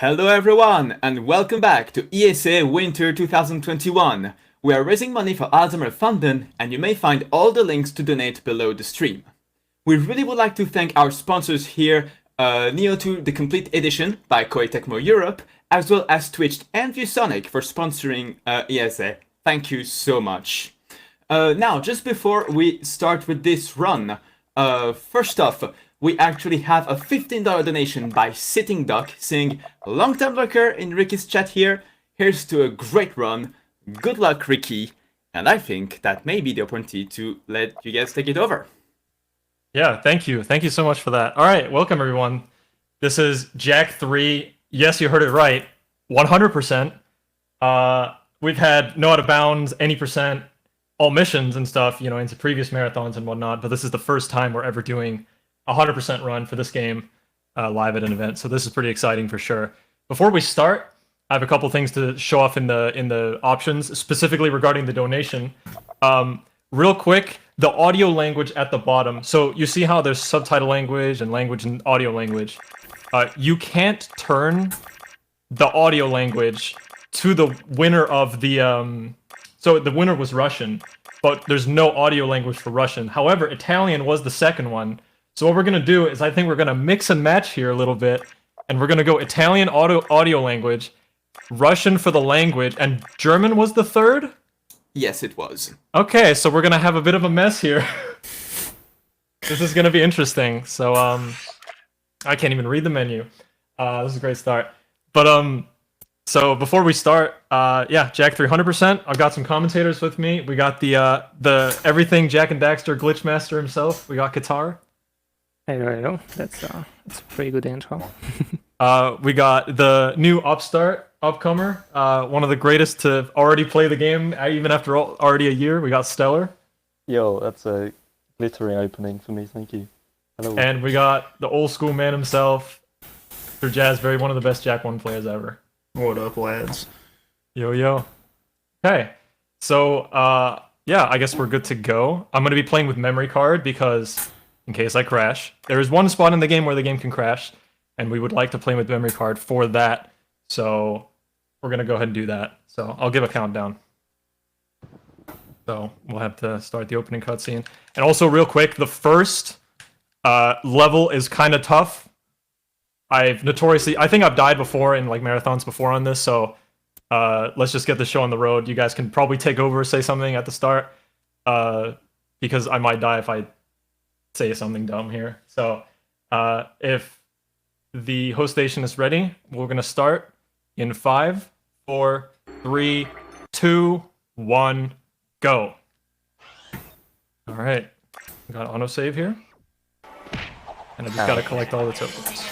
Hello everyone, and welcome back to ESA Winter 2021. We are raising money for Alzheimer's Foundation, and you may find all the links to donate below the stream. We really would like to thank our sponsors here, Neo2 The Complete Edition by Koei Tecmo Europe, as well as Twitch and ViewSonic for sponsoring ESA. Thank you so much. Now, just before we start with this run, first off, we actually have a $15 donation by Sitting Duck saying, long-time lurker in Ricky's chat here, here's to a great run, good luck Ricky, and I think that may be the opportunity to let you guys take it over. Yeah, thank you so much for that. All right, welcome everyone. This is Jack 3, yes you heard it right, 100%. We've had no out of bounds, any percent, all missions and stuff, you know, into previous marathons and whatnot, but this is the first time we're ever doing 100% run for this game live at an event, so this is pretty exciting for sure. Before we start, I have a couple things to show off in the options, specifically regarding the donation. Real quick, the audio language at the bottom. So you see how there's subtitle language and audio language. You can't turn the audio language to the winner of the so the winner was Russian, but there's no audio language for Russian. However, Italian was the second one. So what we're going to do is I think we're going to mix and match here a little bit, and we're going to go Italian audio language, Russian for the language, and German was the third? Yes, it was. Okay, so we're going to have a bit of a mess here. This is going to be interesting. So I can't even read the menu. This is a great start. But so before we start, yeah, Jack 300%. I've got some commentators with me. We got the everything Jack and Daxter Glitchmaster himself. We got Qatar. Hello. That's a pretty good intro. We got the new upcomer, one of the greatest to already play the game, even after already a year. We got Stellar. Yo, that's a glittering opening for me, thank you. Hello. And we got the old school man himself, Mr. Jazzberry, one of the best Jack 1 players ever. What up, lads? Yo. Okay, so yeah, I guess we're good to go. I'm going to be playing with memory card because in case I crash. There is one spot in the game where the game can crash, and we would like to play with memory card for that, so we're going to go ahead and do that. So I'll give a countdown. So we'll have to start the opening cutscene. And also, real quick, the first level is kind of tough. I think I've died before in like marathons before on this, so let's just get the show on the road. You guys can probably take over, say something at the start, because I might die if I say something dumb here. So if the host station is ready, we're going to start in 5, 4, 3, 2, 1, go. All right. We got autosave here. And I just got to collect all the tokens.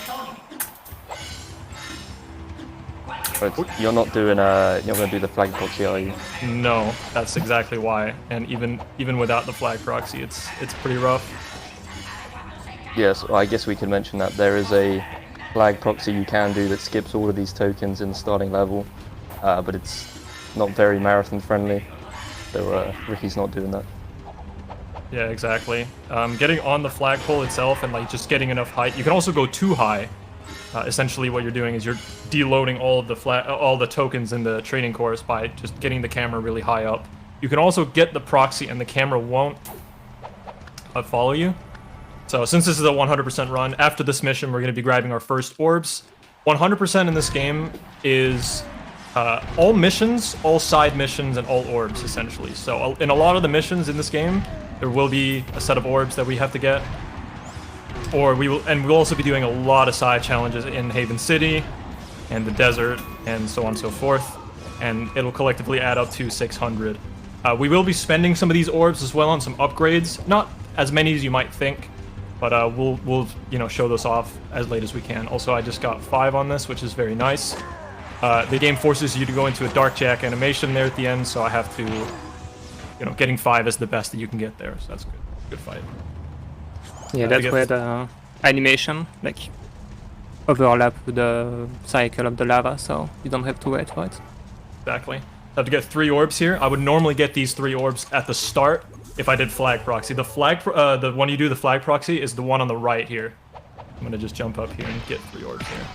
But you're not doing you're going to do the flag proxy, are you? No, that's exactly why. And even without the flag proxy, it's pretty rough. Yes, well, I guess we can mention that there is a flag proxy you can do that skips all of these tokens in the starting level, but it's not very marathon friendly, so Ricky's not doing that. Yeah, exactly. Getting on the flagpole itself and like just getting enough height. You can also go too high. Essentially, what you're doing is you're deloading all the tokens in the training course by just getting the camera really high up. You can also get the proxy and the camera won't follow you. So since this is a 100% run, after this mission, we're going to be grabbing our first orbs. 100% in this game is all missions, all side missions, and all orbs, essentially. So in a lot of the missions in this game, there will be a set of orbs that we have to get. Or we'll also be doing a lot of side challenges in Haven City, and the desert, and so on and so forth. And it'll collectively add up to 600. We will be spending some of these orbs as well on some upgrades. Not as many as you might think. But we'll show those off as late as we can. Also, I just got 5 on this, which is very nice. The game forces you to go into a Dark Jack animation there at the end, so I have to, getting 5 is the best that you can get there. So that's good. Good fight. Yeah, that's where the animation overlap with the cycle of the lava, so you don't have to wait for it. Exactly. I have to get 3 orbs here. I would normally get these 3 orbs at the start if I did flag proxy. The one you do the flag proxy is the one on the right here. I'm gonna just jump up here and get 3 orbs here.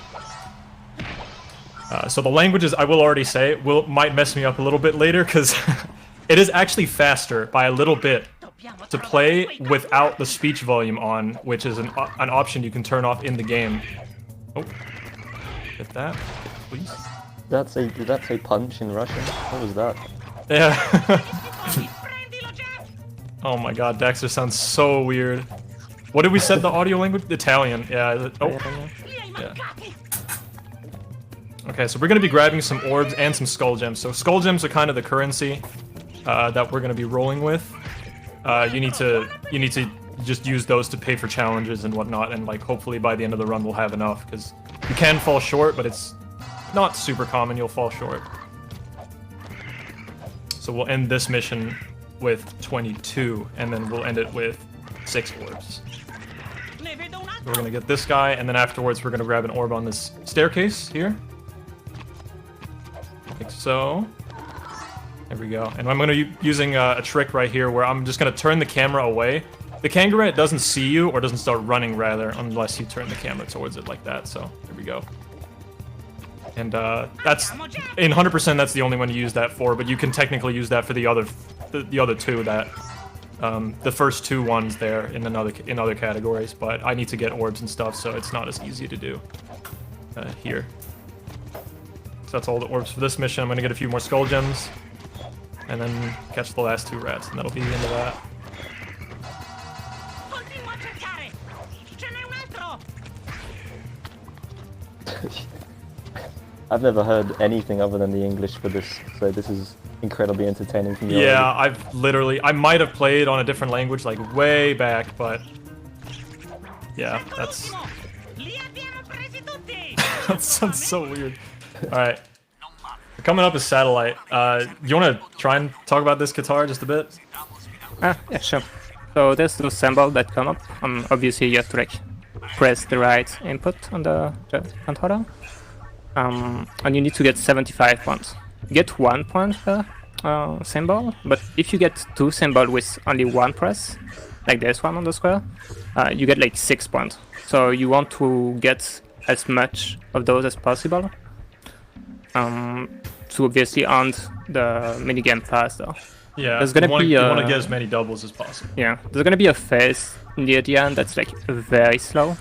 So the languages, I will already say, might mess me up a little bit later, because it is actually faster by a little bit to play without the speech volume on, which is an option you can turn off in the game. Oh, get that, please. Did that say punch in Russian? What was that? Yeah. Oh my god, Dexter sounds so weird. What did we set the audio language? Italian. Yeah. Oh. Yeah. Okay, so we're gonna be grabbing some orbs and some skull gems. So skull gems are kind of the currency that we're gonna be rolling with. You need to just use those to pay for challenges and whatnot, and like hopefully by the end of the run we'll have enough, because you can fall short, but it's not super common you'll fall short. So we'll end this mission with 22, and then we'll end it with 6 orbs. So we're gonna get this guy, and then afterwards we're gonna grab an orb on this staircase here. Like so. There we go. And I'm gonna using a trick right here where I'm just gonna turn the camera away. The kangaroo doesn't see you, or doesn't start running rather, unless you turn the camera towards it like that. So there we go. And that's in 100%. That's the only one you use that for, but you can technically use that for the other two that the first 2 ones there in other categories. But I need to get orbs and stuff, so it's not as easy to do here. So that's all the orbs for this mission. I'm gonna get a few more skull gems, and then catch the last 2 rats, and that'll be the end of that. I've never heard anything other than the English for this, so this is incredibly entertaining for me. Yeah, already. I might have played on a different language like way back, but yeah, that sounds so weird. Alright. Coming up is Satellite. You want to try and talk about this guitar just a bit? Yeah, sure. So there's those symbols that come up. Obviously you have to like press the right input on the controller. And you need to get 75 points. You get 1 point per symbol, but if you get 2 symbols with only 1 press, like this one on the square, you get like 6 points. So you want to get as much of those as possible to obviously end the minigame faster. Yeah, there's gonna you want to get as many doubles as possible. Yeah, there's gonna be a phase near the end that's like very slow.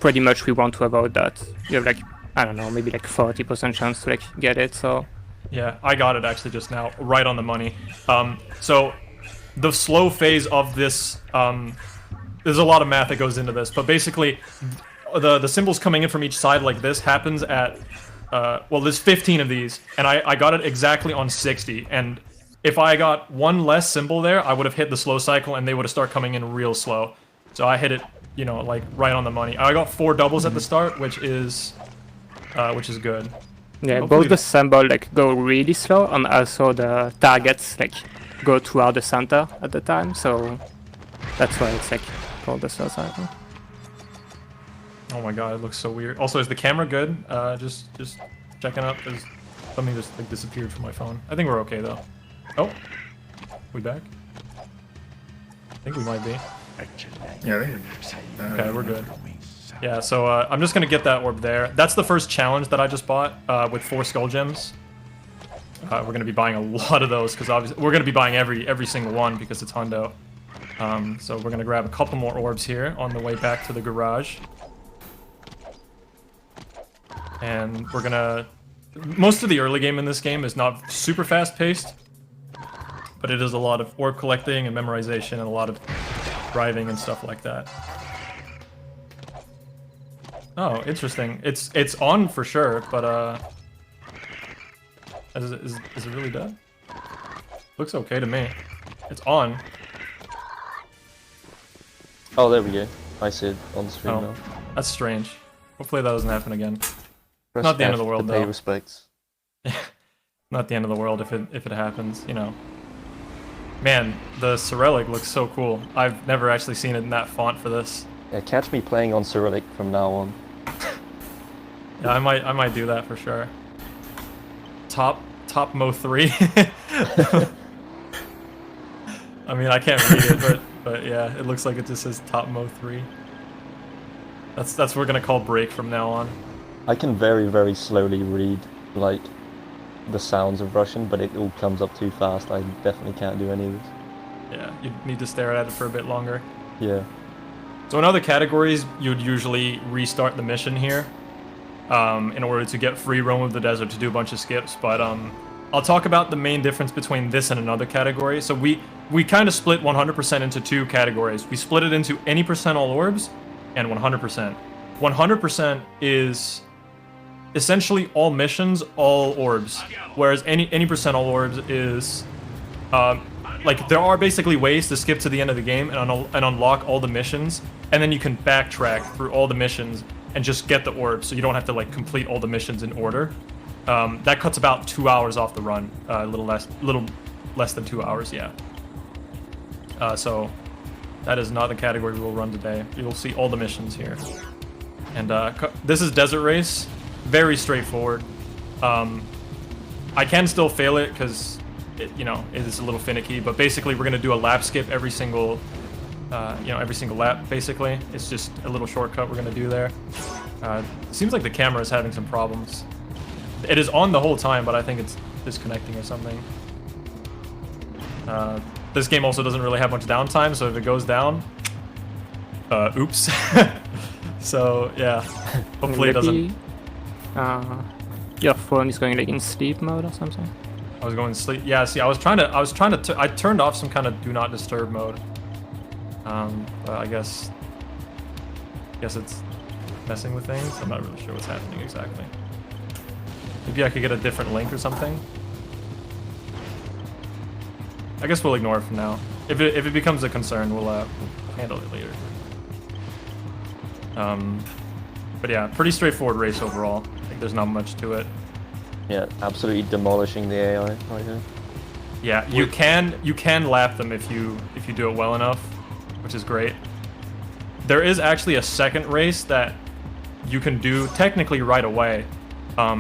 Pretty much we want to avoid that. You have like, I don't know, maybe like 40% chance to like get it, so... Yeah, I got it actually just now, right on the money. So, the slow phase of this, there's a lot of math that goes into this, but basically, the symbols coming in from each side like this happens at, well, there's 15 of these, and I got it exactly on 60, and if I got 1 less symbol there, I would have hit the slow cycle, and they would have started coming in real slow. So I hit it, you know, like right on the money. I got 4 doubles at the start, which is good. Yeah, Hopefully both the symbol like go really slow, and also the targets like go throughout the center at the time. So that's why it's like called the slow cycle. Oh my god, it looks so weird. Also, is the camera good? Just checking up. There's something just like disappeared from my phone. I think we're okay though. Oh, we back? I think we might be. Yeah, Okay, we're good. Yeah, so I'm just gonna get that orb there. That's the first challenge that I just bought with 4 skull gems. We're gonna be buying a lot of those because obviously we're gonna be buying every single one because it's hundo. So we're gonna grab a couple more orbs here on the way back to the garage. And we're gonna... Most of the early game in this game is not super fast-paced, but it is a lot of orb collecting and memorization and a lot of driving and stuff like that. Oh, interesting. It's on for sure, but is it really dead? Looks okay to me. It's on. Oh, there we go. I see it on the screen now. That's strange. Hopefully that doesn't happen again. Press Not the end of F the world to pay though. respects. Not the end of the world if it happens, you know. Man, the Cyrillic looks so cool. I've never actually seen it in that font for this. Yeah, catch me playing on Cyrillic from now on. Yeah, I might do that for sure. Top Mo 3. I mean, I can't read it, but yeah, it looks like it just says Top Mo 3. That's what we're gonna call break from now on. I can very, very slowly read, like, the sounds of Russian, but it all comes up too fast. I definitely can't do any of this. Yeah, you need to stare at it for a bit longer. Yeah. So in other categories, you'd usually restart the mission here in order to get free roam of the desert to do a bunch of skips. But I'll talk about the main difference between this and another category. So we kind of split 100% into two categories. We split it into any percent all orbs and 100%. 100% is essentially all missions, all orbs, whereas any percent all orbs is like there are basically ways to skip to the end of the game and unlock all the missions, and then you can backtrack through all the missions and just get the orbs, so you don't have to like complete all the missions in order. That cuts about 2 hours off the run, a little less than 2 hours, yeah. So that is not the category we will run today. You will see all the missions here. And this is Desert Race, very straightforward. I can still fail it because it is a little finicky, but basically we're gonna do a lap skip every single lap. Basically, it's just a little shortcut we're gonna do there. Seems like the camera is having some problems. It is on the whole time, but I think it's disconnecting or something. This game also doesn't really have much downtime, so if it goes down, oops. So yeah, hopefully it doesn't. Your phone is going like in sleep mode or something. I was going to sleep. Yeah, see, I turned off some kind of do not disturb mode. But I guess it's messing with things. I'm not really sure what's happening exactly. Maybe I could get a different link or something. I guess we'll ignore it for now. If it becomes a concern, we'll handle it later. But yeah, pretty straightforward race overall. I think there's not much to it. Yeah, absolutely demolishing the AI right here. Yeah, you can lap them if you do it well enough, which is great. There is actually a second race that you can do technically right away,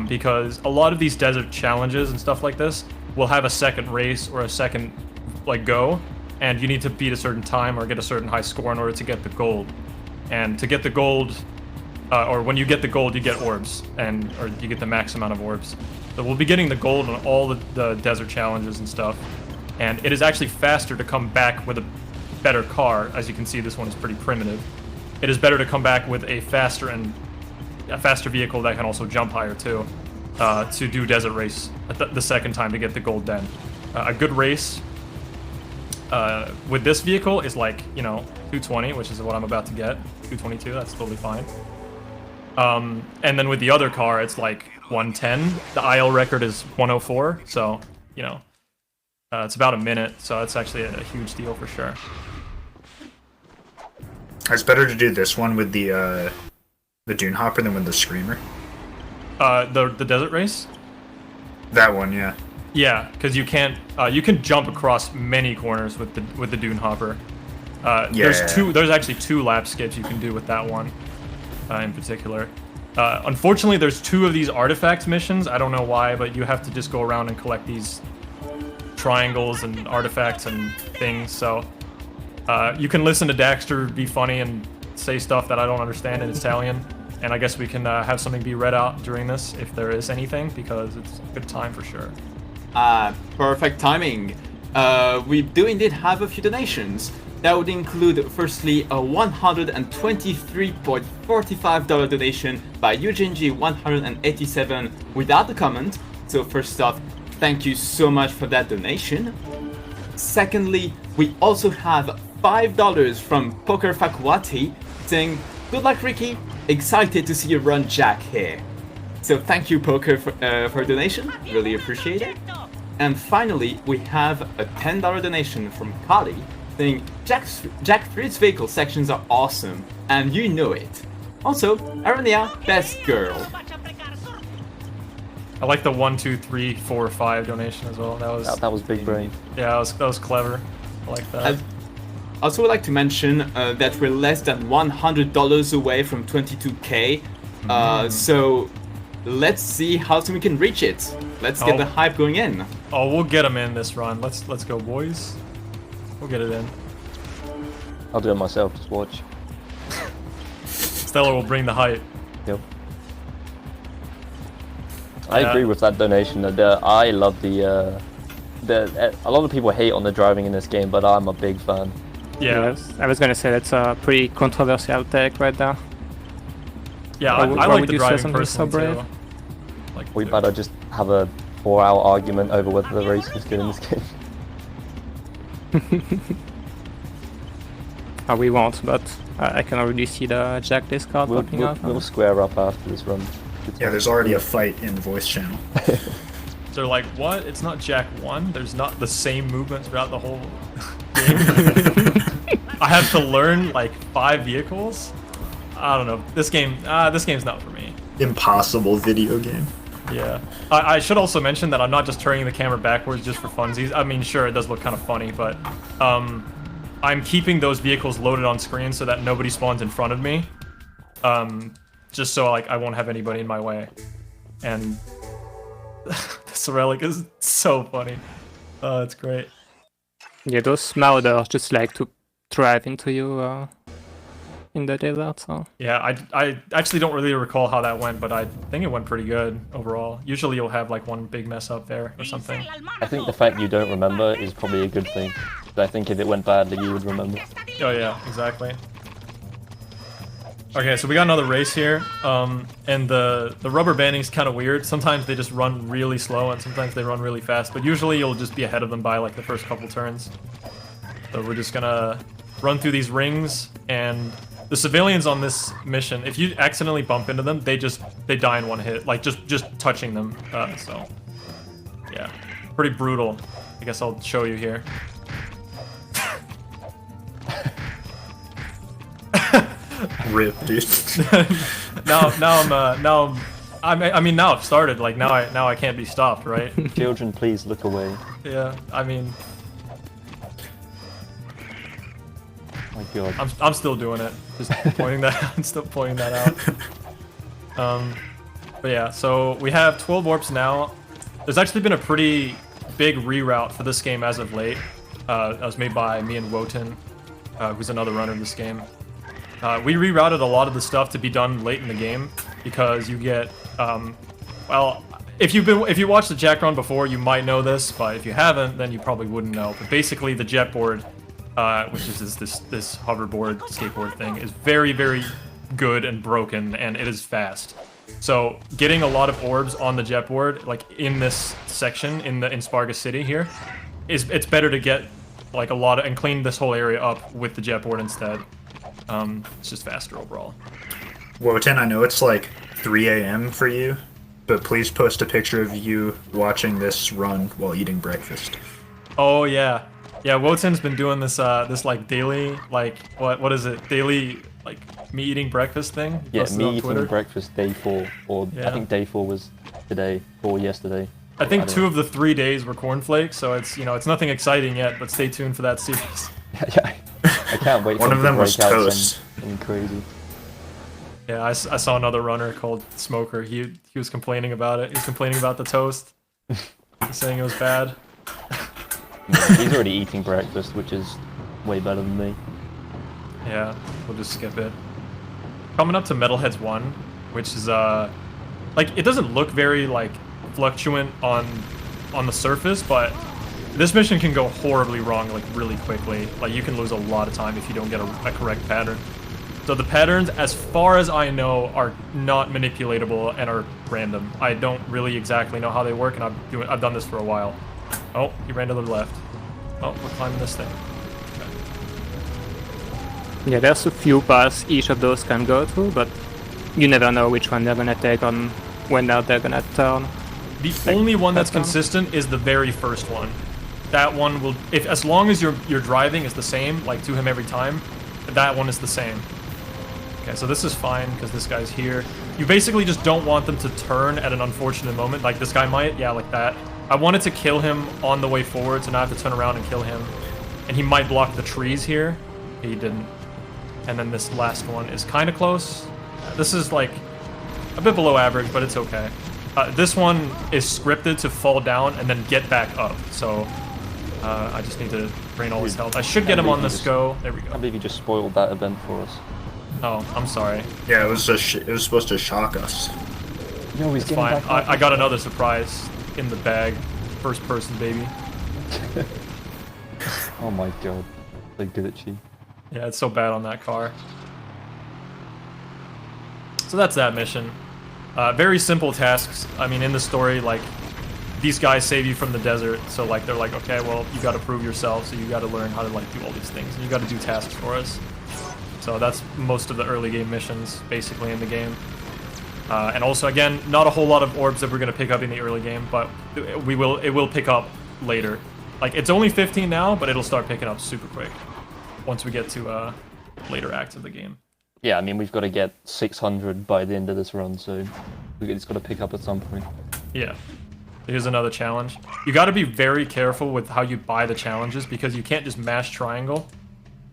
because a lot of these desert challenges and stuff like this will have a second race or a second like go, and you need to beat a certain time or get a certain high score in order to get the gold. And to get the gold, or when you get the gold, you get orbs, or you get the max amount of orbs. So we'll be getting the gold on all the desert challenges and stuff. And it is actually faster to come back with a better car. As you can see, this one is pretty primitive. It is better to come back with a faster vehicle that can also jump higher too, to do desert race the second time to get the gold then. A good race with this vehicle is like, 220, which is what I'm about to get. 222, that's totally fine. And then with the other car, it's like 110. The IL record is 104, so, it's about a minute, so it's actually a huge deal for sure. It's better to do this one with the Dune Hopper than with the Screamer. The desert race? That one, yeah. Yeah, because you can jump across many corners with the Dune Hopper. There's actually 2 lap skips you can do with that one, in particular. Unfortunately, there's 2 of these artifacts missions. I don't know why, but you have to just go around and collect these triangles and artifacts and things. So you can listen to Daxter be funny and say stuff that I don't understand in Italian, and I guess we can have something be read out during this if there is anything, because it's a good time for sure. Perfect timing. We do indeed have a few donations. That would include, firstly, a $123.45 donation by Eugene G 187 without the comment. So first off, thank you so much for that donation. Secondly, we also have $5 from Poker Fakwati saying, "Good luck, Ricky. Excited to see you run Jack here." So thank you, Poker, for a donation. Really appreciate it. And finally, we have a $10 donation from Kali saying, Jack 3's vehicle sections are awesome, and you know it. Also, Aronia, best girl. I like the 1, 2, 3, 4, 5 donation as well. That was big brain. Yeah, that was clever. I like that. I also would like to mention that we're less than $100 away from 22k. So let's see how soon we can reach it. Let's get the hype going in. Oh, we'll get them in this run. Let's go, boys. We'll get it in. I'll do it myself. Just watch. Stellar will bring the hype. Yep. I agree with that donation. That I love a lot of people hate on the driving in this game, but I'm a big fan. Yeah. Yes, I was gonna say that's a pretty controversial take right there. Yeah, Why I would like the you say driving something so personally brave? too. Like, We better just have a 4-hour argument over whether the racing is good in this game. We won't, but I can already see the Jack Discard popping up. We'll square up after this run. Yeah, there's already a fight in voice channel. they're like, what? It's not Jack 1? There's not the same movement throughout the whole game? I have to learn like 5 vehicles? I don't know. This game's not for me. Impossible video game. Yeah. I should also mention that I'm not just turning the camera backwards just for funsies. I mean, sure, it does look kind of funny, but I'm keeping those vehicles loaded on screen so that nobody spawns in front of me. Just so like I won't have anybody in my way. And this relic is so funny. Oh, it's great. Yeah, those marauders just like to drive into you in the desert, so... Yeah, I actually don't really recall how that went, but I think it went pretty good overall. Usually you'll have like one big mess up there or something. I think the fact you don't remember is probably a good thing. I think if it went badly, you would remember. Oh yeah, exactly. Okay, so we got another race here, and the rubber banding's kind of weird. Sometimes they just run really slow, and sometimes they run really fast, but usually you'll just be ahead of them by like the first couple turns. So we're just gonna run through these rings, and the civilians on this mission, if you accidentally bump into them, they die in one hit, like just touching them. So yeah, pretty brutal. I guess I'll show you here. Rip, dude. now I've started. Like now I can't be stopped, right? Children, please look away. Yeah, I mean, Oh my god. I'm still doing it. Just pointing that. I'm still pointing that out. But yeah, so we have 12 warps now. There's actually been a pretty big reroute for this game as of late. That was made by me and Wotan, who's another runner of this game. We rerouted a lot of the stuff to be done late in the game because you get, well, if you watched the Jack run before, you might know this, but if you haven't, then you probably wouldn't know. But basically, the jetboard, which is this hoverboard skateboard thing, is very, very good and broken, and it is fast. So getting a lot of orbs on the jetboard, like in this section in Sparga City here, it's better to get like a lot of and clean this whole area up with the jetboard instead. It's just faster overall. Wotan, I know it's like 3 a.m. for you, but please post a picture of you watching this run while eating breakfast. Oh yeah, yeah. Wotan's been doing this this like daily like what is it? Daily like me eating breakfast thing. Yeah, me eating breakfast day 4, or Yeah. I think day 4 was today or yesterday. I think don't 2 know. of the 3 days were cornflakes, so it's it's nothing exciting yet, but stay tuned for that series. Yeah, I can't wait. One for of him to them was break out toast. something crazy. Yeah, I saw another runner called Smoker. He was complaining about it. He was complaining about the toast. He's saying it was bad. Yeah, he's already eating breakfast, which is way better than me. Yeah, we'll just skip it. Coming up to Metalheads 1, which is like it doesn't look very like fluctuant on the surface, but this mission can go horribly wrong like really quickly. Like you can lose a lot of time if you don't get a correct pattern. So the patterns, as far as I know, are not manipulatable and are random. I don't really exactly know how they work, and I've done this for a while. Oh, he ran to the left. Oh, we're climbing this thing. Yeah, there's a few paths each of those can go through, but you never know which one they're gonna take on when they're gonna turn. The only one that's that one? consistent is the very first one. That one will, if as long as your driving is the same, like to him every time, that one is the same. Okay, so this is fine because this guy's here. You basically just don't want them to turn at an unfortunate moment, like this guy might, yeah, like that. I wanted to kill him on the way forward, so now I have to turn around and kill him. And he might block the trees here. He didn't. And then this last one is kind of close. This is like a bit below average, but it's okay. This one is scripted to fall down and then get back up, so I just need to drain all his health. I should get him on this go. There we I go. believe you just spoiled that event for us. Oh, I'm sorry. Yeah, it was supposed to shock us. Yo, he's It's getting fine. back. I got another surprise in the bag. First person, baby. Oh my god. So good at cheat. Yeah, it's so bad on that car. So that's that mission. Very simple tasks. I mean, in the story, like, these guys save you from the desert, so like they're like, okay, well, you gotta prove yourself, so you gotta learn how to like do all these things, and you gotta do tasks for us. So that's most of the early game missions, basically, in the game. And also, again, not a whole lot of orbs that we're gonna pick up in the early game, but it will pick up later. Like, it's only 15 now, but it'll start picking up super quick once we get to later acts of the game. Yeah, I mean, we've got to get 600 by the end of this run, so it's got to pick up at some point. Yeah. Here's another challenge. You got to be very careful with how you buy the challenges, because you can't just mash triangle.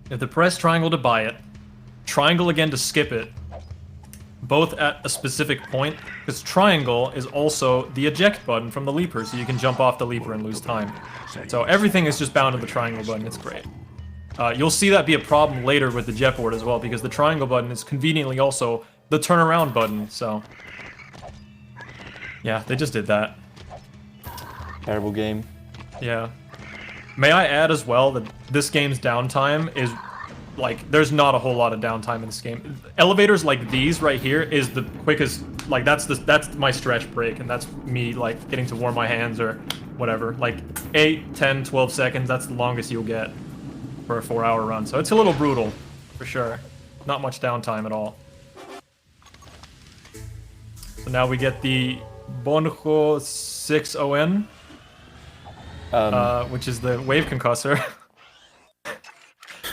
You have to press triangle to buy it, triangle again to skip it, both at a specific point, because triangle is also the eject button from the leaper, so you can jump off the leaper and lose time. So everything is just bound to the triangle button. It's great. You'll see that be a problem later with the jet board as well, because the triangle button is conveniently also the turnaround button, so... Yeah, they just did that. Terrible game. Yeah. May I add as well that this game's downtime is, like, there's not a whole lot of downtime in this game. Elevators like these right here is the quickest, like, that's my stretch break, and that's me, like, getting to warm my hands or whatever. Like, 8, 10, 12 seconds, that's the longest you'll get for a 4-hour run. So it's a little brutal, for sure. Not much downtime at all. So now we get the Bonho 6ON. Which is the wave concussor.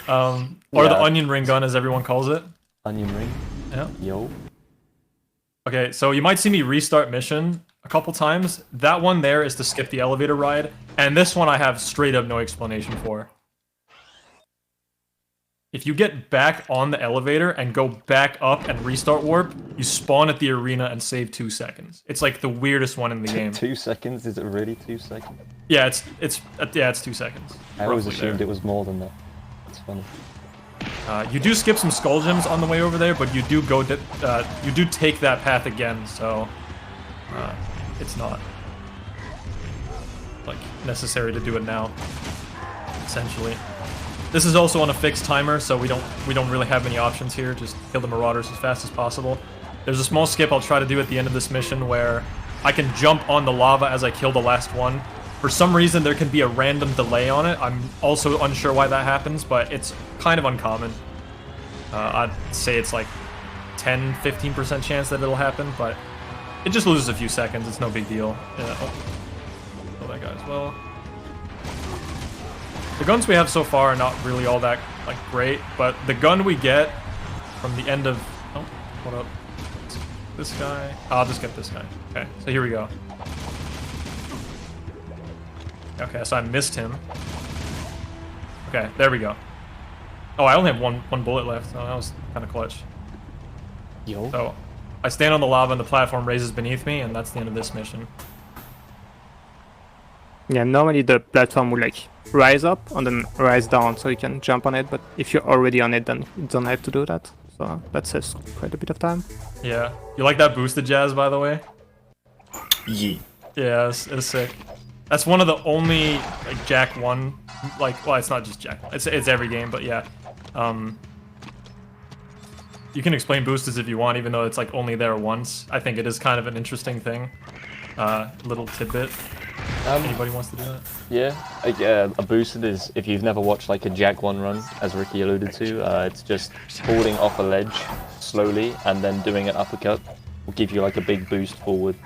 Or the onion ring gun, as everyone calls it. Onion ring? Yeah. Yo. Okay, so you might see me restart mission a couple times. That one there is to skip the elevator ride, and this one I have straight up no explanation for. If you get back on the elevator and go back up and restart warp, you spawn at the arena and save 2 seconds. It's like the weirdest one in the game. 2 seconds? Is it really 2 seconds? Yeah, it's 2 seconds. I always assumed there. it was more than that. That's funny. You do skip some skull gems on the way over there, but you do go you do take that path again, so it's not like necessary to do it now. Essentially, this is also on a fixed timer, so we don't really have many options here. Just kill the marauders as fast as possible. There's a small skip I'll try to do at the end of this mission where I can jump on the lava as I kill the last one. For some reason, there can be a random delay on it. I'm also unsure why that happens, but it's kind of uncommon. I'd say it's like 10-15% chance that it'll happen, but it just loses a few seconds. It's no big deal. Yeah, kill that guy as well. The guns we have so far are not really all that like great, but the gun we get from the end of... Oh, what up? This guy? I'll just get this guy. Okay, so here we go. Okay, so I missed him. Okay, there we go. Oh, I only have one bullet left, so that was kind of clutch. Yo. So, I stand on the lava and the platform raises beneath me, and that's the end of this mission. Yeah, normally the platform will like rise up and then rise down so you can jump on it, but if you're already on it, then you don't have to do that. So that saves quite a bit of time. Yeah. You like that boosted jazz, by the way? Yeet. Yeah, it's sick. That's one of the only like Jack 1, like, well, it's not just Jack, it's every game, but yeah. You can explain boosters if you want, even though it's like only there once. I think it is kind of an interesting thing. Little tidbit. Anybody wants to do that? Yeah, a boosted is, if you've never watched like a Jack 1 run, as Ricky alluded to, it's just holding off a ledge slowly and then doing an uppercut will give you like a big boost forward.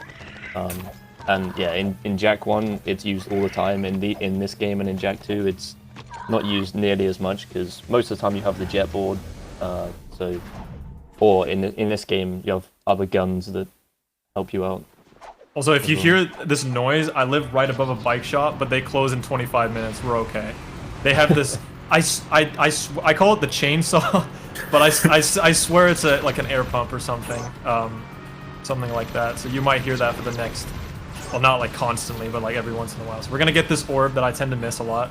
And yeah, in Jack 1 it's used all the time. In this game and in Jack 2 it's not used nearly as much because most of the time you have the jet board. Or in this game you have other guns that help you out. Also, if you hear this noise, I live right above a bike shop, but they close in 25 minutes. We're okay. They have this. I call it the chainsaw, but I swear it's like an air pump or something, something like that. So you might hear that for the next. Well, not like constantly, but like every once in a while. So we're gonna get this orb that I tend to miss a lot.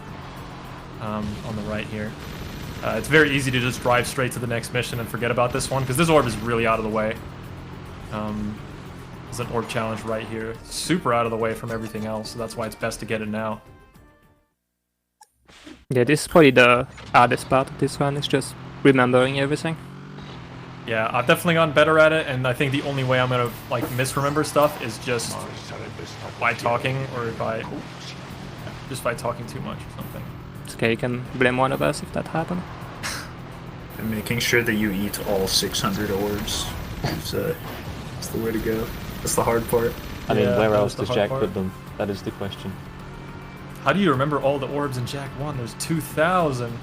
On the right here. It's very easy to just drive straight to the next mission and forget about this one because this orb is really out of the way. There's an orb challenge right here. Super out of the way from everything else, so that's why it's best to get it now. Yeah, this is probably the hardest part of this run, is just remembering everything. Yeah, I've definitely gotten better at it, and I think the only way I'm gonna like misremember stuff is just by talking, or just by talking too much or something. It's okay, you can blame one of us if that happened. And making sure that you eat all 600 orbs is the way to go. That's the hard part. I mean, Yeah, where that else is the does hard Jack part. put them? That is the question. How do you remember all the orbs in Jack 1? There's 2,000.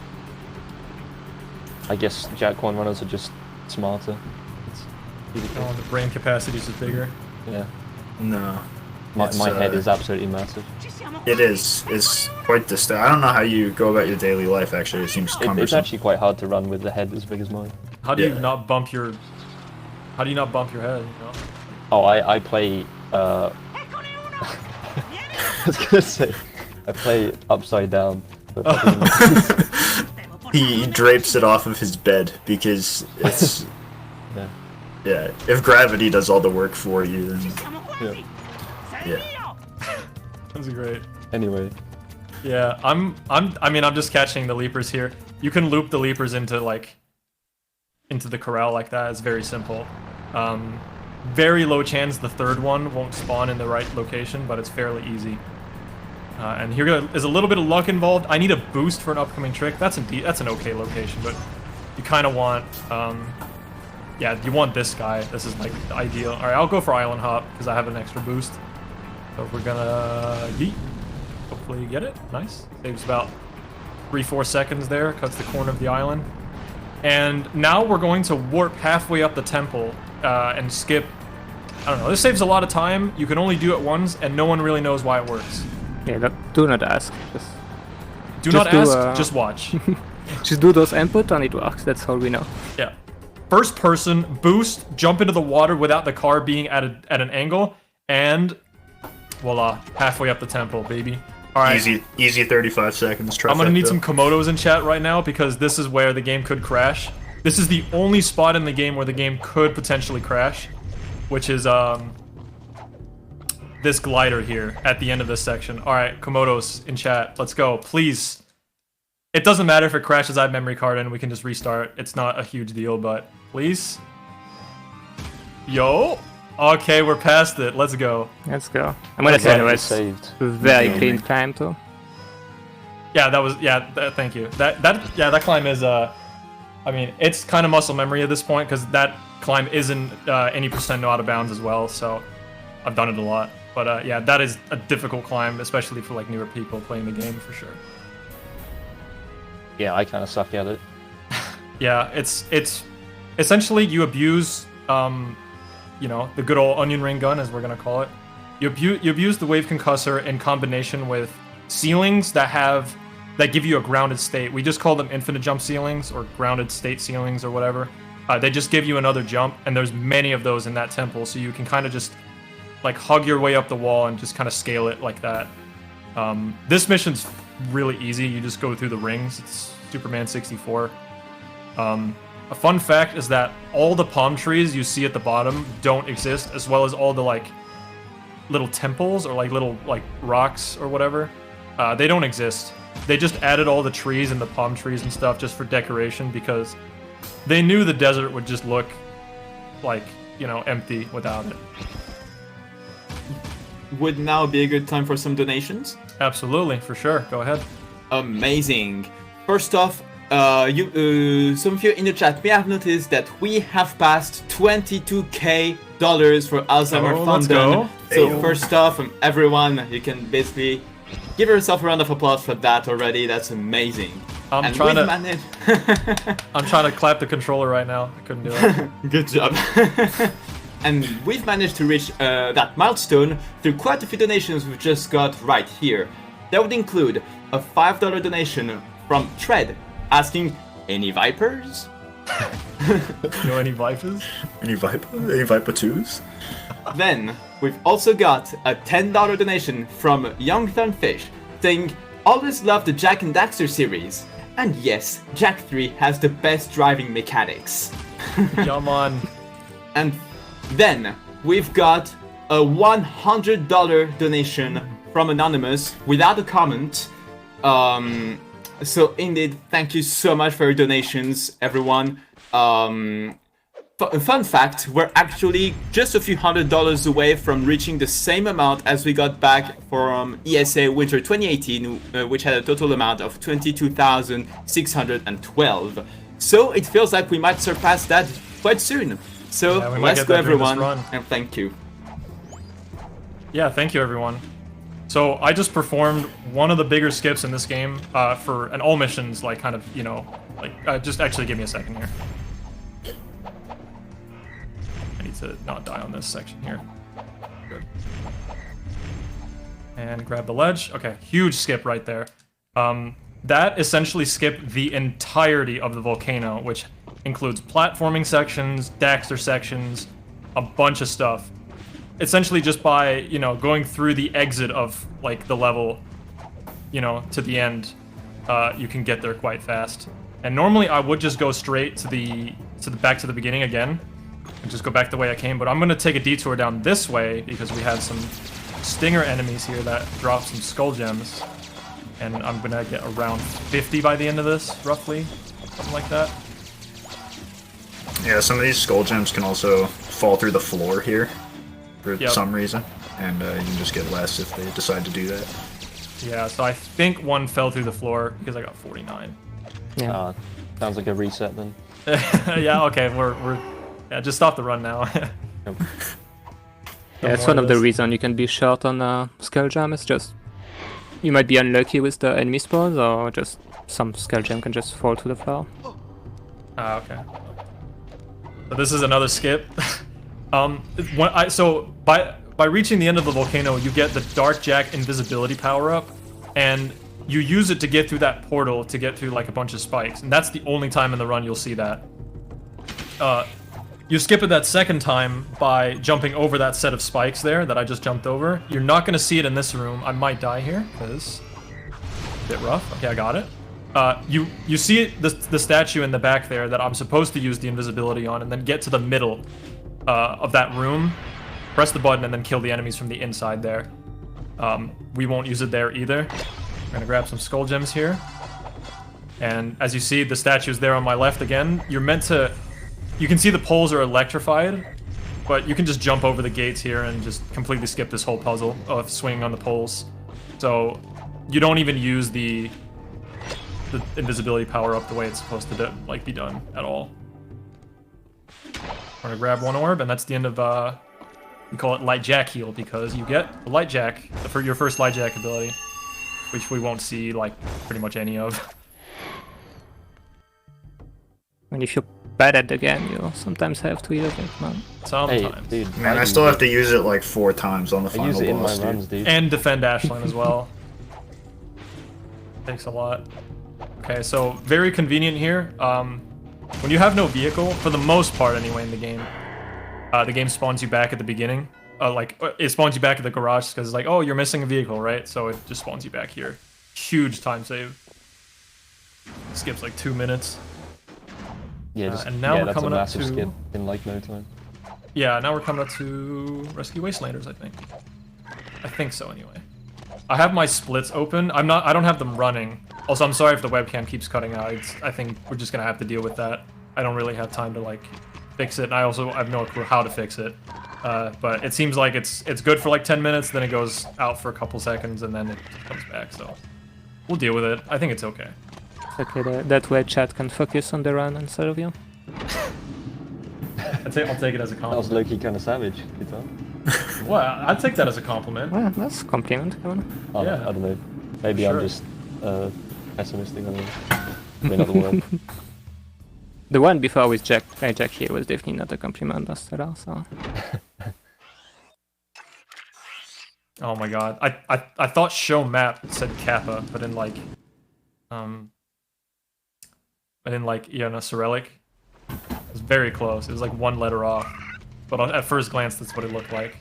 I guess Jack 1 runners are just smarter. It's really Oh, the brain capacities is bigger. Yeah. No. My It's, head is absolutely massive. It is. It's quite distinct. I don't know how you go about your daily life, actually. It seems It's cumbersome. actually quite hard to run with the head as big as mine. How do you Yeah. not bump your... How do you not bump your head, you know? Oh, I play, I was gonna say, I play upside down. But He drapes it off of his bed because it's... yeah. Yeah, if gravity does all the work for you, then... Yeah. Yeah. That's great. Anyway, Yeah, I'm just catching the leapers here. You can loop the leapers into the corral like that. It's very simple. Very low chance the third one won't spawn in the right location, but it's fairly easy. And here is a little bit of luck involved. I need a boost for an upcoming trick. That's an okay location, but you kind of want, yeah, you want this guy. This is like the ideal. All right, I'll go for Island Hop because I have an extra boost. So we're gonna yeet. Hopefully get it. Nice. Saves about 3-4 seconds there. Cuts the corner of the island. And now we're going to warp halfway up the temple and skip. I don't know. This saves a lot of time. You can only do it once, and no one really knows why it works. Yeah, do not ask. Do Just not do, ask. Just watch. Just do those input and it works. That's all we know. Yeah. First person boost. Jump into the water without the car being at an angle, and voila, halfway up the temple, baby. All right. Easy 35 seconds. I'm gonna need trifecta. some Komodos in chat right now because this is where the game could crash. This is the only spot in the game where the game could potentially crash, which is this glider here at the end of this section. All right, Komodos in chat, let's go, please. It doesn't matter if it crashes. I have memory card and we can just restart. It's not a huge deal, but please. Yo. Okay, we're past it. Let's go. Let's go. I'm gonna say Run it is saved. was very Yeah, clean man. climb too. Yeah, that was thank you. That climb is I mean, it's kind of muscle memory at this point because that climb isn't any percent no out of bounds as well. So I've done it a lot. But yeah, that is a difficult climb, especially for like newer people playing the game for sure. Yeah, I kind of suck at it. Yeah, it's essentially you abuse you know, the good old onion ring gun, as we're gonna call it. You abuse the wave concussor in combination with ceilings that give you a grounded state. We just call them infinite jump ceilings or grounded state ceilings or whatever. They just give you another jump, and there's many of those in that temple, so you can kind of just like hug your way up the wall and just kind of scale it like that. This mission's really easy. You just go through the rings. It's Superman 64. A fun fact is that all the palm trees you see at the bottom don't exist, as well as all the like little temples or like little like rocks or whatever. They don't exist. They just added all the trees and the palm trees and stuff just for decoration because they knew the desert would just look like, you know, empty without it. Would now be a good time for some donations? Absolutely, for sure. Go ahead. Amazing. First off, some of you in the chat may have noticed that we have passed $22,000 for Alzheimer Oh, let's Foundation. go. So Hey. first off, from everyone, you can basically give yourself a round of applause for that already. That's amazing. I'm And trying we've to managed. I'm trying to clap the controller right now. I couldn't do it. Good job. And we've managed to reach that milestone through quite a few donations we've just got right here. That would include a $5 donation from Tread, asking, any Vipers? You know any vipers? Any Viper? Any Viper 2s? Then, we've also got a $10 donation from Young Thornfish, saying, always loved the Jack and Daxter series. And yes, Jack 3 has the best driving mechanics. Come on. And then, we've got a $100 donation from Anonymous without a comment. So indeed, thank you so much for your donations, everyone. Fun fact, we're actually just a few $100s away from reaching the same amount as we got back from ESA Winter 2018, which had a total amount of 22,612. So it feels like we might surpass that quite soon. So Yeah, we might let's get go that during this everyone, run. and thank you. Yeah, thank you everyone. So I just performed one of the bigger skips in this game and all missions, like kind of, you know, like just actually give me a second here. I need to not die on this section here. Good. And grab the ledge. Okay, huge skip right there. That essentially skipped the entirety of the volcano, which includes platforming sections, Daxter sections, a bunch of stuff. Essentially just by, you know, going through the exit of, like, the level, you know, to the end, you can get there quite fast. And normally I would just go straight to the back to the beginning again, and just go back the way I came, but I'm gonna take a detour down this way, because we have some stinger enemies here that drop some skull gems. And I'm gonna get around 50 by the end of this, roughly. Something like that. Yeah, some of these skull gems can also fall through the floor here for some reason, and you can just get less if they decide to do that. Yeah, so I think one fell through the floor because I got 49. Yeah. Sounds like a reset then. Yeah, okay, we're just stop the run now. Yeah, it's one of the reasons you can be short on skull gem. It's just you might be unlucky with the enemy spawns, or just some skull gem can just fall to the floor. Okay. So this is another skip. So by reaching the end of the volcano, you get the Dark Jack invisibility power up, and you use it to get through that portal to get through like a bunch of spikes, and that's the only time in the run you'll see that. You skip it that second time by jumping over that set of spikes there that I just jumped over. You're not going to see it in this room. I might die here, because it's a bit rough. Okay, I got it. You see it, the statue in the back there that I'm supposed to use the invisibility on, and then get to the middle of that room, press the button, and then kill the enemies from the inside there. We won't use it there either. I'm going to grab some skull gems here. And as you see, the statue's there on my left again. You're meant to... You can see the poles are electrified, but you can just jump over the gates here and just completely skip this whole puzzle of swinging on the poles. So you don't even use the invisibility power up the way it's supposed to be done at all. I'm gonna grab one orb, and that's the end of we call it Light Jack heal, because you get the Light Jack for your first Light Jack ability, which we won't see like pretty much any of. And if you're bad at the game, you sometimes have to use it, man. Sometimes. Hey, dude. Man, I still have to use it like 4 times on the I final use it in my boss, runs, dude. And defend Ashland as well. Takes a lot. Okay, so very convenient here. When you have no vehicle, for the most part anyway in the game spawns you back at the beginning. It spawns you back at the garage because it's like, oh, you're missing a vehicle, right? So it just spawns you back here. Huge time save. Skips like 2 minutes. Yeah, and now we're that's coming a up massive to... skip in like no time. Yeah, now we're coming up to Rescue Wastelanders, I think. I think so, anyway. I have my splits open. I don't have them running. Also, I'm sorry if the webcam keeps cutting out. I think we're just gonna have to deal with that. I don't really have time to like fix it, and I have no clue how to fix it. But it seems like it's good for like 10 minutes, then it goes out for a couple seconds, and then it comes back. So we'll deal with it. I think it's okay. Okay, that way chat can focus on the run instead of you. I'll take it as a That was compliment. low-key kind of savage. Good time. Well, I'd take that as a compliment. Well, that's a compliment, come on. Oh, Yeah. I don't know. Maybe Sure. I'm just pessimistic on it. I mean, not the world. The one before with Jack here was definitely not a compliment, Astera, so... Oh my god. I thought show map said Kappa, but in like Cyrillic. It was very close. It was like one letter off. But at first glance that's what it looked like.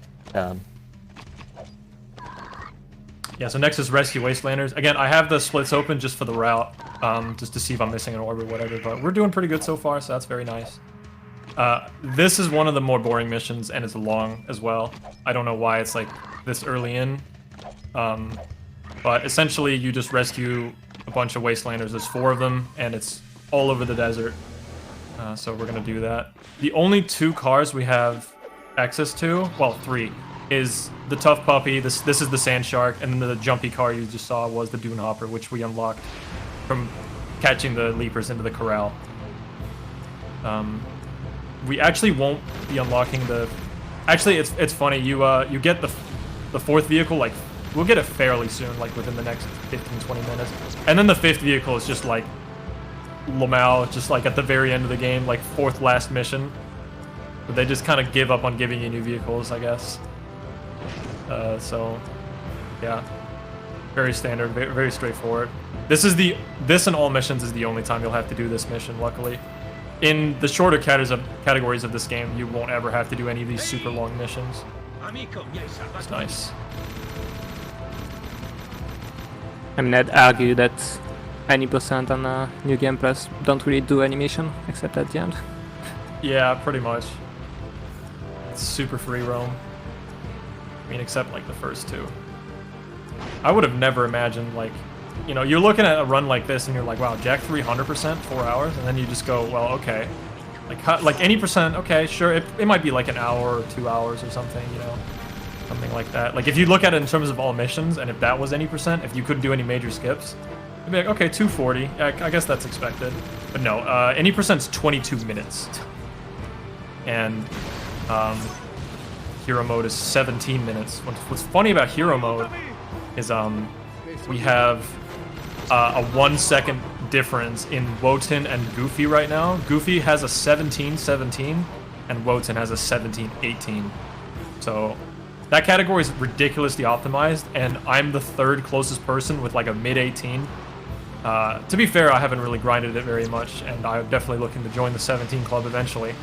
Yeah, so next is Rescue Wastelanders. Again, I have the splits open just for the route, just to see if I'm missing an orb or whatever, but we're doing pretty good so far, so that's very nice. This is one of the more boring missions, and it's long as well. I don't know why it's like this early in. But essentially, you just rescue a bunch of Wastelanders. There's 4 of them, and it's all over the desert. So we're gonna do that. The only 2 cars we have access to, well, 3, is the Tough Puppy. This is the Sand Shark, and then the jumpy car you just saw was the Dune Hopper, which we unlocked from catching the Leapers into the corral. We actually won't be unlocking the. Actually, it's funny. You get the 4th vehicle, like we'll get it fairly soon, like within the next 15-20 minutes, and then the 5th vehicle is just like Lamau, just like at the very end of the game, like 4th last mission. But they just kind of give up on giving you new vehicles, I guess. So yeah, very standard, very straightforward. This and all missions is the only time you'll have to do this mission, luckily. In the shorter categories of this game, you won't ever have to do any of these super long missions. It's nice. I mean, I'd argue that 90% on New Game Plus don't really do animation, except at the end. Yeah, pretty much. It's super free roam. I mean, except like the first 2. I would have never imagined, like, you know, you're looking at a run like this and you're like, wow, Jack 300%, 4 hours, and then you just go, well, okay. Like any percent, okay, sure, it might be like an hour or 2 hours or something, you know, something like that. Like if you look at it in terms of all missions, and if that was any percent, if you couldn't do any major skips, you'd be like, okay, 240, I guess that's expected. But no, any percent's 22 minutes. And hero mode is 17 minutes. What's funny about hero mode is we have a 1 second difference in Wotan and Goofy right now. Goofy has a 17-17 and Wotan has a 17-18. So that category is ridiculously optimized, and I'm the 3rd closest person with like a mid-18. To be fair, I haven't really grinded it very much, and I'm definitely looking to join the 17 club eventually.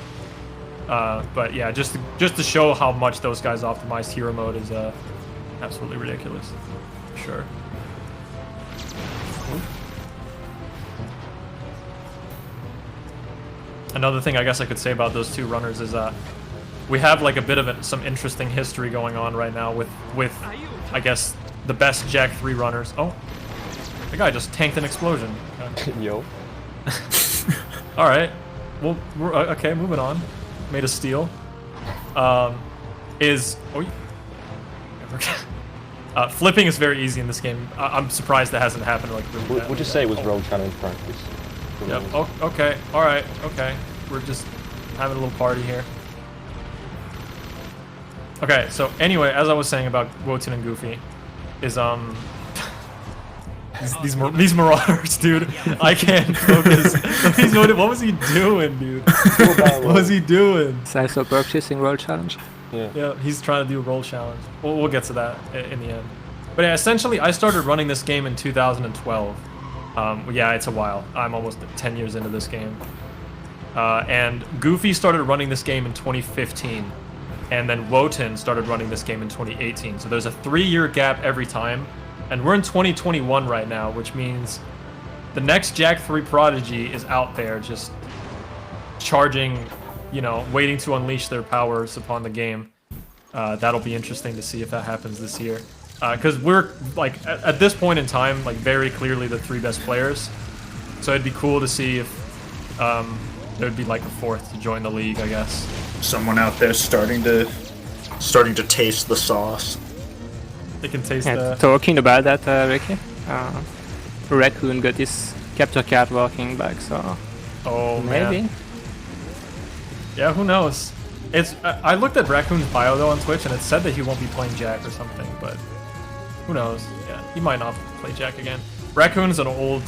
But yeah, just to show how much those guys optimized hero mode is absolutely ridiculous, for sure. Another thing I guess I could say about those 2 runners is we have like a bit of some interesting history going on right now with I guess the best Jack 3 runners. Oh, the guy just tanked an explosion. Okay. Yo. All right. Well, we're okay. Moving on. Made of steel. Flipping is very easy in this game. I'm surprised that hasn't happened like really. We'll just say it was roll challenge practice. Yep. Oh, okay. All right. Okay. We're just having a little party here. Okay. So anyway, as I was saying about Wotan and Goofy, is these marauders, dude. I can't focus. What was he doing, dude? What was he doing? It's also purchasing roll challenge. Yeah, he's trying to do a roll challenge. We'll get to that in the end. But yeah, essentially, I started running this game in 2012. Yeah, it's a while. I'm almost 10 years into this game. And Goofy started running this game in 2015. And then Wotan started running this game in 2018. So there's a 3-year gap every time. And we're in 2021 right now, which means the next Jack 3 prodigy is out there just charging, you know, waiting to unleash their powers upon the game. That'll be interesting to see if that happens this year. Because we're, like, at this point in time, like, very clearly the 3 best players. So it'd be cool to see if there'd be, like, a 4th to join the league, I guess. Someone out there starting to taste the sauce. They can taste the... Talking about that, Ricky, Raccoon got his capture card working back, so... Oh, maybe. Man. Yeah, who knows? I looked at Raccoon's bio, though, on Twitch, and it said that he won't be playing Jack or something, but... Who knows? Yeah, he might not play Jack again. Raccoon is an old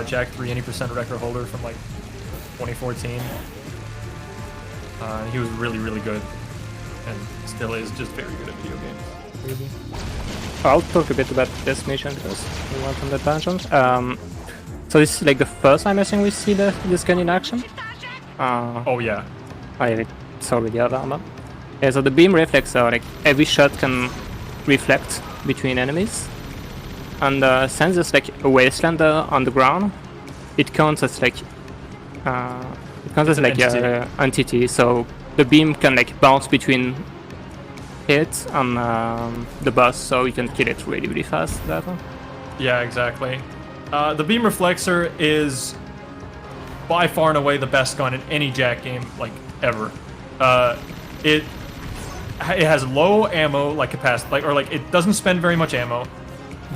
Jack 3 80% record holder from, like, 2014. He was really, really good. And still is just very good at video games. Crazy. I'll talk a bit about this mission because we went on the tangent. So this is like the first time I think we see this gun in action. Oh yeah. It's already out armor. Yeah, so the beam reflexor, like every shot can reflect between enemies. And since there's like a Wastelander on the ground, it counts as like Because it's like entity. entity, so the beam can like bounce between it and the boss, so you can kill it really, really fast. That one. Yeah, exactly. The beam reflexor is by far and away the best gun in any Jack game, like, ever. It has low ammo, like, capacity, like, or, like, it doesn't spend very much ammo.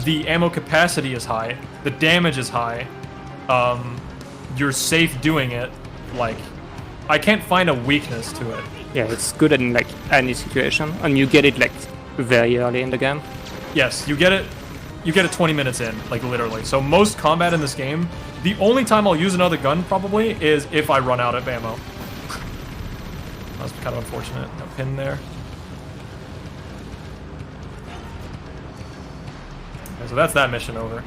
The ammo capacity is high. The damage is high. You're safe doing it. Like, I can't find a weakness to it. Yeah, it's good in like any situation, and you get it like very early in the game. Yes, you get it 20 minutes in, like, literally. So most combat in this game, the only time I'll use another gun, probably, is if I run out of ammo. That's kind of unfortunate. No pin there. Okay, so that's that mission over.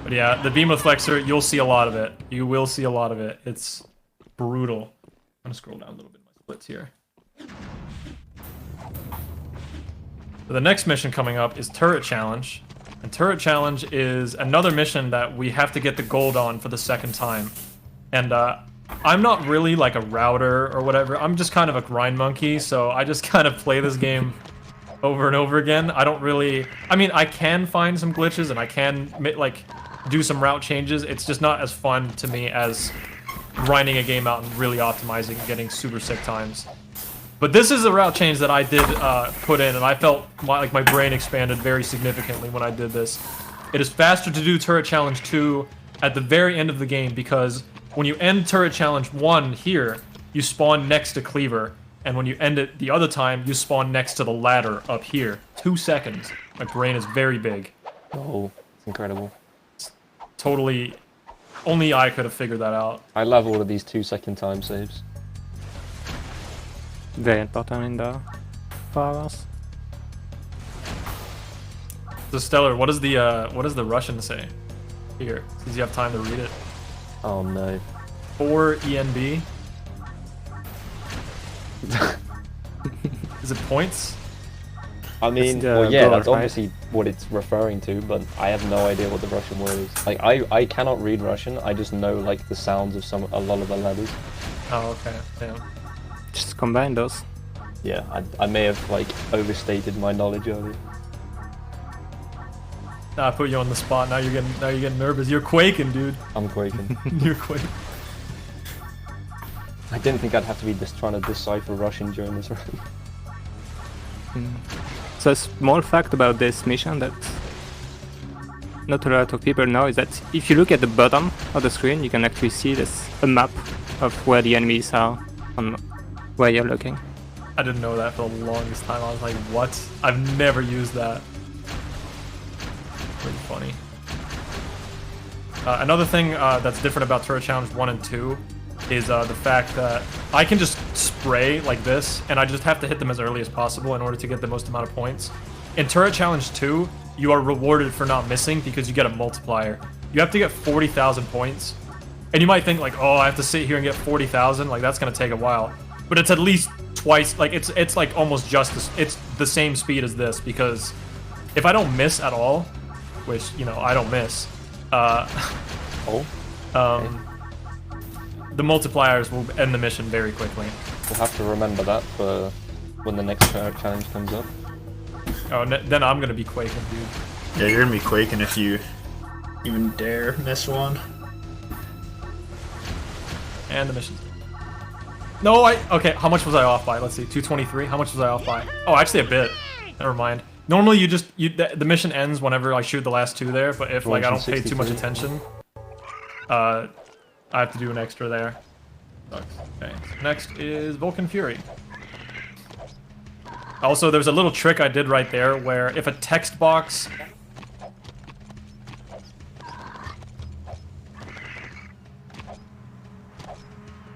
But yeah, the beam reflexor, you'll see a lot of it. You will see a lot of it. It's brutal. I'm gonna scroll down a little bit in my splits here. So the next mission coming up is Turret Challenge. And Turret Challenge is another mission that we have to get the gold on for the second time. And I'm not really like a router or whatever. I'm just kind of a grind monkey, so I just kind of play this game over and over again. I don't really... I mean, I can find some glitches and I can, like, do some route changes. It's just not as fun to me as grinding a game out and really optimizing and getting super sick times. But this is a route change that I did put in, and I felt like my brain expanded very significantly when I did this. It is faster to do Turret Challenge 2 at the very end of the game, because when you end Turret Challenge 1 here, you spawn next to Cleaver, and when you end it the other time, you spawn next to the ladder up here. 2 seconds. My brain is very big. Oh, it's incredible. Totally... Only I could have figured that out. I love all of these 2-second time saves. Very important in the powers. So Stellar, what does the Russian say? Here, since you have time to read it. Oh no. 4 ENB. Is it points? I mean, the well, yeah, goal, that's right? obviously what it's referring to, but I have no idea what the Russian word is. Like, I cannot read Russian. I just know like the sounds of a lot of the letters. Oh, okay. Damn. Just combine those. Yeah, I may have like overstated my knowledge of it. Nah, I put you on the spot. Now you're getting nervous. You're quaking, dude. I'm quaking. You're quaking. I didn't think I'd have to be just trying to decipher Russian during this run. So a small fact about this mission that not a lot of people know is that if you look at the bottom of the screen, you can actually see a map of where the enemies are and where you're looking. I didn't know that for the longest time. I was like, what? I've never used that. Pretty funny. Another thing that's different about Turret Challenge 1 and 2 is the fact that I can just spray like this, and I just have to hit them as early as possible in order to get the most amount of points. In Turret Challenge 2, you are rewarded for not missing because you get a multiplier. You have to get 40,000 points. And you might think like, oh, I have to sit here and get 40,000, like that's gonna take a while. But it's at least twice, like it's like almost just this, it's the same speed as this, because if I don't miss at all, which, you know, I don't miss, the multipliers will end the mission very quickly. We'll have to remember that for when the next challenge comes up. Oh, then I'm gonna be quaking, dude. Yeah, you're gonna be quaking if you even dare miss one. And the mission's... No, okay, how much was I off by? Let's see, 223? How much was I off by? Oh, actually a bit. Never mind. Normally the mission ends whenever I shoot the last 2 there, but if like I don't pay too much attention, I have to do an extra there. Sucks. Okay, next is Vulcan Fury. Also, there's a little trick I did right there where if a text box...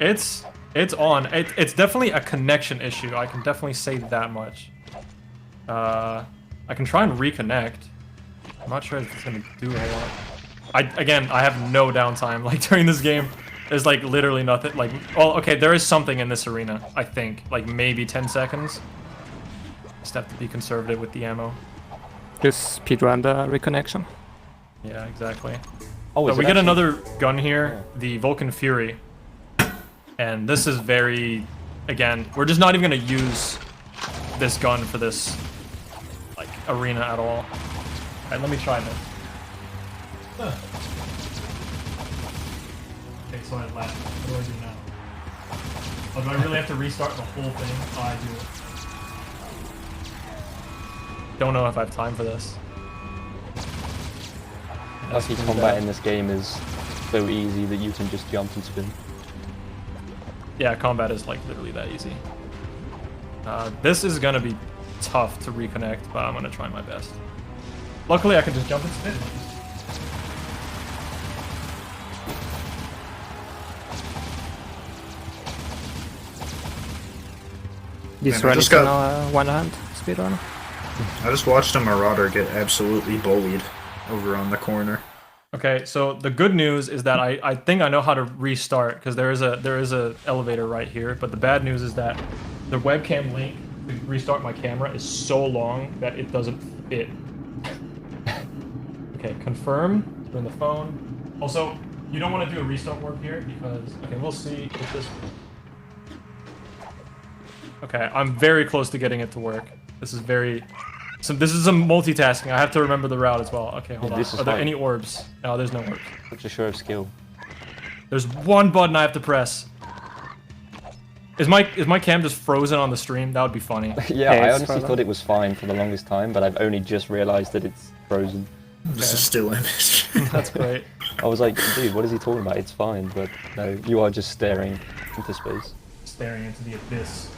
It's on. It's definitely a connection issue. I can definitely say that much. I can try and reconnect. I'm not sure if it's gonna do a lot. Again, I have no downtime. Like during this game, there's like literally nothing. Like, well, okay, there is something in this arena. I think, like maybe 10 seconds. Just have to be conservative with the ammo. Just speedrun the reconnection. Yeah, exactly. Oh, So is we it get actually- another gun here, the Vulcan Fury. And this is very, again, we're just not even gonna use this gun for this like arena at all. Alright, let me try this. Okay, so I left. What do I do now? Oh, do I really have to restart the whole thing? Oh, I do. Don't know if I have time for this. Lucky combat in this game is so easy that you can just jump and spin. Yeah, combat is like literally that easy. This is gonna be tough to reconnect, but I'm gonna try my best. Luckily, I can just jump and spin. This Man, I run just is got- now one-hand speedrun. I just watched a Marauder get absolutely bullied over on the corner. Okay, so the good news is that I think I know how to restart because there is a elevator right here. But the bad news is that the webcam link to restart my camera is so long that it doesn't fit. Okay, confirm. Turn the phone. Also, you don't want to do a restart warp here because okay, we'll see if this. Okay, I'm very close to getting it to work. This is very. So this is some multitasking. I have to remember the route as well. Okay, hold on. This is Are there fine. any orbs? No, there's no orbs. Such a show of skill. There's one button I have to press. Is my cam just frozen on the stream? That would be funny. Yeah, Hey, I it's honestly frozen. thought it was fine for the longest time, but I've only just realized that it's frozen. This is still image. That's great. I was like, dude, what is he talking about? It's fine, but no, you are just staring into space. Staring into the abyss.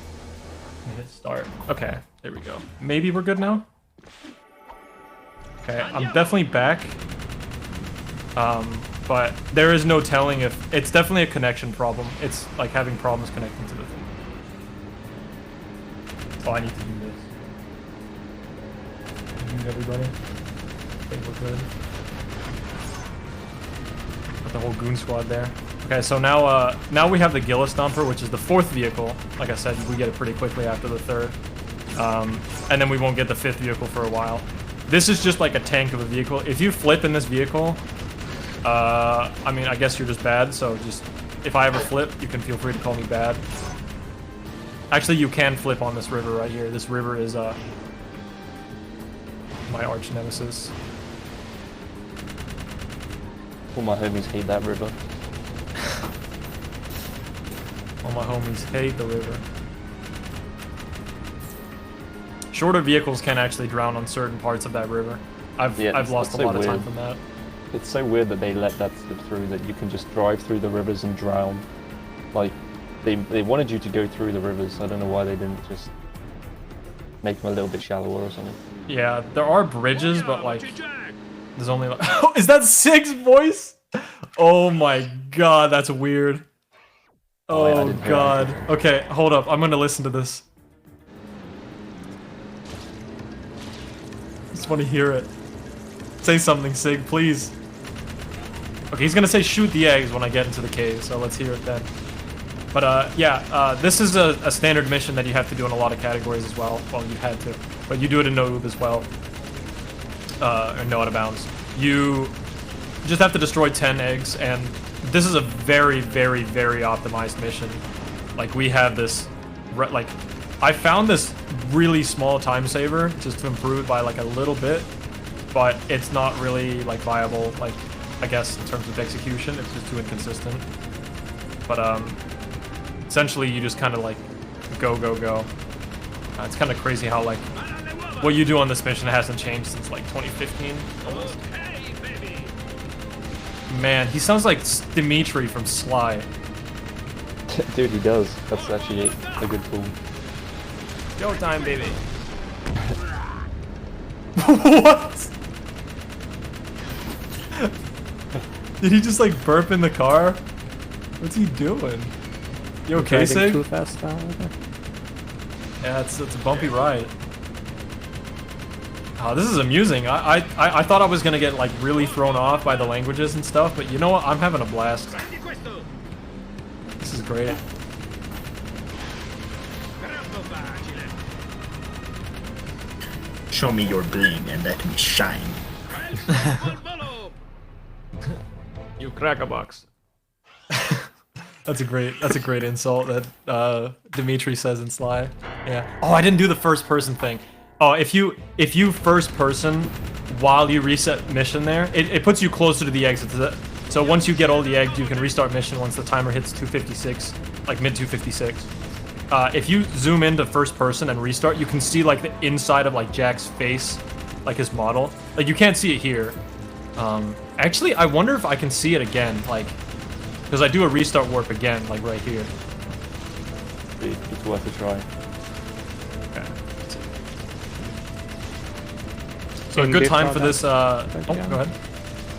Let me hit start. Okay, there we go. Maybe we're good now? Okay, I'm definitely back. But there is no telling if... It's definitely a connection problem. It's like having problems connecting to the thing. So I need to do this. Good, everybody. I think we're good. Got the whole goon squad there. Okay, so now we have the Gila Stomper, which is the 4th vehicle. Like I said, we get it pretty quickly after the 3rd. And then we won't get the 5th vehicle for a while. This is just like a tank of a vehicle. If you flip in this vehicle, I mean, I guess you're just bad, so just... If I ever flip, you can feel free to call me bad. Actually, you can flip on this river right here. This river is, my arch nemesis. All my homies hate that river. All my homies hate the river. Shorter vehicles can actually drown on certain parts of that river. I've lost that's a so lot of time weird. from that. It's so weird that they let that slip through, that you can just drive through the rivers and drown. Like, they wanted you to go through the rivers. I don't know why they didn't just make them a little bit shallower or something. Yeah, there are bridges, but like, there's only like... Oh, is that Sig's voice? Oh my god, that's weird. Oh, yeah, I Oh didn't hear god. anything. Okay, hold up. I'm gonna listen to this. Just want to hear it. Say something, Sig, please. Okay, he's gonna say shoot the eggs when I get into the cave, so let's hear it then. But yeah, this is a standard mission that you have to do in a lot of categories as well. Well, you had to, but you do it in no loop as well. Or no out of bounds. You just have to destroy 10 eggs, and this is a very, very, very optimized mission. Like, we have this, like, I found this really small time saver just to improve it by like a little bit, but it's not really like viable, like, I guess in terms of execution. It's just too inconsistent. But essentially you just kind of like go. It's kind of crazy how like what you do on this mission hasn't changed since like 2015 almost. Man, he sounds like Dimitri from Sly. Dude, he does. That's actually a good tool. Go time, baby. What? Did he just like burp in the car? What's he doing? You okay, Driving too Sig? fast now. Yeah, it's a bumpy ride. Oh, this is amusing. I thought I was gonna get like really thrown off by the languages and stuff, but you know what? I'm having a blast. This is great. Show me your bling and let me shine. You crack a box. That's a great insult that Dimitri says in Sly. Yeah. Oh, I didn't do the first person thing. Oh, if you first person while you reset mission there, it puts you closer to the exit. So once you get all the eggs, you can restart mission once the timer hits 256, like mid 256. If you zoom into first person and restart, you can see like the inside of like Jack's face, like his model. Like you can't see it here. Actually, I wonder if I can see it again, like, because I do a restart warp again, like right here. It's worth a try. Okay. So a good time for this. Oh, go ahead.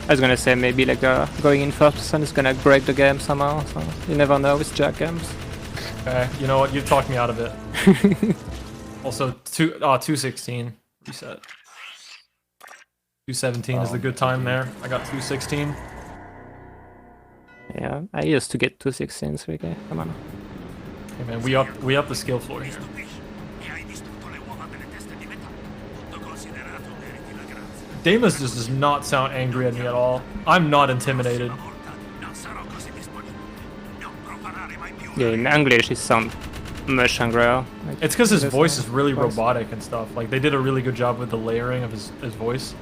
I was gonna say maybe like going in first person is gonna break the game somehow. So you never know with Jack games. Okay, you know what? You've talked me out of it. Also, 216 reset. 217 is the good time there. I got 216. Yeah, I used to get 216s, Ricky. Come on. Hey man, we up the skill floor here. Damas just does not sound angry at me at all. I'm not intimidated. Yeah, in English it sounds much angrier. Like, It's because his voice is really voice. robotic and stuff. Like, they did a really good job with the layering of his voice.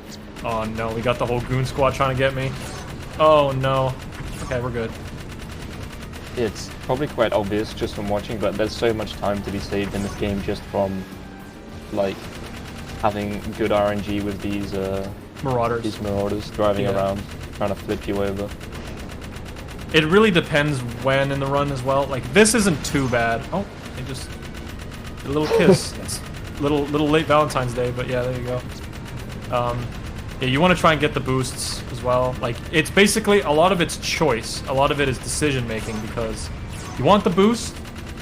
Oh no, we got the whole goon squad trying to get me. Oh no. Okay, we're good. It's probably quite obvious just from watching, but there's so much time to be saved in this game just from, like, having good RNG with these Marauders. driving Yeah. around, trying to flip you over. It really depends when in the run as well. Like, this isn't too bad. Oh, they just did a little kiss. It's little late Valentine's Day, but yeah, there you go. Yeah, you want to try and get the boosts as well. Like, it's basically, a lot of it's choice. A lot of it is decision making, because you want the boost,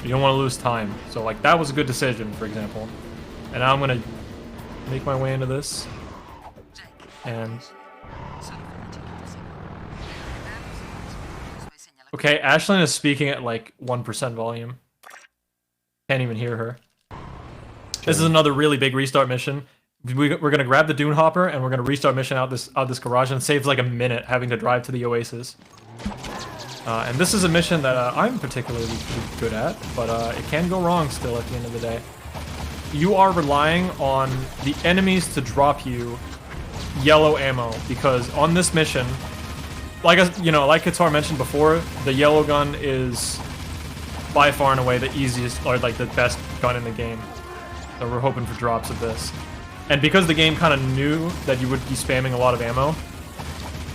you don't want to lose time. So, like, that was a good decision, for example. And now I'm going to make my way into this. And... okay, Ashlyn is speaking at, like, 1% volume. Can't even hear her. This is another really big restart mission. We're gonna grab the Dune Hopper and we're gonna restart mission out this garage, and it saves like a minute having to drive to the Oasis. And this is a mission that I'm particularly good at, but it can go wrong still at the end of the day. You are relying on the enemies to drop you yellow ammo, because on this mission, like Qatar mentioned before, the yellow gun is by far and away the easiest, or like the best gun in the game. So we're hoping for drops of this. And because the game kind of knew that you would be spamming a lot of ammo,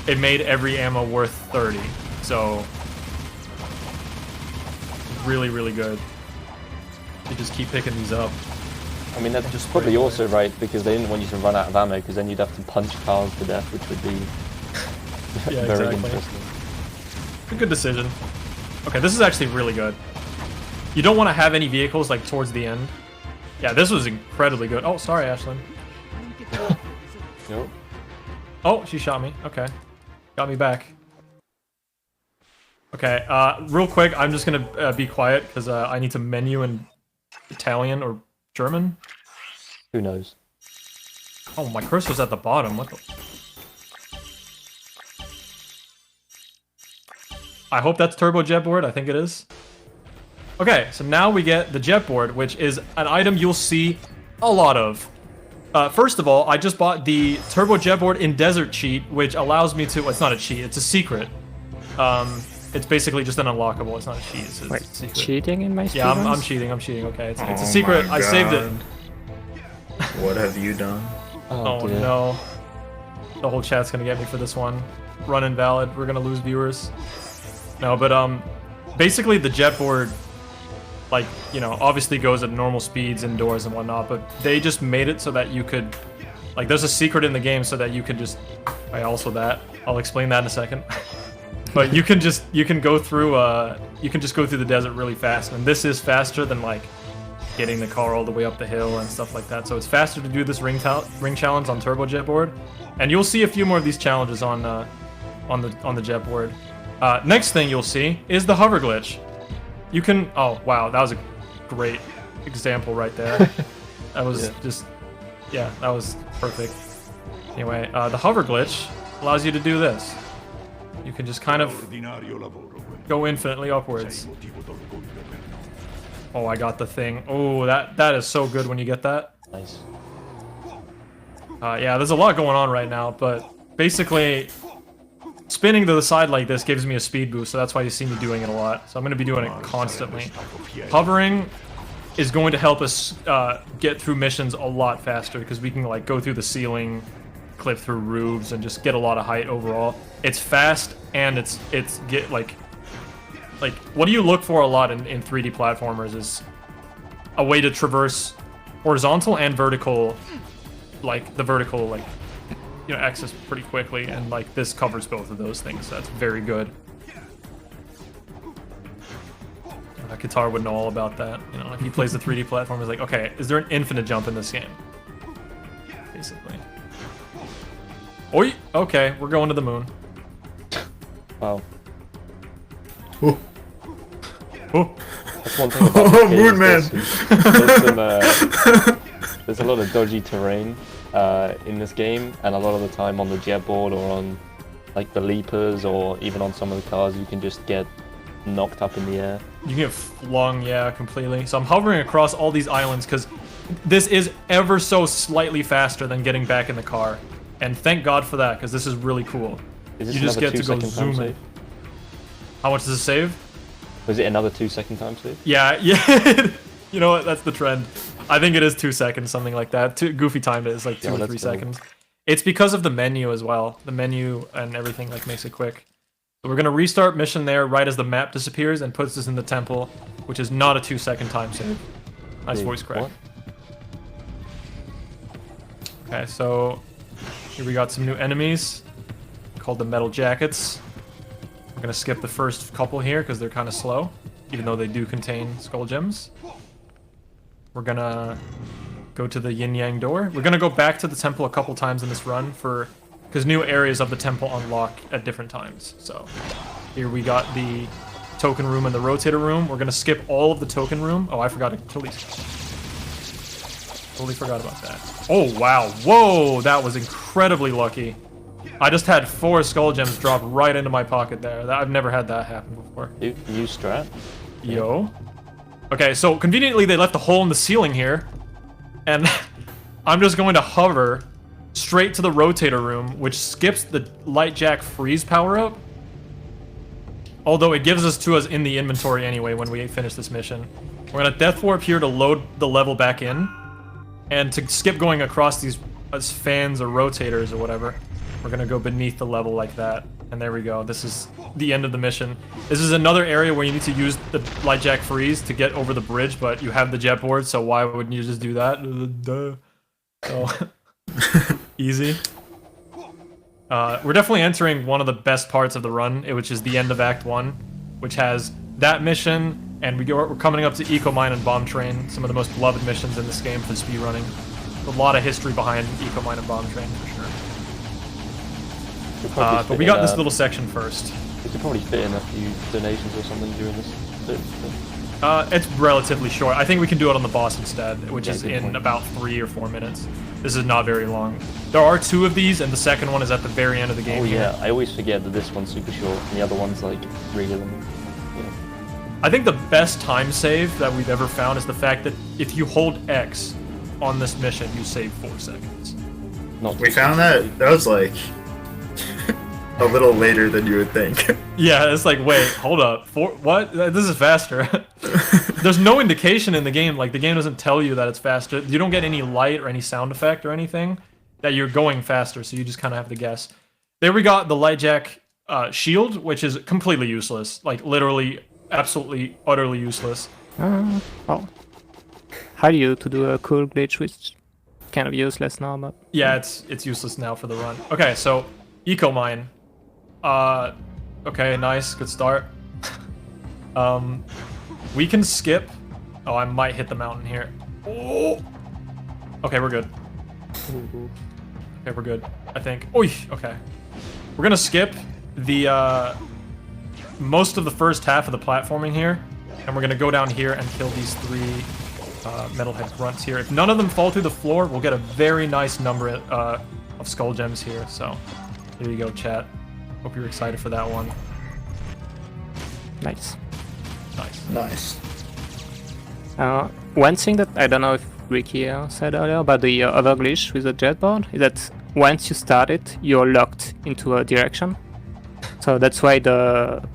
it made every ammo worth 30. So, really, really good. You just keep picking these up. I mean, that's just probably also right, because they didn't want you to run out of ammo, because then you'd have to punch cars to death, which would be Yeah, very exactly. interesting. A good decision. Okay, this is actually really good. You don't want to have any vehicles like towards the end. Yeah, this was incredibly good. Oh, sorry, Ashlyn. Nope. Oh, she shot me. Okay. Got me back. Okay, real quick, I'm just gonna be quiet, because I need to menu in Italian or German. Who knows? Oh, my cursor's at the bottom. What the... I hope that's turbo jet board. I think it is. Okay, so now we get the jet board, which is an item you'll see a lot of. First of all, I just bought the turbo jet board in desert cheat, which allows me to... well, it's not a cheat, it's a secret. It's basically just an unlockable. It's not a cheat. It's a secret. Cheating in my Yeah, speedruns? I'm cheating. I'm cheating. Okay, it's a Oh secret. my I saved it. God. What have you done? Oh dear. no. The whole chat's gonna get me for this one. Run invalid. We're gonna lose viewers. No, but basically the jet board, like, you know, obviously goes at normal speeds indoors and whatnot, but they just made it so that you could, like, there's a secret in the game so that you can just, I'll explain that in a second. But you can just go through the desert really fast, and this is faster than like getting the car all the way up the hill and stuff like that. So it's faster to do this ring challenge on turbo jet board, and you'll see a few more of these challenges on the jet board. Next thing you'll see is the hover glitch. You can, oh wow, that was a great example right there. That was that was perfect. Anyway, the hover glitch allows you to do this. you can just kind of go infinitely upwards. Oh, I got the thing. Oh, that is so good when you get that. Nice. Yeah, there's a lot going on right now, but basically, spinning to the side like this gives me a speed boost, so that's why you see me doing it a lot. So I'm going to be doing it constantly. Hovering is going to help us get through missions a lot faster, because we can like go through the ceiling, clip through roofs, and just get a lot of height overall. It's fast, and it's get like what do you look for a lot in 3D platformers is a way to traverse horizontal and vertical, like the vertical axis pretty quickly, and like this covers both of those things, so that's very good. Qatar would know all about that. You know, if he plays the 3D platform, he's like, okay, is there an infinite jump in this game? Basically. Oi! Okay, we're going to the moon. Wow. Ooh. Oh. That's one thing about Oh, Moon Man! There's a lot of dodgy terrain in this game, and a lot of the time on the jetboard or on like the leapers or even on some of the cars, you can just get knocked up in the air. You can get flung, yeah, completely. So I'm hovering across all these islands because this is ever so slightly faster than getting back in the car. And thank God for that, because this is really cool. Is this You just another get to go 2 second time zoom in. save? How much does it save? Was it another 2 second time save? Yeah. You know what? That's the trend. I think it is 2 seconds, something like that. Goofy timed it is like 2 or 3 cool. seconds. It's because of the menu as well. The menu and everything like makes it quick. So we're gonna restart mission there right as the map disappears and puts us in the temple, which is not a 2 second time save. Nice voice crack. What? Okay, so here we got some new enemies called the Metal Jackets. We're gonna skip the first couple here because they're kind of slow, even though they do contain skull gems. We're gonna go to the Yin Yang door. We're gonna go back to the temple a couple times in this run because new areas of the temple unlock at different times. So here we got the token room and the rotator room. We're gonna skip all of the token room. Oh, I forgot to totally forgot about that. Oh wow, whoa, that was incredibly lucky. I just had 4 skull gems drop right into my pocket there. I've never had that happen before. You strat? Yo. Okay, so conveniently they left a hole in the ceiling here, and I'm just going to hover straight to the rotator room, which skips the light jack freeze power up. Although it gives us to us in the inventory anyway when we finish this mission. We're gonna death warp here to load the level back in, and to skip going across these fans or rotators or whatever, we're gonna go beneath the level like that. And there we go. This is the end of the mission. This is another area where you need to use the light jack freeze to get over the bridge, but you have the jet board, so why wouldn't you just do that? Duh. So easy. We're definitely entering one of the best parts of the run, which is the end of Act 1, which has that mission, and we're coming up to Eco Mine and Bomb Train, some of the most beloved missions in this game for speedrunning. A lot of history behind Eco Mine and Bomb Train, for sure. But we got this little section first. We could probably fit in a few donations or something during this. It's relatively short. I think we can do it on the boss instead, which is in point. about 3 or 4 minutes. This is not very long. There are 2 of these, and the second one is at the very end of the game. Oh yeah, here. I always forget that this one's super short, and the other one's like really long. Yeah. I think the best time save that we've ever found is the fact that if you hold X on this mission, you save 4 seconds. We found that? That was like a little later than you would think. Yeah, it's like, wait, hold up. What? This is faster. There's no indication in the game. Like, the game doesn't tell you that it's faster. You don't get any light or any sound effect or anything that you're going faster, so you just kind of have to guess. There we got the light jack shield, which is completely useless. Like, literally, absolutely, utterly useless. Well, how do you to do a cool glitch, which kind of useless now, but... Yeah, it's useless now for the run. Okay, so, Eco Mine. Okay, nice, good start. We can skip. Oh, I might hit the mountain here. Oh! Okay, we're good. Okay, we're good, I think. Oy, okay. We're gonna skip the, most of the first half of the platforming here, and we're gonna go down here and kill these 3 metalhead grunts here. If none of them fall through the floor, we'll get a very nice number of skull gems here, so here you go, chat. Hope you're excited for that one. Nice. Nice. Nice. One thing that I don't know if Ricky said earlier about the other glitch with the jetboard is that once you start it, you're locked into a direction. So that's why the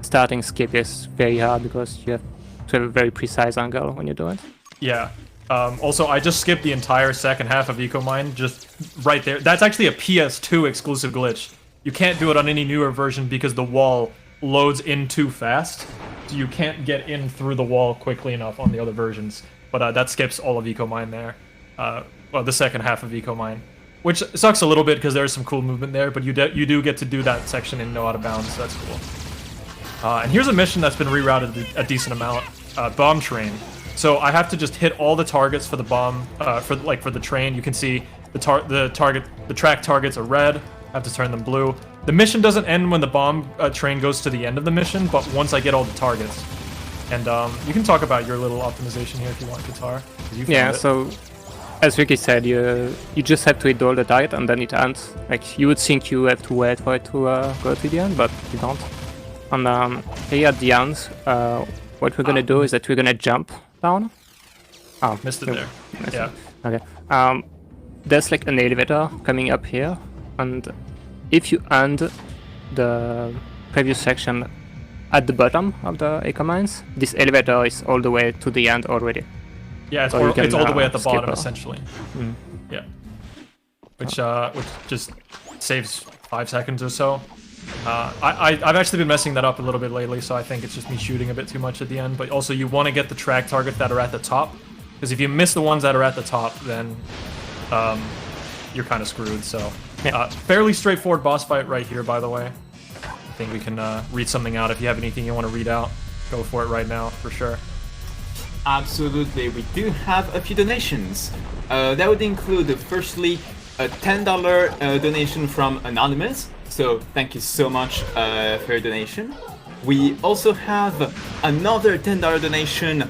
starting skip is very hard, because you have to have a very precise angle when you do it. Yeah. Also, I just skipped the entire second half of EcoMine, just right there. That's actually a PS2 exclusive glitch. You can't do it on any newer version because the wall loads in too fast. So you can't get in through the wall quickly enough on the other versions. But that skips all of EcoMine there. Well, the second half of EcoMine. Which sucks a little bit because there's some cool movement there, but you do get to do that section in No Out of Bounds, so that's cool. And here's a mission that's been rerouted a decent amount. Bomb train. So I have to just hit all the targets for the bomb, for the train. You can see the track targets are red. I have to turn them blue. The mission doesn't end when the bomb train goes to the end of the mission, but once I get all the targets. And you can talk about your little optimization here if you want, Guitar. Yeah, so as Ricky said, you just have to hit all the target and then it ends. Like, you would think you have to wait for it to go to the end, but you don't. And here at the end, what we're gonna do is that we're gonna jump down. Oh, missed it there. Yeah. Okay. There's like an elevator coming up here, and if you end the previous section at the bottom of the Eco Mines, this elevator is all the way to the end already. Yeah, it's, So it's all the way at the bottom, skip essentially. Yeah. Which just saves 5 seconds or so. I've actually been messing that up a little bit lately, so I think it's just me shooting a bit too much at the end. But also, you want to get the track target that are at the top, because if you miss the ones that are at the top, then you're kind of screwed. So, fairly straightforward boss fight right here, by the way. I think we can read something out. If you have anything you want to read out, go for it right now, for sure. Absolutely, we do have a few donations. That would include, firstly, a $10 donation from Anonymous. So thank you so much for your donation. We also have another $10 donation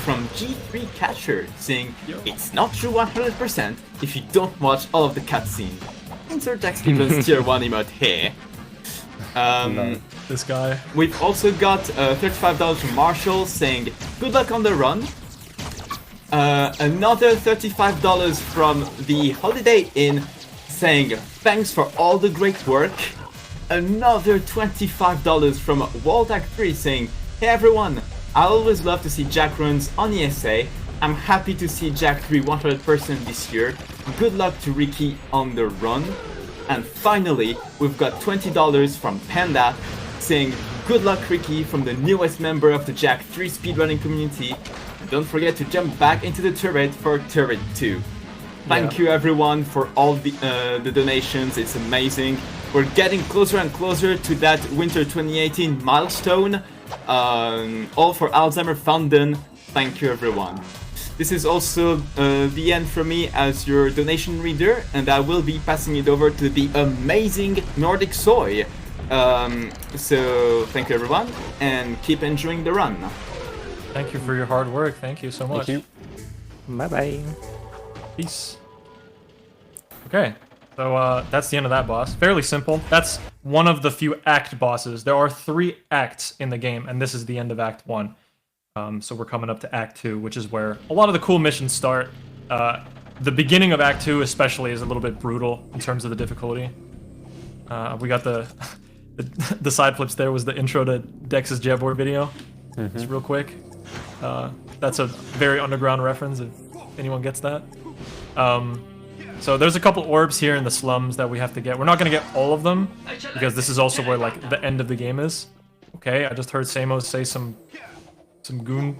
from G3 Catcher saying, it's not true 100% if you don't watch all of the cutscene. Insert X People's tier 1 emote here. This guy. We've also got $35 from Marshall saying, good luck on the run. Another $35 from the Holiday Inn saying, thanks for all the great work. Another $25 from Waldak3 saying, hey everyone, I always love to see Jack runs on ESA. I'm happy to see Jack 3 100% this year. Good luck to Ricky on the run. And finally, we've got $20 from Panda saying, good luck Ricky from the newest member of the Jack 3 speedrunning community. And don't forget to jump back into the turret for Turret 2. Thank you everyone for all the donations, it's amazing. We're getting closer and closer to that Winter 2018 milestone. All for Alzheimer Foundation. Thank you everyone. This is also the end for me as your donation reader, and I will be passing it over to the amazing Nordic Soy. So thank you everyone, and keep enjoying the run. Thank you for your hard work. Thank you so much. Thank you. Bye-bye. Peace. Okay, so that's the end of that boss. Fairly simple. That's one of the few act bosses. There are 3 acts in the game, and this is the end of Act 1. So we're coming up to Act 2, which is where a lot of the cool missions start. The beginning of Act 2 especially is a little bit brutal in terms of the difficulty. We got the side flips there was the intro to Dex's Jetboard video. Just real quick. That's a very underground reference if anyone gets that. So there's a couple orbs here in the slums that we have to get. We're not going to get all of them, because this is also where like the end of the game is. Okay, I just heard Samo say some goon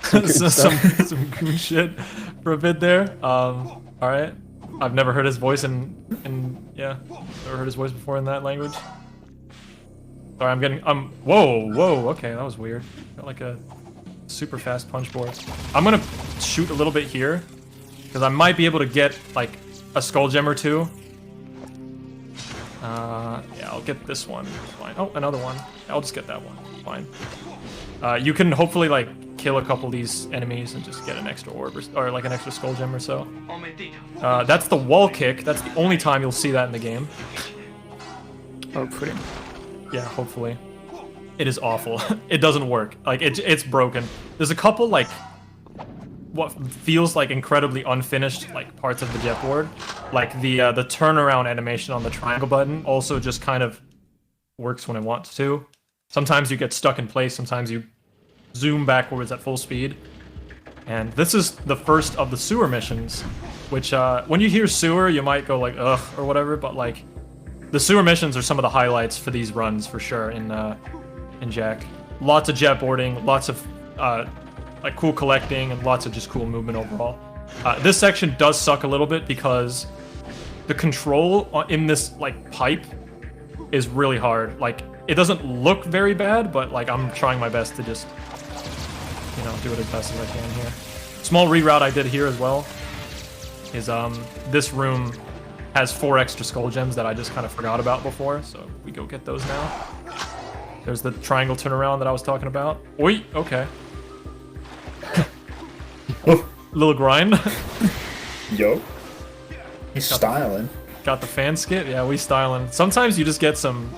some goon shit for a bit there. Alright. I've never heard his voice in yeah, never heard his voice before in that language. Sorry, I'm getting whoa, okay, that was weird. Got like a super fast punch board. I'm gonna shoot a little bit here, because I might be able to get like a skull gem or 2. Yeah, I'll get this one. Fine. Oh, another one. I'll just get that one. Fine. You can hopefully like kill a couple of these enemies and just get an extra orb or like an extra skull gem or so. That's the wall kick. That's the only time you'll see that in the game. Hopefully. Yeah, hopefully. It is awful. It doesn't work. Like, it's broken. There's a couple, like, what feels like incredibly unfinished, like, parts of the jet board. Like, the turnaround animation on the triangle button also just kind of works when it wants to. Sometimes you get stuck in place, sometimes you zoom backwards at full speed. And this is the first of the sewer missions, which, when you hear sewer, you might go like, ugh, or whatever, but, like, the sewer missions are some of the highlights for these runs, for sure, in Jack. Lots of jet boarding, lots of, like, cool collecting, and lots of just cool movement overall. This section does suck a little bit because the control in this, like, pipe is really hard. Like, it doesn't look very bad, but, like, I'm trying my best to just, you know, do it as best as I can here. Small reroute I did here as well is, this room has 4 extra skull gems that I just kind of forgot about before, so we go get those now. There's the triangle turnaround that I was talking about. Oi, okay. Little grind. Yo. He's styling. Got the fan skit? Yeah, we styling. Sometimes you just get some,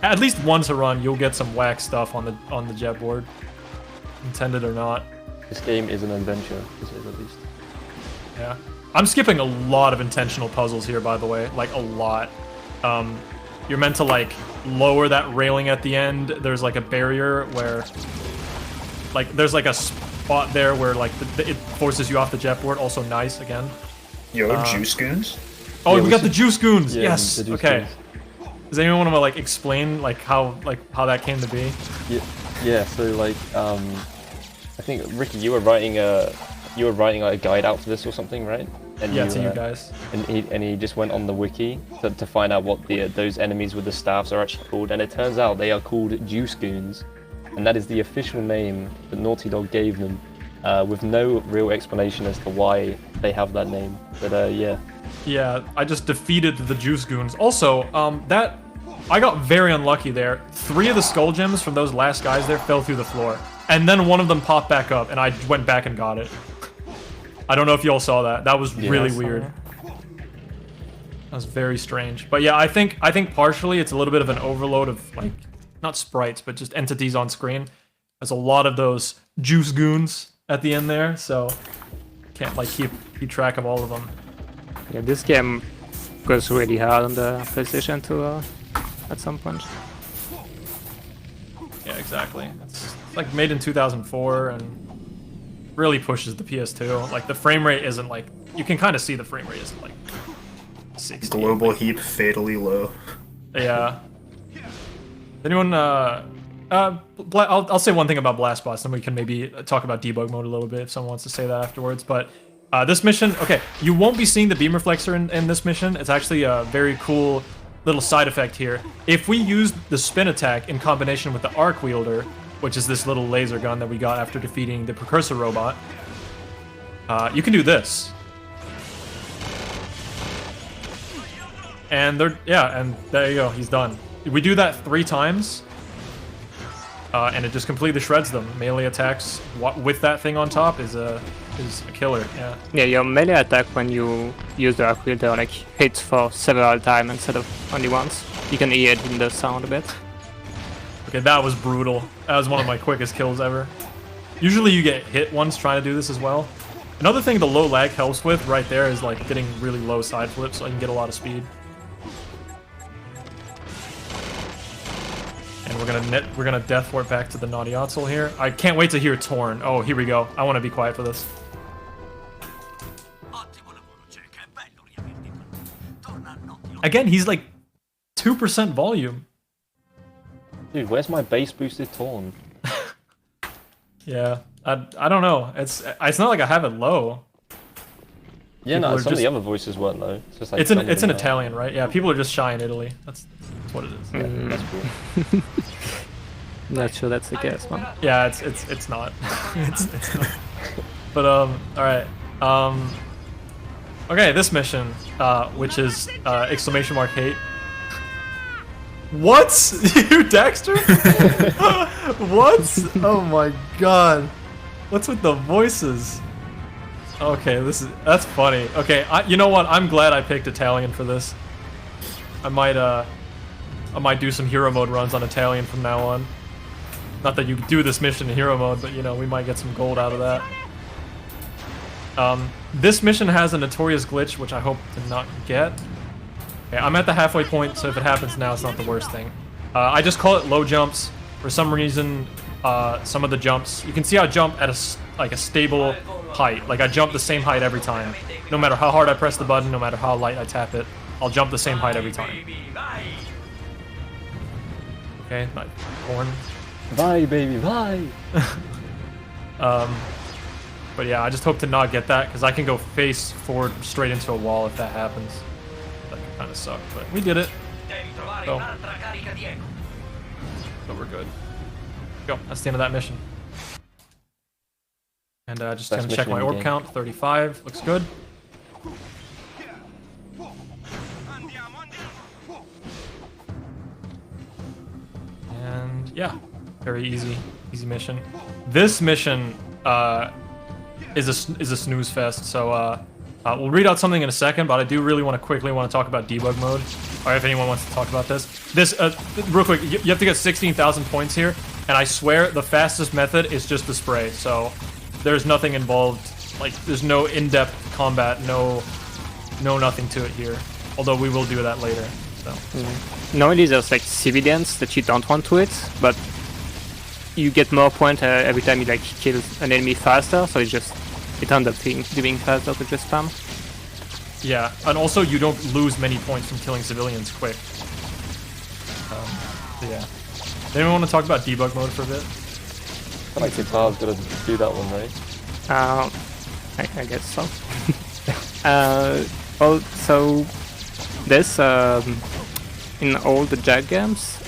at least once a run, you'll get some whack stuff on the jet board. Intended or not. This game is an adventure, to say the least. Yeah. I'm skipping a lot of intentional puzzles here, by the way. Like, a lot. You're meant to, like, lower that railing at the end. There's, like, a barrier where... Like, there's, like, a spot there where, like, it forces you off the jet board. Also nice, again. Yo, Juice Goons? Oh, Yeah, we got the Juice Goons! Yeah, Yes! the Juice Okay. Goons. Does anyone want to, like, explain, like, how that came to be? Yeah, so, like, I think, Ricky, you were writing a guide out for this or something, right? And Yeah, to you guys. And he just went on the wiki to find out what those enemies with the staffs are actually called, and it turns out they are called Juice Goons, and that is the official name that Naughty Dog gave them, with no real explanation as to why they have that name. But yeah. Yeah, I just defeated the Juice Goons. Also, I got very unlucky there. 3 of the skull gems from those last guys there fell through the floor, and then one of them popped back up, and I went back and got it. I don't know if you all saw that. That was really weird. That was very strange. But yeah, I think partially it's a little bit of an overload of, like, not sprites, but just entities on screen. There's a lot of those Juice Goons at the end there, so can't, like, keep track of all of them. Yeah, this game goes really hard on the PlayStation 2 at some point. Yeah, exactly. It's like made in 2004 and really pushes the PS2. Like, the frame rate isn't, like, you can kind of see the frame rate isn't, like, 60. Global heap fatally low. Yeah. Anyone, I'll say one thing about Blast Bots, and we can maybe talk about debug mode a little bit if someone wants to say that afterwards. But this mission, okay, you won't be seeing the beam reflexor in this mission. It's actually a very cool little side effect here. If we use the spin attack in combination with the arc wielder, which is this little laser gun that we got after defeating the precursor robot, you can do this. And and there you go, he's done. We do that 3 times, and it just completely shreds them. Melee attacks with that thing on top is a killer. Yeah. Yeah, your melee attack when you use the arc wielder, like, hits for several times instead of only once. You can hear it in the sound a bit. Okay, that was brutal. That was one of my quickest kills ever. Usually you get hit once trying to do this as well. Another thing the low lag helps with right there is, like, getting really low side flips so I can get a lot of speed. And we're gonna death warp back to the Naughty Otzel here. I can't wait to hear Torn. Oh, here we go. I want to be quiet for this. Again, he's like 2% volume. Dude, where's my bass boosted Torn? Yeah, I don't know. It's not like I have it low. Yeah, People no, are some of just- the other voices weren't though. It's just like It's an Italian, right? Yeah, people are just shy in Italy. That's what it is. Yeah, that's cool. Not sure that's the case, man. Yeah, it's not. it's not. But all right. Okay, this mission, which is !hate. What? You Dexter? What? Oh my god. What's with the voices? Okay, that's funny. Okay, you know what? I'm glad I picked Italian for this. I might I might do some hero mode runs on Italian from now on. Not that you do this mission in hero mode, but you know, we might get some gold out of that. This mission has a notorious glitch, which I hope to not get. Okay, I'm at the halfway point, so if it happens now, it's not the worst thing. I just call it low jumps. For some reason, some of the jumps, you can see I jump at a stable height. Like I jump the same height every time. No matter how hard I press the button, no matter how light I tap it, I'll jump the same height every time. Okay, not corn. Bye, baby, bye! But yeah, I just hope to not get that, because I can go face forward straight into a wall if that happens. That kind of suck, but we did it. So we're good. Go, that's the end of that mission. And just Best gonna check mission my in the orb game. count, 35, looks good. And yeah, very easy mission. This mission is a snooze fest. So we'll read out something in a second, but I do really want to talk about debug mode. Or if anyone wants to talk about this. Real quick, you have to get 16,000 points here, and I swear the fastest method is just the spray. So there's nothing involved. Like there's no in-depth combat, no nothing to it here. Although we will do that later. So. Normally there's like civilians that you don't want to hit, but you get more points every time you like kill an enemy faster, so it ends up doing faster to just spam. Yeah, and also you don't lose many points from killing civilians quick. So yeah. Does anyone want to talk about debug mode for a bit? I feel like Guitar's gotta do that one, right? I guess so. Also, there's in all the Jag games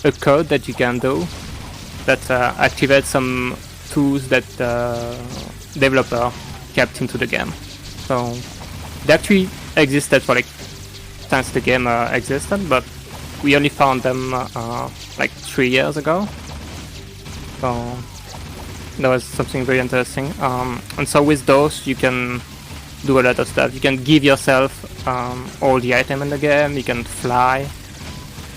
a code that you can do that activates some tools that the developer kept into the game. So they actually existed for like since the game existed, but we only found them like 3 years ago. So that was something very interesting. And so with those you can do a lot of stuff. You can give yourself all the items in the game, you can fly,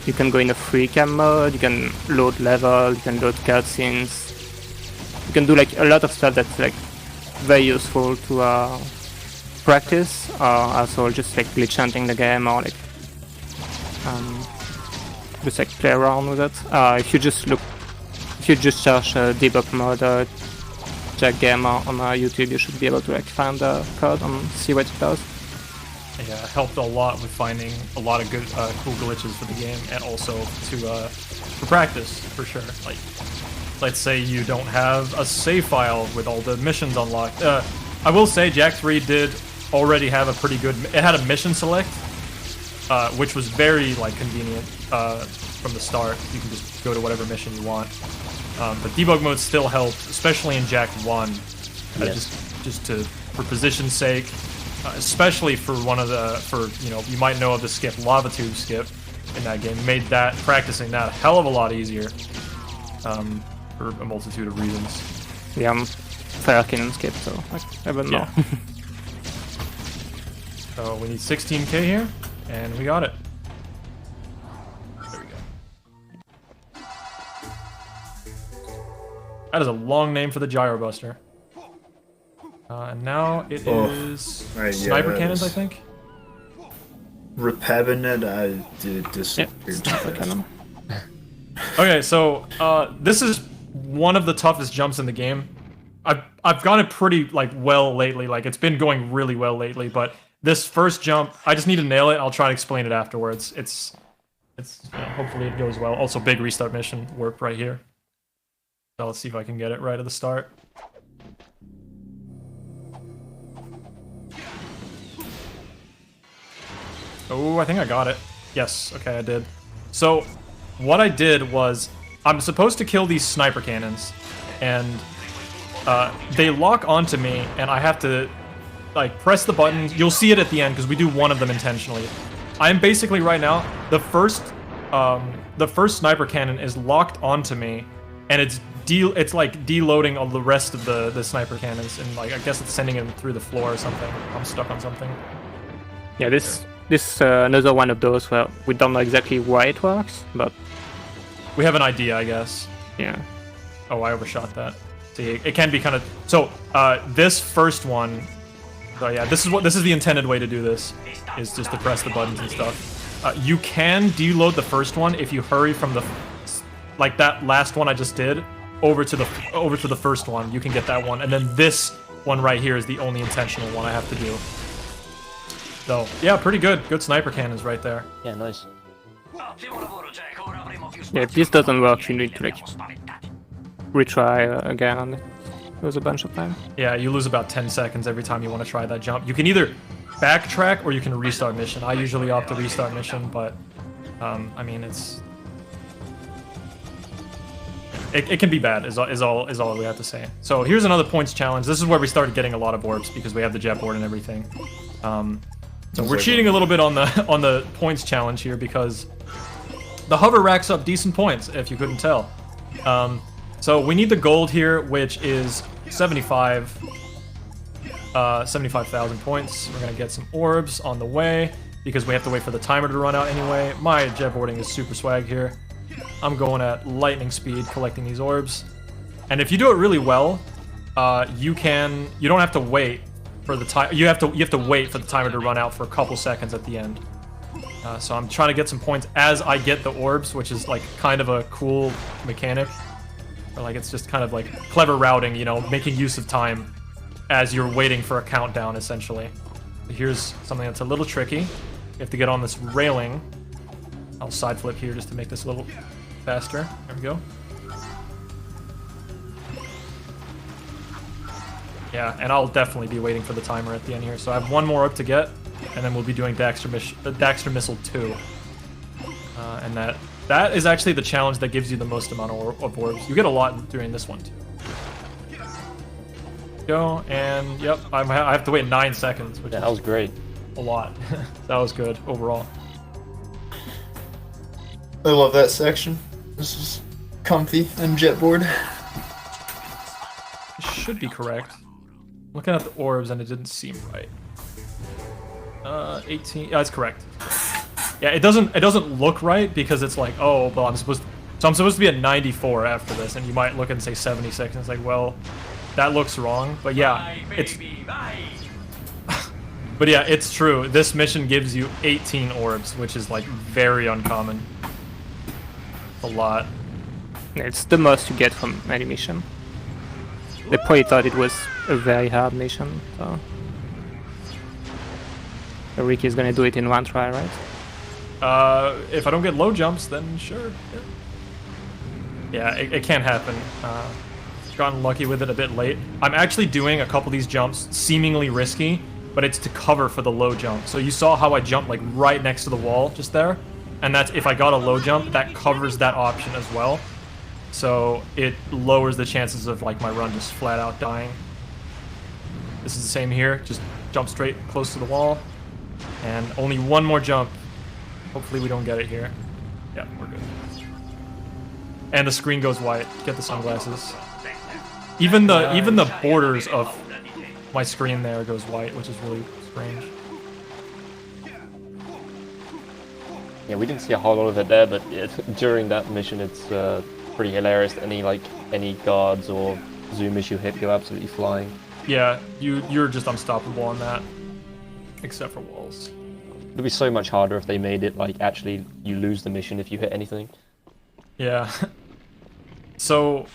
you can go in a free cam mode, you can load level, you can load cutscenes. You can do like a lot of stuff that's like very useful to practice, or also just like glitch hunting the game, or like just like play around with it. If you just search debug mode Jag game on YouTube, you should be able to like find the code and see what it does. Yeah, it helped a lot with finding a lot of good, cool glitches for the game, and also for practice, for sure. Like, let's say you don't have a save file with all the missions unlocked. I will say Jak 3 did already have a pretty good... It had a mission select, which was very like convenient from the start. You can just go to whatever mission you want. But debug mode still helped, especially in Jak 1, just for position's sake, especially for you might know of the skip, Lava Tube skip in that game, made that practicing that a hell of a lot easier for a multitude of reasons. Yeah, I'm Falcon skip, so I don't know. Yeah. So we need 16k here, and we got it. There we go. That is a long name for the Gyro Buster. And now it is right, sniper yeah, cannons, I think. Repebinet, I did disappear. Cannon. Okay, so this is one of the toughest jumps in the game. I've gone it pretty like well lately. Like it's been going really well lately, but this first jump, I just need to nail it. I'll try to explain it afterwards. It's hopefully it goes well. Also, big restart mission worked right here. So let's see if I can get it right at the start. Oh, I think I got it. Yes, okay, I did. So, what I did was, I'm supposed to kill these sniper cannons, and they lock onto me, and I have to, like, press the button. You'll see it at the end, because we do one of them intentionally. I'm basically, right now, the first sniper cannon is locked onto me, and it's like deloading all the rest of the sniper cannons, and like I guess it's sending them through the floor or something. I'm stuck on something. Yeah, this this another one of those where we don't know exactly why it works, but We have an idea, I guess. yeah. Oh, I overshot that. See, it can be kind of... So, this first one... So yeah, this is the intended way to do this, is just to press the buttons and stuff. You can deload the first one if you hurry from the... Like that last one I just did, over to the first one. You can get that one, and then this one right here is the only intentional one I have to do. So, yeah, pretty good. Good sniper cannons right there. Yeah, nice. Yeah, if this doesn't work, you need to like retry again and lose a bunch of time. Yeah, you lose about 10 seconds every time you want to try that jump. You can either backtrack or you can restart mission. I usually opt to restart mission, but I mean it can be bad is all we have to say. So here's another points challenge. This is where we started getting a lot of orbs because we have the jet board and everything. So we're cheating a little bit on the points challenge here because the hover racks up decent points, if you couldn't tell. So we need the gold here, which is 75,000 points. We're gonna get some orbs on the way because we have to wait for the timer to run out anyway. My jetboarding is super swag here. I'm going at lightning speed collecting these orbs. And if you do it really well, you don't have to wait for the time. You have to wait for the timer to run out for a couple seconds at the end. So I'm trying to get some points as I get the orbs, which is like kind of a cool mechanic. Or like it's just kind of like clever routing, you know, making use of time as you're waiting for a countdown, essentially. Here's something that's a little tricky. You have to get on this railing. I'll side flip here just to make this a little faster. There we go. Yeah, and I'll definitely be waiting for the timer at the end here. So I have one more up to get, and then we'll be doing Daxter Missile 2. And that is actually the challenge that gives you the most amount of orbs. You get a lot during this one, too. Go, and yep, I have to wait 9 seconds, which Yeah, that was great. a lot. That was good, overall. I love that section. This is comfy and jetboard. It should be correct. Looking at the orbs, and it didn't seem right. 18. Yeah, it's correct. Yeah, it doesn't look right because it's like, oh, well, I'm supposed to be at 94 after this, and you might look and say 70 seconds. It's like, well, that looks wrong. But yeah, but yeah, it's true. This mission gives you 18 orbs, which is like very uncommon. A lot. It's the most you get from any mission. They probably thought it was a very hard mission, so... Ricky is gonna do it in one try, right? If I don't get low jumps, then sure. Yeah, it can happen. Gotten lucky with it a bit late. I'm actually doing a couple of these jumps seemingly risky, but it's to cover for the low jump. So you saw how I jumped like right next to the wall just there? And that's, if I got a low jump, that covers that option as well. So it lowers the chances of like my run just flat out dying. This is the same here, just jump straight close to the wall. And only one more jump. Hopefully we don't get it here. Yeah, we're good. And the screen goes white. Get the sunglasses. Even the borders of my screen there goes white, which is really strange. Yeah, we didn't see a whole lot of it there, but during that mission, it's pretty hilarious. Any guards or zoomers you hit go absolutely flying. Yeah, you're just unstoppable on that, except for walls. It'd be so much harder if they made it like actually you lose the mission if you hit anything. Yeah. So,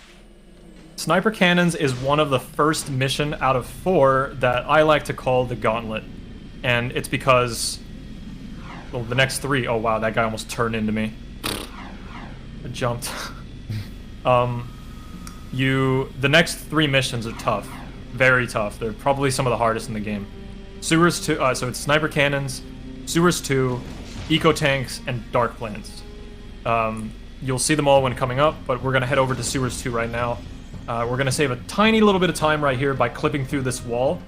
sniper cannons is one of the first mission out of 4 that I like to call the gauntlet, and it's because, well, the next 3. Oh wow, that guy almost turned into me. I jumped. The next 3 missions are tough, very tough. They're probably some of the hardest in the game. Sewers 2. So it's sniper cannons, Sewers 2, eco tanks, and dark plants. You'll see them all when coming up, but we're gonna head over to Sewers 2 right now. We're gonna save a tiny little bit of time right here by clipping through this wall.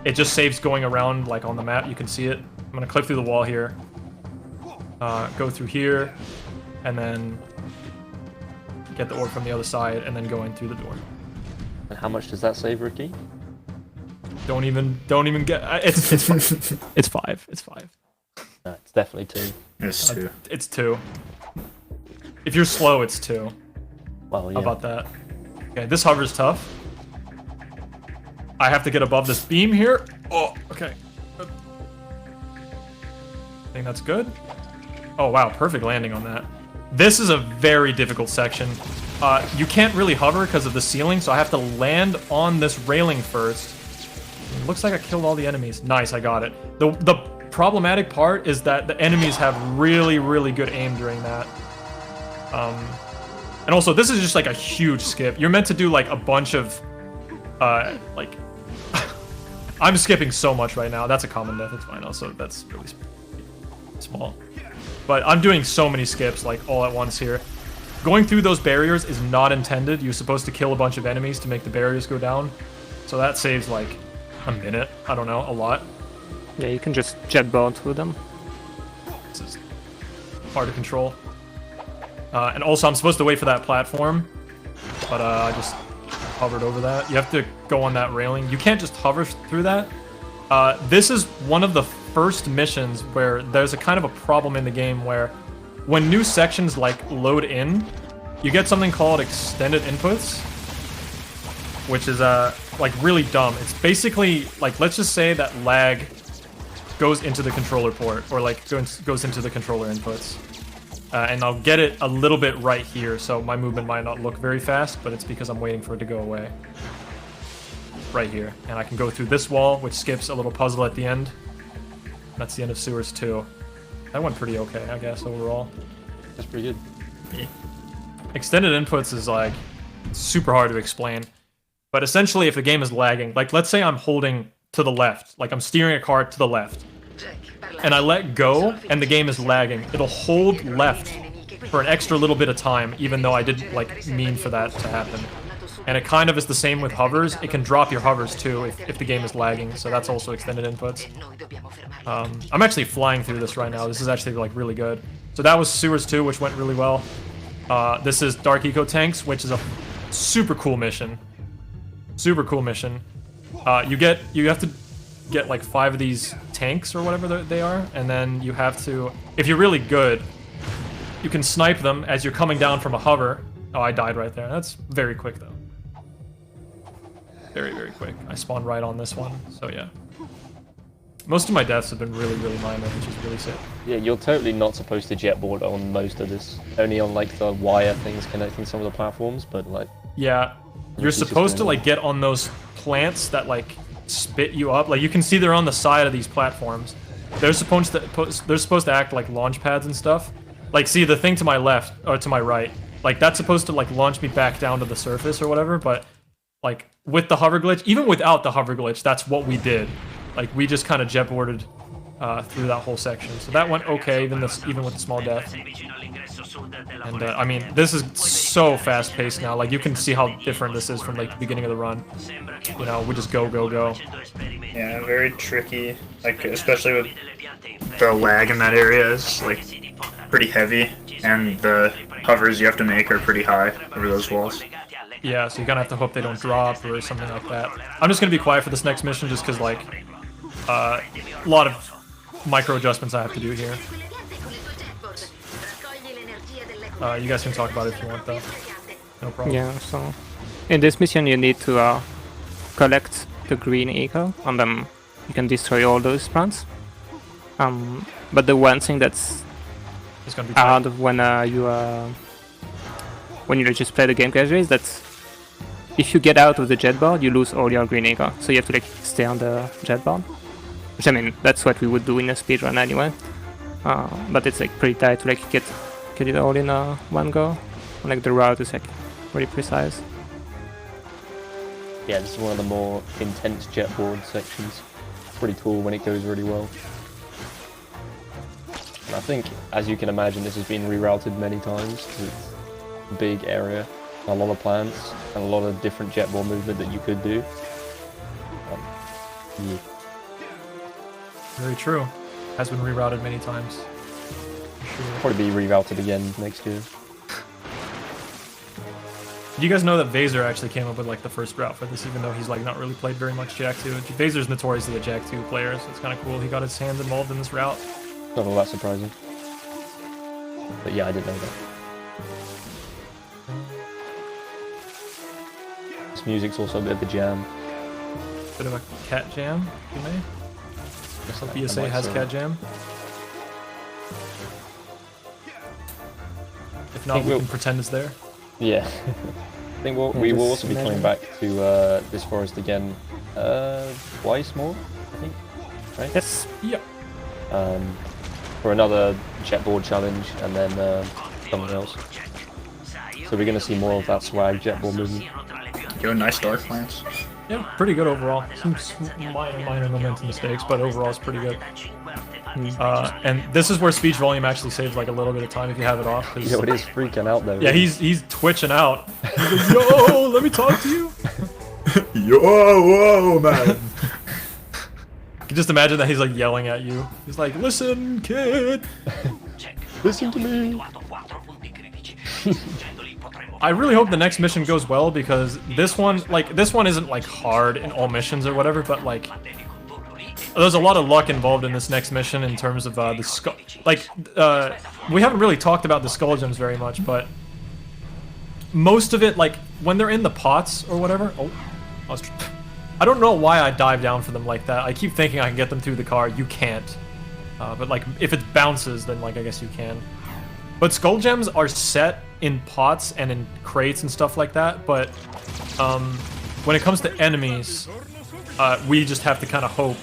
It just saves going around, like on the map, you can see it. I'm gonna clip through the wall here, go through here, and then get the orb from the other side, and then go in through the door. And how much does that save, Ricky? Don't even get. It's 5. It's 5. definitely 2. It's 2. It's 2. If you're slow, it's 2. Well, yeah. How about that? Okay, this hover's tough. I have to get above this beam here. Oh, okay. Good. I think that's good. Oh, wow, perfect landing on that. This is a very difficult section. You can't really hover because of the ceiling, so I have to land on this railing first. It looks like I killed all the enemies. Nice, I got it. The problematic part is that the enemies have really, really good aim during that. And also, this is just like a huge skip. You're meant to do like a bunch of, like... I'm skipping so much right now. That's a common death, it's fine. Also, that's really small. But I'm doing so many skips, like, all at once here. Going through those barriers is not intended. You're supposed to kill a bunch of enemies to make the barriers go down. So that saves, like, a minute. I don't know, a lot. Yeah, you can just jetboard through them. This is hard to control. And also, I'm supposed to wait for that platform. But I just hovered over that. You have to go on that railing. You can't just hover through that. This is one of the first missions where there's a kind of a problem in the game where when new sections like load in, you get something called extended inputs, which is like really dumb. It's basically like, let's just say that lag goes into the controller port or like goes into the controller inputs. And I'll get it a little bit right here, so my movement might not look very fast, but it's because I'm waiting for it to go away. Right here. And I can go through this wall, which skips a little puzzle at the end. That's the end of Sewers 2. That went pretty okay, I guess, overall. That's pretty good. Yeah. Extended inputs is, like, super hard to explain. But essentially, if the game is lagging, like, let's say I'm holding to the left, like I'm steering a car to the left, and I let go, and the game is lagging, it'll hold left for an extra little bit of time, even though I didn't, like, mean for that to happen. And it kind of is the same with hovers. It can drop your hovers too if the game is lagging, so that's also extended inputs. I'm actually flying through this right now. This is actually like really good. So that was Sewers 2, which went really well. This is Dark Eco Tanks, which is a super cool mission. Super cool mission. You have to get like 5 of these tanks or whatever they are, and then you have to, if you're really good, you can snipe them as you're coming down from a hover. Oh, I died right there. That's very quick though. Very, very quick. I spawned right on this one, so yeah. Most of my deaths have been really, really minor, which is really sick. Yeah, you're totally not supposed to jetboard on most of this. Only on like the wire things connecting some of the platforms, but like... Yeah, you're supposed to like get on those plants that like spit you up. Like you can see they're on the side of these platforms. They're supposed to act like launch pads and stuff. Like see the thing to my left, or to my right, like that's supposed to like launch me back down to the surface or whatever, but like with the hover glitch, even without the hover glitch, that's what we did. Like we just kind of jetboarded through that whole section. So that went okay, even with the small death. And I mean, this is so fast paced now. Like you can see how different this is from like the beginning of the run. You know, we just go, go, go. Yeah, very tricky. Like especially with the lag in that area is like pretty heavy, and the hovers you have to make are pretty high over those walls. Yeah, so you kind of have to hope they don't drop or something like that. I'm just going to be quiet for this next mission just because, like, a lot of micro adjustments I have to do here. You guys can talk about it if you want, though. No problem. Yeah, so in this mission you need to collect the green eco, and then you can destroy all those plants. But the one thing that's It's gonna be hard when you just play the game casually is that if you get out of the jetboard, you lose all your green eco. So you have to like stay on the jetboard. Which I mean, that's what we would do in a speedrun anyway. But it's like pretty tight to like get it all in one go. And, like the route is like pretty precise. Yeah, this is one of the more intense jetboard sections. Pretty cool when it goes really well. And I think, as you can imagine, this has been rerouted many times because it's a big area, a lot of plants, and a lot of different jetboard movement that you could do. Yeah. Very true. Has been rerouted many times. For sure. Probably be rerouted again next year. Do you guys know that Vaser actually came up with like the first route for this, even though he's like not really played very much Jak 2? Vaser's notoriously a Jak 2 player, so it's kind of cool. He got his hands involved in this route. Not all that surprising. But yeah, I did know that. This music's also a bit of a jam. Bit of a cat jam, you may? Yes, BSA has cat jam. If not, we can pretend it's there. Yeah. I think we will also be coming back to this forest again twice more, I think, right? Yes. Yep. For another jetboard challenge and then something else. So we're going to see more of that swag jetboard movement. Yo, nice dark plants. Yeah, pretty good overall. Some minor momentum mistakes, but overall it's pretty good. And this is where speech volume actually saves like a little bit of time if you have it off. Yo, it is freaking out though. Yeah, he's twitching out. He's like, yo, let me talk to you. Yo, whoa, man. You can just imagine that he's like yelling at you. He's like, listen, kid. Listen to me. I really hope the next mission goes well because this one isn't like hard in all missions or whatever, but like there's a lot of luck involved in this next mission in terms of the skull. Like we haven't really talked about the skull gems very much, but most of it, like when they're in the pots or whatever. Oh, I don't know why I dive down for them like that. I keep thinking I can get them through the car. You can't. But like if it bounces, then like I guess you can. But skull gems are set in pots and in crates and stuff like that, but when it comes to enemies, we just have to kind of hope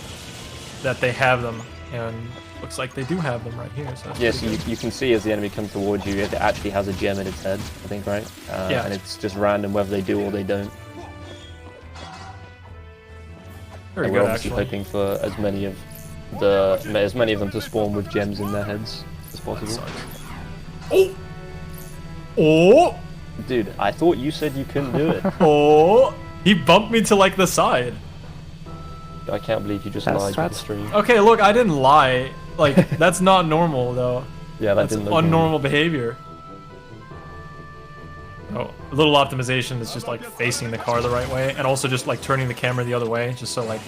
that they have them, and looks like they do have them right here. So yes, you can see as the enemy comes towards you, it actually has a gem in its head, I think, right? Yeah. And it's just random whether they do or they don't. Very And good, we're obviously actually. hoping for as many of them to spawn with gems in their heads as possible. Oh! Oh! Dude, I thought you said you couldn't do it. Oh! He bumped me to like the side. I can't believe you just That's lied to the right. stream. Okay, look, I didn't lie. Like, that's not normal, though. Yeah, that That's didn't look unnormal behavior. Oh, a little optimization is just like facing the car the right way, and also just like turning the camera the other way, just so like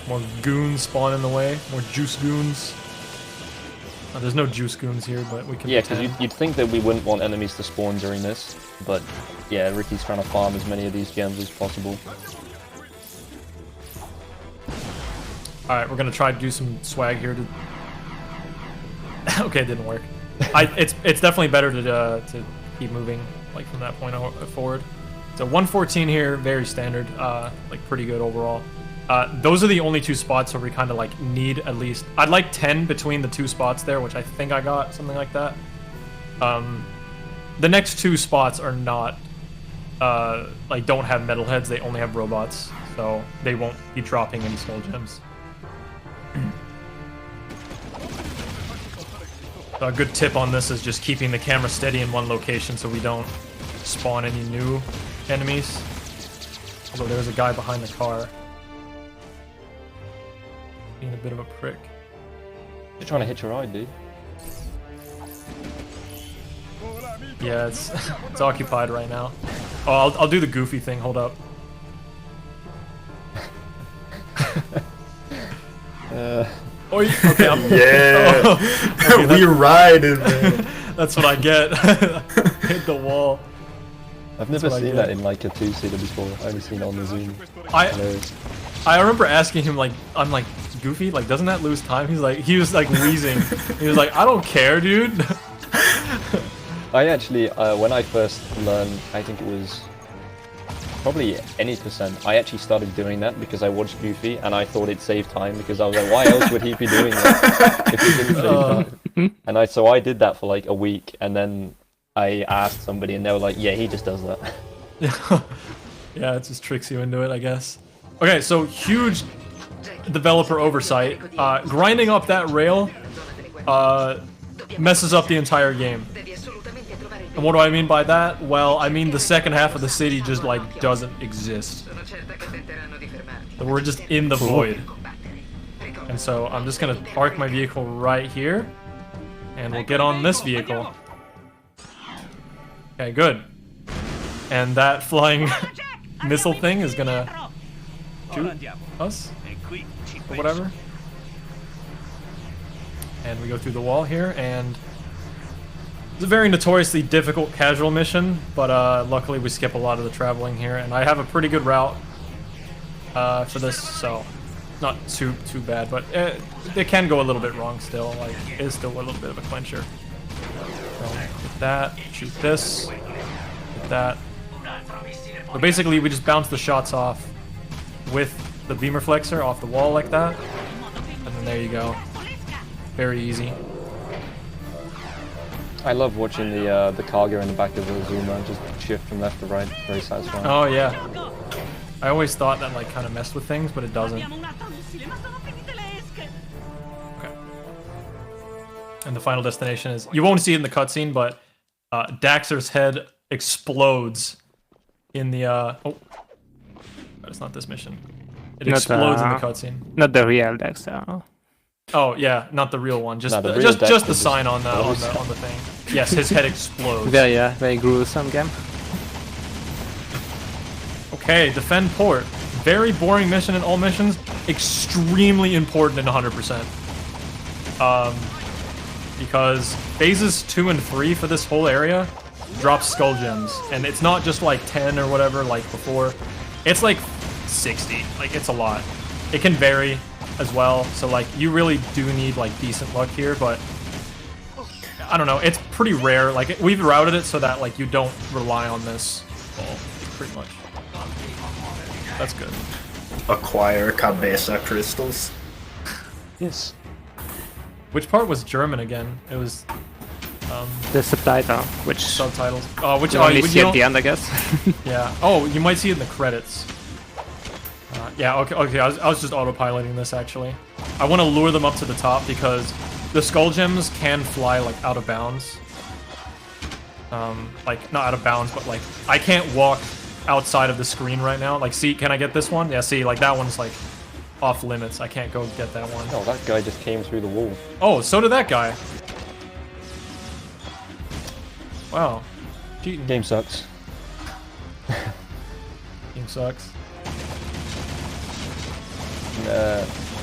more goons spawn in the way, more juice goons. There's no juice goons here, but we can. Yeah, because pretend. you'd think that we wouldn't want enemies to spawn during this, but yeah, Ricky's trying to farm as many of these gems as possible. All right, we're gonna try to do some swag here. Okay, it didn't work. It's definitely better to keep moving like from that point forward. So 114 here, very standard, like pretty good overall. Those are the only two spots where we kind of like need at least. I'd like 10 between the two spots there, which I think I got something like that. The next two spots are not like don't have metal heads; they only have robots, so they won't be dropping any skull gems. A good tip on this is just keeping the camera steady in one location so we don't spawn any new enemies. Although there's a guy behind the car. Being a bit of a prick. You're trying to hit your ride, dude. Yeah, it's it's occupied right now. Oh, I'll do the goofy thing. Hold up. Oh, okay. Yeah. Okay, We riding, man. that's what I get. Hit the wall. I've never what I seen get. that in like a two-seater before. I've only seen it on the Zoom. I Hilarious. I remember asking him, like, I'm like, Goofy, like, doesn't that lose time? He was like wheezing. He was like, I don't care, dude. I actually, when I first learned, I think it was probably any percent, I actually started doing that because I watched Goofy and I thought it saved time because I was like, why else would he be doing that if he didn't save time? And so I did that for like a week and then I asked somebody and they were like, yeah, he just does that. Yeah, it just tricks you into it, I guess. Okay, so huge developer oversight. Grinding up that rail messes up the entire game. And what do I mean by that? Well, I mean the second half of the city just like doesn't exist. So we're just in the void. And so I'm just gonna park my vehicle right here, and we'll get on this vehicle. Okay, good. And that flying missile thing is gonna shoot us or whatever. And we go through the wall here, and it's a very notoriously difficult casual mission, but luckily we skip a lot of the traveling here, and I have a pretty good route for this, so not too bad, but it can go a little bit wrong still. Like, it is still a little bit of a clincher. Get that, shoot this, get that. But basically, we just bounce the shots off with the beam reflexor off the wall like that, and then there you go. Very easy. I love watching the cargo in the back of the Zuma just shift from left to right. Very satisfying. Oh yeah. I always thought that like kind of messed with things, but it doesn't. Okay. And the final destination is, you won't see it in the cutscene, but Daxter's head explodes in the oh, but it's not this mission. It explodes in the cutscene. Not the real Dexter. Oh yeah, not the real one. Just No, the the, real just the Dexter sign on the thing. Yes, his head explodes. Very gruesome game. Okay, defend port. Very boring mission in all missions. Extremely important in 100%. Because phases 2 and 3 for this whole area drop skull gems, and it's not just like 10 or whatever like before. It's like 60. Like, it's a lot. It can vary as well, so like you really do need like decent luck here, but I don't know, it's pretty rare. Like, we've routed it so that like you don't rely on this ball, pretty much. That's good. Acquire Cabeza crystals. Yes. Which part was German again? It was The subtitle, which subtitles. Oh, which you only you see at don't- the end, I guess. Yeah. Oh, you might see it in the credits. Yeah. Okay. Okay. I was just autopiloting this actually. I want to lure them up to the top because the skull gems can fly like out of bounds. Like not out of bounds, but like I can't walk outside of the screen right now. Like, see, can I get this one? Yeah. See, like that one's like off limits. I can't go get that one. Oh, that guy just came through the wall. Oh, so did that guy. Wow. Cheating. Game sucks. Game sucks.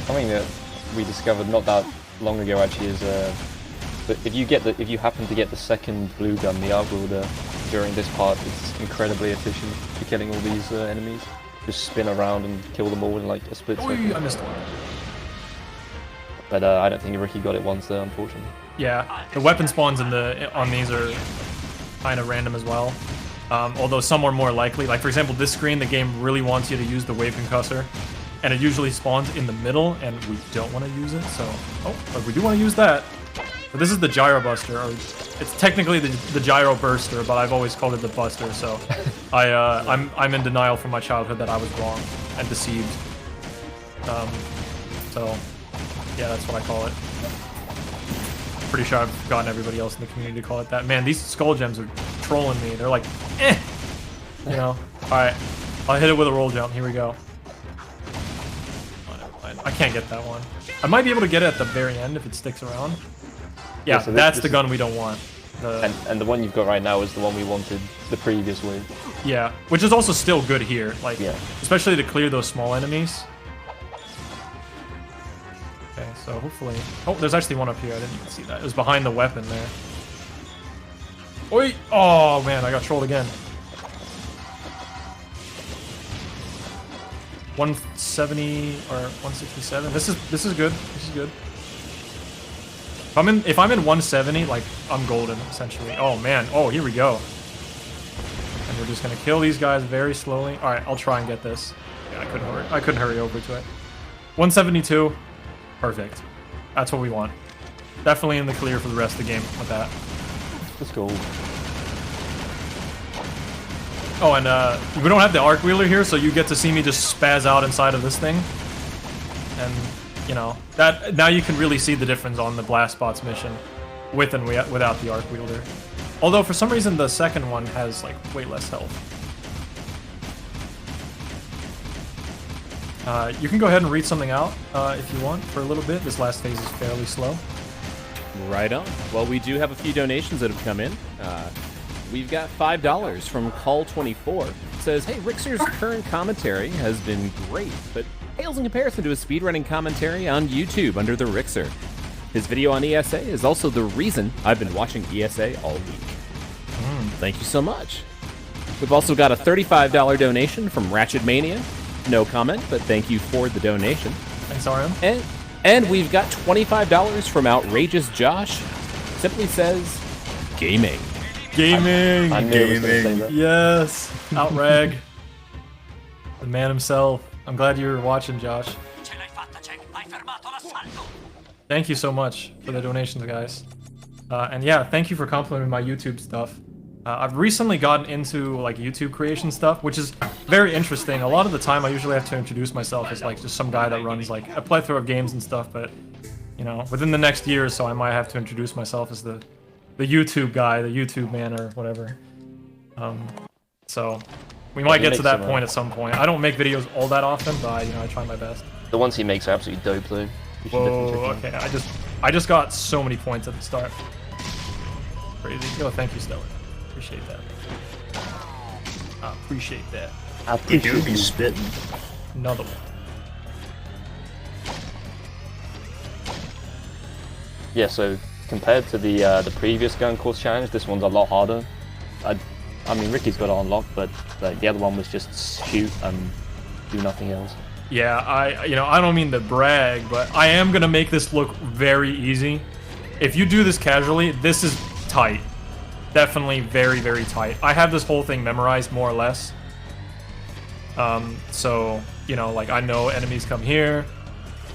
Something that we discovered not that long ago actually is that if you happen to get the second blue gun, the arc wielder, during this part, it's incredibly efficient for killing all these enemies. Just spin around and kill them all in like a split second. I missed one. But I don't think Ricky got it once there, unfortunately. Yeah, the weapon spawns on these are kind of random as well. Although some are more likely. Like, for example, this screen, the game really wants you to use the wave concussor, and it usually spawns in the middle, and we don't want to use it. So, but we do want to use that. But this is the gyro buster, or it's technically the gyro burster, but I've always called it the buster. So, I'm in denial from my childhood that I was wrong and deceived. So, yeah, that's what I call it. Pretty sure I've gotten everybody else in the community to call it that. Man, these skull gems are trolling me. They're like, eh! You know? Alright. I'll hit it with a roll jump. Here we go. Oh, never mind. I can't get that one. I might be able to get it at the very end if it sticks around. Yeah, So that's this the is- gun we don't want. And the one you've got right now is the one we wanted the previous wave. Yeah, which is also still good here. Like, Yeah. especially to clear those small enemies. Okay, so hopefully... Oh, there's actually one up here. I didn't even see that. It was behind the weapon there. Oi! Oh, man, I got trolled again. 170 or 167. This is good. This is good. If I'm in 170, like, I'm golden, essentially. Oh, man. Oh, here we go. And we're just gonna kill these guys very slowly. Alright, I'll try and get this. Yeah, I couldn't hurry over to it. 172. Perfect. That's what we want. Definitely in the clear for the rest of the game with that. Let's go. Oh, and we don't have the arc wheeler here, so you get to see me just spaz out inside of this thing. And, you know, that now you can really see the difference on the Blast Bots mission with and without the arc wielder. Although, for some reason, the second one has, like, way less health. You can go ahead and read something out if you want for a little bit. This last phase is fairly slow. Right on. Well, we do have a few donations that have come in. We've got $5 from Call24. It says, hey, Rixer's current commentary has been great, but pales in comparison to his speedrunning commentary on YouTube under ThaRixer. His video on ESA is also the reason I've been watching ESA all week. Thank you so much. We've also got a $35 donation from Ratchet Mania. No comment, but thank you for the donation. Thanks, RM. And we've got $25 from Outrageous Josh. Simply says, gaming. Gaming. I knew it was gonna say that. Yes. Outrag. The man himself. I'm glad you were watching, Josh. Thank you so much for the donations, guys. And yeah, thank you for complimenting my YouTube stuff. I've recently gotten into like YouTube creation stuff, which is very interesting. A lot of the time I usually have to introduce myself as like just some guy that runs like a plethora of games and stuff, but you know, within the next year or so I might have to introduce myself as the YouTube guy, the YouTube man or whatever. So we might get to that point at some point. I don't make videos all that often, but I try my best. The ones he makes are absolutely dope, though. You should definitely Whoa, check them out. okay. I just got so many points at the start. Crazy. Yo, thank you, Stellar. Appreciate that. I appreciate that. You do be spitting. Another one. Yeah, so compared to the previous gun course challenge, this one's a lot harder. I mean, Ricky's got it on lock, but like, the other one was just shoot and do nothing else. Yeah, I don't mean to brag, but I am gonna make this look very easy. If you do this casually, this is tight. Definitely very, very tight. I have this whole thing memorized more or less. So, like I know enemies come here.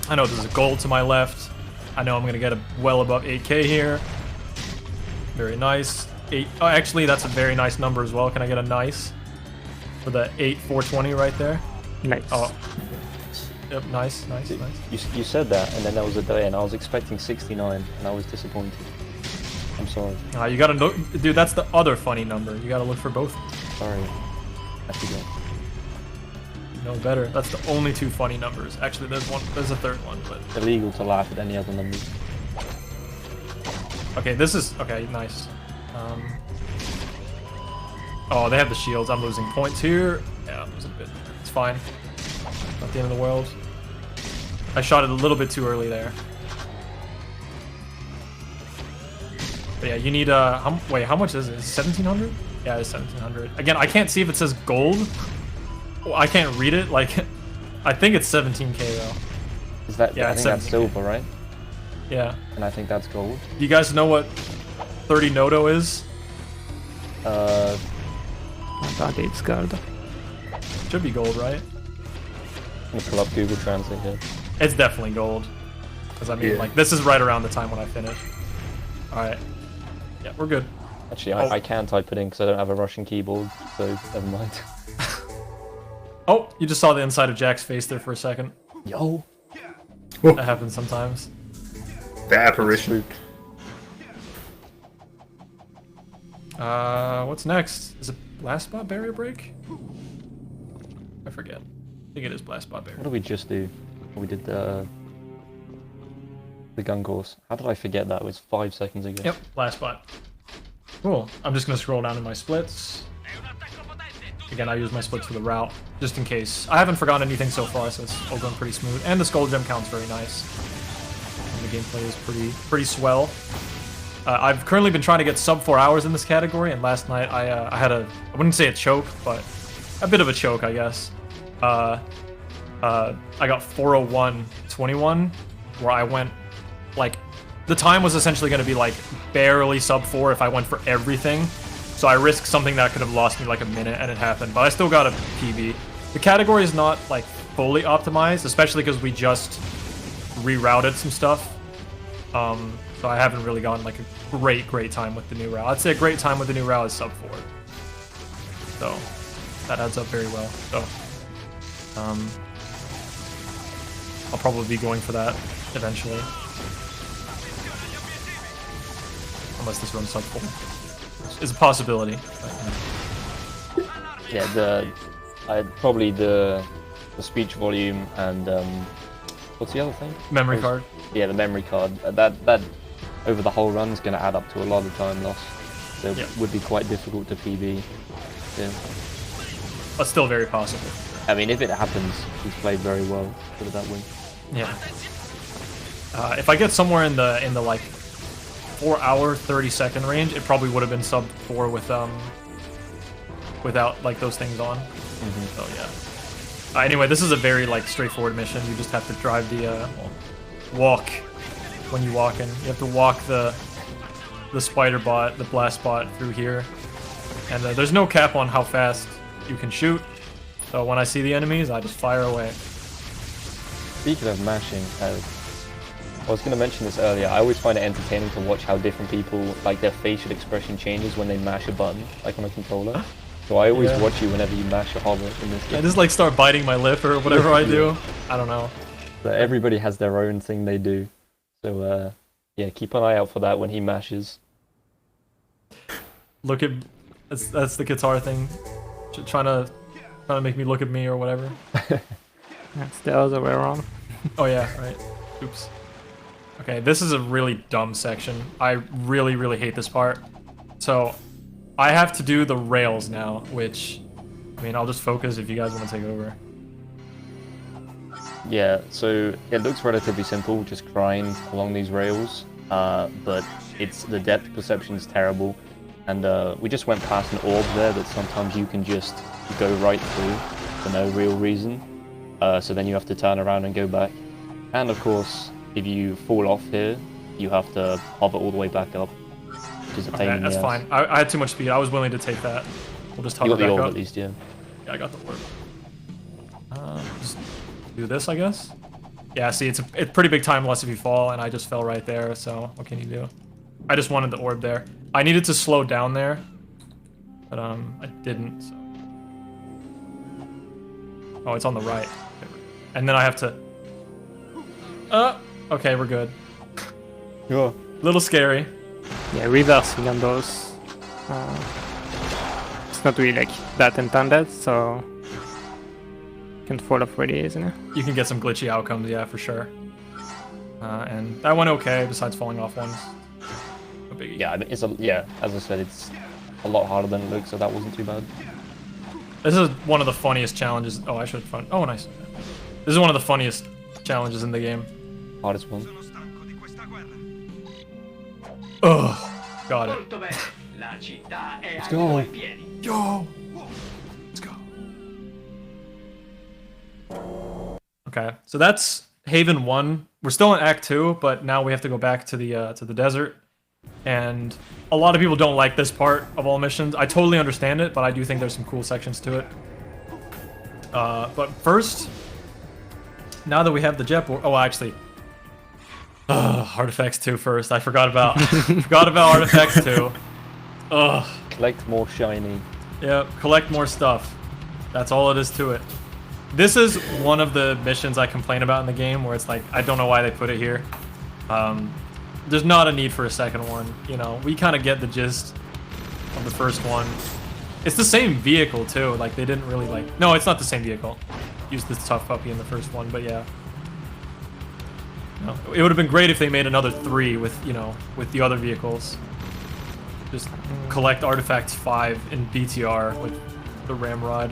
I know there's a goal to my left. I know I'm gonna get well above 8k here. Very nice. Oh, actually, that's a very nice number as well. Can I get a nice for the 8420 right there? Nice. Oh. Yep, nice. You said that, and then there was a day, and I was expecting 69, and I was disappointed. I'm sorry. You gotta look, dude. That's the other funny number. You gotta look for both. Sorry. I forgot. You know better. That's the only two funny numbers. Actually, there's a third one, but Illegal to laugh at any other numbers. okay. This is okay. Nice. Oh, they have the shields. I'm losing points here. Yeah, I'm losing a bit. It's fine. Not the end of the world. I shot it a little bit too early there. But yeah, you need wait, how much is it? 1700? Yeah, it's 1700. Again, I can't see if it says gold. Well, I can't read it. Like, I think it's 17k though. Is that? Yeah, I it's think that's 17K. silver, right? Yeah. And I think that's gold. Do you guys know what 30 Noto is? That it's gold. Should be gold, right? I'm gonna pull up Google Translate here. It's definitely gold. Because I mean, Yeah. like, this is right around the time when I finish. Alright. Yeah, we're good. Actually, Oh. I can type it in because I don't have a Russian keyboard, so never mind. Oh, you just saw the inside of Jack's face there for a second. Yo! That happens sometimes. The apparition. What's next? Is it Blast Spot Barrier Break? I forget. I think it is Blast Spot Barrier. What did we just do? We did the gun course. How did I forget that? It was 5 seconds ago. Yep, Blast Spot. Cool. I'm just gonna scroll down to my splits. Again, I use my splits for the route, just in case. I haven't forgotten anything so far, so it's all going pretty smooth. And the Skull Gem count's very nice. And the gameplay is pretty swell. I've currently been trying to get sub 4 hours in this category, and last night I had I wouldn't say a choke, but a bit of a choke, I guess. I got 4:01:21, where I went, like, the time was essentially going to be, like, barely sub 4 if I went for everything. So I risked something that could have lost me, like, a minute, and it happened. But I still got a PB. The category is not, like, fully optimized, especially because we just rerouted some stuff. So I haven't really gotten, like, a great time with the new route. I'd say a great time with the new route is sub 4. So that adds up very well. So I'll probably be going for that eventually. Unless this runs sub 4. It's a possibility. Yeah, probably the speech volume and what's the other thing? Memory card. Yeah, the memory card. That over the whole run is going to add up to a lot of time loss. So it would be quite difficult to PB. Yeah. But still very possible. I mean, if it happens, he's played very well. Put it that way. Yeah. If I get somewhere in the like 4 hour 30-second range, it probably would have been sub 4 with without like those things on. So yeah. Anyway, this is a very like straightforward mission. You just have to drive the walk when you walk in. You have to walk the spider bot, the blast bot through here, and there's no cap on how fast you can shoot. So when I see the enemies, I just fire away. Speaking of mashing, I was going to mention this earlier. I always find it entertaining to watch how different people, like their facial expression changes when they mash a button, like on a controller. So I always watch you whenever you mash a hover in this game. I just like start biting my lip or whatever I do. I don't know. So everybody has their own thing they do. So yeah, keep an eye out for that when he mashes. Look at that's the guitar thing, trying to make me look at me or whatever. That's the other way around. Oh yeah, right. Oops. Okay, this is a really dumb section. I really hate this part. So I have to do the rails now, which, I mean, I'll just focus if you guys want to take over. Yeah, so it looks relatively simple, just grind along these rails, but the depth perception is terrible, and we just went past an orb there that sometimes you can just go right through for no real reason, so then you have to turn around and go back. And of course, if you fall off here, you have to hover all the way back up, which is a pain in the that's ass. fine. I had too much speed. I was willing to take that. We'll just hover You got the back orb up. at least, yeah. Yeah, I got the orb. Just do this, I guess. Yeah, see, it's a pretty big time loss if you fall, and I just fell right there, so what can you do? I just wanted the orb there. I needed to slow down there, but I didn't, so. Oh, it's on the right. And then I have to... okay, we're good. Yeah. Little scary. Yeah, reversing on those. It's not really like that intended, so you can fall off really easily. You can get some glitchy outcomes, yeah, for sure. And that went okay, besides falling off once. No biggie. Yeah, as I said, it's a lot harder than it looks, so that wasn't too bad. This is one of the funniest challenges. Oh, I should have fun. Oh, nice. This is one of the funniest challenges in the game. Hardest one. Ugh. Got it. Let's go. Yo! Let's go. Okay, so that's Haven 1. We're still in Act 2, but now we have to go back to the desert. And a lot of people don't like this part of all missions. I totally understand it, but I do think there's some cool sections to it. But first, now that we have the jet board... Oh, actually... Artifacts 2 first. I forgot about Artifacts 2. Ugh. Collect more shiny. Yeah, collect more stuff. That's all it is to it. This is one of the missions I complain about in the game where it's like, I don't know why they put it here. There's not a need for a second one, you know. We kind of get the gist of the first one. It's the same vehicle too, like they didn't really like... No, it's not the same vehicle. Used this tough puppy in the first one, but yeah. No, it would have been great if they made another 3 with, you know, with the other vehicles. Just collect Artifacts 5 in BTR with the Ramrod.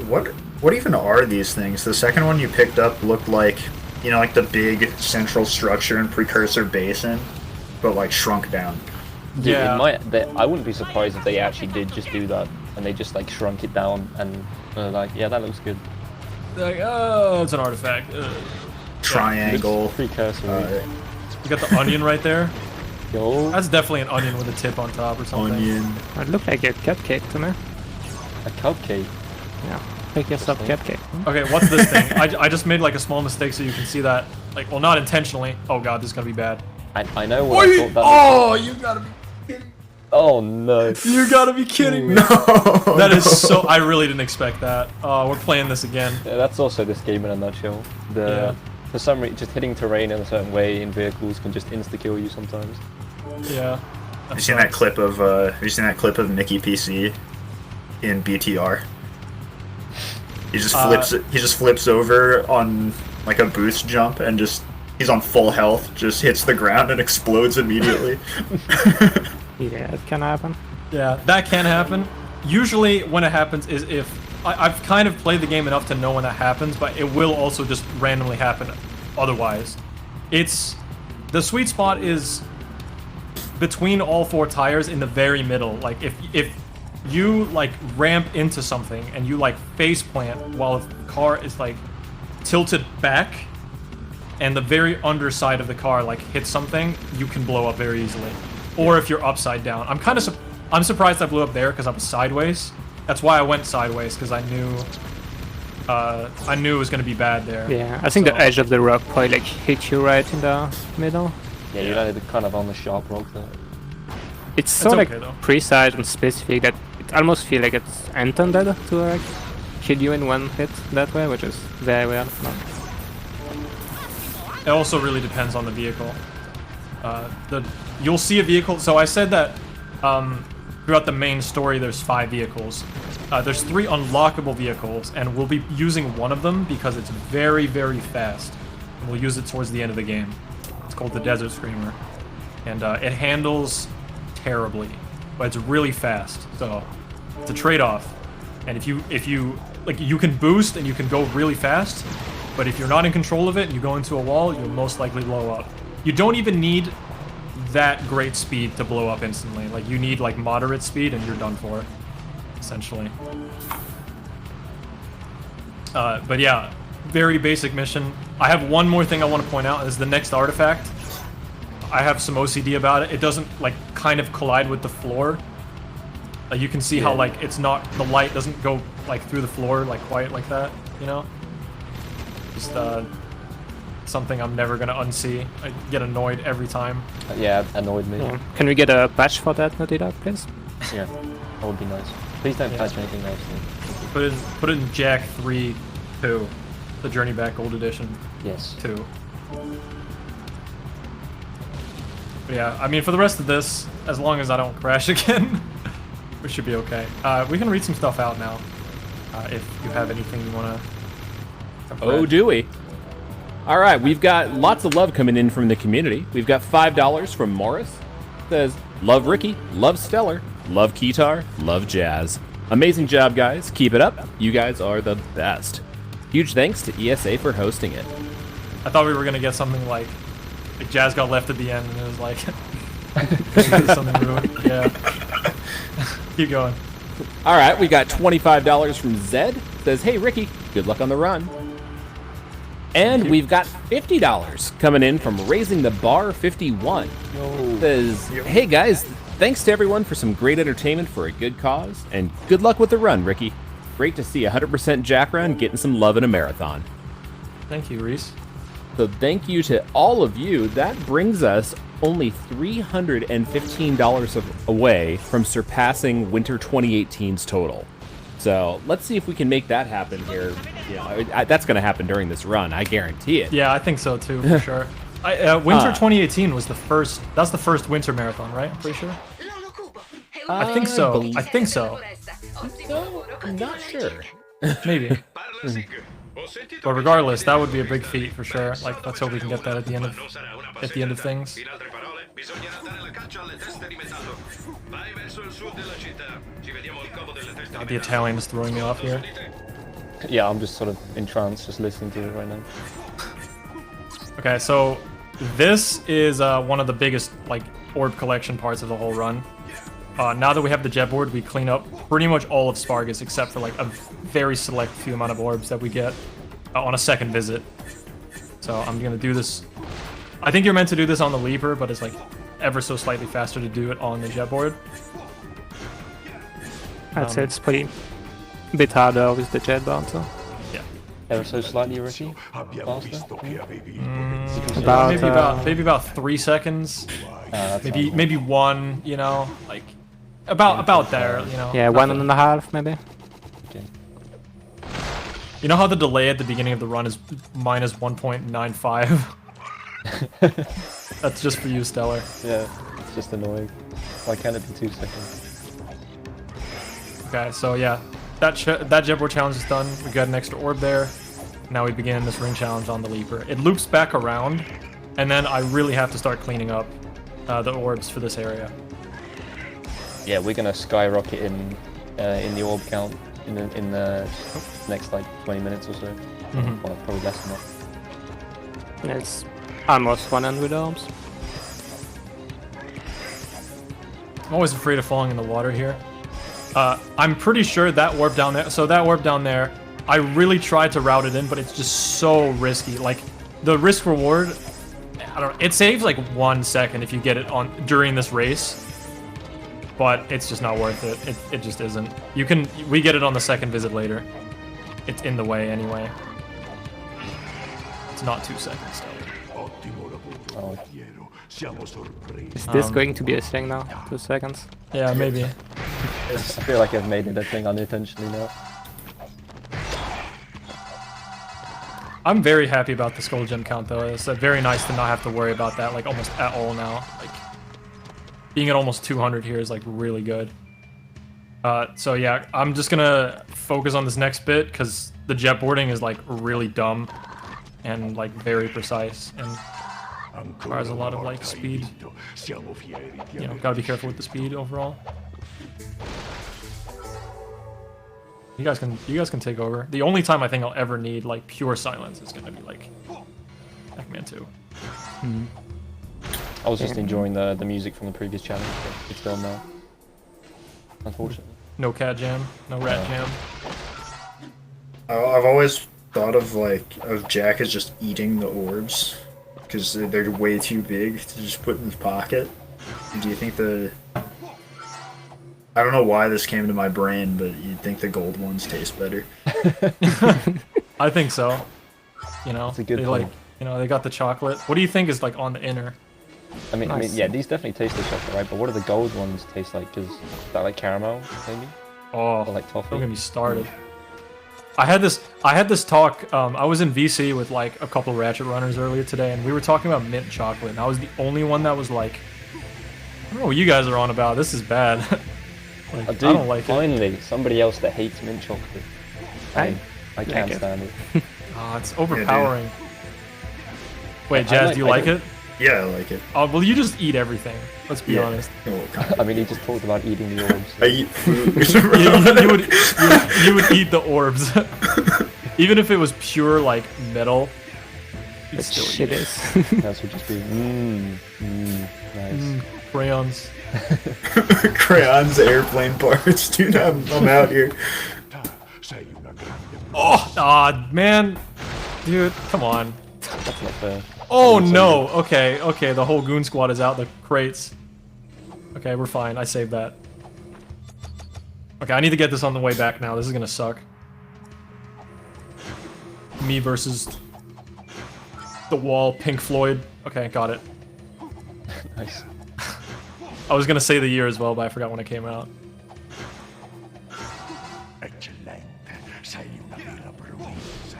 What even are these things? The second one you picked up looked like, you know, like the big central structure and precursor basin, but like shrunk down. Yeah. I wouldn't be surprised if they actually did just do that, and they just like shrunk it down and like, yeah, that looks good. They're like, oh, it's an artifact. Triangle. Precursor. You got the onion right there. Yo. That's definitely an onion with a tip on top or something. Onion. It looked like a cupcake to me. A cupcake. Yeah, make yourself a cupcake. Okay, what's this thing? I just made like a small mistake so you can see that. Like, well, not intentionally. Oh god, this is gonna be bad. I know what I thought that was. You gotta be kidding. Oh no. You gotta be kidding me. No. That is so... I really didn't expect that. Oh, we're playing this again. Yeah, that's also this game in a nutshell. For some reason, just hitting terrain in a certain way in vehicles can just insta-kill you sometimes. Yeah. Have you seen that clip of Mickey PC in BTR? He just flips over on like a boost jump and he's on full health, just hits the ground and explodes immediately. Yeah, it can happen. Yeah, that can happen. Usually when it happens is if... I've kind of played the game enough to know when that happens, but it will also just randomly happen otherwise. the sweet spot is between all 4 tires in the very middle. Like if you like ramp into something and you like face plant while the car is like tilted back and the very underside of the car like hits something, you can blow up very easily. Or if you're upside down. I'm surprised I blew up there because I was sideways. That's why I went sideways, because I knew it was gonna be bad there. Yeah, I think the edge of the rock probably like hit you right in the middle. Yeah, you landed kind of on the sharp rock there. It's so like okay, though. precise and specific that it almost feels like it's intended to like kill you in one hit that way, which is very weird. It also really depends on the vehicle. You'll see a vehicle. So I said that throughout the main story, there's 5 vehicles. There's 3 unlockable vehicles, and we'll be using one of them because it's very, very fast. And we'll use it towards the end of the game. It's called the Desert Screamer, and it handles terribly, but it's really fast. So it's a trade-off. And if you like, you can boost and you can go really fast, but if you're not in control of it and you go into a wall, you'll most likely blow up. You don't even need that great speed to blow up instantly. Like, you need like moderate speed and you're done for, essentially. But yeah, very basic mission. I have one more thing I want to point out, is the next artifact. I have some OCD about it. It doesn't like kind of collide with the floor. You can see how like it's not, the light doesn't go like through the floor like quite like that, you know? Just something I'm never gonna unsee. I get annoyed every time. Yeah, annoyed me. Yeah. Can we get a patch for that, Naughty Dog, please? Yeah, that would be nice. Please don't patch anything else. Put it in Jack 3 2, the Journey Back Gold Edition. Yes. 2. But yeah, I mean, for the rest of this, as long as I don't crash again, we should be okay. We can read some stuff out now, if you have anything you want to... Oh, do we? All right, we've got lots of love coming in from the community. We've got $5 from Morris. Says, love Ricky, love Stellar, love Keytar, love Jazz. Amazing job, guys. Keep it up. You guys are the best. Huge thanks to ESA for hosting it. I thought we were going to get something like Jazz got left at the end and it was like... something ruined. Yeah. Keep going. All right, we got $25 from Zed. Says, hey, Ricky, good luck on the run. And we've got $50 coming in from Raising the Bar 51. Says, hey guys, thanks to everyone for some great entertainment for a good cause, and good luck with the run, Ricky. Great to see 100% Jack Run getting some love in a marathon. Thank you, Reese. So thank you to all of you. That brings us only $315 away from surpassing Winter 2018's total. So let's see if we can make that happen here. You know, that's going to happen during this run. I guarantee it. Yeah, I think so too, for sure. Winter 2018 was the first. That's the first winter marathon, right? I'm pretty sure. I think so. I think so. No, I'm not sure. Maybe. But regardless, that would be a big feat for sure. Like, let's hope we can get that at the end of things. God, the Italian is throwing me off here. Yeah, I'm just sort of entranced just listening to it right now. Okay, so this is one of the biggest like orb collection parts of the whole run. Now that we have the jet board, we clean up pretty much all of Spargus except for like a very select few amount of orbs that we get on a second visit. So I'm gonna do this. I think you're meant to do this on the leaper, but it's like ever so slightly faster to do it on the jet board. I'd say it's pretty a bit harder with the jet board, so. Yeah. Ever so slightly, Ricky? Faster? Maybe about 3 seconds. Maybe 1. You know, like about there. You know. Yeah, 1.5 maybe. Okay. You know how the delay at the beginning of the run is minus 1.95? That's just for you, Stellar. Yeah, it's just annoying. Why can't it be 2 seconds? Okay, so yeah, that jetboard challenge is done. We got an extra orb there. Now we begin this ring challenge on the leaper. It loops back around, and then I really have to start cleaning up the orbs for this area. Yeah, we're gonna skyrocket in the orb count in the next like 20 minutes or so. Well, probably less than that. Yeah, it's Almost one end with arms. I'm always afraid of falling in the water here. I'm pretty sure that warp down there. So that warp down there, I really tried to route it in, but it's just so risky. Like the risk reward, I don't know. It saves like 1 second if you get it on during this race, but it's just not worth it. It just isn't. We get it on the second visit later. It's in the way anyway. It's not 2 seconds though. Oh, Is this going to be a thing now? 2 seconds? Yeah, maybe. I feel like I've made it a thing unintentionally now. I'm very happy about the skull gem count though. It's very nice to not have to worry about that like almost at all now. Like being at almost 200 here is like really good. So yeah, I'm just gonna focus on this next bit because the jet boarding is like really dumb and like very precise and requires a lot of like speed. You know, gotta be careful with the speed overall. You guys can take over. The only time I think I'll ever need like pure silence is gonna be like Pac-Man 2. I was just enjoying the music from the previous challenge, but it's gone now. Unfortunately. No cat jam, no rat jam. I've always thought of Jack as just eating the orbs because they're way too big to just put in his pocket. Do you think I don't know why this came to my brain, but you'd think the gold ones taste better. I think so. You know, That's a good they point. like, you know, they got the chocolate. What do you think is like on the inner? I mean, Nice. yeah, these definitely taste like chocolate, right? But what do the gold ones taste like? Is that like caramel, maybe? Oh, Or like toffee? don't get me started. I had this talk. I was in VC with like a couple Ratchet runners earlier today, and we were talking about mint chocolate. And I was the only one that was like, I don't know what you guys are on about. This is bad. Like, Dude, I don't like it. finally, somebody else that hates mint chocolate. I can't it. stand it. Oh, it's overpowering. Wait, Jazz, do you I like don't- it? Yeah, I like it. Oh, well, you just eat everything. Let's be Yeah. honest. Oh, kind I mean, he just talked about eating the orbs. I eat food. You would eat the orbs, even if it was pure like metal. You'd It still shit eat it. is. That would just be, nice. Crayons. Crayons, airplane parts. Dude, I'm out here. Oh, man, dude, come on. That's not fair. Oh no. Okay. The whole goon squad is out. The crates. Okay, we're fine. I saved that. Okay, I need to get this on the way back now. This is gonna suck. Me versus the wall. Pink Floyd. Okay, got it. Nice. I was gonna say the year as well, but I forgot when it came out.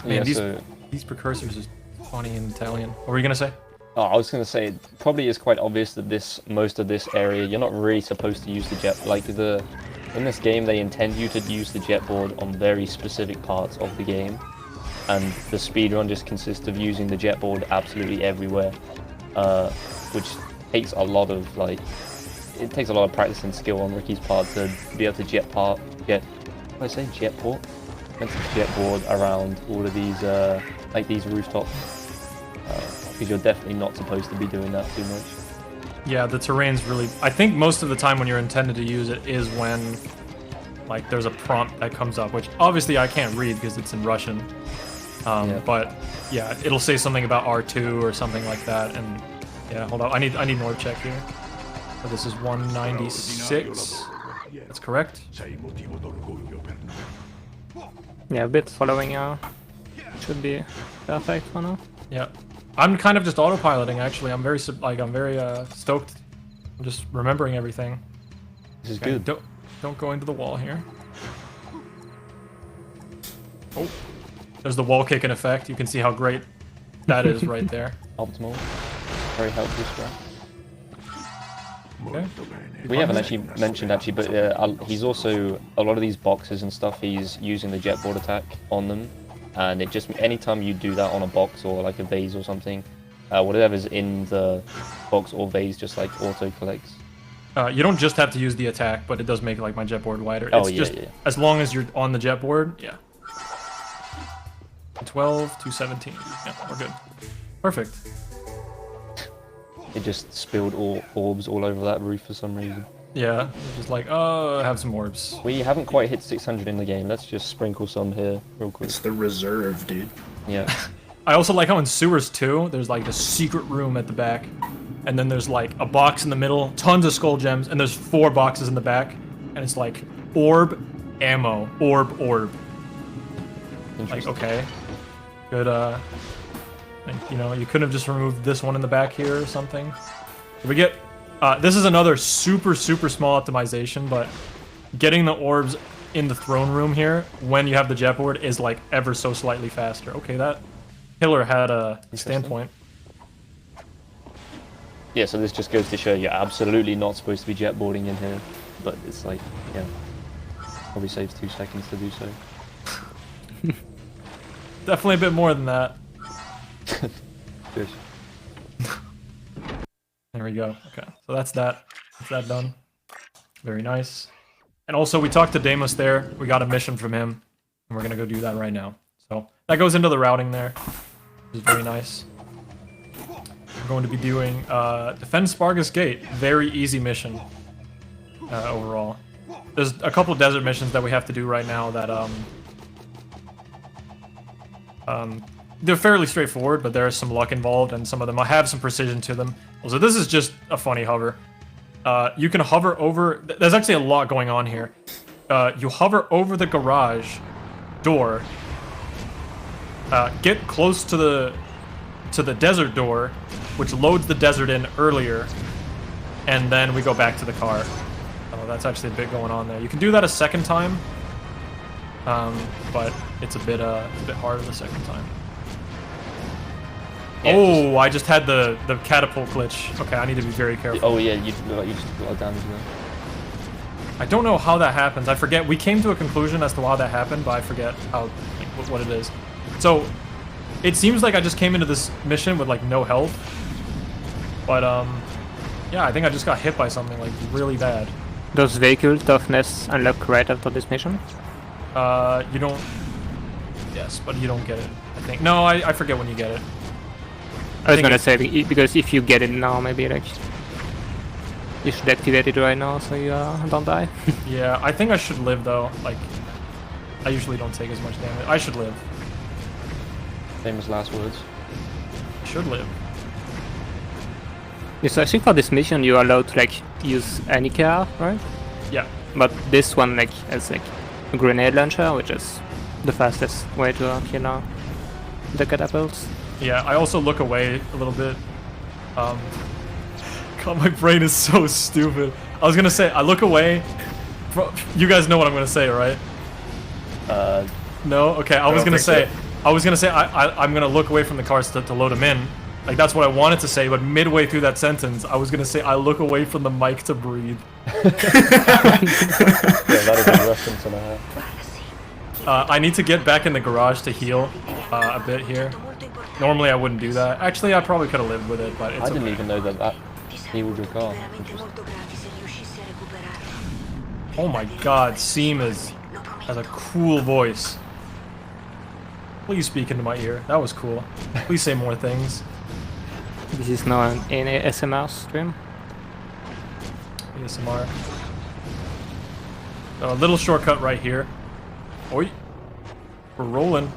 Man, Yeah, these precursors is funny in Italian. What were you gonna say? Oh, I was going to say, it probably is quite obvious that most of this area, you're not really supposed to use the jet. Like, in this game, they intend you to use the jet board on very specific parts of the game. And the speedrun just consists of using the jet board absolutely everywhere. Which takes a lot of, it takes a lot of practice and skill on Ricky's part to be able to jet board around all of these, these rooftops. Because you're definitely not supposed to be doing that too much. Yeah, the terrain's really... I think most of the time when you're intended to use it is when, like, there's a prompt that comes up, which obviously I can't read because it's in Russian. Yeah. But, yeah, it'll say something about R2 or something like that, and... Yeah, hold on. I need more check here. So this is 196. That's correct. Yeah, a bit following should be perfect for now. Yeah. I'm kind of just autopiloting, actually. I'm very stoked. I'm just remembering everything. This is Okay, good. don't go into the wall here. Oh, there's the wall kicking effect. You can see how great that is right there. Optimal. Very helpful strat. Okay. We haven't actually mentioned but he's also, a lot of these boxes and stuff, he's using the jet board attack on them. And it just, anytime you do that on a box or like a vase or something, whatever's in the box or vase just like auto collects. You don't just have to use the attack, but it does make like my jet board wider. Oh, It's yeah, just yeah. as long as you're on the jet board, yeah. 12 to 17. Yeah, we're good. Perfect. it just spilled orbs all over that roof for some reason. Yeah, just like, oh, have some orbs. We haven't quite hit 600 in the game. Let's just sprinkle some here real quick. It's the reserve, dude. Yeah. I also like how in Sewers 2, there's like a secret room at the back, and then there's like a box in the middle, tons of skull gems, and there's 4 boxes in the back, and it's like orb, ammo, orb, orb. Like, okay. Good, like, you know, you couldn't have just removed this one in the back here or something. We get, this is another super, super small optimization, but getting the orbs in the throne room here, when you have the jet board, is like ever so slightly faster. Okay, that killer had a standpoint. Yeah, so this just goes to show you're absolutely not supposed to be jetboarding in here, but it's like, yeah, probably saves 2 seconds to do so. Definitely a bit more than that. Good. There we go. Okay, so that's that. That's that done. Very nice. And also, we talked to Deimos there. We got a mission from him, and we're gonna go do that right now. So that goes into the routing there, which is very nice. We're going to be doing defend Spargus Gate. Very easy mission overall. There's a couple desert missions that we have to do right now that they're fairly straightforward, but there is some luck involved, and some of them have some precision to them. So this is just a funny hover. You can hover over... There's actually a lot going on here. You hover over the garage door, get close to the desert door, which loads the desert in earlier, and then we go back to the car. Oh, that's actually a bit going on there. You can do that a second time, but it's a bit harder the second time. Yeah, oh, I just had the catapult glitch. Okay, I need to be very careful. Oh yeah, you just took a lot of damage there. I don't know how that happens. I forget. We came to a conclusion as to how that happened, but I forget how, like, what it is. So, it seems like I just came into this mission with, like, no health. But, yeah, I think I just got hit by something, like, really bad. Does vehicle toughness unlock right after this mission? You don't... Yes, but you don't get it, I think. No, I forget when you get it. I was gonna say, because if you get it now, maybe, like, you should activate it right now so you don't die. Yeah, I think I should live, though. Like, I usually don't take as much damage. I should live. Famous last words. Should live. Yes, I think for this mission you're allowed to, like, use any car, right? Yeah. But this one, like, has, like, a grenade launcher, which is the fastest way to kill the catapults. Yeah, I also look away a little bit. God, my brain is so stupid. I was gonna say, I look away. You guys know what I'm gonna say, right? No? Okay, I was gonna say, I'm gonna look away from the cars to load them in. Like, that's what I wanted to say, but midway through that sentence, I was gonna say, I look away from the mic to breathe. Yeah, that is a reference and a half. I need to get back in the garage to heal a bit here. Normally I wouldn't do that. Actually, I probably could have lived with it, but it's I didn't okay. even know that healed your car. Oh my god, Seam has a cool voice. Please speak into my ear. That was cool. Please say more things. This is now an ASMR stream. ASMR. So a little shortcut right here. Oi. We're rolling.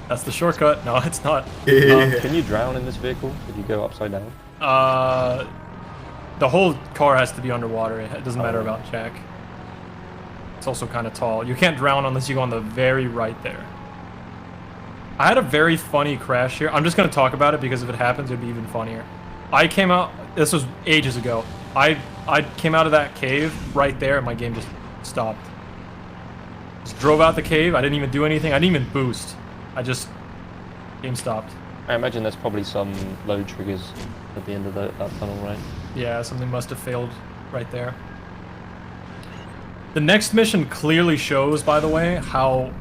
That's the shortcut. No, it's not. Can you drown in this vehicle if you go upside down? The whole car has to be underwater. It doesn't matter about Jack. It's also kind of tall. You can't drown unless you go on the very right there. I had a very funny crash here. I'm just going to talk about it because if it happens, it'd be even funnier. I came out... This was ages ago. I came out of that cave right there and my game just stopped. Just drove out the cave. I didn't even do anything. I didn't even boost. I just... Game stopped. I imagine there's probably some load triggers at the end of that tunnel, right? Yeah, something must have failed right there. The next mission clearly shows, by the way, how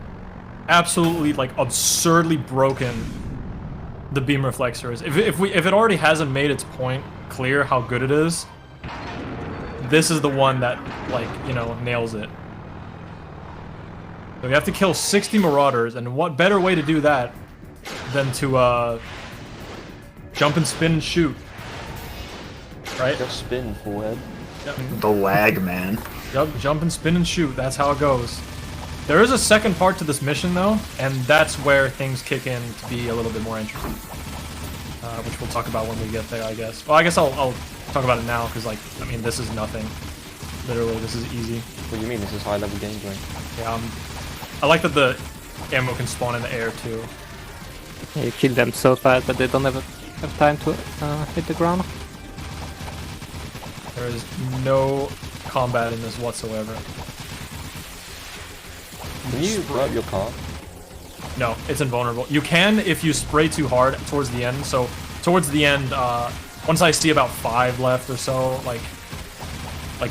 absolutely, like, absurdly broken the beam reflexor is. If it already hasn't made its point clear how good it is, this is the one that, like, you know, nails it. So we have to kill 60 marauders, and what better way to do that than to jump and spin and shoot. Right? Just spin forward. The lag, man. Yep, jump and spin and shoot. That's how it goes. There is a second part to this mission, though, and that's where things kick in to be a little bit more interesting. Which we'll talk about when we get there, I guess. Well, I guess I'll talk about it now, because, like, I mean, this is nothing. Literally, this is easy. What do you mean? This is high-level gameplay. Yeah, I like that the ammo can spawn in the air, too. Yeah, you kill them so fast that they don't have time to hit the ground. There is no combat in this whatsoever. Can you blow up your car? No, it's invulnerable. You can if you spray too hard towards the end. So towards the end, once I see about 5 left or so, like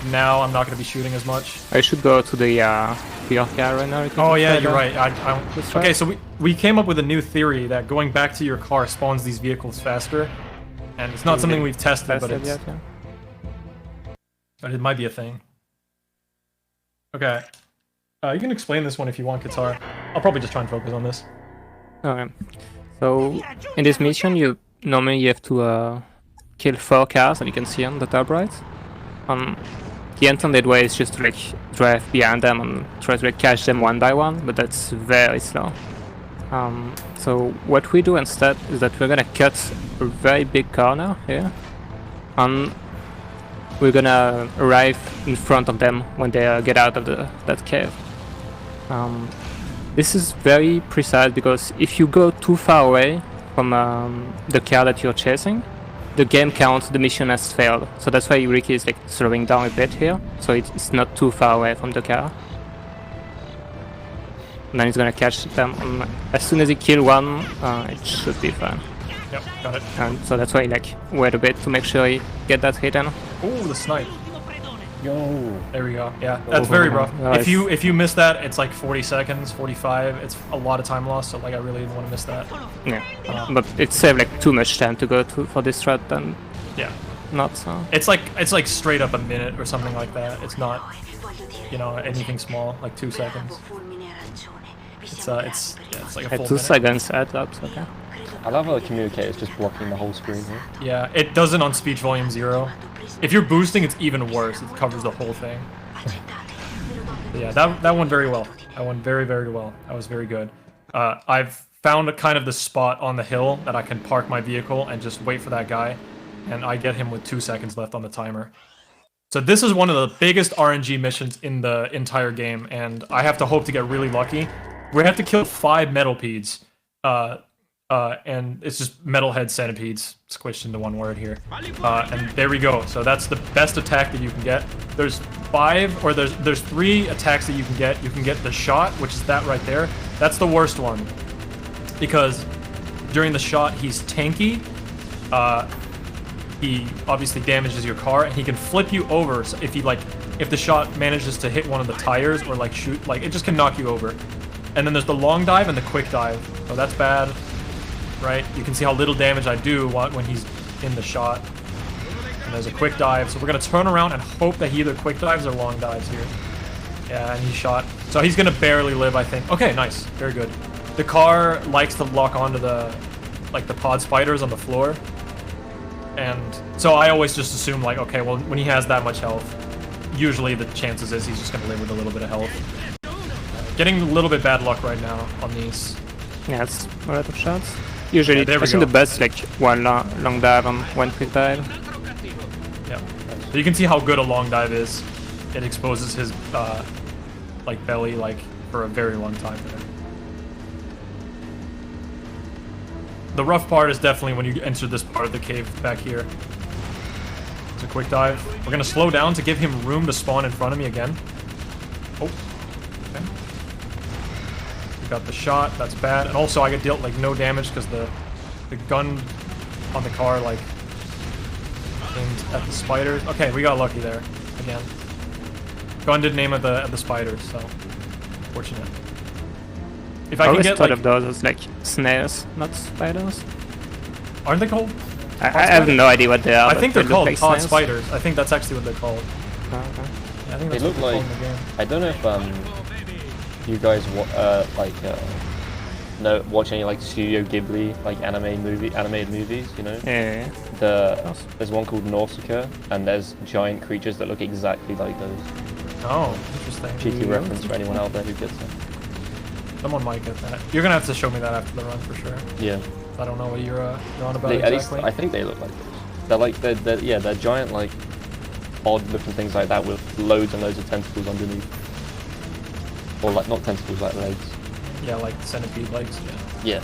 now, I'm not going to be shooting as much. I should go to the PR car right now. Oh yeah, you're right. Okay, so we came up with a new theory that going back to your car spawns these vehicles faster, and it's not something we've tested, but it's. But it might be a thing. Okay. You can explain this one if you want, Guitar. I'll probably just try and focus on this. Okay. So, in this mission, you have to kill 4 cars that you can see on the top right. The intended way is just to like drive behind them and try to like catch them one by one, but that's very slow. So what we do instead is that we're gonna cut a very big corner here, and we're gonna arrive in front of them when they get out of that cave. This is very precise because if you go too far away from the car that you're chasing, the game counts the mission as failed. So that's why Ricky is like slowing down a bit here, so it's not too far away from the car. And then he's gonna catch them. And as soon as he kills one, it should be fine. Yep, got it. And so that's why he like wait a bit to make sure he get that hit in. Ooh, the snipe. Yo. There we go. Yeah, that's very rough. Nice. If you miss that, it's like 40 seconds, 45. It's a lot of time lost. So like I really didn't want to miss that. Yeah, but it saved like too much time to go for this threat and Yeah. not so. It's like straight up a minute or something like that. It's not, you know, anything small, like 2 seconds. It's like a full 2 minute. seconds adds up, okay. I love how the communicator is just blocking the whole screen here. Yeah, it doesn't on speech volume 0. If you're boosting, it's even worse. It covers the whole thing. But yeah, that went very well. That went very, very well. That was very good. I've found a kind of the spot on the hill that I can park my vehicle and just wait for that guy, and I get him with 2 seconds left on the timer. So this is one of the biggest RNG missions in the entire game, and I have to hope to get really lucky. We have to kill 5 metalpedes. And it's just metalhead centipedes squished into one word here. And there we go. So that's the best attack that you can get. There's 5, or there's 3 attacks that you can get. You can get the shot, which is that right there. That's the worst one, because during the shot he's tanky. He obviously damages your car, and he can flip you over. So if the shot manages to hit one of the tires or like shoot, like it just can knock you over. And then there's the long dive and the quick dive. So that's bad. Right? You can see how little damage I do when he's in the shot. And there's a quick dive, so we're gonna turn around and hope that he either quick dives or long dives here. Yeah, and he shot. So he's gonna barely live, I think. Okay, nice. Very good. The car likes to lock onto the pod spiders on the floor. And so I always just assume like, okay, well, when he has that much health, usually the chances is he's just gonna live with a little bit of health. Getting a little bit bad luck right now on these. Yeah, it's a lot of shots. Usually, there we I think go. the best like one long dive and one quick dive. Yeah. So you can see how good a long dive is. It exposes his like belly like for a very long time there. The rough part is definitely when you enter this part of the cave back here. It's a quick dive. We're gonna slow down to give him room to spawn in front of me again. Oh. Okay. Got the shot, that's bad, and also I get dealt like no damage because the gun on the car like aimed at the spiders. Okay, we got lucky there again. Gun didn't aim at the spiders, so fortunate. If I can always get thought like, of those as like snares, not spiders. aren't they called? I have no idea what they are. I but think they they're look called like pod snares. spiders. I think that's actually what they're called. Okay. Yeah, I think They that's look what they're like, called in the game. I don't know if you guys watch any like Studio Ghibli like animated movies, you know? Yeah. There's one called Nausicaa, and there's giant creatures that look exactly like those. Oh, interesting. Cheeky reference for anyone out there who gets it. Someone might get that. You're gonna have to show me that after the run for sure. Yeah. I don't know what you're on about At least exactly. I think they look like those. They're giant like odd looking things like that with loads and loads of tentacles underneath. Or like not tentacles, like legs. Yeah, like centipede legs. Yeah.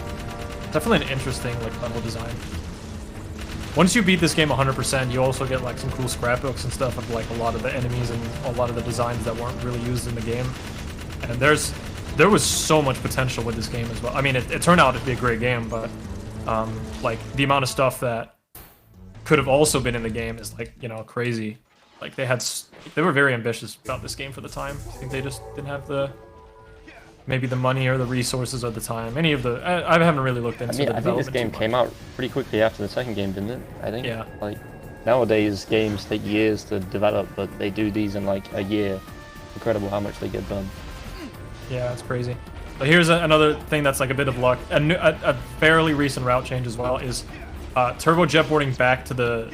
Definitely an interesting like level design. Once you beat this game 100%, you also get like some cool scrapbooks and stuff of like a lot of the enemies and a lot of the designs that weren't really used in the game. And there was so much potential with this game as well. I mean, it turned out to be a great game, but like the amount of stuff that could have also been in the game is like, you know, crazy. Like they were very ambitious about this game for the time. I think they just didn't have maybe the money or the resources at the time. I haven't really looked into the development. I think this game came out pretty quickly after the second game, didn't it? I think. Yeah. Like nowadays, games take years to develop, but they do these in like a year. Incredible how much they get done. Yeah, it's crazy. But here's another thing that's like a bit of luck. A fairly recent route change as well is turbo jetboarding back to the,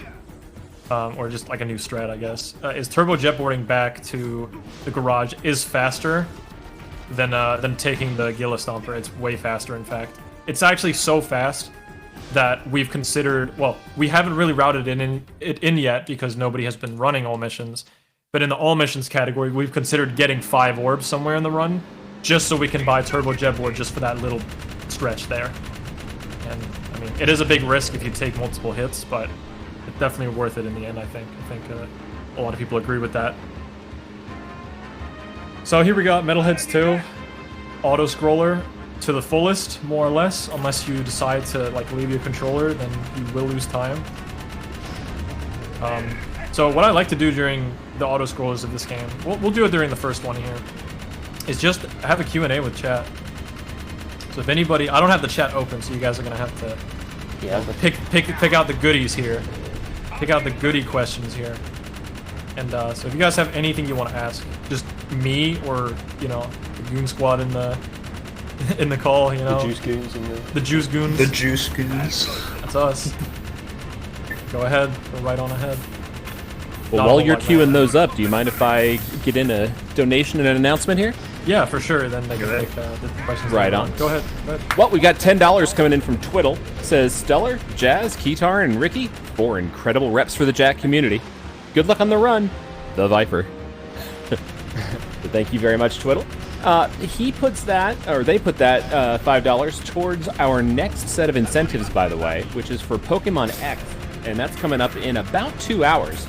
or just like a new strat, I guess, is turbo jetboarding back to the garage is faster than taking the Gila Stomper. It's way faster, in fact. It's actually so fast that we've considered, well, we haven't really routed it in yet because nobody has been running all missions. But in the all missions category, we've considered getting 5 orbs somewhere in the run, just so we can buy turbo jetboard just for that little stretch there. And I mean, it is a big risk if you take multiple hits, but it's definitely worth it in the end, I think. I think a lot of people agree with that. So here we got Metalheads 2, auto-scroller to the fullest, more or less, unless you decide to like leave your controller, then you will lose time. So what I like to do during the auto-scrollers of this game, we'll do it during the first one here, is just have a Q&A with chat. So if anybody, I don't have the chat open, so you guys are gonna have to pick out the goodies here, pick out the goodie questions here. And so if you guys have anything you want to ask, just me or you know the Goon Squad in the call, you know, The Juice Goons and the Juice Goons. The Juice Goons. That's us. Go ahead, go right on ahead. Well, while you're queuing those up, do you mind if I get in a donation and an announcement here? Yeah, for sure. Then they can take the questions. Right on. Go ahead. Go ahead. Well, we got $10 coming in from Twiddle. It says Stellar, Jazz, Keytar, and Ricky, 4 incredible reps for the Jack community. Good luck on the run, the Viper. So thank you very much, Twiddle. He puts that, or they put that $5 towards our next set of incentives, by the way, which is for Pokemon X, and that's coming up in about 2 hours.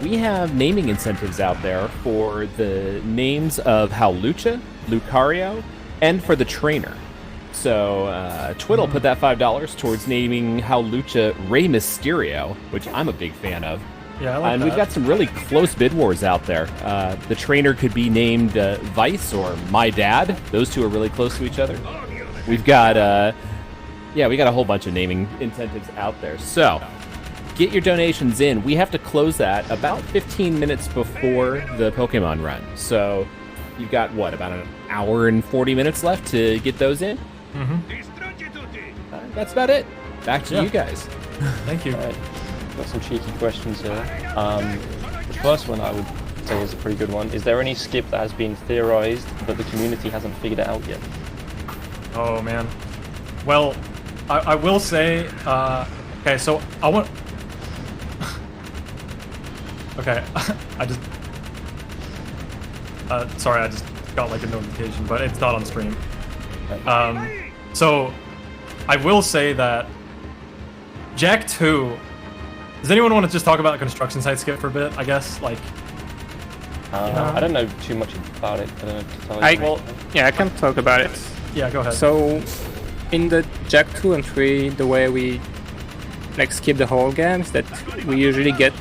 We have naming incentives out there for the names of Howlucha, Lucario, and for the trainer. So Twiddle put that $5 towards naming Howlucha Rey Mysterio, which I'm a big fan of. Yeah, I like and that. we've got some really close bid wars out there. The trainer could be named Vice or My Dad. Those two are really close to each other. We've got, we got a whole bunch of naming incentives out there. So get your donations in. We have to close that about 15 minutes before the Pokemon run. So you've got, what, about an hour and 40 minutes left to get those in? Mm-hmm. That's about it. Back to you guys. Thank you. All right. Got some cheeky questions here. The first one I would say is a pretty good one. Is there any skip that has been theorized but the community hasn't figured it out yet? Oh man. Well, I will say, okay, so I want. Okay, I just. Sorry, I just got like a notification, but it's not on stream. So I will say that Jak 2. Does anyone want to just talk about the construction site skip for a bit? I guess like. I don't know too much about it. I don't know to tell you. I can talk about it. Yeah, go ahead. So, in the Jak 2 and 3, the way we like skip the whole game is that we usually get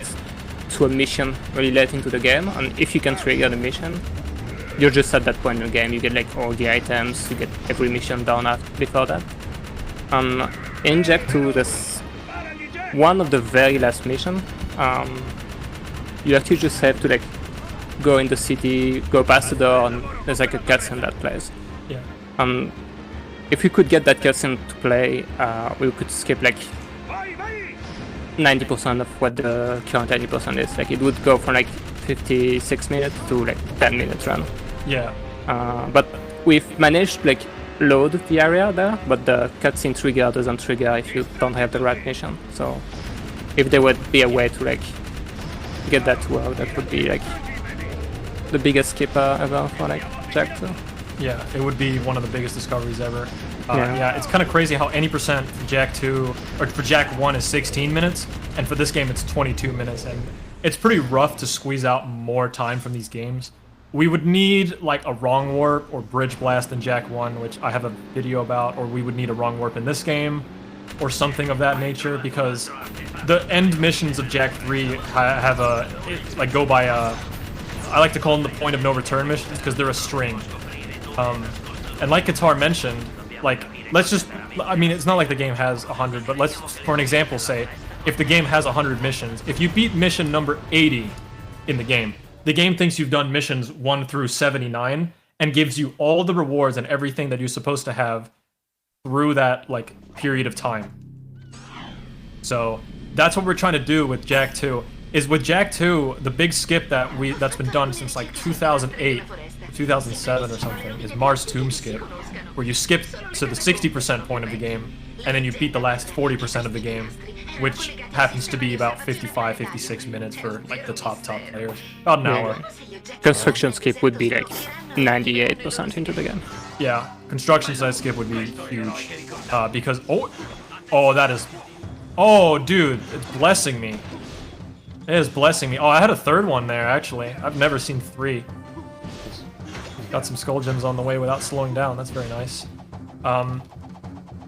to a mission really late into the game, and if you can trigger the mission, you're just at that point in the game. You get like all the items, you get every mission done before that. In Jak 2, there's one of the very last mission. You actually just have to like go in the city, go past the door, and there's like a cutscene that plays. Yeah. if we could get that cutscene to play, we could skip like 90% of what the current 80% is. Like it would go from like 56 minutes to like 10 minutes run. Yeah. But we've managed like load the area there, but the cutscene trigger doesn't trigger if you don't have the right mission. So if there would be a way to like get that to work, that would be like the biggest skip ever for like Jak 2. Yeah, it would be one of the biggest discoveries ever. Yeah. Yeah, it's kind of crazy how any percent for Jak 2 or for Jak 1 is 16 minutes, and for this game it's 22 minutes, and it's pretty rough to squeeze out more time from these games. We would need like a wrong warp or bridge blast in Jak 1, which I have a video about, or we would need a wrong warp in this game, or something of that nature, because the end missions of Jak 3 have go by I like to call them the point of no return missions because they're a string. And like Qatar mentioned, like, let's just, I mean, it's not like the game has 100, but let's, for an example, say, if the game has 100 missions, if you beat mission number 80 in the game thinks you've done missions 1 through 79 and gives you all the rewards and everything that you're supposed to have through that, like, period of time. So, that's what we're trying to do with Jak 2, is with Jak 2, the big skip that's been done since, like, 2008, 2007 or something, is Mars Tomb skip, where you skip to the 60% point of the game, and then you beat the last 40% of the game, which happens to be about 55, 56 minutes for like the top players. About an hour. Construction skip would be like 98% into the game. Yeah, construction side skip would be huge, because that is, dude, it's blessing me. It is blessing me. Oh, I had a third one there actually. I've never seen 3. Got some skull gems on the way without slowing down. That's very nice.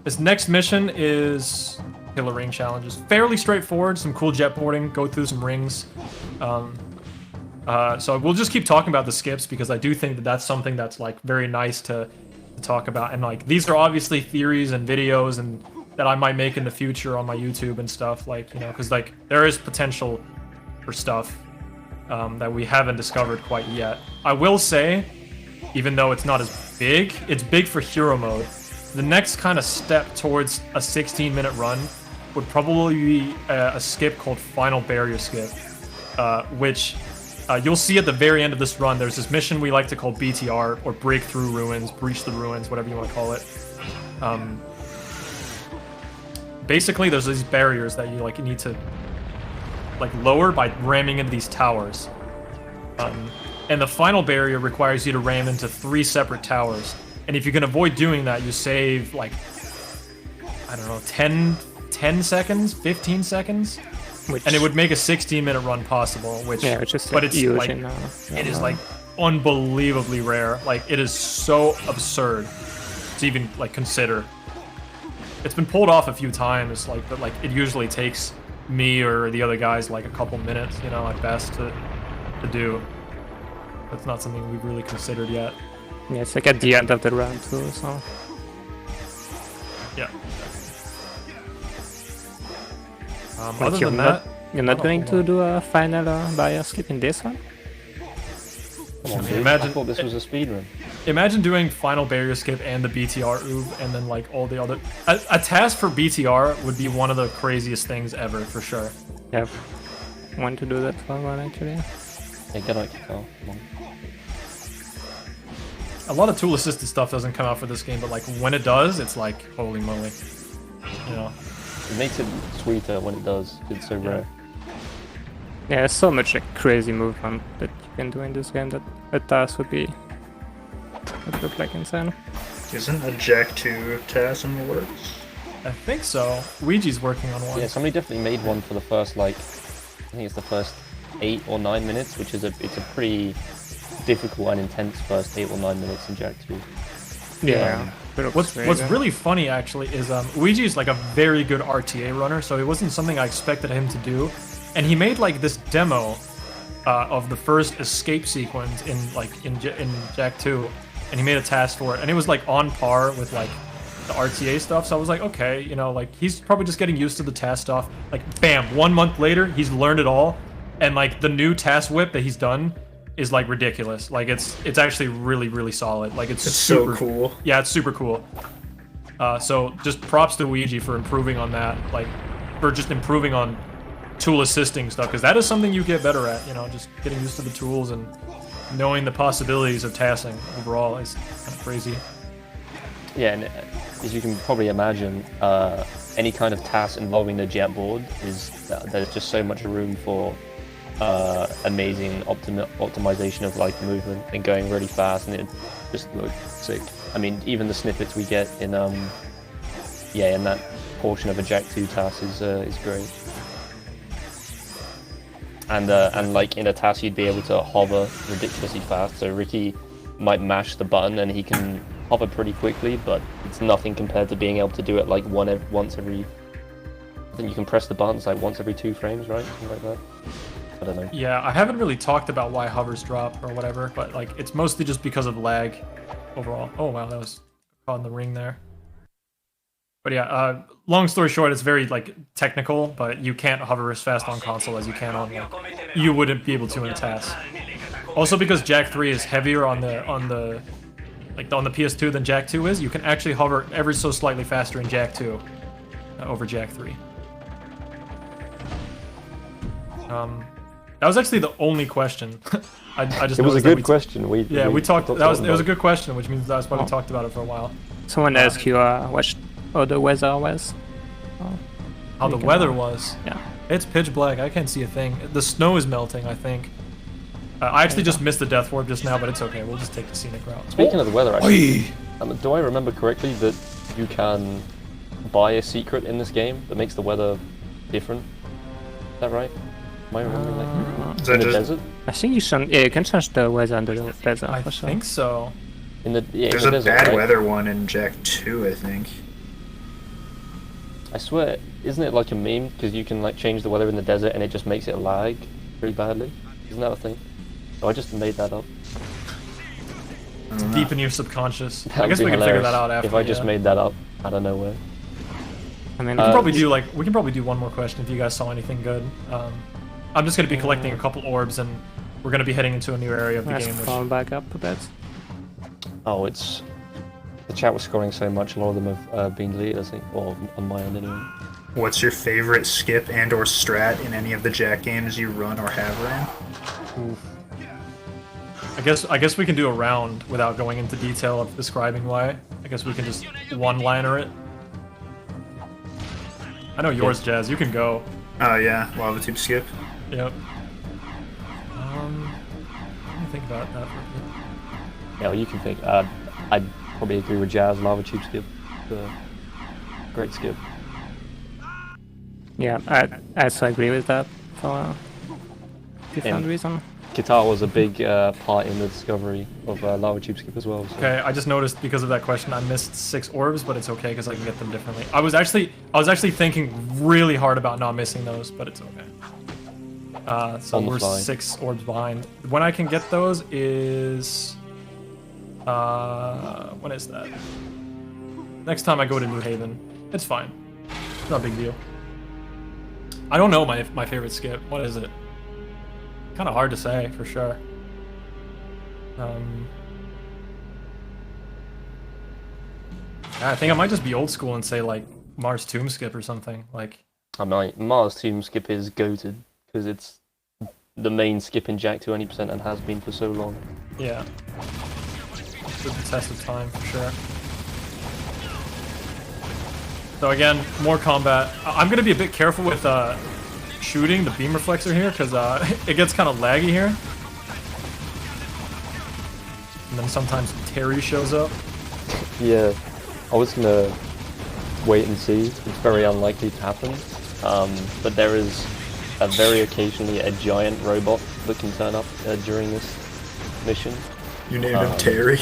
This next mission is Killer Ring Challenges. Fairly straightforward. Some cool jetboarding. Go through some rings. So we'll just keep talking about the skips because I do think that that's something that's like very nice to talk about. And like these are obviously theories and videos and that I might make in the future on my YouTube and stuff. Like, you know, because like there is potential for stuff that we haven't discovered quite yet. I will say, even though it's not as big, it's big for hero mode. The next kind of step towards a 16-minute run would probably be a skip called Final Barrier Skip, which you'll see at the very end of this run. There's this mission we like to call BTR, or Break Through Ruins, Breach the Ruins, whatever you want to call it. Basically, there's these barriers that you like need to like lower by ramming into these towers. And the final barrier requires you to ram into 3 separate towers. And if you can avoid doing that, you save, like, I don't know, 10 seconds? 15 seconds? And it would make a 16-minute run possible, which... Yeah, which is but it's, huge like, it is, like, unbelievably rare. Like, it is so absurd to even, like, consider. It's been pulled off a few times, like, but, like, it usually takes me or the other guys, like, a couple minutes, you know, at best to do. That's not something we've really considered yet. Yeah, it's like at the end of the run too, so... Yeah. Like Other than that... You're not going to do a final barrier skip in this one? Come on, dude. Imagine- I thought this was a speedrun. Imagine doing final barrier skip and the BTR oob, and then like all the other... A task for BTR would be one of the craziest things ever, for sure. Yeah. Want to do that for one actually? Yeah, get out, Come on. A lot of tool-assisted stuff doesn't come out for this game, but like when it does, it's like, holy moly. You know? It makes it sweeter when it does. It's so rare. Yeah, there's so much like crazy movement that you can do in this game that a task would look like insane. Isn't a Jak 2 task in the works? I think so. Ouija's working on one. Yeah, somebody definitely made one for the first, like, I think it's the first 8 or 9 minutes, which is it's a pretty difficult and intense first 8 or 9 minutes in Jak 2. Yeah. What's really funny actually is Ouija is like a very good RTA runner, so it wasn't something I expected him to do, and he made like this demo of the first escape sequence in Jak 2, and he made a task for it, and it was like on par with like the RTA stuff. So I was like, okay, you know, like he's probably just getting used to the task stuff. Like, bam, 1 month later, he's learned it all, and like the new task whip that he's done is like ridiculous. Like it's actually really solid. Like it's super so cool. Yeah, it's super cool. So just props to Luigi for improving on that, like, for just improving on tool assisting stuff, because that is something you get better at, you know, just getting used to the tools and knowing the possibilities of tasking overall is kind of crazy. Yeah, and as you can probably imagine, any kind of task involving the jet board is there's just so much room for amazing optimization of like movement and going really fast, and it just looks sick. I mean, even the snippets we get in in that portion of a Jack 2 task is great. And like in a task you'd be able to hover ridiculously fast, so Ricky might mash the button and he can hover pretty quickly, but it's nothing compared to being able to do it like once every, I think you can press the buttons like once every 2 frames, right? Something like that. I don't know. Yeah, I haven't really talked about why hovers drop or whatever, but like it's mostly just because of lag overall. Oh wow, that was caught in the ring there. But yeah, long story short, it's very like technical, but you can't hover as fast on console as you can on like, you wouldn't be able to in a task. Also because Jack 3 is heavier on the PS2 than Jack 2 is, you can actually hover ever so slightly faster in Jack 2 over Jack 3. That was actually the only question. I just it was a good question. We talked. It was a good question, which means that's why we talked about it for a while. Someone asked you what the weather was. How the weather was? Yeah. It's pitch black. I can't see a thing. The snow is melting, I think. I actually just missed the death orb just now, but it's okay. We'll just take the scenic route. Speaking of the weather, actually, do I remember correctly that you can buy a secret in this game that makes the weather different? Is that right? Am I remembering that? In the desert? I think you can change the weather under the desert. I think so. There's a desert, bad right? weather one in Jack 2, I think. I swear, isn't it like a meme? Because you can like change the weather in the desert and it just makes it lag pretty badly. Isn't that a thing? So I just made that up. Deep in your subconscious. That I guess would we be can figure hilarious that out after. if I just made that up out of nowhere. I mean, we can probably do one more question if you guys saw anything good. I'm just going to be collecting a couple orbs, and we're going to be heading into a new area of the let's game. fall back up a bit. Oh, it's the chat was scrolling so much. A lot of them have been deleted, I think, or on my end anyway. What's your favorite skip and/or strat in any of the Jack games you run or have ran? I guess we can do a round without going into detail of describing why. I guess we can just one-liner it. I know yours, Jazz. You can go. Oh yeah, lava tube skip. Yep. Let me think about that for a bit. Yeah, well, you can think. I'd probably agree with Jazz. Lava tube skip, great skip. Yeah, I also agree with that for a different reason. Guitar was a big part in the discovery of lava tube skip as well. So. Okay, I just noticed because of that question I missed 6 orbs, but it's okay because I can get them differently. I was actually thinking really hard about not missing those, but it's okay. So we're 6 orbs behind. When I can get those is when is that? Next time I go to New Haven. It's fine. It's not a big deal. I don't know my favorite skip. What is it? Kind of hard to say for sure. I think I might just be old school and say like Mars Tomb Skip or something. Like, I mean, Mars Tomb Skip is goated because it's the main skip in Jack 20% and has been for so long. yeah, stood the test of time for sure. So again, more combat. I'm gonna be a bit careful with shooting the beam reflexor here because it gets kind of laggy here. And then sometimes Terry shows up. Yeah, I was gonna wait and see. It's very unlikely to happen, but there is very occasionally a giant robot that can turn up during this mission. You named him Terry.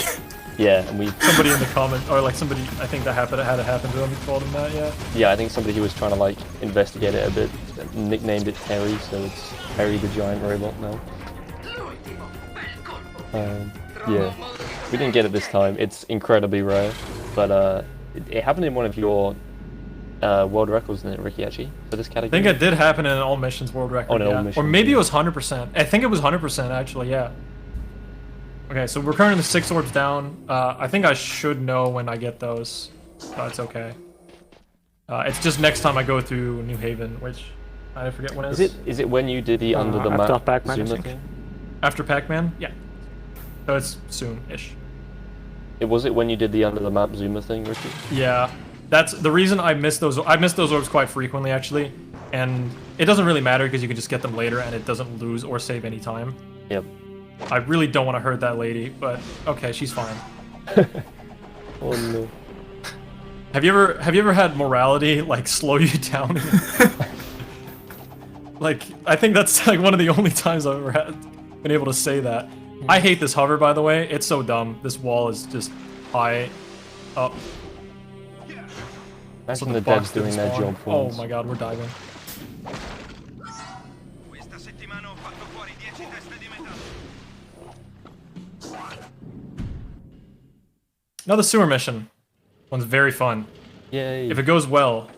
Yeah, and Somebody in the comment, or like somebody, I think that had it happen to him, called him that, yeah. Yeah, I think somebody who was trying to like investigate it a bit nicknamed it Terry, so it's Terry the giant robot now. Yeah, we didn't get it this time. It's incredibly rare, but it happened in one of your world records, didn't it, Ricky? Actually, for this category. I think it did happen in an all missions world record. Oh, in all yeah. missions, Or maybe yeah. it was 100%. I think it was 100% actually. Yeah. Okay, so we're currently 6 orbs down. I think I should know when I get those. so it's okay. It's just next time I go through New Haven, which I forget when it is. Is it when you did the under the after map Pac-Man, I zoomer think. thing? After Pac-Man? Yeah. So it's soon-ish. Was it when you did the under the map zoomer thing, Ricky? Yeah. That's the reason I miss those. I miss those orbs quite frequently, actually. And it doesn't really matter because you can just get them later and it doesn't lose or save any time. Yep. I really don't want to hurt that lady, but okay, she's fine. Oh no. Have you ever had morality like slow you down? Like, I think that's like one of the only times I've ever been able to say that. I hate this hover, by the way. It's so dumb. This wall is just high up. Imagine the box devs doing didn't their spawn. job for Oh once. my god, we're diving. Another sewer mission. One's very fun. Yay. If it goes well,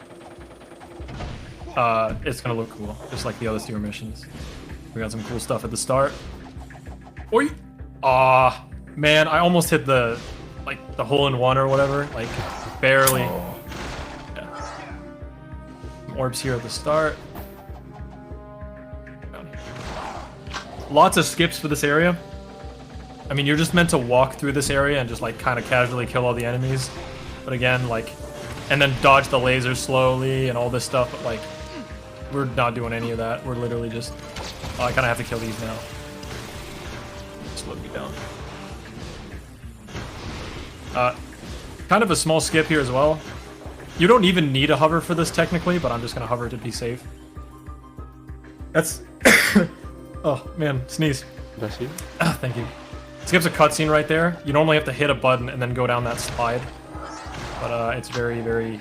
it's gonna look cool, just like the other sewer missions. We got some cool stuff at the start. Oi! Ah, man, I almost hit the hole-in-one or whatever, like barely. Yeah. Some orbs here at the start. Lots of skips for this area. I mean, you're just meant to walk through this area and just like kind of casually kill all the enemies. But again, like, and then dodge the lasers slowly and all this stuff, but like, we're not doing any of that. We're literally just, oh, I kind of have to kill these now. Slow me down. Kind of a small skip here as well. You don't even need a hover for this technically, but I'm just gonna hover to be safe. That's, oh man, sneeze. Bless you. Ah, thank you. Skips a cutscene right there. You normally have to hit a button and then go down that slide. But it's very, very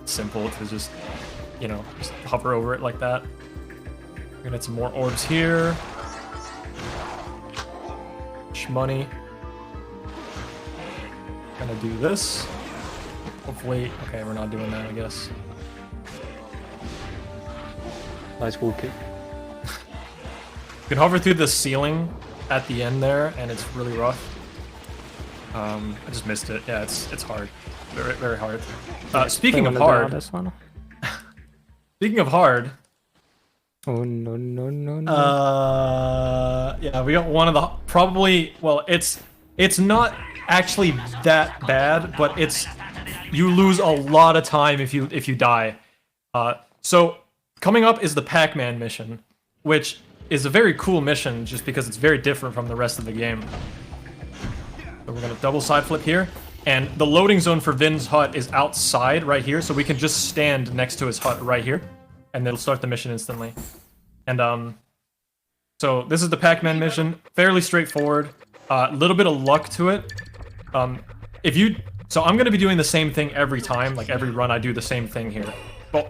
simple to just, you know, just hover over it like that. We're gonna get some more orbs here. Shmoney. Gonna do this. Hopefully, okay, we're not doing that, I guess. Nice wall kick. You can hover through the ceiling at the end there, and it's really rough. I just missed it. Yeah, it's hard. Very, very hard. Speaking of hard, This one. speaking of hard, Oh no no no no. yeah, we got one of the probably. Well, it's not actually that bad, but you lose a lot of time if you die. So coming up is the Pac-Man mission, which is a very cool mission just because it's very different from the rest of the game. So we're gonna double side flip here, and the loading zone for Vin's hut is outside right here, so we can just stand next to his hut right here, and it'll start the mission instantly. And so this is the Pac-Man mission, fairly straightforward. A little bit of luck to it. So I'm gonna be doing the same thing every time, like every run I do the same thing here. Well,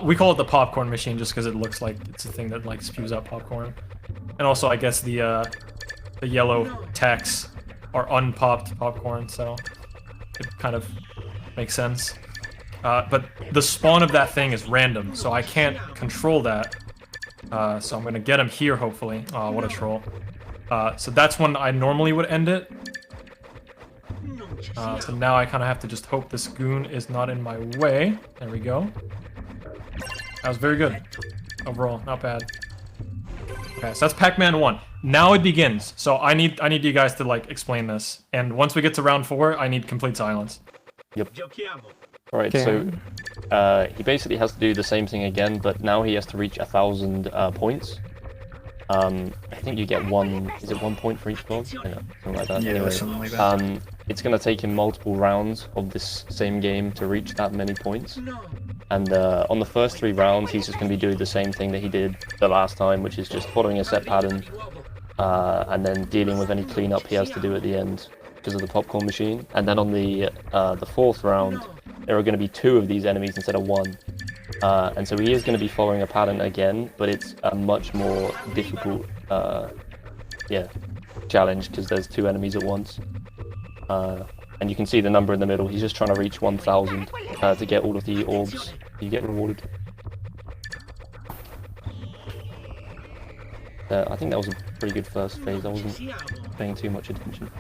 we call it the popcorn machine just because it looks like it's a thing that like spews out popcorn. And also, I guess the yellow tacks are unpopped popcorn, so it kind of makes sense. But the spawn of that thing is random, so I can't control that. So I'm gonna get him here, hopefully. Oh, what a troll. So that's when I normally would end it. So now I kind of have to just hope this goon is not in my way. There we go. That was very good. Overall, not bad. Okay, so that's Pac-Man 1. Now it begins. So I need you guys to like explain this. And once we get to round 4, I need complete silence. Yep. Alright, so he basically has to do the same thing again, but now he has to reach 1,000 points. I think you get is it 1 point for each block? Yeah, something like that. Yeah, Anyway, something like that. It's going to take him multiple rounds of this same game to reach that many points. And on the first 3 rounds, he's just going to be doing the same thing that he did the last time, which is just following a set pattern, and then dealing with any cleanup he has to do at the end because of the popcorn machine. And then on the 4th round, there are going to be 2 of these enemies instead of 1. And so he is going to be following a pattern again, but it's a much more difficult challenge because there's 2 enemies at once. And you can see the number in the middle. He's just trying to reach 1,000 to get all of the orbs you get rewarded. I think that was a pretty good first phase. I wasn't paying too much attention.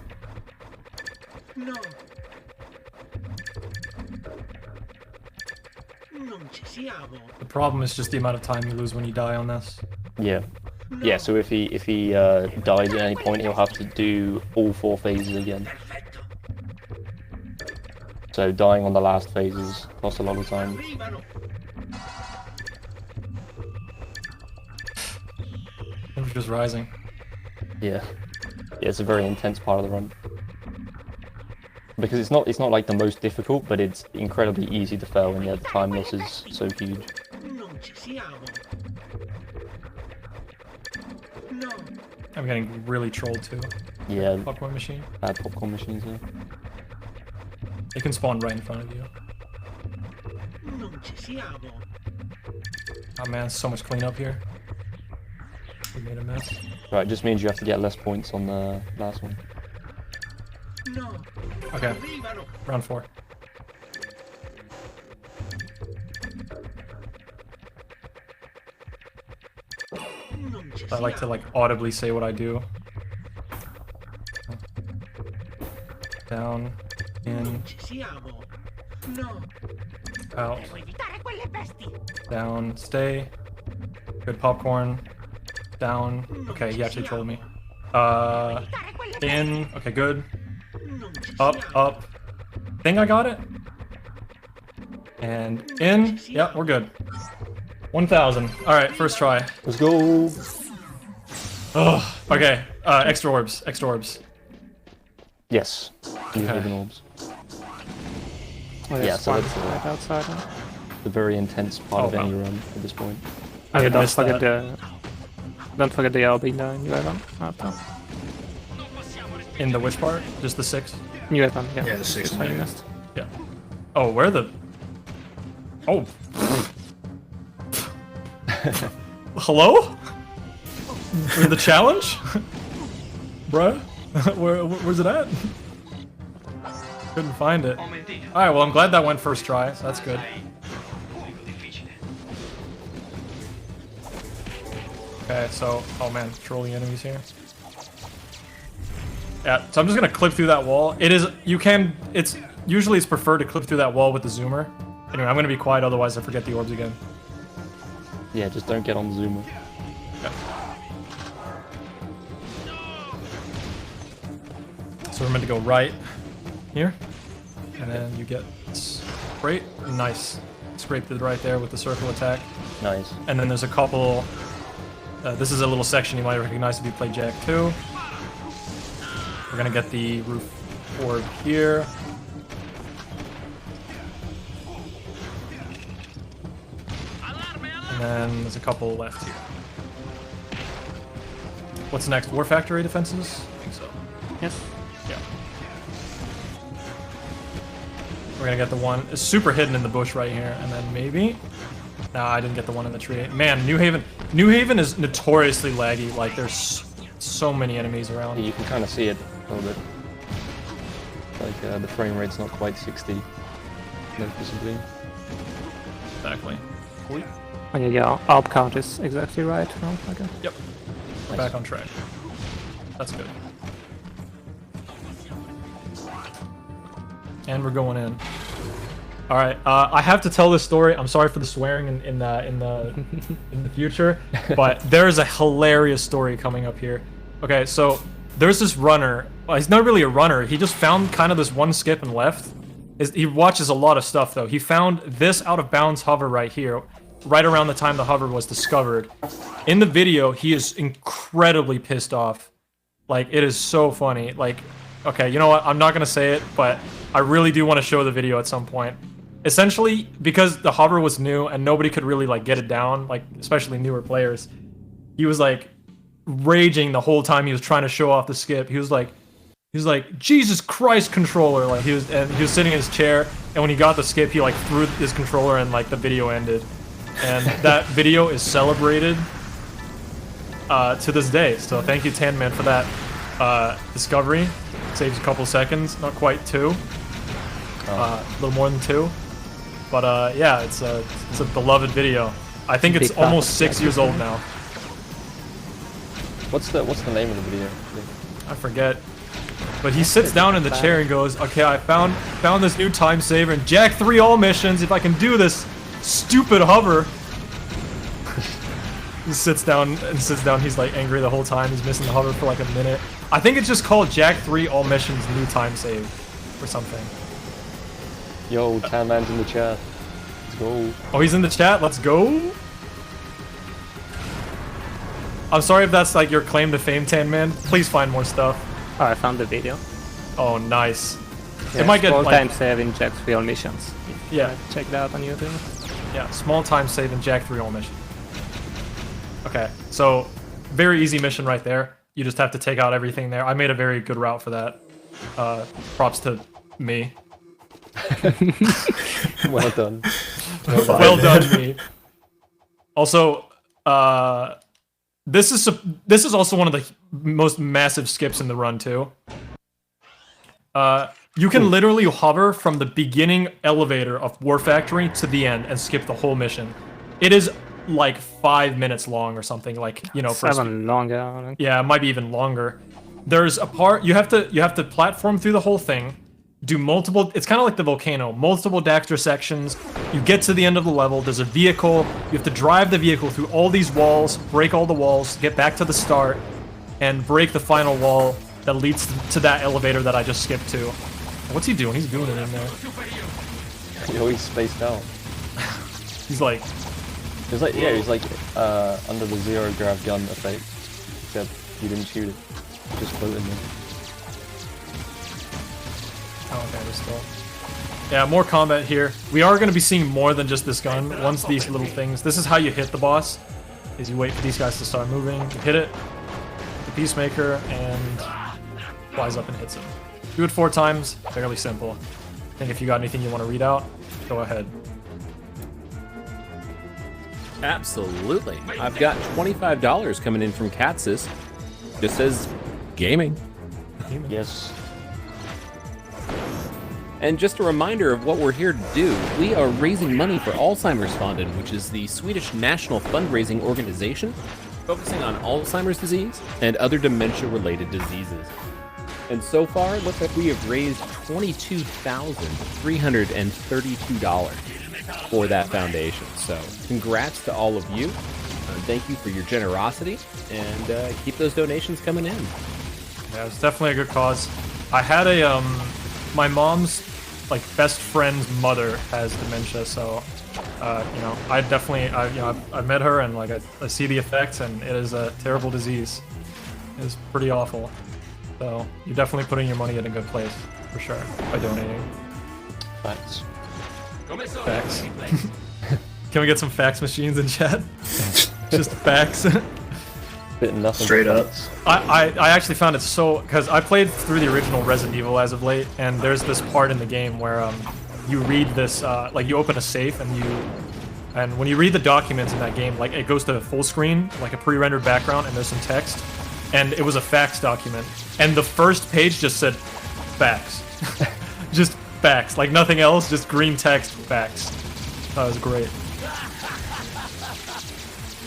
The problem is just the amount of time you lose when you die on this. Yeah. Yeah, so if he dies at any point, he'll have to do all 4 phases again. So dying on the last phases costs a lot of time. It's just rising. Yeah. Yeah, it's a very intense part of the run. Because it's not like the most difficult, but it's incredibly easy to fail, and yeah, the time loss is so huge. I'm getting really trolled too. Yeah, Popcorn machine. bad popcorn machines here. They can spawn right in front of you. Oh man, so much cleanup here. We made a mess. Right, it just means you have to get less points on the last one. Okay, round 4. I like to audibly say what I do. Down, in, out, down, stay. Good popcorn. Down. Okay, he actually trolled me. In. Okay, good. Up. Think I got it? And in. Yep, we're good. 1,000. Alright, first try. Let's go! Ugh. Okay, extra orbs. Yes. New Okay. Haven orbs. Oh, Yeah, so one that's right outside. Huh? the very intense part Oh, of any wow. run at this point. Oh, yeah, missed don't forget the RB in the new weapon. In the which part? Just the 6? New weapon, yeah. Yeah, the 6 That's what you missed. Yeah. Oh, where the... Oh. Hello? We're the challenge? Bruh? Where's it at? Couldn't find it. Alright, well I'm glad that went first try, so that's good. Okay, so... Oh man, trolling enemies here. Yeah, so I'm just gonna clip through that wall. It is... You can... It's... Usually it's preferred to clip through that wall with the zoomer. Anyway, I'm gonna be quiet, otherwise I forget the orbs again. Yeah, just don't get on the zoomer. So we're meant to go right here, and then you get scrape. Nice. Scrape to the right there with the circle attack. Nice. And then there's a couple... this is a little section you might recognize if you play Jack 2. We're gonna get the roof orb here. And then there's a couple left here. What's next? War Factory defenses? I think so. Yes. Yeah. We're gonna get the one. It's super hidden in the bush right here, and then maybe... Nah, I didn't get the one in the tree. Man, New Haven is notoriously laggy. Like, there's so many enemies around. You can kind of see it a little bit. Like, the frame rate's not quite 60 noticeably. Exactly. And yeah, ARP count is exactly right. Oh, okay. Yep. We're back on track. That's good. And we're going in. All right. I have to tell this story. I'm sorry for the swearing in the future, but there's a hilarious story coming up here. Okay, so there's this runner. Well, he's not really a runner. He just found kind of this one skip and left. He watches a lot of stuff though. He found this out of bounds hover right here, right around the time the hover was discovered. In the video, he is incredibly pissed off. Like, it is so funny. Like, okay, you know what? I'm not gonna say it, but I really do want to show the video at some point. Essentially, because the hover was new and nobody could really like get it down, like especially newer players, he was like raging the whole time he was trying to show off the skip. He was like, Jesus Christ, controller! Like he was sitting in his chair, and when he got the skip, he like threw his controller, and like the video ended. And that video is celebrated to this day. So thank you, Tanman, for that discovery. Saves a couple seconds, not quite 2, a little more than 2. But yeah, it's a beloved video. I think it's almost 6 years old now. What's the name of the video? I forget. But he sits down in the chair and goes, "Okay, I found this new time saver in Jack 3 all missions. If I can do this Stupid hover. He sits down. He's like angry the whole time. He's missing the hover for like a minute. I think it's just called Jack 3 all missions new time save or something. Yo, Tan Man's in the chat. Let's go. Oh, he's in the chat. Let's go. I'm sorry if that's like your claim to fame, Tan Man. Please find more stuff. Oh, I found the video. Oh, nice. Yeah, It might get small like, time save in Jack 3 all missions. yeah, Check that out on YouTube. yeah, small time save in Jack 3 all mission. Okay, so very easy mission right there. You just have to take out everything there. I made a very good route for that. Props to me. Well done. Well done, me. Also, this is also one of the most massive skips in the run too. You can literally hover from the beginning elevator of War Factory to the end and skip the whole mission. It is like 5 minutes long or something. Like, you know, for 7 longer. I think. yeah, it might be even longer. There's a part you have to platform through the whole thing, do multiple. It's kind of like the volcano, multiple Daxter sections. You get to the end of the level. There's a vehicle. You have to drive the vehicle through all these walls, break all the walls, get back to the start, and break the final wall that leads to that elevator that I just skipped to. What's he doing? He's doing it in there. Yo, he's spaced out. He's like, He's like, yeah, he's like under the zero grav gun effect, except you didn't shoot it, it just floated there. oh, okay, we're still. Yeah, more combat here. We are going to be seeing more than just this gun. Once these little things. This is how you hit the boss. Is you wait for these guys to start moving, you hit it, the Peacemaker, and flies up and hits him. Do it 4 times. Fairly simple. I think if you got anything you want to read out, go ahead. Absolutely. I've got $25 coming in from Katsis. Just says gaming. Yes. And just a reminder of what we're here to do. We are raising money for Alzheimer's Fonden, which is the Swedish national fundraising organization focusing on Alzheimer's disease and other dementia-related diseases. And so far, it looks like we have raised $22,332 for that foundation. So congrats to all of you. Thank you for your generosity, and keep those donations coming in. Yeah, it's definitely a good cause. I had a my mom's like best friend's mother has dementia, so you know, I definitely I met her, and like I see the effects, and it is a terrible disease. It's pretty awful. So you're definitely putting your money in a good place for sure by donating. Thanks. Facts. Can we get some fax machines in chat? Just facts. Bit nothing. Straight up. I actually found it so, because I played through the original Resident Evil as of late, and there's this part in the game where you read this like you open a safe and when you read the documents in that game, like it goes to full screen, like a pre-rendered background, and there's some text, and it was a fax document, and the first page just said fax. Just facts, like nothing else, just green text, facts. That was great.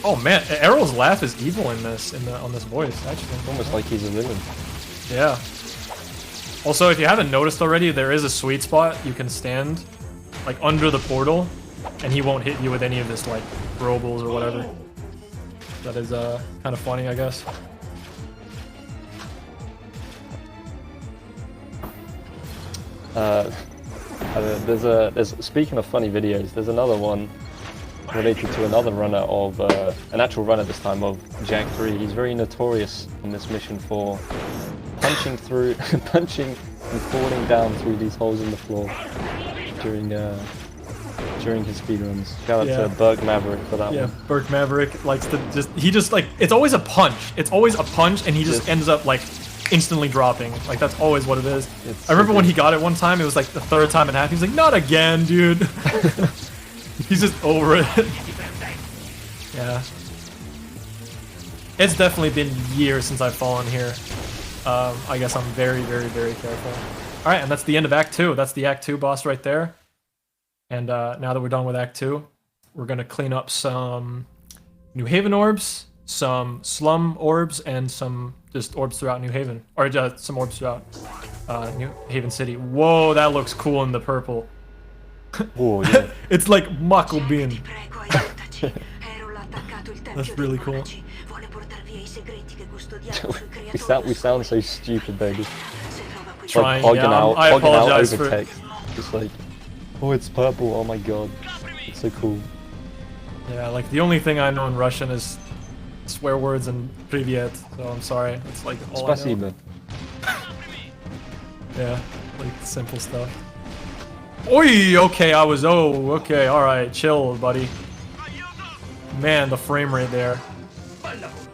Oh man, Errol's laugh is evil in this, on this voice, actually. Almost like he's a villain. Yeah. Also, if you haven't noticed already, there is a sweet spot you can stand, like under the portal, and he won't hit you with any of this like throwables or whatever. That is kind of funny, I guess. There's speaking of funny videos, there's another one related to another runner of an actual runner this time of Jack 3. He's very notorious in this mission for punching and falling down through these holes in the floor during his speedruns. Shout out to Berg Maverick for that one. Yeah, Berg Maverick likes to just like, it's always a punch. It's always a punch, and he just ends up like instantly dropping. Like that's always what it is. I remember when he got it one time, it was like the 3rd time and a half. He's like, not again, dude. He's just over it. Yeah. It's definitely been years since I've fallen here. I guess I'm very, very, very careful. Alright, and that's the end of Act 2. That's the Act 2 boss right there. And now that we're done with Act 2, we're gonna clean up some New Haven orbs, some slum orbs, and some just orbs throughout New Haven. Or some orbs throughout New Haven City. Whoa, that looks cool in the purple. Oh, yeah. It's like Makobin. That's really cool. we sound so stupid though. Just Trying, like, yeah, out, I hogging out apologize over for... text. Just like, oh, it's purple. Oh my god, it's so cool. Yeah, like the only thing I know in Russian is swear words and privyet, so I'm sorry. It's like all I know. Spasibo. Yeah, like simple stuff. Oi, okay, okay, alright, chill, buddy. Man, the frame rate there.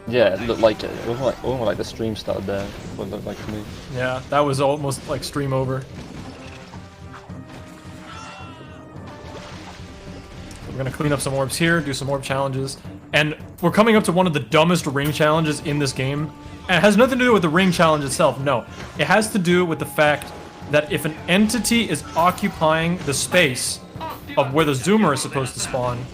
Yeah, it looked like like the stream started there. What it looked like to me. Yeah, that was almost like stream over. We're gonna clean up some orbs here, do some orb challenges, and we're coming up to one of the dumbest ring challenges in this game. And it has nothing to do with the ring challenge itself, no. It has to do with the fact that if an entity is occupying the space of where the zoomer is supposed to spawn,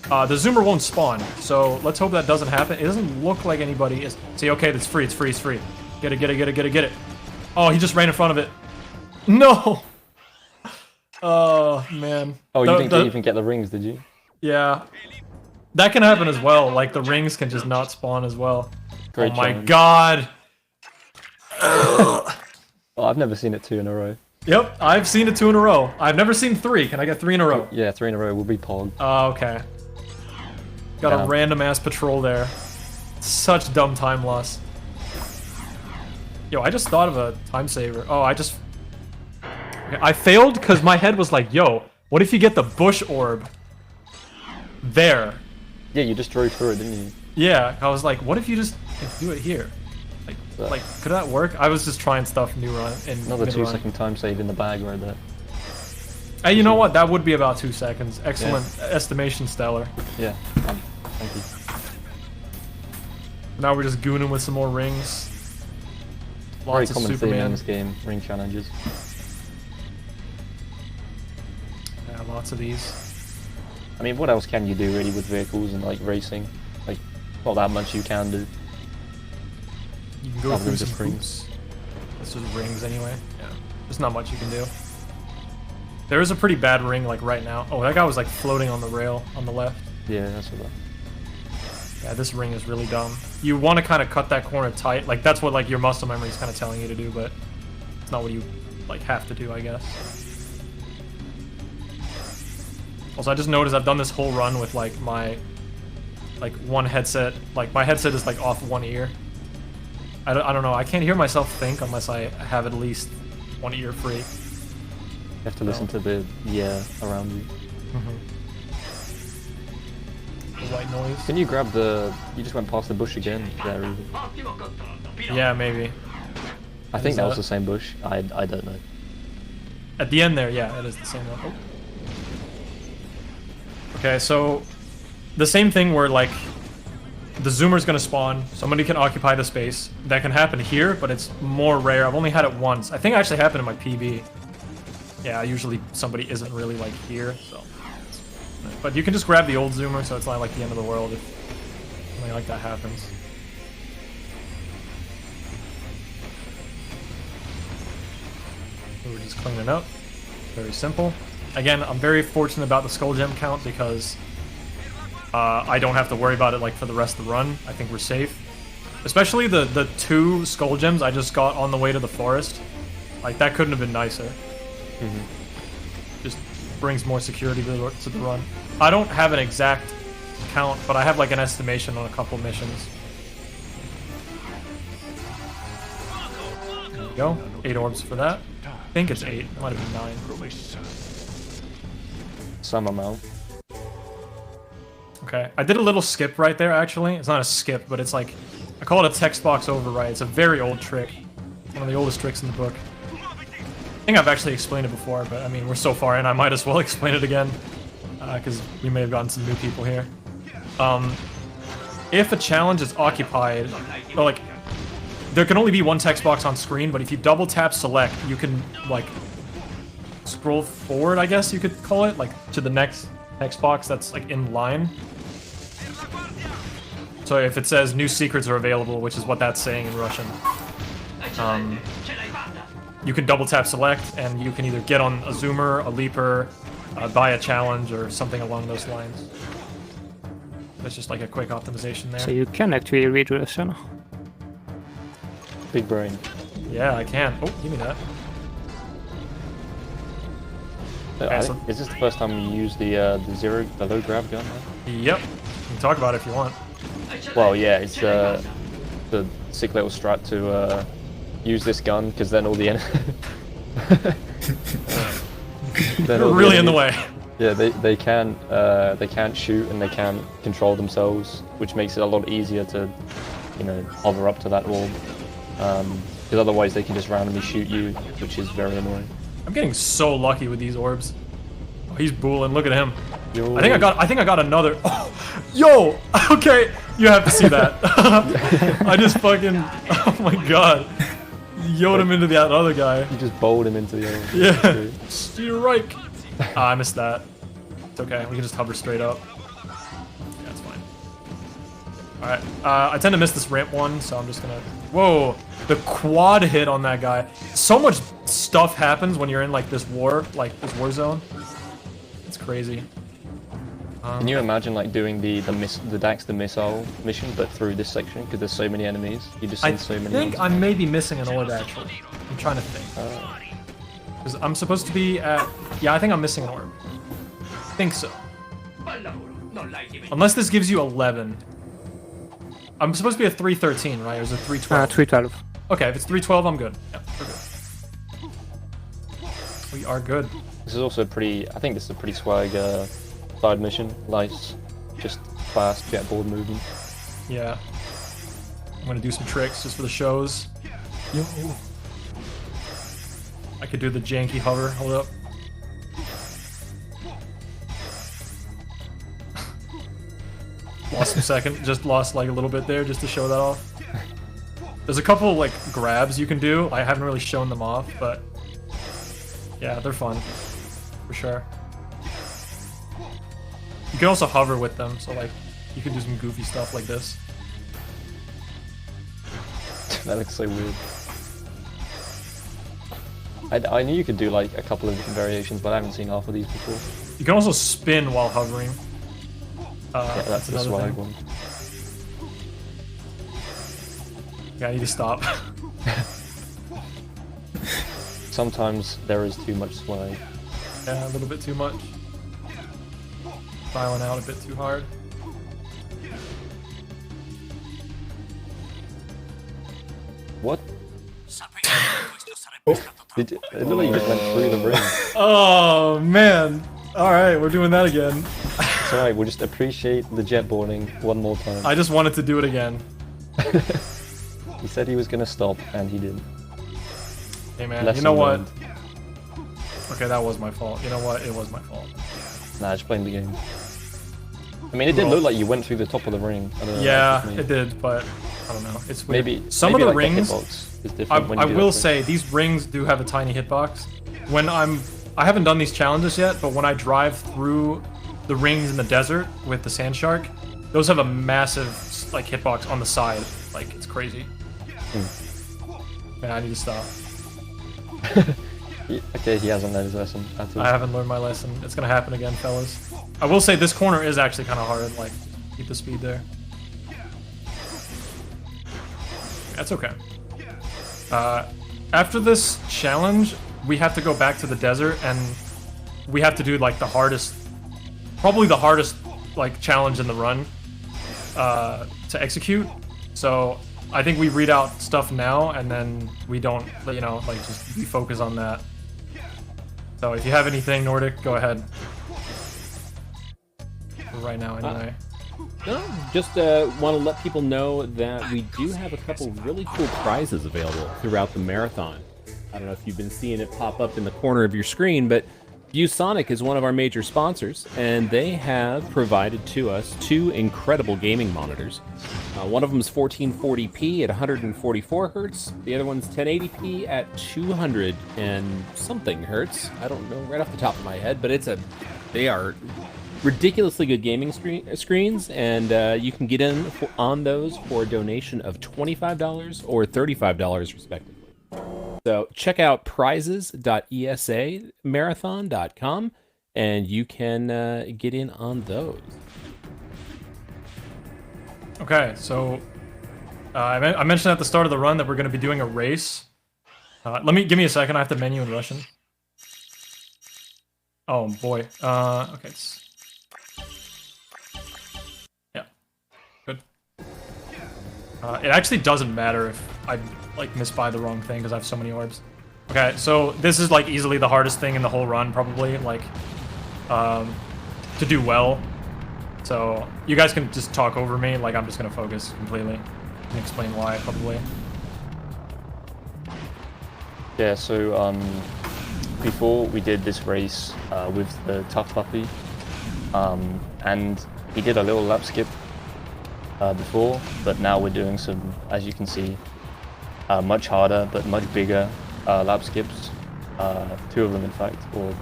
the zoomer won't spawn. So let's hope that doesn't happen. It doesn't look like anybody is... See, okay, that's free, it's free, it's free. Get it, get it, get it, get it, get it. Oh, he just ran in front of it. No! Oh, man. Oh, you didn't even get the rings, did you? Yeah. That can happen as well. Like, the rings can just not spawn as well. Great oh my challenge. god! Oh, I've never seen it 2 in a row. Yep, I've seen it 2 in a row. I've never seen 3. Can I get 3 in a row? Yeah, 3 in a row will be pog. Oh, okay. Got Yeah. a random ass patrol there. Such dumb time loss. Yo, I just thought of a time saver. Oh, okay, I failed because my head was like, yo, what if you get the bush orb there? Yeah, you just drove through it, didn't you? Yeah, I was like, what if you just do it here? Like, could that work? I was just trying stuff new run. Another 2-second time save in the bag right there. Hey, you know what? That would be about 2 seconds. Excellent estimation, Stellar. Yeah, thank you. Now we're just gooning with some more rings. Very Lots of common theme in Superman. this game, ring challenges. Yeah, lots of these. I mean, what else can you do really with vehicles and like racing? Like, not that much you can do. You can go Other through than some just rings. hoops. This is rings anyway. Yeah, there's not much you can do. There is a pretty bad ring like right now. Oh, that guy was like floating on the rail on the left. Yeah, that's what. Yeah, this ring is really dumb. You want to kind of cut that corner tight. Like that's what like your muscle memory is kind of telling you to do, but it's not what you like have to do, I guess. Also, I just noticed I've done this whole run with like my one headset. Like my headset is like off one ear. I don't know. I can't hear myself think unless I have at least one ear free. You have to listen to the around you. The white noise. Can you grab the... You just went past the bush again there, really. Yeah, maybe. I think Is that was that- the same bush. I don't know. At the end there, yeah, it is the same one. Oh. Okay, so the same thing where like the zoomer's gonna spawn, somebody can occupy the space. That can happen here, but it's more rare. I've only had it once. I think it actually happened in my PB. Yeah, usually somebody isn't really like here, so. But you can just grab the old zoomer, so it's not like the end of the world if something like that happens. We're just cleaning up. Very simple. Again, I'm very fortunate about the skull gem count because I don't have to worry about it like for the rest of the run. I think we're safe. Especially the 2 skull gems I just got on the way to the forest. Like that couldn't have been nicer. Just brings more security to the run. I don't have an exact count, but I have like an estimation on a couple missions. There we go. 8 orbs for that. I think it's 8. It might have been 9. Some amount. Okay, I did a little skip right there, actually. It's not a skip, but it's like... I call it a text box override. It's a very old trick. One of the oldest tricks in the book. I think I've actually explained it before, but I mean, we're so far in, I might as well explain it again. Because we may have gotten some new people here. If a challenge is occupied... Or like... There can only be one text box on screen, but if you double tap select, you can, like... Scroll forward, I guess you could call it, like, to the next text box that's, like, in line. So if it says new secrets are available, which is what that's saying in Russian, you can double tap select, and you can either get on a zoomer, a leaper, buy a challenge, or something along those lines. That's just like a quick optimization there. So you can actually read Russian. Big brain. Yeah, I can. Oh, give me that. Is this the first time you use the low grab gun? Yep. You can talk about it if you want. Well, yeah, it's the sick little strat to use this gun because then all the You're really in the way. Yeah, they can't shoot and they can't control themselves, which makes it a lot easier to, hover up to that orb. Because otherwise they can just randomly shoot you, which is very annoying. I'm getting so lucky with these orbs. Oh, he's booling. Look at him. Yo. I think I got another. Oh, yo. Okay, you have to see that. I just fucking. Oh my god. Yo'd him into that other guy. You just bowled him into the other. Yeah. You're right. I missed that. It's okay. We can just hover straight up. Yeah, it's fine. All right. I tend to miss this ramp one, so I'm just gonna. Whoa. The quad hit on that guy. So much stuff happens when you're in like this war zone. It's crazy. Can you imagine like doing the Dax the missile mission, but through this section because there's so many enemies? You just see so many. I think I may be missing an orb actually. I'm trying to think. Because I'm supposed to be at. Yeah, I think I'm missing an orb. I think so. Unless this gives you 11. I'm supposed to be at 313, right? Or is it 312? 312. Okay, if it's 312, I'm good. Yeah, we're good. We are good. This is also I think this is a pretty swag side mission. Nice, just fast jetboard movement. Yeah. I'm gonna do some tricks just for the shows. Yo. I could do the janky hover. Hold up. Lost a second. Just lost like a little bit there just to show that off. There's a couple like grabs you can do. I haven't really shown them off, but yeah, they're fun for sure. You can also hover with them, so like you can do some goofy stuff like this. That looks so weird. I knew you could do like a couple of different variations, but I haven't seen half of these before. You can also spin while hovering. Yeah, that's the swag one. Yeah, I need to stop. Sometimes there is too much swag. Yeah, a little bit too much. Filing out a bit too hard. What? It looked like you just went through the ring. Oh man! Alright, we're doing that again. It's alright, we'll just appreciate the jetboarding one more time. I just wanted to do it again. He said he was gonna stop, and he didn't. Hey man, Lesson you know what? learned. Okay, that was my fault. You know what? It was my fault. Nah, just playing the game. I mean, it did look like you went through the top of the ring. I don't know, Yeah, it did, but I don't know. It's weird. Maybe Some of the like rings. The hitbox is different when you I do will that say these rings do have a tiny hitbox. When I haven't done these challenges yet, but when I drive through the rings in the desert with the sand shark, those have a massive like hitbox on the side. Like it's crazy. Man, I need to stop. Okay, he hasn't learned his lesson at all. I haven't learned my lesson. It's gonna happen again, fellas. I will say this corner is actually kind of hard. Like, keep the speed there. That's okay. After this challenge, we have to go back to the desert, and we have to do like the hardest, probably the hardest like challenge in the run to execute. So I think we read out stuff now, and then we don't, like just we focus on that. So if you have anything, Nordic, go ahead. For right now, anyway. No, just want to let people know that we do have a couple really cool prizes available throughout the marathon. I don't know if you've been seeing it pop up in the corner of your screen, but ViewSonic is one of our major sponsors, and they have provided to us 2 incredible gaming monitors. One of them is 1440p at 144 hertz. The other one's 1080p at 200 and something hertz. I don't know right off the top of my head, but they are ridiculously good gaming screens, and you can get in on those for a donation of $25 or $35 respectively. So check out prizes.esamarathon.com and you can get in on those. Okay, so I mentioned at the start of the run that we're going to be doing a race. Give me a second. I have to menu in Russian. Oh boy. Okay. Yeah. Good. It actually doesn't matter if I like misbuy the wrong thing because I have so many orbs. Okay, so this is like easily the hardest thing in the whole run, probably like to do well. So you guys can just talk over me. Like I'm just gonna focus completely and explain why probably. Yeah, so before we did this race with the Tough Puppy, and he did a little lap skip before, but now we're doing some, as you can see, much harder but much bigger lap skips. 2 of them in fact, or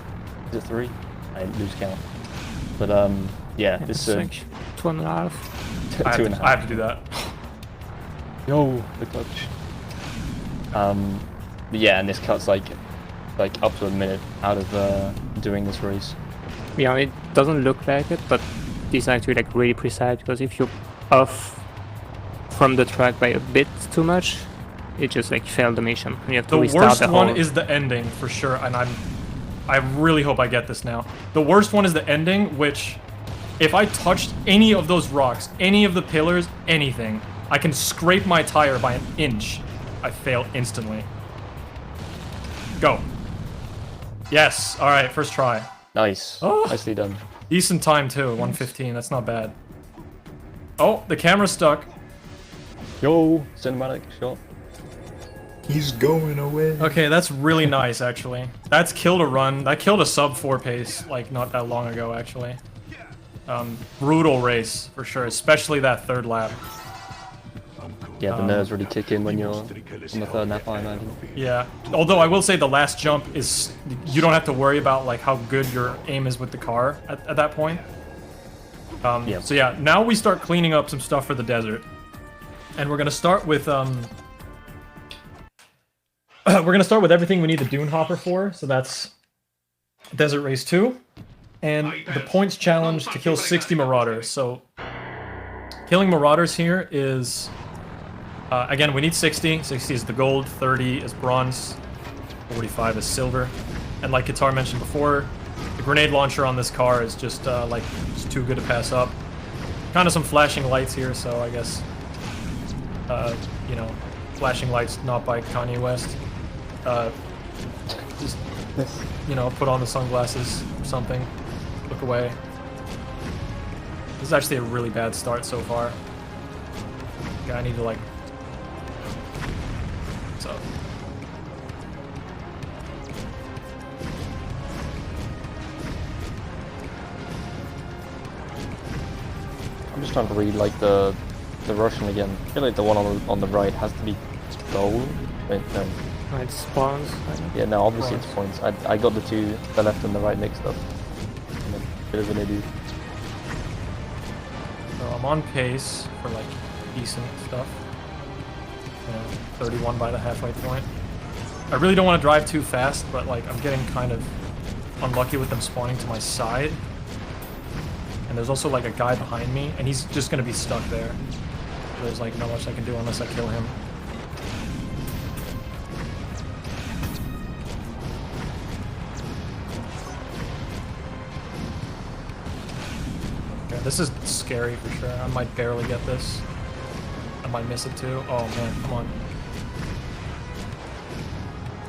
is it 3? I lose count. But yeah, this is like 2.5. I have to do that. Yo, the clutch. But yeah, and this cuts like up to a minute out of doing this race. Yeah, it doesn't look like it, but it's actually like really precise because if you're off from the track by a bit too much, it just like failed the mission. And you have to The restart worst the one whole... is the ending for sure, and I really hope I get this now. The worst one is the ending, which if I touched any of those rocks, any of the pillars, anything, I can scrape my tire by an inch. I fail instantly. Go. Yes. All right. First try. Nice. Oh. Nicely done. Decent time too. 1:15. That's not bad. Oh, the camera's stuck. Yo, cinematic shot. He's going away. Okay, that's really nice actually. That's killed a run. That killed a sub 4 pace like not that long ago actually. Brutal race for sure, especially that 3rd lap. Yeah, the nerves really kick in when you're on the 3rd lap, I imagine. Yeah, although I will say the last jump is, you don't have to worry about like how good your aim is with the car at that point. Yeah. So yeah, now we start cleaning up some stuff for the desert. And we're gonna start with everything we need the Dune Hopper for, so that's Desert Race 2. And the points challenge to kill 60 Marauders. So killing Marauders here is again, we need 60. 60 is the gold, 30 is bronze, 45 is silver. And like Guitar mentioned before, the grenade launcher on this car is just just too good to pass up. Kind of some flashing lights here, so I guess you know, flashing lights not by Kanye West. Just you know, put on the sunglasses or something. Look away. This is actually a really bad start so far. Okay, I need to like... What's up? I'm just trying to read like the Russian again. I feel like the one on the right has to be gold. Wait, no. It spawns. Yeah, no, obviously it's points. I got the left and the right mixed up. I'm a bit of an idiot. So I'm on pace for like decent stuff. 31 by the halfway point. I really don't want to drive too fast, but like I'm getting kind of unlucky with them spawning to my side. And there's also like a guy behind me, and he's just gonna be stuck there. There's like not much I can do unless I kill him. Okay, this is scary for sure. I might barely get this. I might miss it too. Oh man, come on.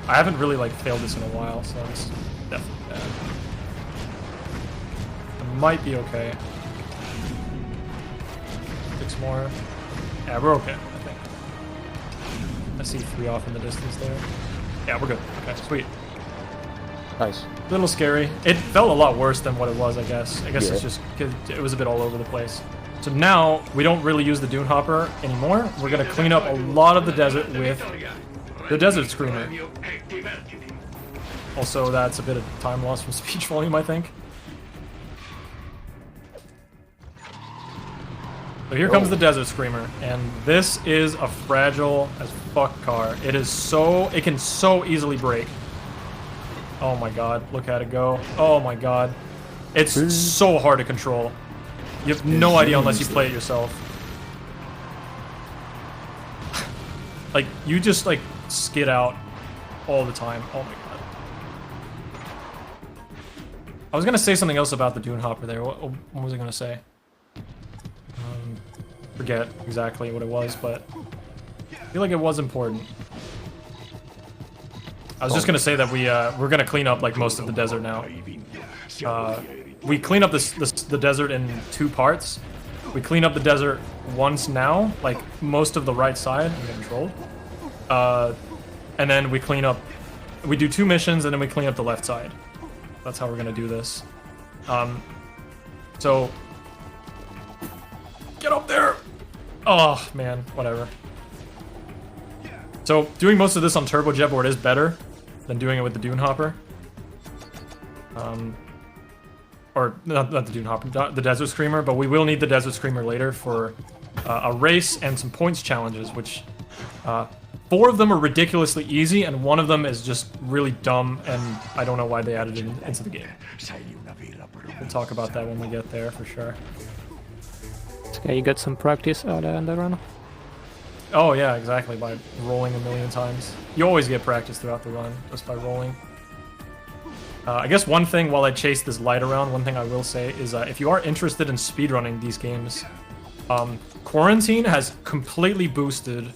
I haven't really like failed this in a while, so it's definitely bad. I might be okay. 6 more. Yeah, we're okay, I think. I see 3 off in the distance there. Yeah, we're good. Okay, sweet. Nice. A little scary. It felt a lot worse than what it was, I guess. I guess Yeah. it's just because it was a bit all over the place. So now, we don't really use the Dune Hopper anymore. We're going to clean up a lot of the desert with the Desert Screamer. Also, that's a bit of time loss from speech volume, I think. So here comes the Desert Screamer, and this is a fragile as fuck car. It can so easily break. Oh my god, look at it go. Oh my god. It's so hard to control. You have no idea unless you play it yourself. Like, you just, like, skid out all the time. Oh my god. I was gonna say something else about the Dune Hopper there. What was I gonna say? Forget exactly what it was, but I feel like it was important. I was just gonna say that we're gonna clean up like most of the desert now. We clean up the desert in 2 parts. We clean up the desert once now, like most of the right side and controlled. And then we clean up. We do 2 missions and then we clean up the left side. That's how we're gonna do this. So get up there! Oh man, whatever. So doing most of this on Turbo Jet Board is better than doing it with the Dune Hopper. Or not the Dune Hopper, the Desert Screamer, but we will need the Desert Screamer later for a race and some points challenges, which 4 of them are ridiculously easy, and 1 of them is just really dumb, and I don't know why they added it into the game. We'll talk about that when we get there, for sure. Okay, you got some practice out in the run. Oh yeah, exactly, by rolling a million times. You always get practice throughout the run, just by rolling. I guess one thing while I chase this light around, one thing I will say is if you are interested in speedrunning these games, Quarantine has completely boosted,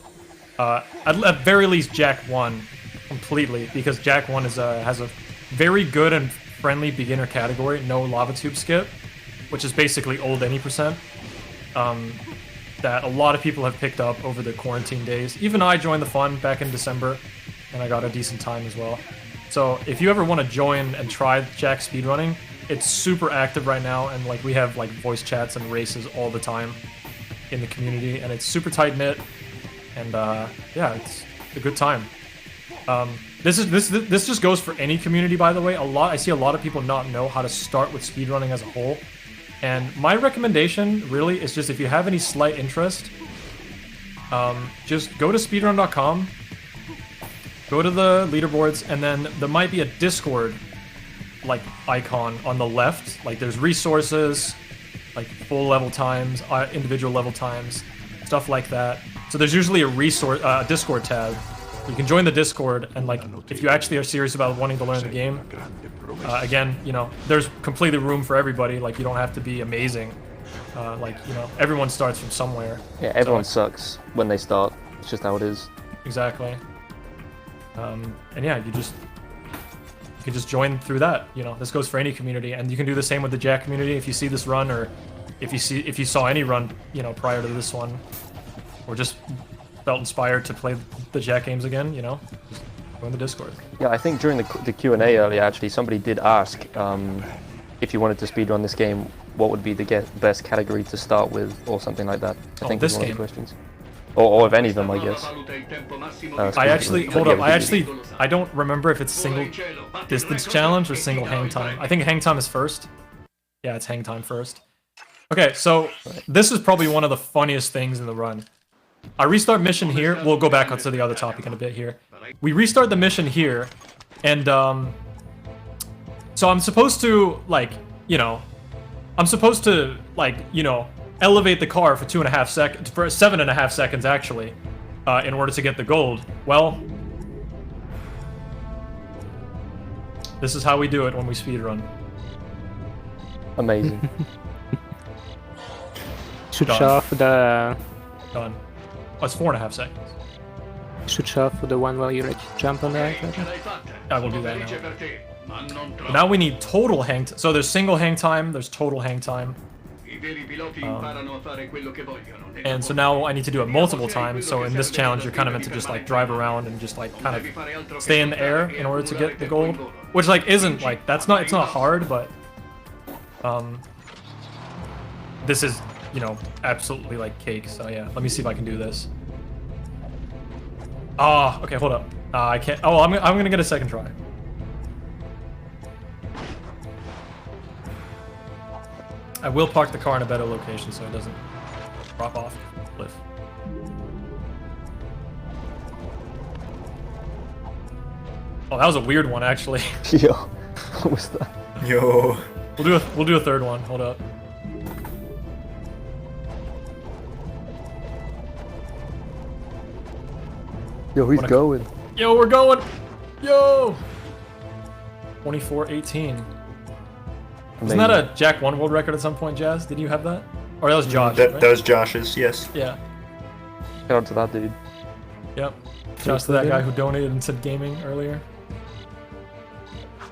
at very least, Jack 1 completely, because Jack 1 has a very good and friendly beginner category, no lava tube skip, which is basically old any percent. That a lot of people have picked up over the quarantine days. Even I joined the fun back in December, and I got a decent time as well. So if you ever want to join and try Jack speedrunning, it's super active right now, and like we have like voice chats and races all the time in the community, and it's super tight knit, and yeah, it's a good time. This just goes for any community, by the way. I see a lot of people not know how to start with speedrunning as a whole. And my recommendation, really, is just if you have any slight interest, just go to speedrun.com, go to the leaderboards, and then there might be a Discord, like, icon on the left. Like, there's resources, like, full level times, individual level times, stuff like that. So there's usually a Discord tab. You can join the Discord, and, like, if you actually are serious about wanting to learn the game, again, you know, there's completely room for everybody. Like, you don't have to be amazing. Like, you know, everyone starts from somewhere. Yeah, everyone sucks when they start. It's just how it is. Exactly. And yeah, you can just join through that. You know, this goes for any community, and you can do the same with the Jack community. If you see this run, or if you saw any run, you know, prior to this one, or just felt inspired to play the Jack games again, you know, just join the Discord. Yeah, I think during the Q&A earlier, actually, somebody did ask if you wanted to speedrun this game, what would be the best category to start with, or something like that. I think this was one game. of the questions. Or of any of them, I guess. I actually, hold up, I don't remember if it's single distance challenge or single hang time. I think hang time is first. Yeah, it's hang time first. Okay, so this is probably one of the funniest things in the run. I restart mission here. We'll go back onto the other topic in a bit here. We restart the mission here, and so I'm supposed to, like, you know, elevate the car for 2.5 seconds, for 7.5 seconds actually, in order to get the gold. Well, this is how we do it when we speedrun. Amazing. Should Done. show off the Done. Oh, it's 4.5 seconds. should show off the one where you like jump on the right. I will do that now. Now we need total hang time. So there's single hang time, there's total hang time. And so now I need to do it multiple times. So in this challenge, you're kind of meant to just like drive around and just like kind of stay in the air in order to get the gold, which like isn't like it's not hard, but this is, you know, absolutely like cake. So yeah, let me see if I can do this. Ah, okay, hold up. I can't. Oh, I'm gonna get a second try. I will park the car in a better location so it doesn't drop off cliff. Oh, that was a weird one, actually. Yo, what was that? Yo. We'll do a third one. Hold up. Yo, he's going. Yo, we're going. Yo. 24:18. Wasn't that a Jack 1 world record at some point, Jazz? Did you have that? Or that was Josh, right? That was Josh's, yes. Yeah. Shout out to that dude. Yep. Shout out to that guy who donated and said gaming earlier.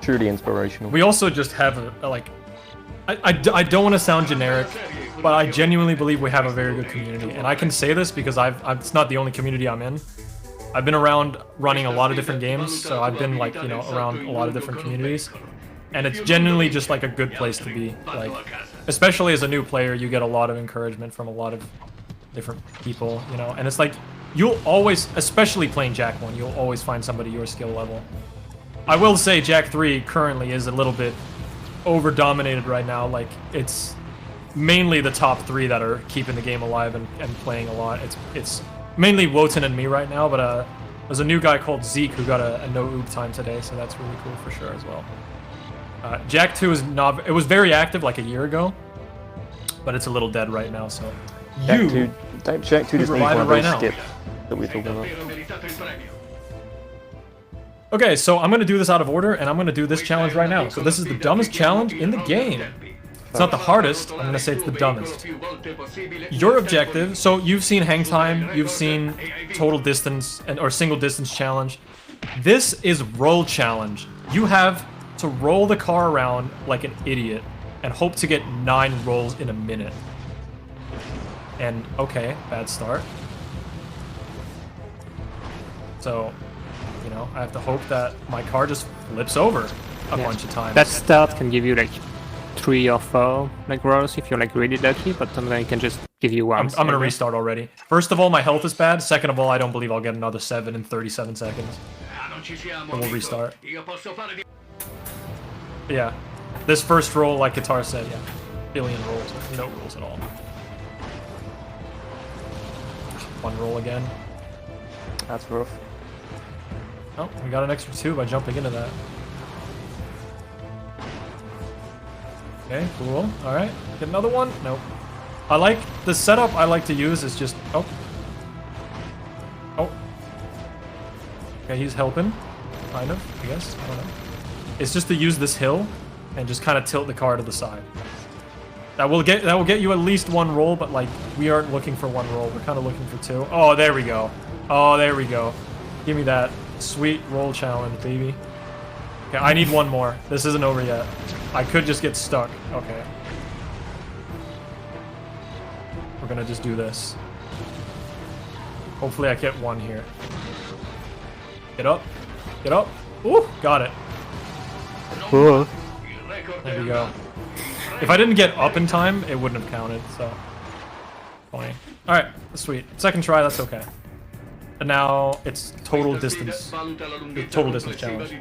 Truly inspirational. We also just have a like... I don't want to sound generic, but I genuinely believe we have a very good community. And I can say this because it's not the only community I'm in. I've been around running a lot of different games, so I've been like, you know, around a lot of different communities. And it's genuinely just like a good place to be. Like, especially as a new player, you get a lot of encouragement from a lot of different people, you know. And it's like, you'll always, especially playing Jack 1, you'll always find somebody your skill level. I will say Jack 3 currently is a little bit over-dominated right now. Like, it's mainly the top 3 that are keeping the game alive and playing a lot. It's mainly Wotan and me right now, but there's a new guy called Zeke who got a no-oob time today, so that's really cool for sure as well. Jack 2 is not... It was very active like a year ago, but it's a little dead right now, so... Jack 2 just needs one of right those now. skips that we talked about. Okay, so I'm going to do this out of order, and I'm going to do this challenge right now. So this is the dumbest challenge in the game. It's not the hardest, I'm going to say it's the dumbest. Your objective, so you've seen hang time, you've seen total distance, or single distance challenge. This is roll challenge. You have to roll the car around like an idiot and hope to get 9 rolls in a minute. And, okay, bad start. So, you know, I have to hope that my car just flips over a bunch of times. That start can give you like 3 or 4 like rolls if you're like really lucky, but then it can just give you 1. I'm gonna restart already. First of all, my health is bad. Second of all, I don't believe I'll get another 7 in 37 seconds. And we'll restart. Yeah. This first roll, like Guitar said, yeah. Billion rolls. No rolls at all. 1 roll again. That's rough. Oh, we got an extra 2 by jumping into that. Okay, cool. Alright. Get another one? Nope. I like... The setup I like to use is just... Oh. Oh. Okay, he's helping. Kind of, I guess. I don't know. It's just to use this hill and just kind of tilt the car to the side. That will get you at least 1 roll, but like, we aren't looking for 1 roll. We're kind of looking for 2. Oh, there we go. Oh, there we go. Give me that sweet roll challenge, baby. Okay, I need 1 more. This isn't over yet. I could just get stuck. Okay. We're gonna just do this. Hopefully I get 1 here. Get up. Get up. Ooh, got it. Whoa. There we go. If I didn't get up in time, it wouldn't have counted, so... Funny. Alright, sweet. Second try, that's okay. And now it's total distance. Total distance challenge.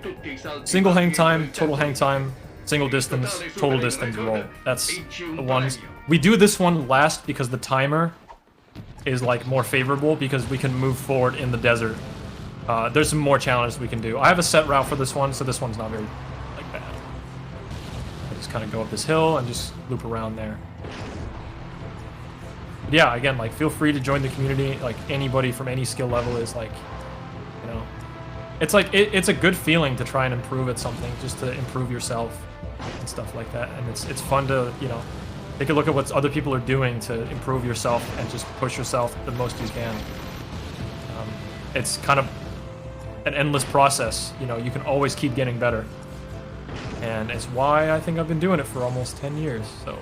Single hang time, total hang time, single distance, total distance roll. That's the ones. We do this one last because the timer is like more favorable because we can move forward in the desert. There's some more challenges we can do. I have a set route for this one, so this one's not very like bad. I just kind of go up this hill and just loop around there. But yeah, again, like, feel free to join the community. Like, anybody from any skill level is like, you know, it's like it's a good feeling to try and improve at something, just to improve yourself and stuff like that. And it's fun to, you know, take a look at what other people are doing to improve yourself and just push yourself the most you can. It's kind of an endless process. You know, you can always keep getting better, and it's why I think I've been doing it for almost 10 years. So.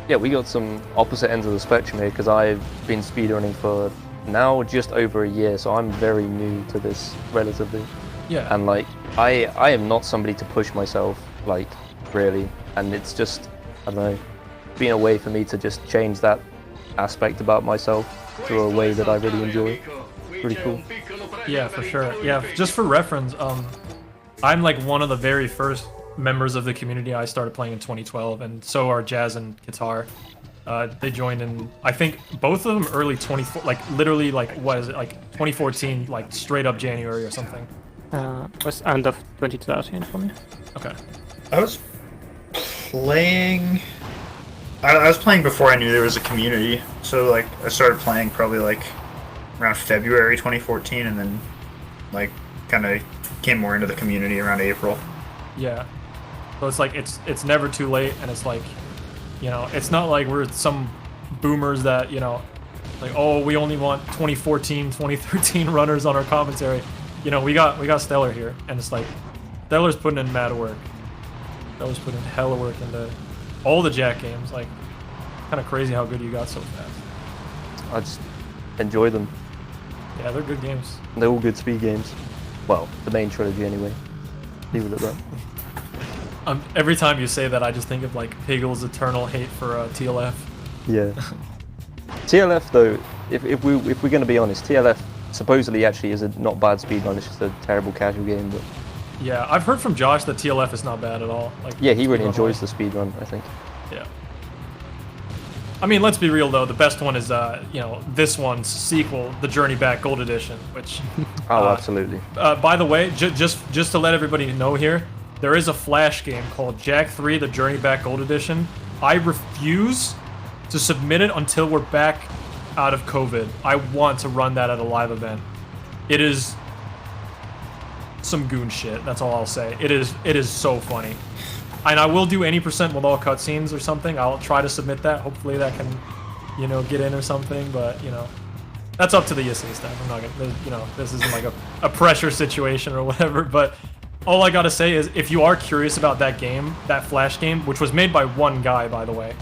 Yeah, we got some opposite ends of the spectrum here because I've been speedrunning for now just over a year, so I'm very new to this relatively. Yeah. And like, I am not somebody to push myself, like, really. And it's just, I don't know, been a way for me to just change that aspect about myself to a way that I really enjoy. Pretty cool. Yeah, for sure. Yeah, just for reference, I'm like one of the very first members of the community. I started playing in 2012, and so are Jazz and Guitar. They joined in, I think, both of them early 24, like literally, like what is it, like 2014, like straight up January or something. Was end of 2013 for me. Okay. I was playing. I was playing before I knew there was a community, so like I started playing probably like around February 2014, and then like kind of came more into the community around April. Yeah. So it's like it's never too late, and it's like, you know, it's not like we're some boomers that, you know, like, oh, we only want 2014, 2013 runners on our commentary. You know, we got Stellar here, and it's like Stellar's putting in mad work. Stellar's putting hella work into all the Jack games. Like, kind of crazy how good you got so fast. I just enjoy them. Yeah, they're good games. They're all good speed games. Well, the main trilogy anyway. Leave it at that. Every time you say that, I just think of like Piggle's eternal hate for TLF. Yeah. TLF though, if we're going to be honest, TLF supposedly actually is a not bad speedrun. It's just a terrible casual game. But Yeah, I've heard from Josh that TLF is not bad at all. Like, yeah, he really speedrun enjoys wise. the speedrun, I think. Yeah. I mean, let's be real though. The best one is, you know, this one's sequel, the Journey Back Gold Edition, which. Oh, absolutely. By the way, just to let everybody know here, there is a Flash game called Jak 3: The Journey Back Gold Edition. I refuse to submit it until we're back out of COVID. I want to run that at a live event. It is some goon shit. That's all I'll say. It is so funny. And I will do any percent with all cutscenes or something. I'll try to submit that. Hopefully that can, you know, get in or something. But, you know, that's up to the ESA staff. I'm not gonna, you know, this isn't like a pressure situation or whatever. But all I gotta say is, if you are curious about that game, that Flash game, which was made by one guy, by the way,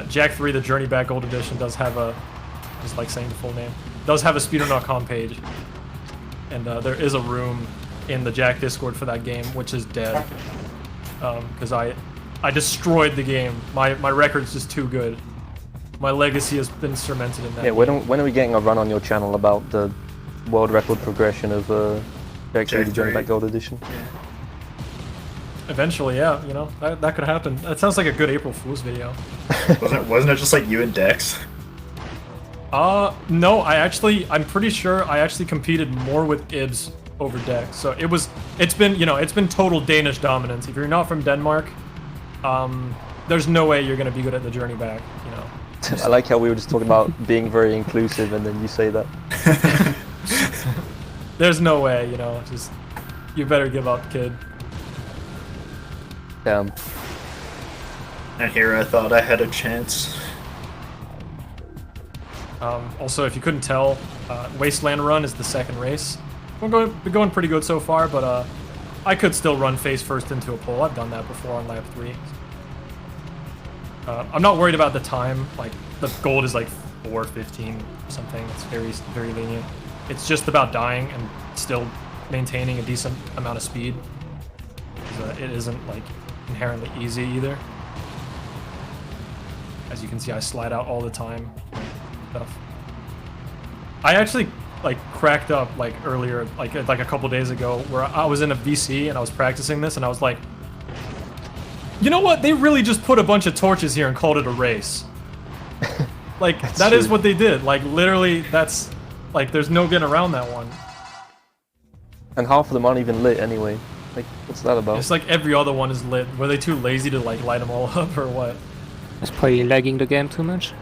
Jak 3: The Journey Back Gold Edition does have a, just like saying the full name, does have a Speedrun.com page, and there is a room in the Jak Discord for that game, which is dead, because I destroyed the game. My record's just too good. My legacy has been cemented in that. Yeah, game. when are we getting a run on your channel about the world record progression of Jak 3: The Journey Back Gold Edition? Eventually, yeah, you know, that could happen. That sounds like a good April Fool's video. Wasn't it just like you and Dex? No, I'm pretty sure I actually competed more with Ibs over Dex. So it's been total Danish dominance. If you're not from Denmark, there's no way you're gonna be good at the Journey Back, you know. I like how we were just talking about being very inclusive and then you say that. There's no way, you know, just, you better give up, kid. Damn. And here I thought I had a chance. Also, if you couldn't tell, Wasteland Run is the second race. We're going pretty good so far, but I could still run face first into a pole. I've done that before on lap 3. I'm not worried about the time. Like, the gold is like 4:15 or something. It's very, very lenient. It's just about dying and still maintaining a decent amount of speed. It isn't like inherently easy either. As you can see, I slide out all the time. Stuff. I actually like cracked up like earlier, like a couple days ago, where I was in a VC and I was practicing this, and I was like, you know what? They really just put a bunch of torches here and called it a race. Like that is what they did. Like literally, that's like there's no getting around that one. And half of them aren't even lit anyway. Like, what's that about? It's like every other one is lit. Were they too lazy to like light them all up or what? It's probably lagging the game too much.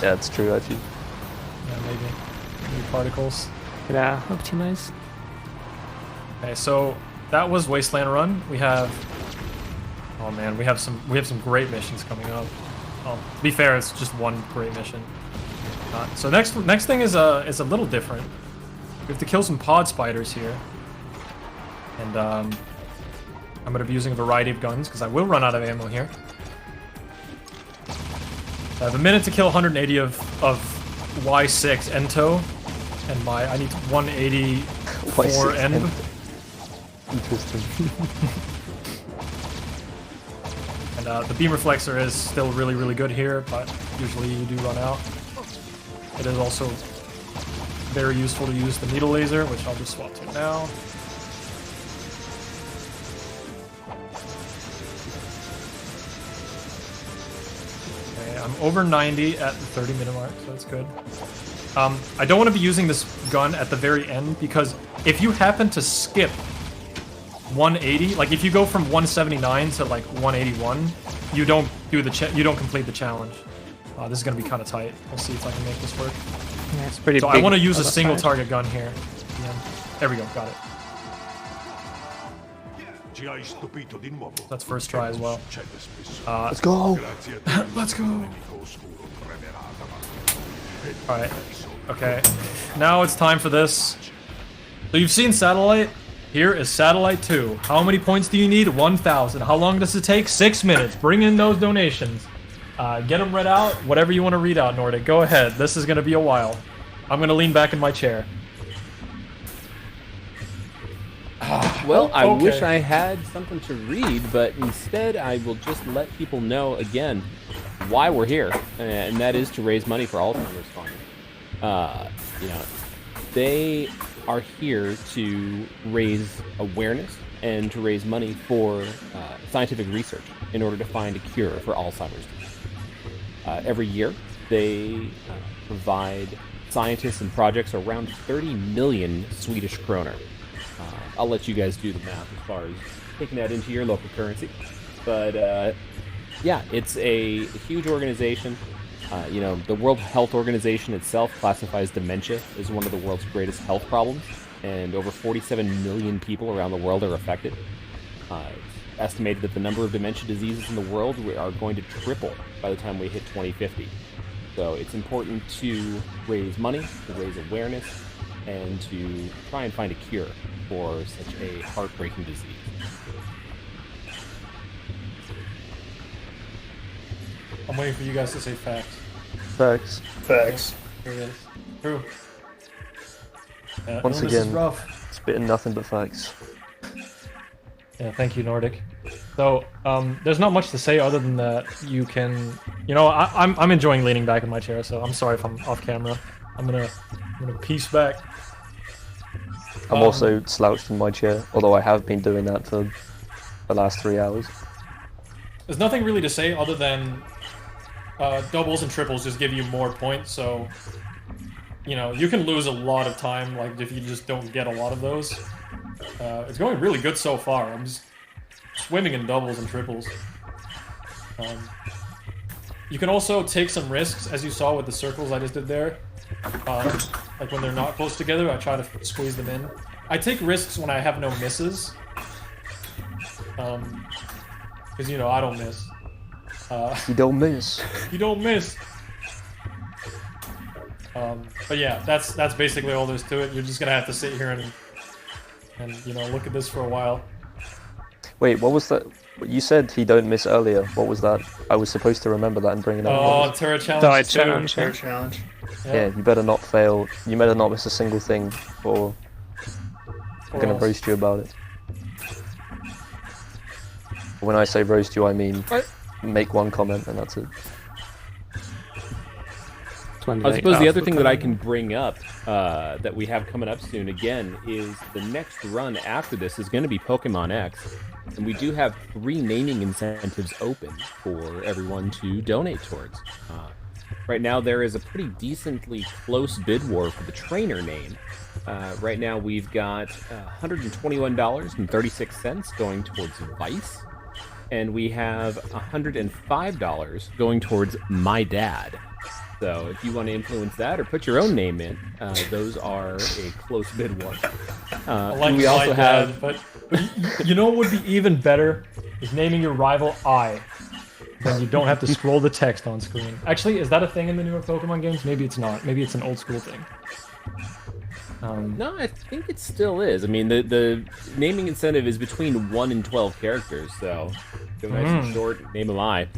Yeah, it's true actually. Yeah, maybe particles. Yeah, optimize. Okay, so that was Wasteland Run. We have, oh man, we have some great missions coming up. To be fair, it's just one great mission. So next thing is a little different. We have to kill some pod spiders here, and I'm gonna be using a variety of guns because I will run out of ammo here. I have a minute to kill 180 of Y6 Ento, and I need 184 End. Interesting. And the beam reflexor is still really, really good here, but usually you do run out. It is also very useful to use the needle laser, which I'll just swap to now. Okay, I'm over 90 at the 30-minute mark, so that's good. I don't want to be using this gun at the very end because if you happen to skip 180, like if you go from 179 to like 181, you don't do you don't complete the challenge. This is gonna be kind of tight. We'll see if I can make this work. Yeah, it's pretty So big I want to use a other single side. target gun here. Yeah. There we go, got it. That's first try as well. Let's go. Let's go. Alright. Okay. Now it's time for this. So you've seen Satellite. Here is Satellite 2. How many points do you need? 1,000. How long does it take? 6 minutes. Bring in those donations. Get them read out. Whatever you want to read out, Nordic. Go ahead. This is going to be a while. I'm going to lean back in my chair. Well, I Okay. wish I had something to read, but instead I will just let people know again why we're here, and that is to raise money for Alzheimer's Fund. You know, they are here to raise awareness and to raise money for scientific research in order to find a cure for Alzheimer's disease. Every year, they provide scientists and projects around 30 million Swedish kroner. I'll let you guys do the math as far as taking that into your local currency. But yeah, it's a huge organization. You know, the World Health Organization itself classifies dementia as one of the world's greatest health problems, and over 47 million people around the world are affected. It's estimated that the number of dementia diseases in the world are going to triple by the time we hit 2050. So it's important to raise money, to raise awareness, and to try and find a cure for such a heartbreaking disease. I'm waiting for you guys to say facts. Facts. Facts. Here it is. True. Once illness is again, rough. spitting nothing but facts. Yeah, thank you, Nordic. So, there's not much to say other than that you can, you know, I'm enjoying leaning back in my chair, so I'm sorry if I'm off camera. I'm gonna piece back. I'm also slouched in my chair, although I have been doing that for the last 3 hours. There's nothing really to say other than doubles and triples just give you more points, so you know you can lose a lot of time like if you just don't get a lot of those. It's going really good so far. I'm just swimming in doubles and triples. You can also take some risks, as you saw with the circles I just did there. Like when they're not close together, I try to squeeze them in. I take risks when I have no misses. Because, you know, I don't miss. You don't miss. You don't miss! But yeah, that's basically all there's to it. You're just gonna have to sit here and you know, look at this for a while. Wait, what was that? You said he don't miss earlier. What was that? I was supposed to remember that and bring it up. Oh, turret challenge. Turret too. challenge. Fair challenge. Yeah, you better not fail. You better not miss a single thing, or I'm gonna else? roast you about it. When I say roast you, I mean make one comment and that's it. I suppose the other thing that I can bring up that we have coming up soon again is the next run after this is going to be Pokemon X, and we do have 3 naming incentives open for everyone to donate towards. Right now there is a pretty decently close bid war for the trainer name. Right now we've got $121.36 going towards Vice, and we have $105 going towards My Dad. So if you want to influence that or put your own name in, those are a close bid war. I like we also have. but you know what would be even better is naming your rival I. Then you don't have to scroll the text on screen. Actually, is that a thing in the newer Pokemon games? Maybe it's not. Maybe it's an old school thing. No, I think it still is. I mean, the naming incentive is between 1 and 12 characters, so go nice and short, name them I.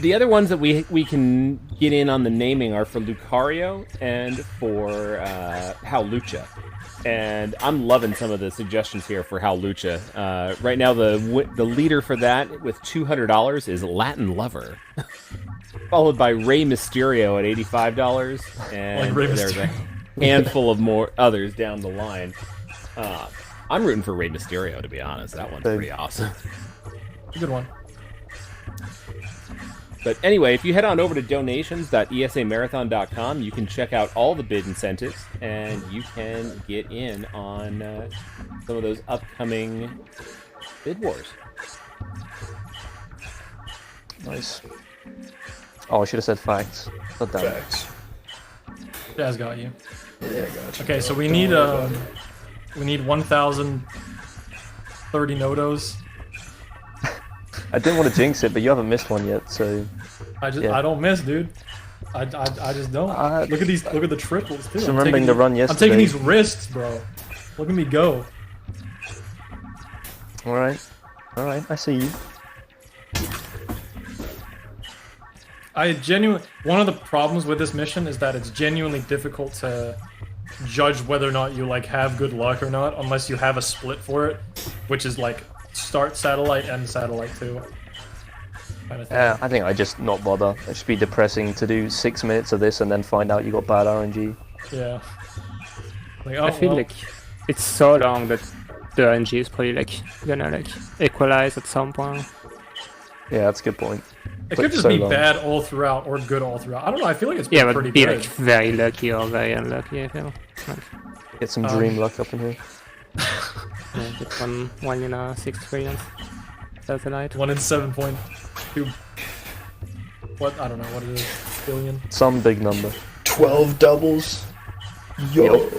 The other ones that we can get in on the naming are for Lucario and for Howlucha. And I'm loving some of the suggestions here for Howlucha. Right now, the leader for that with $200 is Latin Lover, followed by Rey Mysterio at $85, and Rey there's a Mysterio. handful of more others down the line. I'm rooting for Rey Mysterio, to be honest. That one's pretty awesome. Good one. But anyway, if you head on over to donations.esamarathon.com, you can check out all the bid incentives, and you can get in on some of those upcoming bid wars. Nice. Oh, I should have said facts. God damn it. Facts. Jazz got you. Yeah, gotcha. Okay, so we need 1,030 nodos. I didn't want to jinx it, but you haven't missed one yet, so... I Yeah. don't miss, dude. I just don't. Look at these. Look at the triples too. Just remembering the run I'm yesterday. taking these risks, bro. Look at me go. Alright, I see you. One of the problems with this mission is that it's genuinely difficult to judge whether or not you like have good luck or not, unless you have a split for it, which is like start satellite, end satellite too. Kind of thing. I think I just not bother. It'd just be depressing to do 6 minutes of this and then find out you got bad RNG. Yeah. Like, oh, I feel well, like it's so long that the RNG is probably like gonna like equalize at some point. Yeah, that's a good point. it But could just so be long. bad all throughout or good all throughout. I don't know. I feel like it's been Yeah, but pretty be good. like very lucky or very unlucky. I feel. Like, Get some dream luck up in here. yeah, get one in a 6 trillion satellite. 1 in 7.2. What? I don't know what it is. Billion. Some big number. 12 doubles. Yo.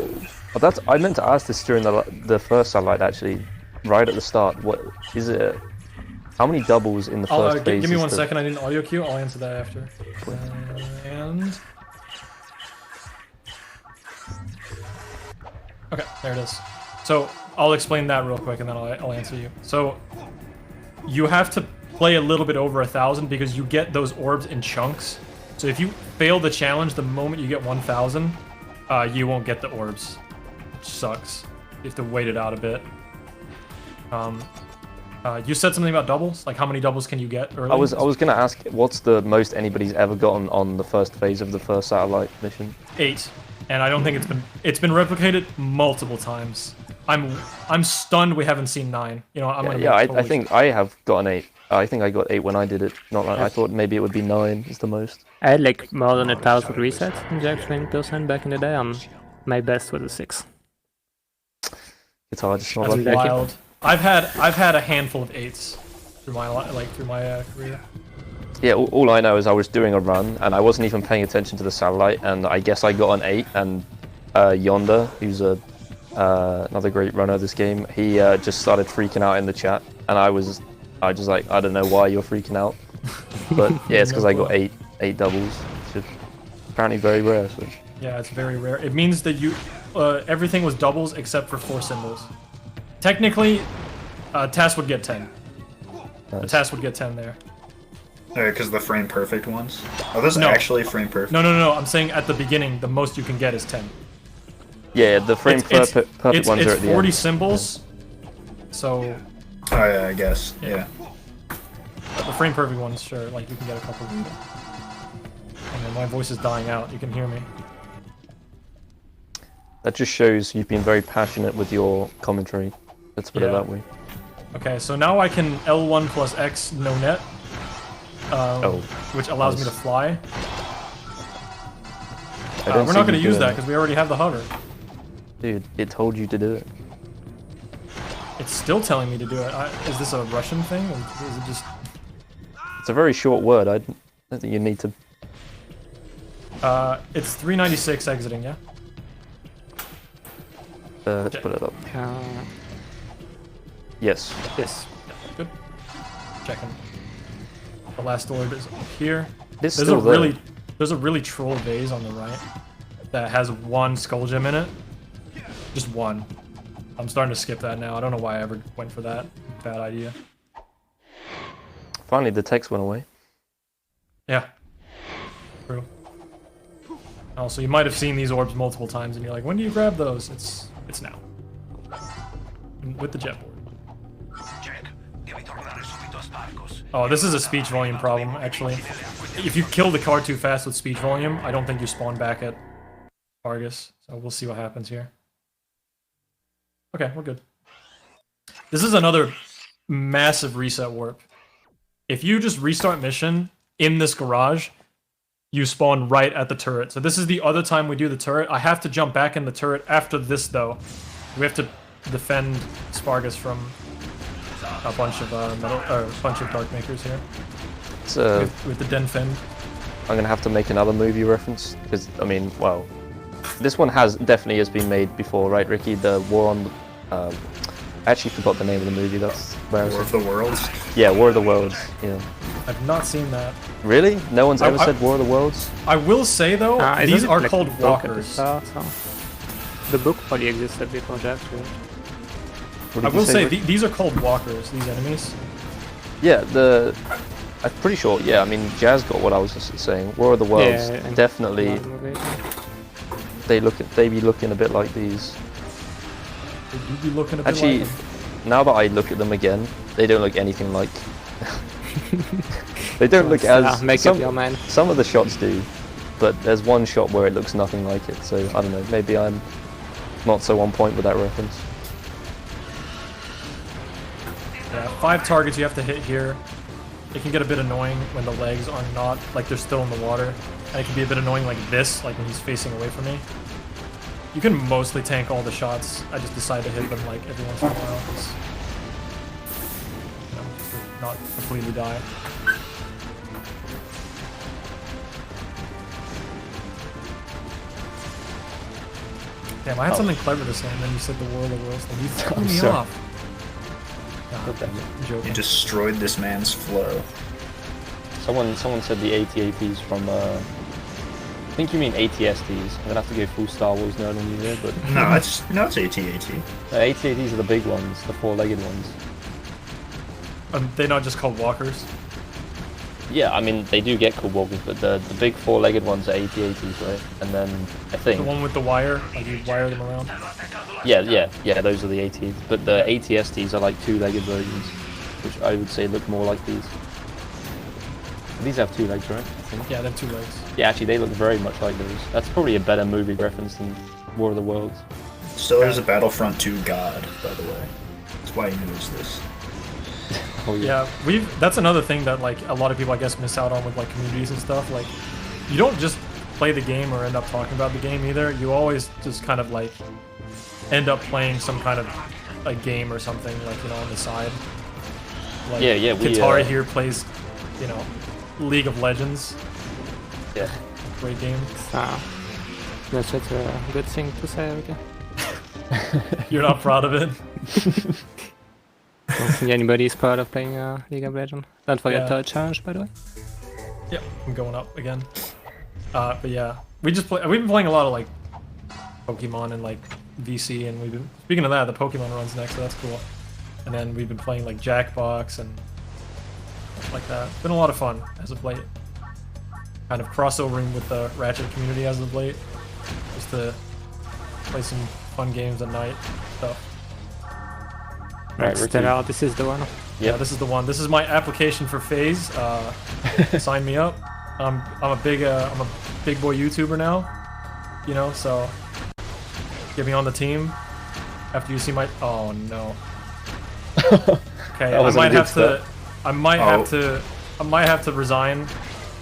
But that's I meant to ask this during the first satellite actually, right at the start. What is it? How many doubles in the first phase? Give me is 1 the- second. I need an audio cue. I'll answer that after. And okay, there it is. So I'll explain that real quick, and then I'll answer you. So you have to play a little bit over 1,000 because you get those orbs in chunks. So if you fail the challenge the moment you get 1,000, you won't get the orbs, which sucks. You have to wait it out a bit. You said something about doubles. Like how many doubles can you get early? I was gonna ask, what's the most anybody's ever gotten on the first phase of the first satellite mission? 8, and I don't think it's been replicated multiple times. I'm stunned we haven't seen 9. You know, I'm gonna be I totally- think I have gotten 8. I think I got 8 when I did it. Not like I thought maybe it would be 9 is the most. I had like more than 1,000 resets in the actual in-person back in the day. My best was a 6. It's hard. It's not That's like wild. I've had a handful of 8s through my career. Yeah, all I know is I was doing a run and I wasn't even paying attention to the satellite, and I guess I got an 8. And Yonder, who's another great runner of this game, he just started freaking out in the chat, and I was like, I don't know why you're freaking out, but yeah, it's because I got 8 doubles. It's just apparently very rare. So. Yeah, it's very rare. It means that you everything was doubles except for 4 symbols. Technically, Tass would get 10. The Tass would get 10 there. Because the frame perfect ones. Oh, this is No. actually frame perfect. No. I'm saying at the beginning, the most you can get is 10. Yeah, the frame perfect ones are It's at the 40 end. symbols, so Oh yeah, I guess. Yeah. the frame perfect ones, sure, like you can get a couple. And then my voice is dying out. You can hear me. That just shows you've been very passionate with your commentary. Let's put it Yeah. that way. Okay, so now I can L1 plus X no net, which allows me to fly. We're not going to use that because we already have the hover. Dude, it told you to do it. It's still telling me to do it. Is this a Russian thing, or is it just? It's a very short word. I don't think you need to. It's 396 exiting, yeah. Let's put it up. Yes. Yes. Good. Checking. The last orb is up here. It's There's still a there. there's a really troll vase on the right that has 1 skull gem in it. Just 1. I'm starting to skip that now. I don't know why I ever went for that. Bad idea. Finally, the text went away. Yeah. True. Also, you might have seen these orbs multiple times, and you're like, when do you grab those? It's now. With the jet board. Oh, this is a speech volume problem, actually. If you kill the car too fast with speech volume, I don't think you spawn back at Argus. So we'll see what happens here. Okay, we're good. This is another massive reset warp. If you just restart mission, in this garage, you spawn right at the turret. So this is the other time we do the turret. I have to jump back in the turret after this, though. We have to defend Spargus from a bunch of dark makers here. So With the den fend. I'm gonna have to make another movie reference because I mean, well, this one definitely has been made before, right, Ricky? The War on. I actually forgot the name of the movie. That's where War of the Worlds. Yeah, War of the Worlds. Yeah. I've not seen that. Really? No one's ever said War of the Worlds? I will say though, these isn't it are like called a book at the walkers. start, so- The book probably existed before Jack. Right? What I did you will say Ricky? these are called walkers. These enemies. Yeah, I'm pretty sure. Yeah, I mean, Jazz got what I was just saying. War of the Worlds, Yeah, and definitely. They be looking a bit like these. You'd be looking a bit Actually, like them. now that I look at them again, they don't look anything like. They don't look as. Make up your mind. Some of the shots do, but there's one shot where it looks nothing like it. So I don't know. Maybe I'm not so on point with that reference. Yeah, 5 targets you have to hit here. It can get a bit annoying when the legs are not, like they're still in the water. And it can be a bit annoying like this, like when he's facing away from me. You can mostly tank all the shots. I just decide to hit them like every once in a while. Just, to not completely die. Damn, I had something clever to say and then you said the War of the Worlds thing. You threw me sorry. off. Nah, I'm joking. You destroyed this man's flow. Someone said the AT-ATs from. I think you mean ATSTs. I'm gonna have to go full Star Wars nerd on you here, but No, it's AT-AT. the AT-ATs are the big ones, the 4-legged ones. They're not just called walkers. Yeah, I mean they do get called walkers, but the big 4-legged ones are AT-ATs, right? And then I think The one with the wire, like you wire them around. yeah, those are the ATs. But the ATSTs are like 2-legged versions, which I would say look more like these. These have 2 legs, right? I think. Yeah, they have 2 legs. Yeah, actually, they look very much like those. That's probably a better movie reference than War of the Worlds. Still, there's a Battlefront 2 god, by the way. That's why he knows this. Oh yeah. Yeah, that's another thing that like a lot of people I guess miss out on with like communities and stuff. Like, you don't just play the game or end up talking about the game either. You always just kind of like end up playing some kind of a game or something, like, you know, on the side. Like, Yeah, we, Katari here plays, you know, League of Legends. Yeah. Great game. That's such a good thing to say, okay? You're not proud of it? I don't think anybody is proud of playing League of Legends. Don't forget Yeah. to challenge, by the way. Yep, I'm going up again. But yeah, we've been playing a lot of like Pokemon and like VC, and we've been, speaking of that, the Pokemon runs next, so that's cool. And then we've been playing like Jackbox and stuff like that. It's been a lot of fun as of late. Kind of crossovering with the Ratchet community as of late, just to play some fun games at night stuff. Right, Ricky. This is the one. Yeah, this is the one. This is my application for FaZe. Sign me up. I'm a big boy YouTuber now, you know. So get me on the team. After you see my oh no. Okay, I might have to. I might have to resign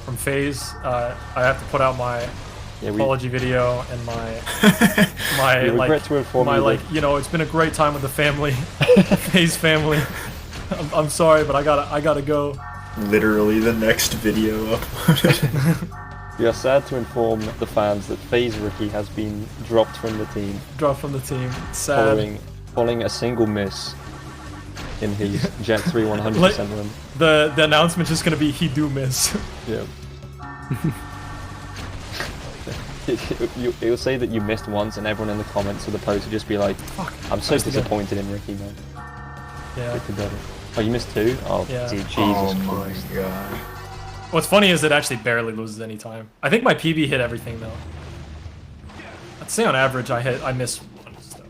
from FaZe. I have to put out my apology video and my you know, it's been a great time with the family, FaZe family. I'm sorry, but I gotta go. Literally the next video uploaded. We are sad to inform the fans that FaZe Ricky has been dropped from the team. Dropped from the team. Sad. Following a single miss in his Jet 3 100% run. The announcement's just gonna be he do miss. Yeah. It'll say that you missed once, and everyone in the comments of the post will just be like, Fuck. I'm so disappointed in Ricky, man. Yeah. Ricky got it. Oh, you missed 2? Oh, Yeah. dude, Jesus Oh my Christ. god. What's funny is it actually barely loses any time. I think my PB hit everything though. I'd say on average I miss once though.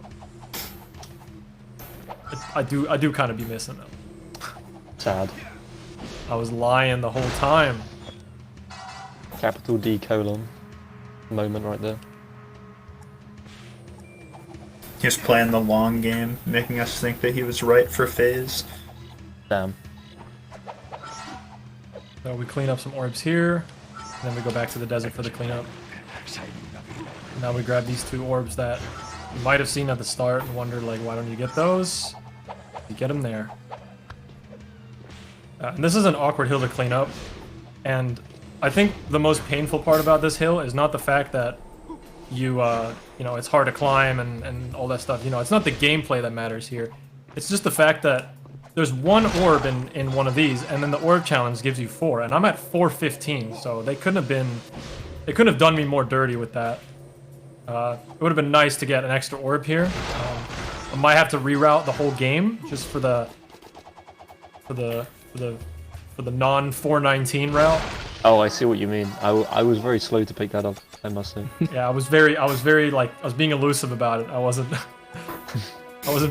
I do kind of be missing them. Sad. I was lying the whole time. Capital D : moment right there. He was playing the long game, making us think that he was right for FaZe. Damn. So we clean up some orbs here, and then we go back to the desert for the cleanup. Now we grab these 2 orbs that you might have seen at the start and wondered, like, why don't you get those? You get them there. And this is an awkward hill to clean up, and I think the most painful part about this hill is not the fact that you know, it's hard to climb and all that stuff. You know, it's not the gameplay that matters here. It's just the fact that there's 1 orb in one of these, and then the orb challenge gives you 4, and I'm at 415, so they couldn't have done me more dirty with that. It would have been nice to get an extra orb here. I might have to reroute the whole game just for the non 419 route. Oh, I see what you mean. I was very slow to pick that up, I must say. Yeah, I was very like, I was being elusive about it. I wasn't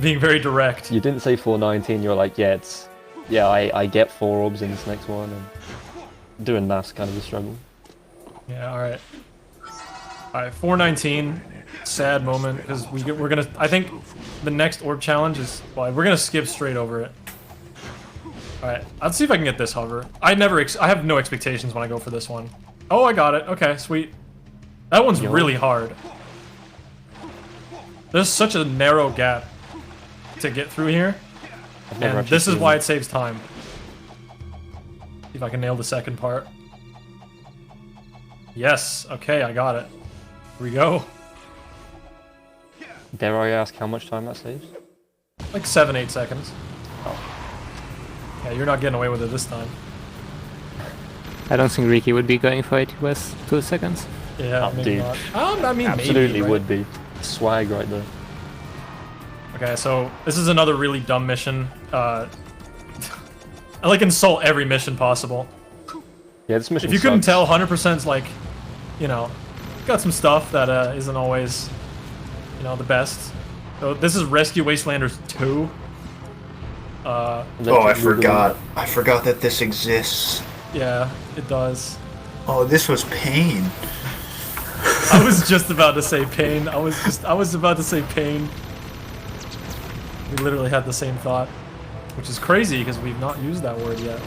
being very direct. You didn't say 419, you were like, I get 4 orbs in this next one, and doing math's kind of a struggle. Yeah, alright. Alright, 419, sad moment, because we're gonna, I think the next orb challenge is, well, we're gonna skip straight over it. Alright, let's see if I can get this hover. I have no expectations when I go for this one. Oh, I got it. Okay, sweet. That one's really hard. There's such a narrow gap to get through here, and this is why it saves time. See if I can nail the second part. Yes, okay, I got it. Here we go. Dare I ask how much time that saves? Like 7-8 seconds. Yeah, you're not getting away with it this time. I don't think Ricky would be going for it with 2 seconds. Yeah, maybe dude. not. I mean, Absolutely maybe, right? would be. Swag right there. Okay, so this is another really dumb mission. I like insult every mission possible. Yeah, this mission If you couldn't sucks. tell, 100%'s like, you know, got some stuff that isn't always, you know, the best. So this is Rescue Wastelanders 2. Oh, I forgot. I forgot that this exists. Yeah, it does. Oh, this was pain. I was just about to say pain. I was about to say pain. We literally had the same thought, which is crazy because we've not used that word yet.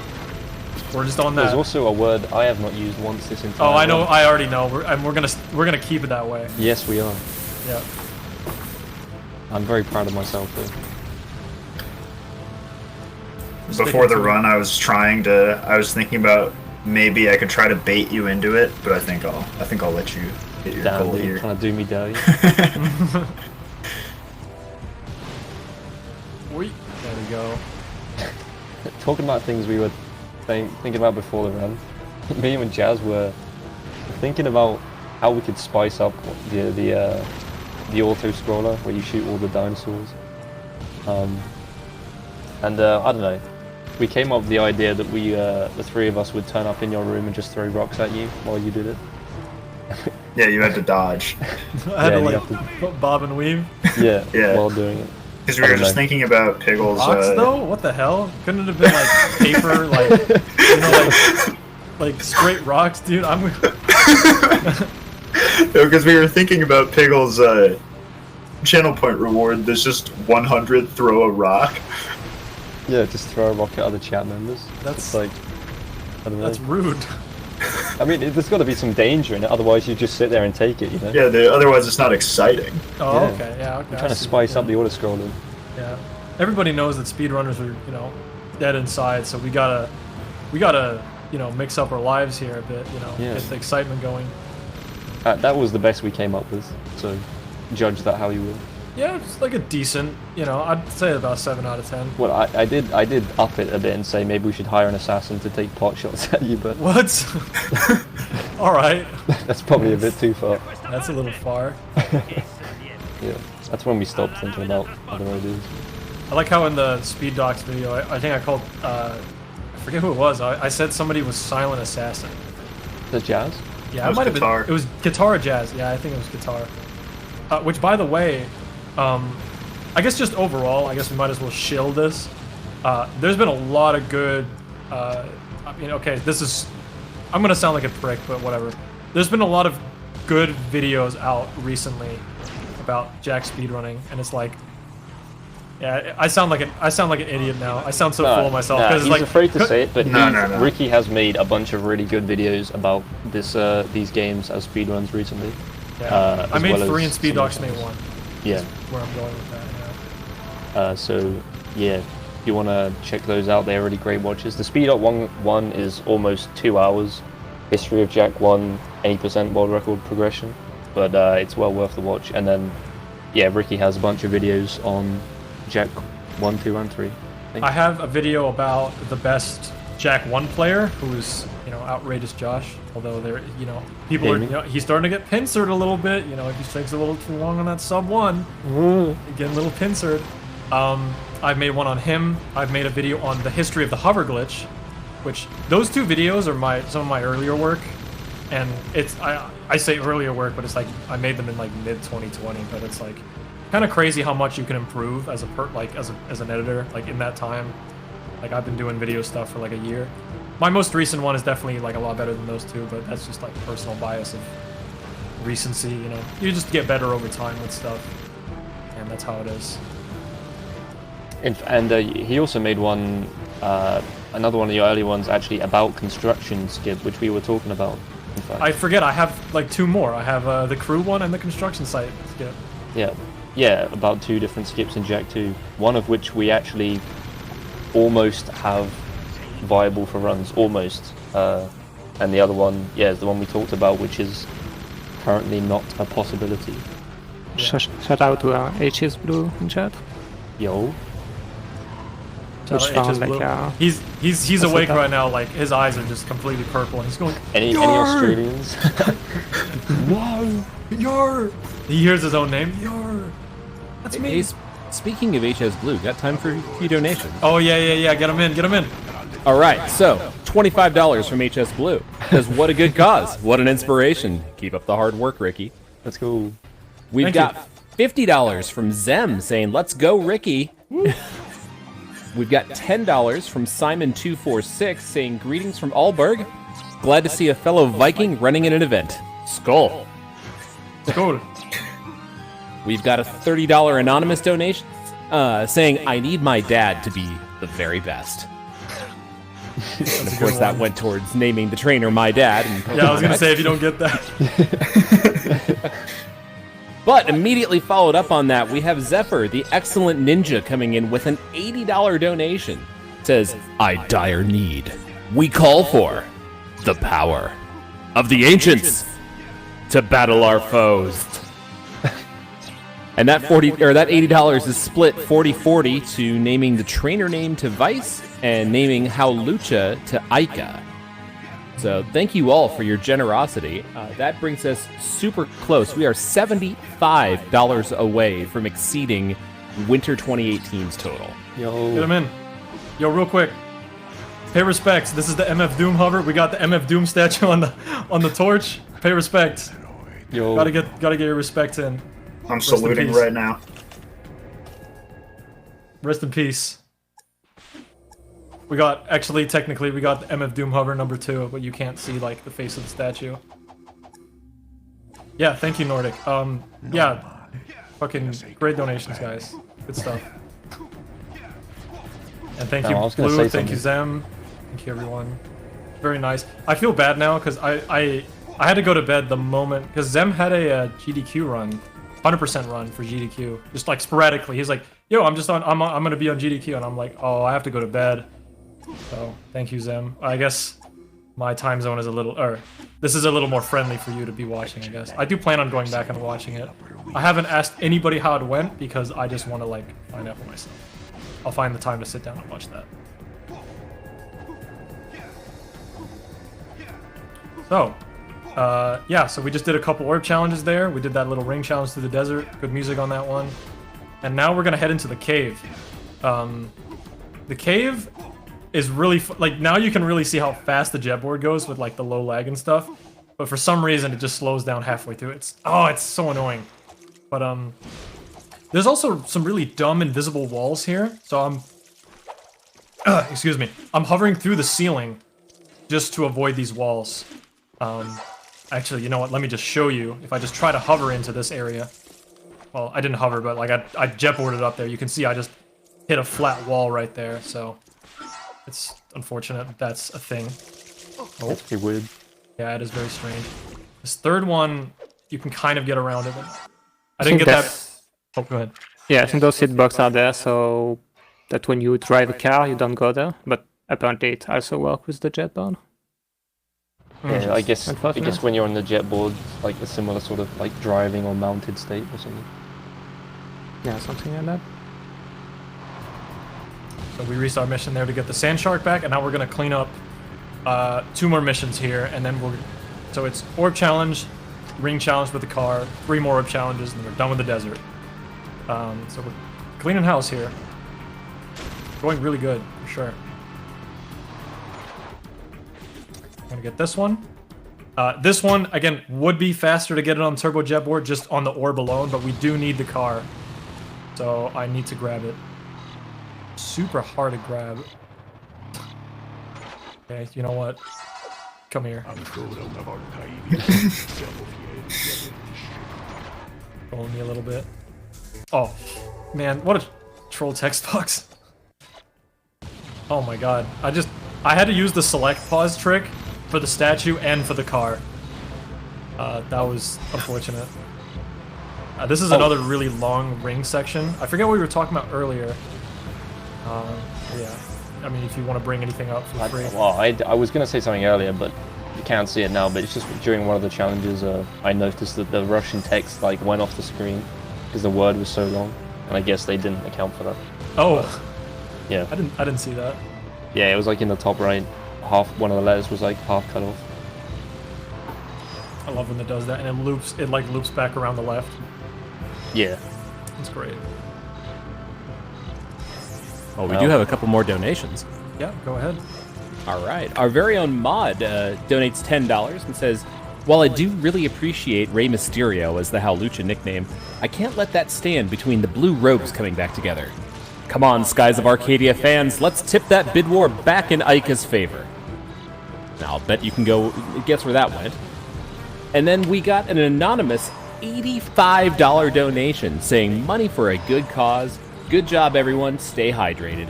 We're just on that. There's also a word I have not used once this entire Oh, I know. run. I already know. We're gonna keep it that way. Yes, we are. Yeah. I'm very proud of myself though. Before the run, I was thinking about maybe I could try to bait you into it, but I think I'll let you get your Damn, goal dude, here. trying to do me dirty. Wait. There we go. Talking about things we were thinking about before the run, me and Jazz were thinking about how we could spice up the auto scroller where you shoot all the dinosaurs. I don't know. We came up with the idea that the 3 of us would turn up in your room and just throw rocks at you while you did it. Yeah, you had to dodge. I had Yeah, you to have like bob and weave. Yeah, Yeah. while doing it. Because we were just thinking about Piggle's. Rocks though? What the hell? Couldn't it have been like paper, like, you know, like straight rocks, dude? Because we were thinking about Piggle's channel point reward. There's just 100 throw a rock. Yeah, just throw a rock at other chat members. That's It's like, I don't know. That's rude. I mean, there's got to be some danger in it, otherwise you just sit there and take it, you know? Yeah, otherwise it's not exciting. Oh, Yeah. okay, yeah, okay. I'm I trying to see. spice up Yeah. the auto scrolling. Yeah. Everybody knows that speedrunners are, you know, dead inside, so we gotta, you know, mix up our lives here a bit, you know, Yeah. get the excitement going. That was the best we came up with, so judge that how you will. Yeah, it's like a decent, you know, I'd say about 7 out of 10. Well, I did up it a bit and say maybe we should hire an assassin to take pot shots at you, but What? Alright. that's probably a bit too far. That's a little far. Yeah, that's when we stopped thinking about other ideas. I like how in the Speed Docs video, I think I called, I forget who it was, I said somebody was Silent Assassin. The Jazz? Yeah, It was might have guitar. been. It was guitar jazz. Yeah, I think it was guitar. Which, by the way, I guess just overall, I guess we might as well shill this. There's been a lot of good. I mean, okay, this is. I'm gonna sound like a prick, but whatever. There's been a lot of good videos out recently about Jack speedrunning, and it's like Yeah, I sound like an idiot now. I sound so full of myself. Nah, 'Cause he's it's like, afraid to say it, but No. Ricky has made a bunch of really good videos about these games as speedruns recently. Yeah. I as made well 3 as and Speed some Docs made others. 1. Yeah. Where I'm going with that. Yeah. So yeah, if you want to check those out, they're really great watches. The Speed Up one is almost 2 hours. History of Jack 1, 80% world record progression, but it's well worth the watch. And then yeah, Ricky has a bunch of videos on Jack 1, 2, and 3. I have a video about the best Jack 1 player, who is, outrageous Josh. Although people are, Gaming. he's starting to get pincered a little bit. If he takes a little too long on that sub 1, getting a little pincered. I've made one on him. I've made a video on the history of the hover glitch, which those 2 videos are some of my earlier work. And it's I say earlier work, but it's like I made them in like mid 2020. But it's like kind of crazy how much you can improve as as an editor, like in that time. Like I've been doing video stuff for like a year. My most recent one is definitely like a lot better than those 2, but that's just like personal bias of recency. You just get better over time with stuff, and that's how it is. And he also made one, another one of the early ones actually about construction skip, which we were talking about. In fact. I forget. I have like 2 more. I have the crew one and the construction site skip. Yeah, about 2 different skips in Jack 2. One of which we actually almost have viable for runs, almost. And the other one, is the one we talked about, which is currently not a possibility. Shout out to HS Blue in chat. Yo. Which Shout out found HS Blue. like He's awake right now. Like his eyes are just completely purple, and he's going. Any Australians? No, Yar. He hears his own name. Yar. That's me. Hey, speaking of HS Blue, got time for a few donations. Oh yeah. Get him in. All right, so $25 from HS Blue. Because what a good cause. What an inspiration. Keep up the hard work, Ricky. Let's go. We've Thank got $50 from Zem saying, let's go, Ricky. We've got $10 from Simon246 saying, greetings from Aalborg. Glad to see a fellow Viking running in an event. Skull. Cool. We've got a $30 anonymous donation saying, I need my dad to be the very best. And of course, that went towards naming the trainer my dad. Yeah, I was gonna say if you don't get that. But immediately followed up on that, we have Zephyr, the excellent ninja, coming in with an $80 donation. It says, I dire need. We call for the power of the ancients to battle our foes. And that $80 is split 40-40 to naming the trainer name to Vice and naming How Lucha to Aika. So thank you all for your generosity. That brings us super close. We are $75 away from exceeding Winter 2018's total. Yo. Get him in. Yo, real quick. Pay respects. This is the MF Doom hover. We got the MF Doom statue on the torch. Pay respect. Yo. Gotta get your respect in. I'm Rest in saluting peace. right now. Rest in peace. We got, actually, technically, we got the MF Doom hover number 2, but you can't see, like, the face of the statue. Yeah, thank you, Nordic. Yeah, fucking great donations, guys. Good stuff. And thank you, I was gonna Blue, say thank you, Zem. Thank you, everyone. Very nice. I feel bad now, because I had to go to bed the moment, because Zem had a GDQ run. 100% run for GDQ, just like sporadically. He's like, "Yo, I'm gonna be on GDQ," and I'm like, "Oh, I have to go to bed." So thank you, Zem. I guess my time zone is this is a little more friendly for you to be watching. I guess I do plan on going back and watching it. I haven't asked anybody how it went because I just want to like find out for myself. I'll find the time to sit down and watch that. So. Yeah, so we just did a couple orb challenges there. We did that little ring challenge through the desert. Good music on that one. And now we're gonna head into the cave. The cave is really like now you can really see how fast the jetboard goes with like the low lag and stuff. But for some reason it just slows down halfway through. It's so annoying. But there's also some really dumb invisible walls here. So excuse me. I'm hovering through the ceiling just to avoid these walls. Actually, you know what? Let me just show you. If I just try to hover into this area. Well, I didn't hover, but like I jetboarded up there. You can see I just hit a flat wall right there. So it's unfortunate that's a thing. Oh, It's pretty weird. yeah, it is very strange. This third one, you can kind of get around it. I think didn't get that. that's- Oh, go ahead. Yeah, I think those hitbox are there so that when you drive a car, you don't go there. But apparently it also works with the jet board. Yeah, I guess unfortunate. when you're on the jet board, like a similar sort of like driving or mounted state or something. Yeah, something like that. So we restart mission there to get the sand shark back, and now we're gonna clean up 2 more missions here, and then so it's orb challenge, ring challenge with the car, 3 more orb challenges, and then we're done with the desert. So we're cleaning house here. Going really good, for sure. I'm gonna get this one. This one, again, would be faster to get it on turbo jet board just on the orb alone, but we do need the car. So I need to grab it. Super hard to grab. Okay, you know what? Come here. Follow me a little bit. Oh, man, what a troll text box. Oh my god. I had to use the select pause trick for the statue and for the car. That was unfortunate. This is another really long ring section. I forget what we were talking about earlier. Yeah. I mean, if you want to bring anything up, feel free. Well, I was going to say something earlier, but you can't see it now. But it's just during one of the challenges, I noticed that the Russian text like went off the screen because the word was so long, and I guess they didn't account for that. Oh, Yeah. I didn't see that. Yeah, it was like in the top right, one of the letters was like half cut off. I love when it does that, and it like loops back around the left. Yeah. It's great. Oh, we do have a couple more donations. Yeah, go ahead. All right. Our very own Mod donates $10 and says, while I do really appreciate Rey Mysterio as the Howlucha nickname, I can't let that stand between the blue robes coming back together. Come on, Skies of Arcadia fans, let's tip that bid war back in Ica's favor. Now, I'll bet you can go guess where that went. And then we got an anonymous $85 donation saying money for a good cause. Good job, everyone. Stay hydrated.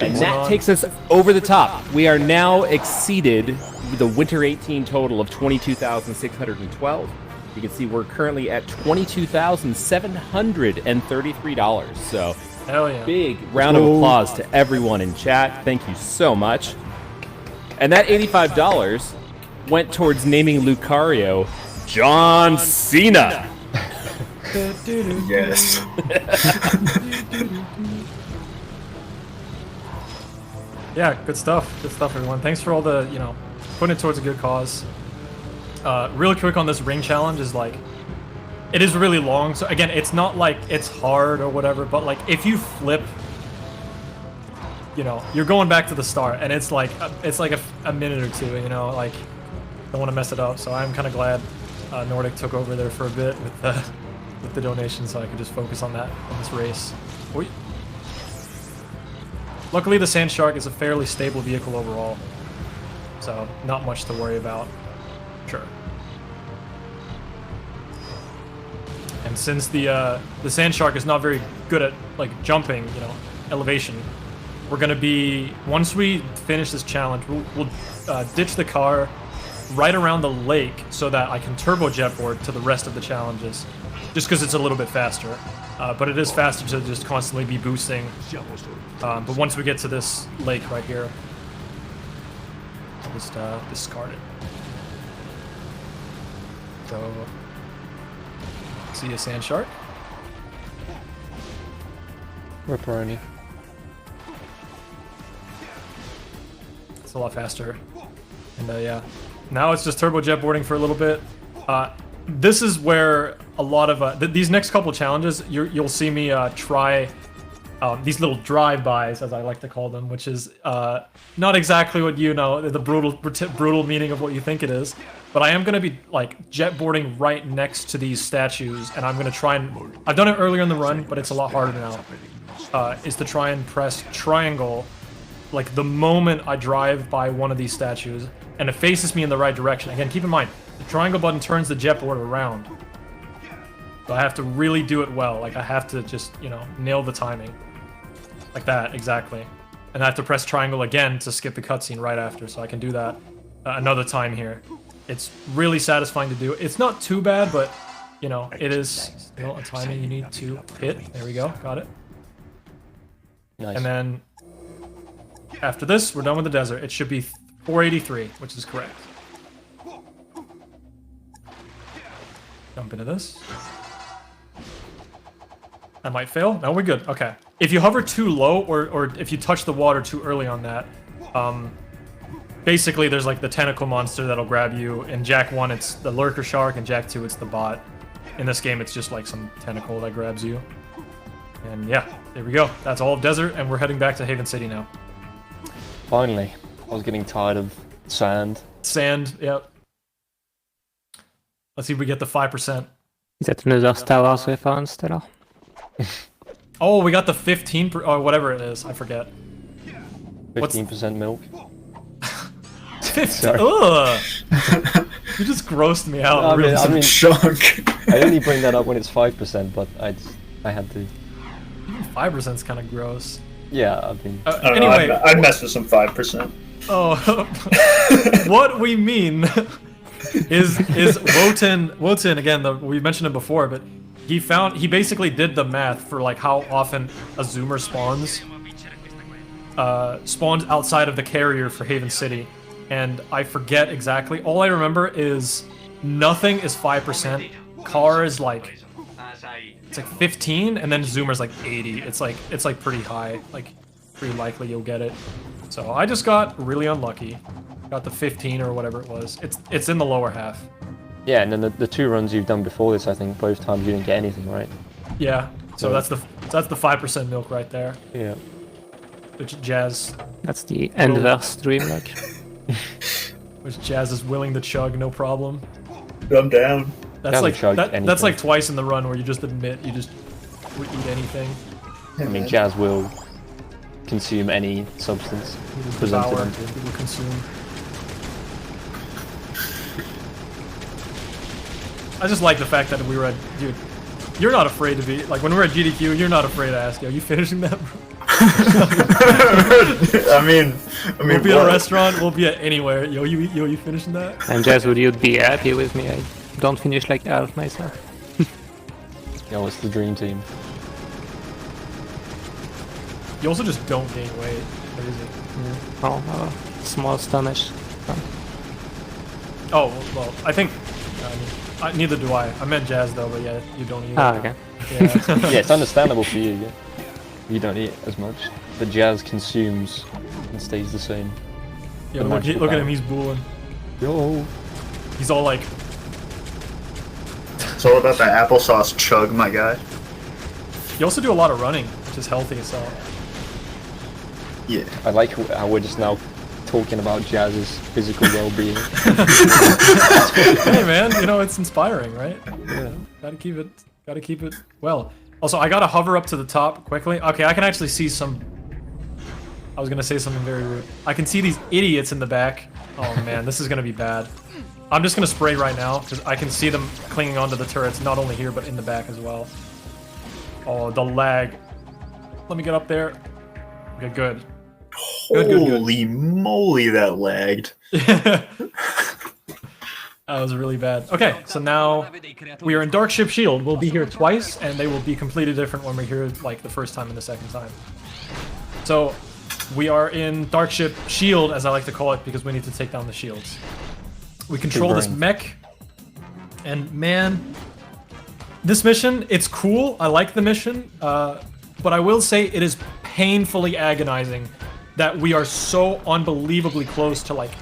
And that takes us over the top. We are now exceeded the Winter 18 total of $22,612. You can see we're currently at $22,733. So, Hell yeah. big round of applause to everyone in chat. Thank you so much. And that $85 went towards naming Lucario John Cena. Yes. Yeah, good stuff. Good stuff, everyone. Thanks for all the, putting it towards a good cause. Real quick on this ring challenge is like, it is really long. So again, it's not like it's hard or whatever, but like if you flip, you're going back to the start, and it's like a minute or two. Like don't want to mess it up. So I'm kind of glad Nordic took over there for a bit with the donation, so I could just focus on that on this race. Oy. Luckily, the Sand Shark is a fairly stable vehicle overall, so not much to worry about. Sure. And since the Sand Shark is not very good at like jumping, elevation, we're gonna be, once we finish this challenge, we'll ditch the car right around the lake so that I can turbo jetboard to the rest of the challenges, just because it's a little bit faster. But it is faster to just constantly be boosting. But once we get to this lake right here, I'll just discard it. So, see a Sand Shark. Ripperoni. It's a lot faster. And yeah, now it's just turbo jetboarding for a little bit. This is where a lot of these next couple challenges, you'll see me try these little drive-bys, as I like to call them, which is not exactly what the brutal meaning of what you think it is. But I am going to be like jetboarding right next to these statues, and I'm going to try and... I've done it earlier in the run, but it's a lot harder now. Is to try and press triangle like the moment I drive by one of these statues, and it faces me in the right direction. Again, keep in mind, the triangle button turns the jetboard around. So I have to really do it well. Like, I have to just, nail the timing. Like that, exactly. And I have to press triangle again to skip the cutscene right after, so I can do that another time here. It's really satisfying to do. It's not too bad, but, you know, it is still a timing you need to hit. There we go, got it. Nice. And then, after this, we're done with the desert. It should be 483, which is correct. Jump into this. I might fail. No, we're good. Okay. If you hover too low, or if you touch the water too early on that, basically there's like the tentacle monster that'll grab you. In Jak 1, it's the lurker shark. In Jak 2, it's the bot. In this game, it's just like some tentacle that grabs you. And yeah, there we go. That's all of desert, and we're heading back to Haven City now. Finally. I was getting tired of sand. Sand, yep. Let's see if we get the 5%. Sätter nu rösta vad så i fönster då. Oh, we got the 15 or whatever it is. I forget. 15% milk. 50. Ugh. You just grossed me out. I really. mean, Chunk. I only bring that up when it's 5%, but I had to. Even 5% is kind of gross. Yeah, I mean. I don't Anyway, know, I'd mess with some 5%. oh, what we mean is Wotan again. We mentioned him before, but he basically did the math for like how often a zoomer spawns outside of the carrier for Haven City, and I forget exactly. All I remember is nothing is 5%. Car is like it's like 15, and then zoomer's like 80. It's like pretty high. Like pretty likely you'll get it. So I just got really unlucky. Got the 15 or whatever it was. It's in the lower half. Yeah, and then the 2 runs you've done before this, I think both times you didn't get anything, right? Yeah. So Yeah. that's the 5% milk right there. Yeah. Which Jazz That's the Ender's dream, like. which Jazz is willing to chug, no problem. I'm down. That's Down like to chug that's anything. like twice in the run where you just admit you just would eat anything. I mean, Jazz will consume any substance You just presented devour, unto him. you will consume. I just like the fact that we were at, dude, you're not afraid to be, like when we're at GDQ, you're not afraid to ask, yo, you finishing that, bro? I mean, We'll be at a what? restaurant, we'll be at anywhere, yo, you finishing that? And Jazz, would you be happy with me? I don't finish like Elf myself. Yeah, it's the dream team. You also just don't gain weight, crazy. Oh, small stomach. Oh, well, I think, neither do I. I meant Jazz though, but yeah, you don't either. Ah, okay. Yeah. Yeah, it's understandable for you, yeah. You don't eat as much. But Jazz consumes and stays the same. Yeah, The look magical at him, balance. he's booling. Yo! He's all like, It's all about that applesauce chug, my guy. you also do a lot of running, which is healthy, so. Yeah. I like how we're just now talking about Jazz's physical well-being. Hey man, you know, it's inspiring, right? Yeah. Gotta keep it well. Also, I gotta hover up to the top quickly. Okay, I can actually see some... I was gonna say something very rude. I can see these idiots in the back. Oh man, this is gonna be bad. I'm just gonna spray right now, because I can see them clinging onto the turrets, not only here, but in the back as well. Oh, the lag. Let me get up there. Okay, good. Good. Holy moly, that lagged. That was really bad. Okay, so now we are in Dark Ship Shield. We'll be here twice, and they will be completely different when we're here, like, the first time and the second time. So, we are in Dark Ship Shield, as I like to call it, because we need to take down the shields. We control this mech, and man, this mission, it's cool. I like the mission, but I will say it is painfully agonizing that we are so unbelievably close to, like,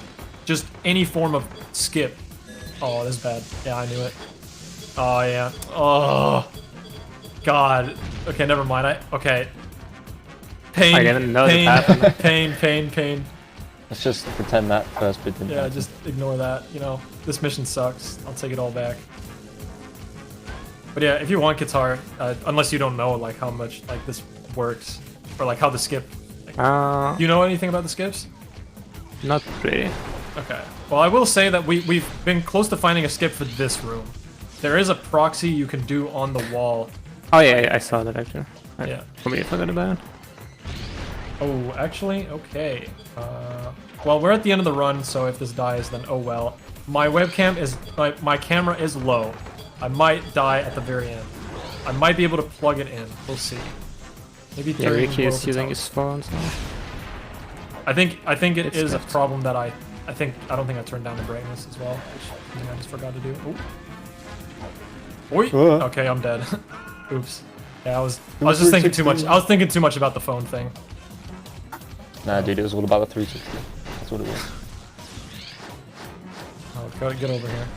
just any form of skip. Oh, this is bad. Yeah, I knew it. Oh, yeah. Oh, God. Okay, never mind. Okay. Pain, I didn't know that happened. pain. Let's just pretend that first bit didn't Yeah, happen. just ignore that. You know, this mission sucks. I'll take it all back. But yeah, if you want guitar, unless you don't know, like, how much, like, this works, or, like, how the skip... Do you know anything about the skips? Not really. Okay. Well, I will say that we've been close to finding a skip for this room. There is a proxy you can do on the wall. Oh yeah, I saw that actually. I Yeah. completely forgot about it. Oh, actually, okay. Well, we're at the end of the run, so if this dies, then oh well. My webcam is... My camera is low. I might die at the very end. I might be able to plug it in. We'll see. Maybe Yeah, Ricky is using his phone. So. I think it It's is a left. problem that I don't think I turned down the brightness as well, which I just forgot to do. Oh. Oi. Okay, I'm dead. Oops. Yeah, I was just thinking too much. I was thinking too much about the phone thing. Nah, dude, it was all about the 360. That's what it was. Oh, gotta get over here.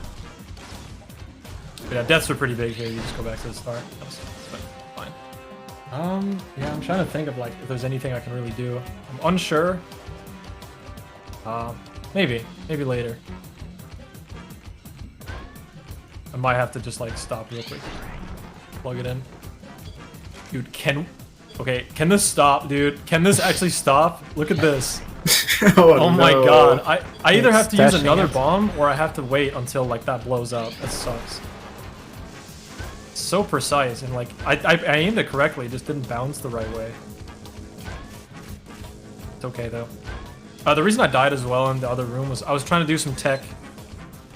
But yeah, deaths are pretty big here. You just go back to the start. That's fine. Yeah, I'm trying to think of like if there's anything I can really do. I'm unsure. Maybe later. I might have to just like stop real quick. Plug it in. Dude, can this stop, dude? Can this actually stop? Look at this. Oh my god. I either have to use another bomb or I have to wait until like that blows up. That sucks. It's so precise and like I aimed it correctly, it just didn't bounce the right way. It's okay though. The reason I died as well in the other room was I was trying to do some tech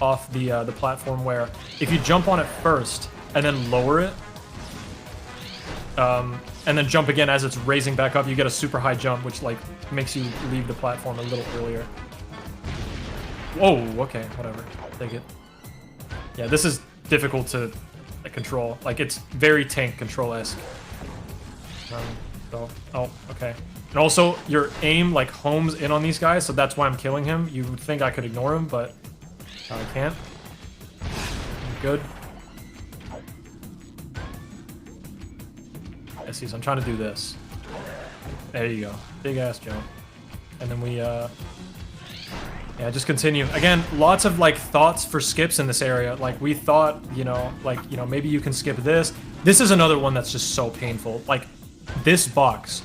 off the platform where if you jump on it first and then lower it, and then jump again as it's raising back up, you get a super high jump, which like makes you leave the platform a little earlier. Whoa, okay, whatever. Take it. Yeah, this is difficult to control. Like, it's very tank control-esque. Oh, okay. And also, your aim, like, homes in on these guys, so that's why I'm killing him. You would think I could ignore him, but I can't. Good. So I'm trying to do this. There you go. Big ass jump. And then we yeah, just continue. Again, lots of like thoughts for skips in this area. Like we thought, maybe you can skip this. This is another one that's just so painful. Like this box,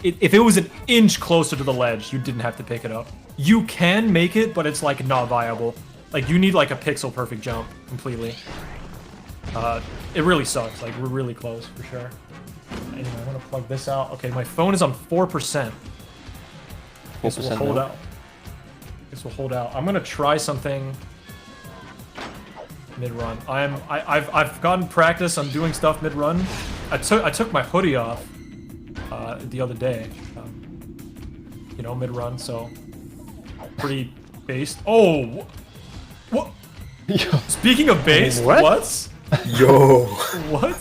if it was an inch closer to the ledge, you didn't have to pick it up. You can make it, but it's like not viable. Like you need like a pixel perfect jump completely. It really sucks. Like we're really close for sure. Anyway, I'm gonna plug this out. Okay, my phone is on 4%. This will hold out. This will hold out. I'm gonna try something mid-run. I've gotten practice on doing stuff mid-run. I took my hoodie off the other day. Mid-run, so pretty based. Oh, what? Speaking of based, what? Yo. What?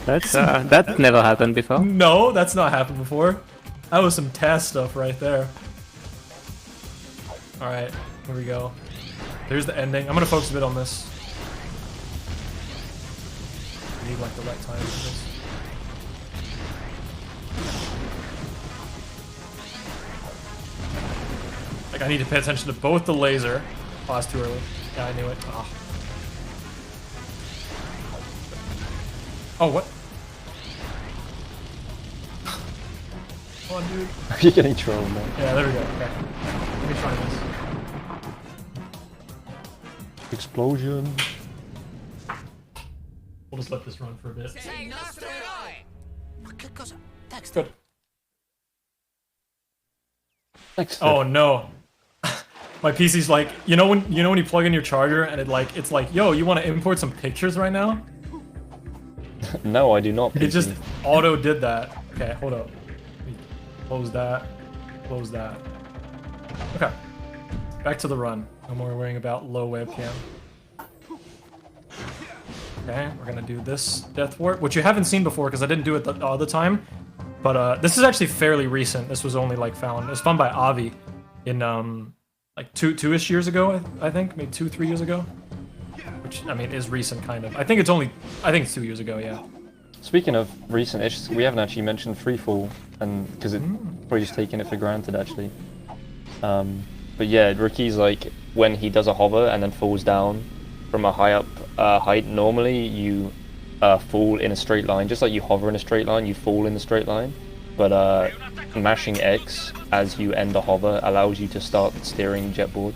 That's that never happened before. No, that's not happened before. That was some TAS stuff right there. Alright, here we go. There's the ending. I'm gonna focus a bit on this. I need like the right time for this. Like I need to pay attention to both the laser. Oh, that's too early. Yeah, I knew it. Oh, what? Come on, dude. You're getting trolled, man. Yeah, there we go. Okay. Let me try this. Explosion. We'll just let this run for a bit. Good. Thanks. Oh no. My PC's like, you know when you plug in your charger and it's like, yo, you want to import some pictures right now? No, I do not. It just auto did that. Okay, hold up. Close that. Close that. Okay. Back to the run. No more worrying about low webcam. Okay, we're gonna do this death ward, which you haven't seen before because I didn't do it the other time. But this is actually fairly recent. This was only like found. It was found by Avi in like two-ish years ago, I think, maybe 2-3 years ago. Which I mean is recent kind of. I think it's 2 years ago, yeah. Speaking of recent issues, we haven't actually mentioned freefall, and because it's probably just taking it for granted actually. But yeah, Ricky's like when he does a hover and then falls down from a high up height. Normally you fall in a straight line, just like you hover in a straight line, you fall in a straight line. But mashing X as you end a hover allows you to start steering jetboard,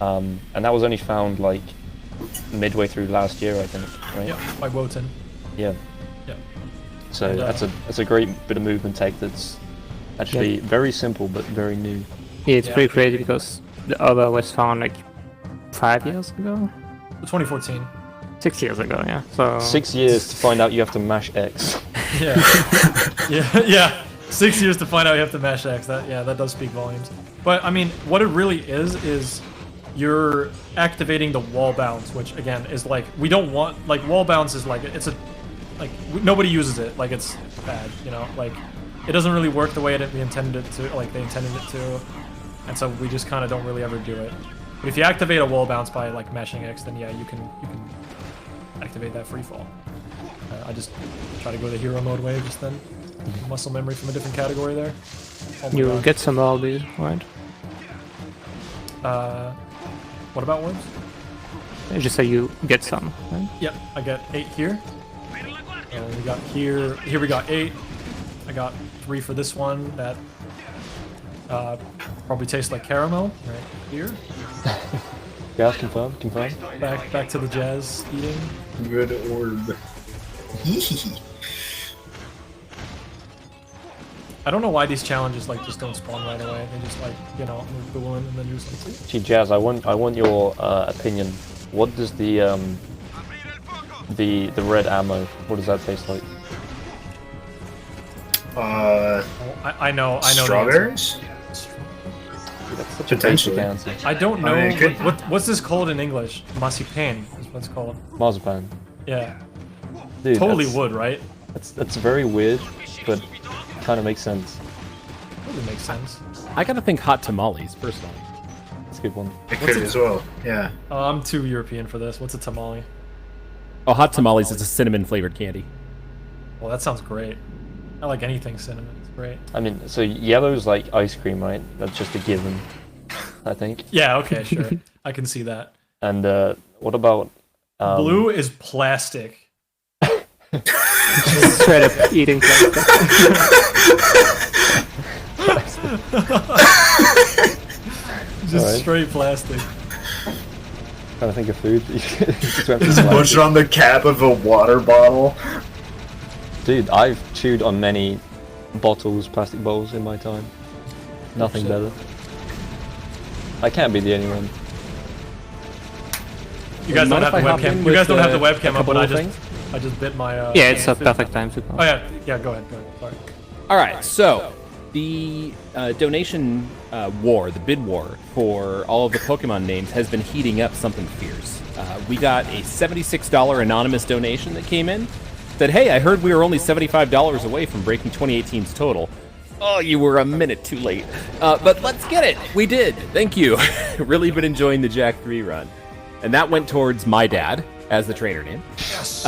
and that was only found like midway through last year, I think, right? Yeah, by Wotan. Yeah. Yeah. So that's a great bit of movement tech that's actually very simple but very new. Yeah, it's pretty crazy because the other was found like 5 years ago, 2014. 6 years ago. Yeah. So 6 years to find out you have to mash X. Yeah. yeah. 6 years to find out you have to mash X. That does speak volumes. But I mean, what it really is you're activating the wall bounce, which again is like we don't want. Like wall bounce is like it's a like nobody uses it. Like it's bad, you know. Like it doesn't really work the way we intended it to. Like they intended it to, and so we just kind of don't really ever do it. But if you activate a wall bounce by like mashing X, then yeah, you can activate that free fall. I just try to go the hero mode way just then. Muscle memory from a different category there. Oh my you God. get some LB, right? What about worms? I just say you get some, right? Yep, I got 8 here. We got here we got 8. I got 3 for this one that probably tastes like caramel right here. Yeah, confirm. Back to the jazz eating. Good orb. I don't know why these challenges like just don't spawn right away. They just like, you know, go in and then do something. Gee, Jazz, I want your opinion. What does the red ammo? What does that taste like? I know. Strawberries? That's such Potentially. a basic answer. I don't know. I mean, it could- What's this called in English? Marzipan is what it's called. Marzipan. Yeah. Dude, Totally that's, would, right? That's very weird, but kind of makes sense. Totally makes sense. I gotta think hot tamales, personally. That's a good one. It could as well. Yeah. I'm too European for this. What's a tamale? Oh, hot tamales is a cinnamon flavored candy. Well, that sounds great. I like anything cinnamon. It's great. I mean, so yellow's like ice cream, right? That's just a given, I think. Yeah, okay, sure. I can see that. And what about Blue is plastic. Straight up eating plastic. Just Alright. straight plastic. trying to think of food? Just went for Just plastic. push on the cap of a water bottle. Dude, I've chewed on many bottles, plastic bowls in my time. Nothing better. I can't be the only one. You guys don't Mind have the if I hop webcam. in You guys with, don't have the a webcam up, couple but of things? I just bit my. Yeah, it's a perfect time to call. Oh yeah, go ahead. Sorry. All right, so the donation war, the bid war for all of the Pokemon names has been heating up something fierce. We got a $76 anonymous donation that came in. Said, hey, I heard we were only $75 away from breaking 2018's total. Oh, you were a minute too late. But let's get it. We did. Thank you. Really been enjoying the Jack 3 run. And that went towards my dad as the trainer name. Yes.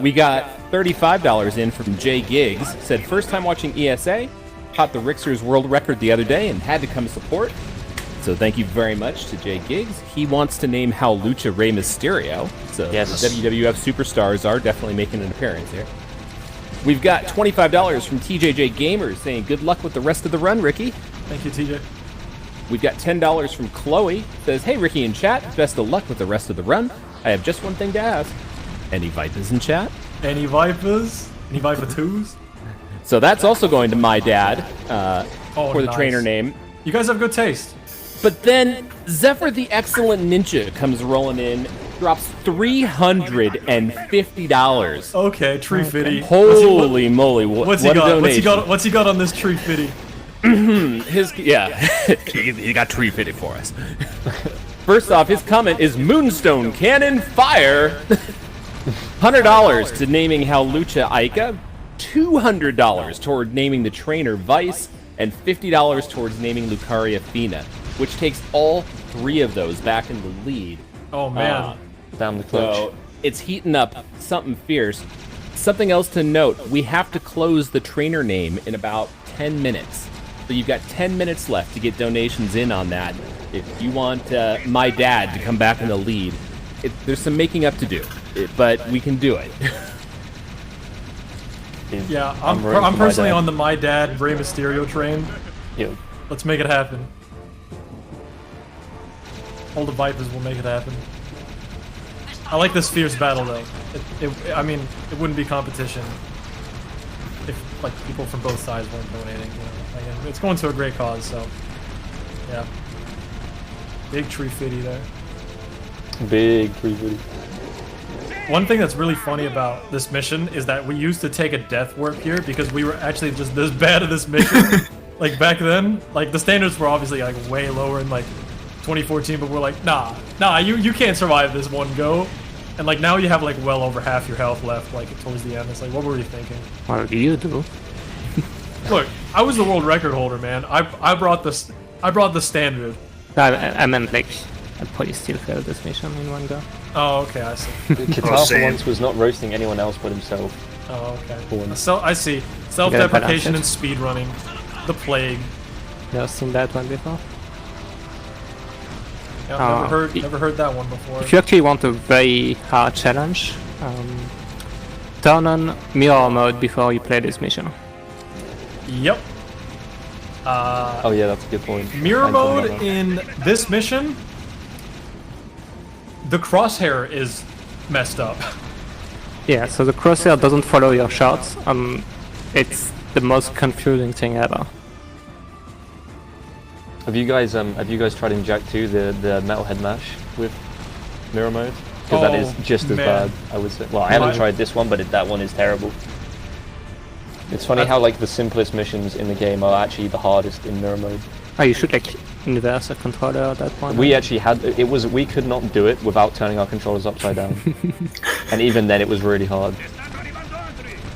We got $35 in from Jay Giggs. Said, first time watching ESA. Caught the ThaRixer's world record the other day and had to come support. So thank you very much to Jay Giggs. He wants to name Hal Lucha Rey Mysterio. So Yes. the WWF superstars are definitely making an appearance here. We've got $25 from TJJ Gamers saying, good luck with the rest of the run, Ricky. Thank you, TJ. We've got $10 from Chloe. Says, hey, Ricky in chat, best of luck with the rest of the run. I have just one thing to ask. Any Vipers in chat? Any Vipers? Any Viper 2s? So that's also going to my dad for the nice. trainer name. You guys have good taste. But then Zephyr the Excellent Ninja comes rolling in, drops $350. Okay, Tree Fitty. Holy moly! What What's he a got? donation! What's he got on this Tree Fitty? He got Tree Fitty for us. First off, his comment is Moonstone Cannon Fire. $100 to naming Hal Lucha Aika, $200 toward naming the trainer Vice, and $50 towards naming Lucaria Fina, which takes all three of those back in the lead. Oh man. Damn the clutch. So it's heating up something fierce. Something else to note, we have to close the trainer name in about 10 minutes. So you've got 10 minutes left to get donations in on that. If you want my dad to come back in the lead, there's some making up to do, but we can do it. Yeah, rooting for I'm my personally dad. on the My Dad Rey Mysterio train. Yo, Let's make it happen. All the Vipers will make it happen. I like this fierce battle though. I mean, it wouldn't be competition if like people from both sides weren't donating. You know, like, and it's going to a great cause. So yeah, big tree fitty there. Big 350. One thing that's really funny about this mission is that we used to take a death warp here because we were actually just this bad at this mission. Like back then, like the standards were obviously like way lower in like 2014, but we're like, nah, you can't survive this one go. And like now you have like well over half your health left, like towards the end. It's like, what were you thinking? What do you do? Look, I was the world record holder, man. I brought the standard. I meant like I probably still failed this mission in one go. Oh, okay, I see. Qatar for same. once was not roasting anyone else but himself. Oh, okay. Porn. So I see. Self-deprecation and speedrunning. The plague. Never seen that one before. Yeah, never heard that one before. If you actually want a very hard challenge, turn on mirror mode before you play this mission. Yep. Oh yeah, that's a good point. Mirror I thought mode about that. in this mission, the crosshair is messed up. Yeah, so the crosshair doesn't follow your shots. It's the most confusing thing ever. Have you guys tried in Jack 2 the metalhead mash with mirror mode? Because that is just as man. bad, I would say. Well, I haven't tried this one, but that one is terrible. It's funny how like the simplest missions in the game are actually the hardest in mirror mode. Oh, you should like inverse a controller at that point. We actually had we could not do it without turning our controllers upside down, and even then it was really hard.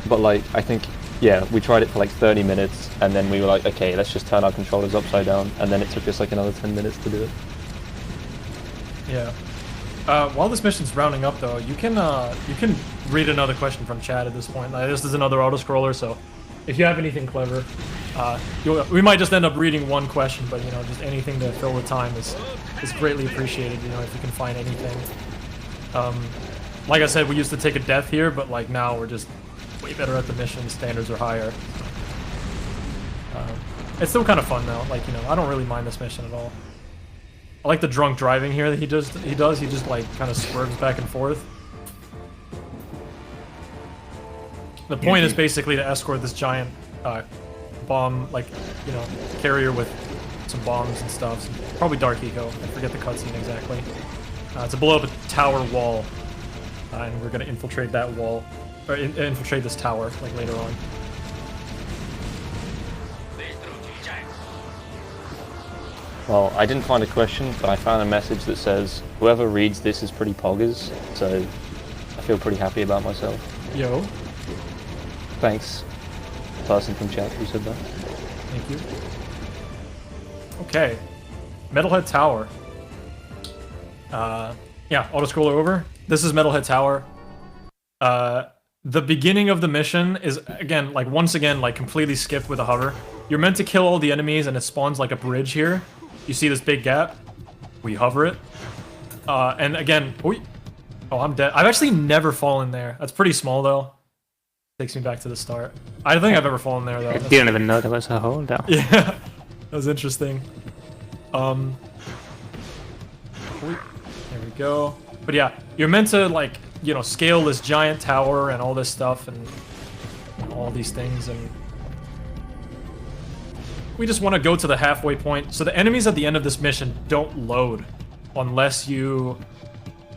But like I think. Yeah, we tried it for like 30 minutes, and then we were like, okay, let's just turn our controllers upside down, and then it took us like another 10 minutes to do it. Yeah. While this mission's rounding up, though, you can read another question from chat at this point. This is another auto-scroller, so if you have anything clever, we might just end up reading one question, but you know, just anything to fill the time is greatly appreciated. You know, if you can find anything. Like I said, we used to take a death here, but like now we're just way better at the mission. Standards are higher. It's still kind of fun though. Like, you know, I don't really mind this mission at all. I like the drunk driving here that he does. He just like kind of swerves back and forth. The point is basically to escort this giant bomb, like, you know, carrier with some bombs and stuff. Probably dark eco. I forget the cutscene exactly. To blow up a tower wall, and we're gonna infiltrate that wall. Or infiltrate this tower, like, later on. Well, I didn't find a question, but I found a message that says, whoever reads this is pretty poggers, so I feel pretty happy about myself. Yo. Thanks, person from chat who said that. Thank you. Okay. Metalhead Tower. Yeah, auto-scroller over. This is Metalhead Tower. The beginning of the mission is, again, like, once again, like, completely skipped with a hover. You're meant to kill all the enemies, and it spawns like a bridge here. You see this big gap? We hover it. And again, oh, I'm dead. I've actually never fallen there. That's pretty small, though. Takes me back to the start. I don't think I've ever fallen there, though. I didn't even know there was a hole there. Yeah, that was interesting. There we go. But yeah, you're meant to, like, you know, scale this giant tower and all this stuff and you know, all these things, and we just want to go to the halfway point. So the enemies at the end of this mission don't load unless you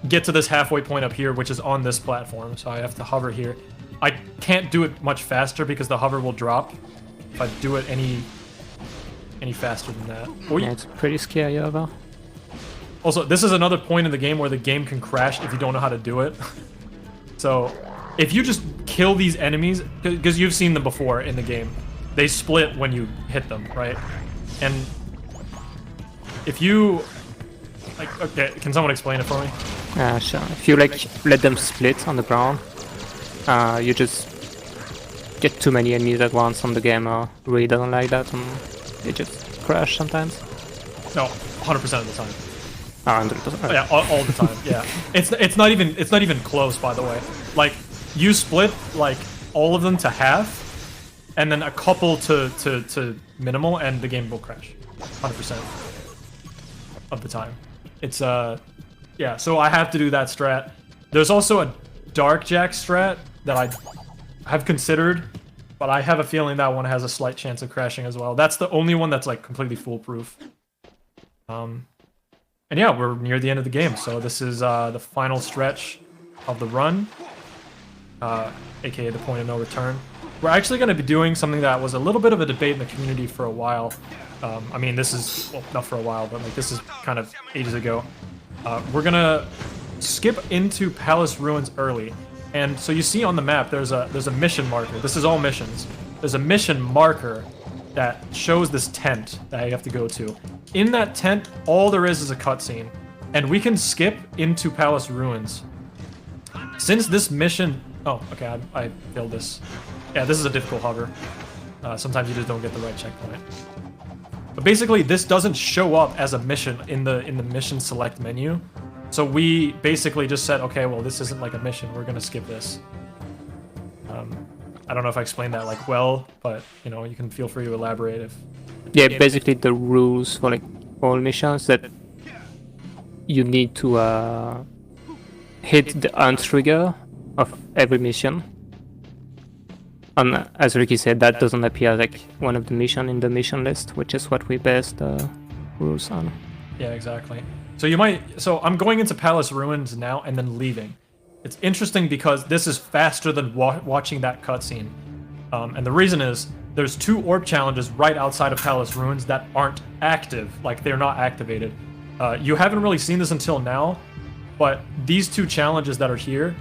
get to this halfway point up here, which is on this platform. So I have to hover here. I can't do it much faster because the hover will drop if I do it any faster than that. Yeah, it's pretty scary over. Also, this is another point in the game where the game can crash if you don't know how to do it. So, if you just kill these enemies, because you've seen them before in the game, they split when you hit them, right? And if you... like, okay, can someone explain it for me? Sure. If you like let them split on the ground, you just get too many enemies at once on the game, or really doesn't like that, and they just crash sometimes. No, 100% of the time. 100%. Yeah, all the time. Yeah, it's not even close. By the way, like you split like all of them to half, and then a couple to minimal, and the game will crash. 100% of the time. It's yeah. So I have to do that strat. There's also a Dark Jack strat that I have considered, but I have a feeling that one has a slight chance of crashing as well. That's the only one that's like completely foolproof. And yeah, we're near the end of the game, so this is the final stretch of the run, aka the point of no return. We're actually going to be doing something that was a little bit of a debate in the community for a while. I mean, this is, well, not for a while, but like this is kind of ages ago. We're going to skip into Palace Ruins early. And so you see on the map, there's a mission marker. This is all missions. There's a mission marker that shows this tent that you have to go to. In that tent, all there is a cutscene. And we can skip into Palace Ruins. Since this mission... Oh, okay, I failed this. Yeah, this is a difficult hover. Sometimes you just don't get the right checkpoint. But basically, this doesn't show up as a mission in the mission select menu. So we basically just said, okay, well, this isn't like a mission. We're gonna skip this. I don't know if I explained that like well, but you know, you can feel free to elaborate if. Yeah, basically the rules for like all missions that you need to hit the on trigger of every mission. And as Ricky said, that doesn't appear like one of the mission in the mission list, which is what we based the rules on. Yeah, exactly. So you might. So I'm going into Palace Ruins now and then leaving. It's interesting because this is faster than watching that cutscene, and the reason is there's 2 orb challenges right outside of Palace Ruins that aren't active, like they're not activated. You haven't really seen this until now, but these 2 challenges that are here,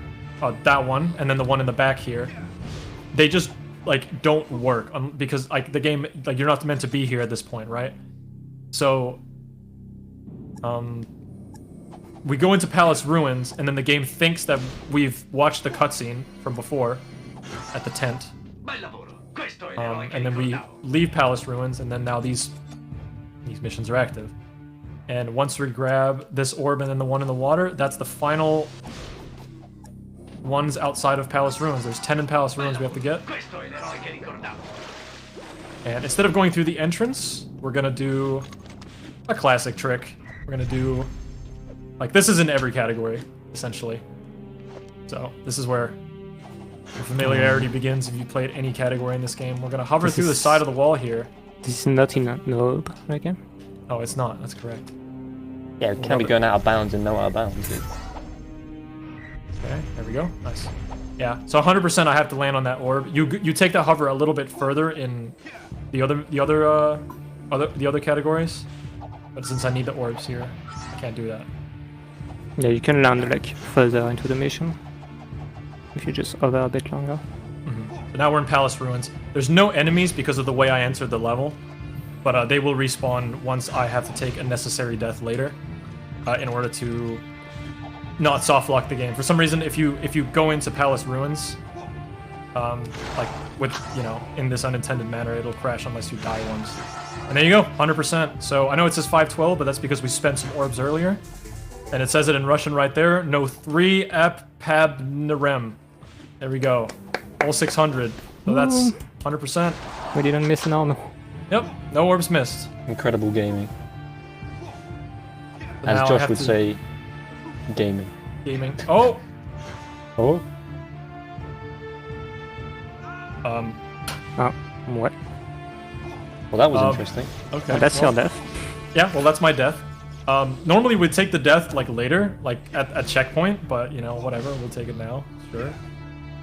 that one and then the one in the back here, they just like don't work because like the game, like you're not meant to be here at this point, right? So we go into Palace Ruins, and then the game thinks that we've watched the cutscene from before at the tent. And then we leave Palace Ruins, and then now these missions are active. And once we grab this orb and then the one in the water, that's the final ones outside of Palace Ruins. There's 10 in Palace Ruins we have to get. And instead of going through the entrance, we're gonna do a classic trick. We're gonna do... Like, this is in every category, essentially. So, this is where the familiarity begins if you played any category in this game. We're gonna hover through the side of the wall here. This is not in an orb, again? Oh, it's not. That's correct. Yeah, we can't be going out of bounds and no out of bounds. Okay, there we go. Nice. Yeah, so 100% I have to land on that orb. You take that hover a little bit further in the other categories, but since I need the orbs here, I can't do that. Yeah, you can land like further into the mission if you just hover a bit longer. So now we're in Palace Ruins. There's no enemies because of the way I entered the level, but they will respawn once I have to take a necessary death later in order to not soft lock the game. For some reason, if you go into Palace Ruins, like with, you know, in this unintended manner, it'll crash unless you die once. And there you go, 100%. So I know it says 512, but that's because we spent some orbs earlier. And it says it in Russian right there. No 3 ap pab nerem. There we go. All 600. So that's 100%. We didn't miss an arm. Yep, no orbs missed. Incredible gaming. So As now I Josh have would to- say, gaming. Gaming. Oh! Oh? Oh, what? Well, that was interesting. Okay. Oh, that's well, your death? Yeah, well, that's my death. Normally we'd take the death like later, like at checkpoint, but you know, whatever, we'll take it now. Sure.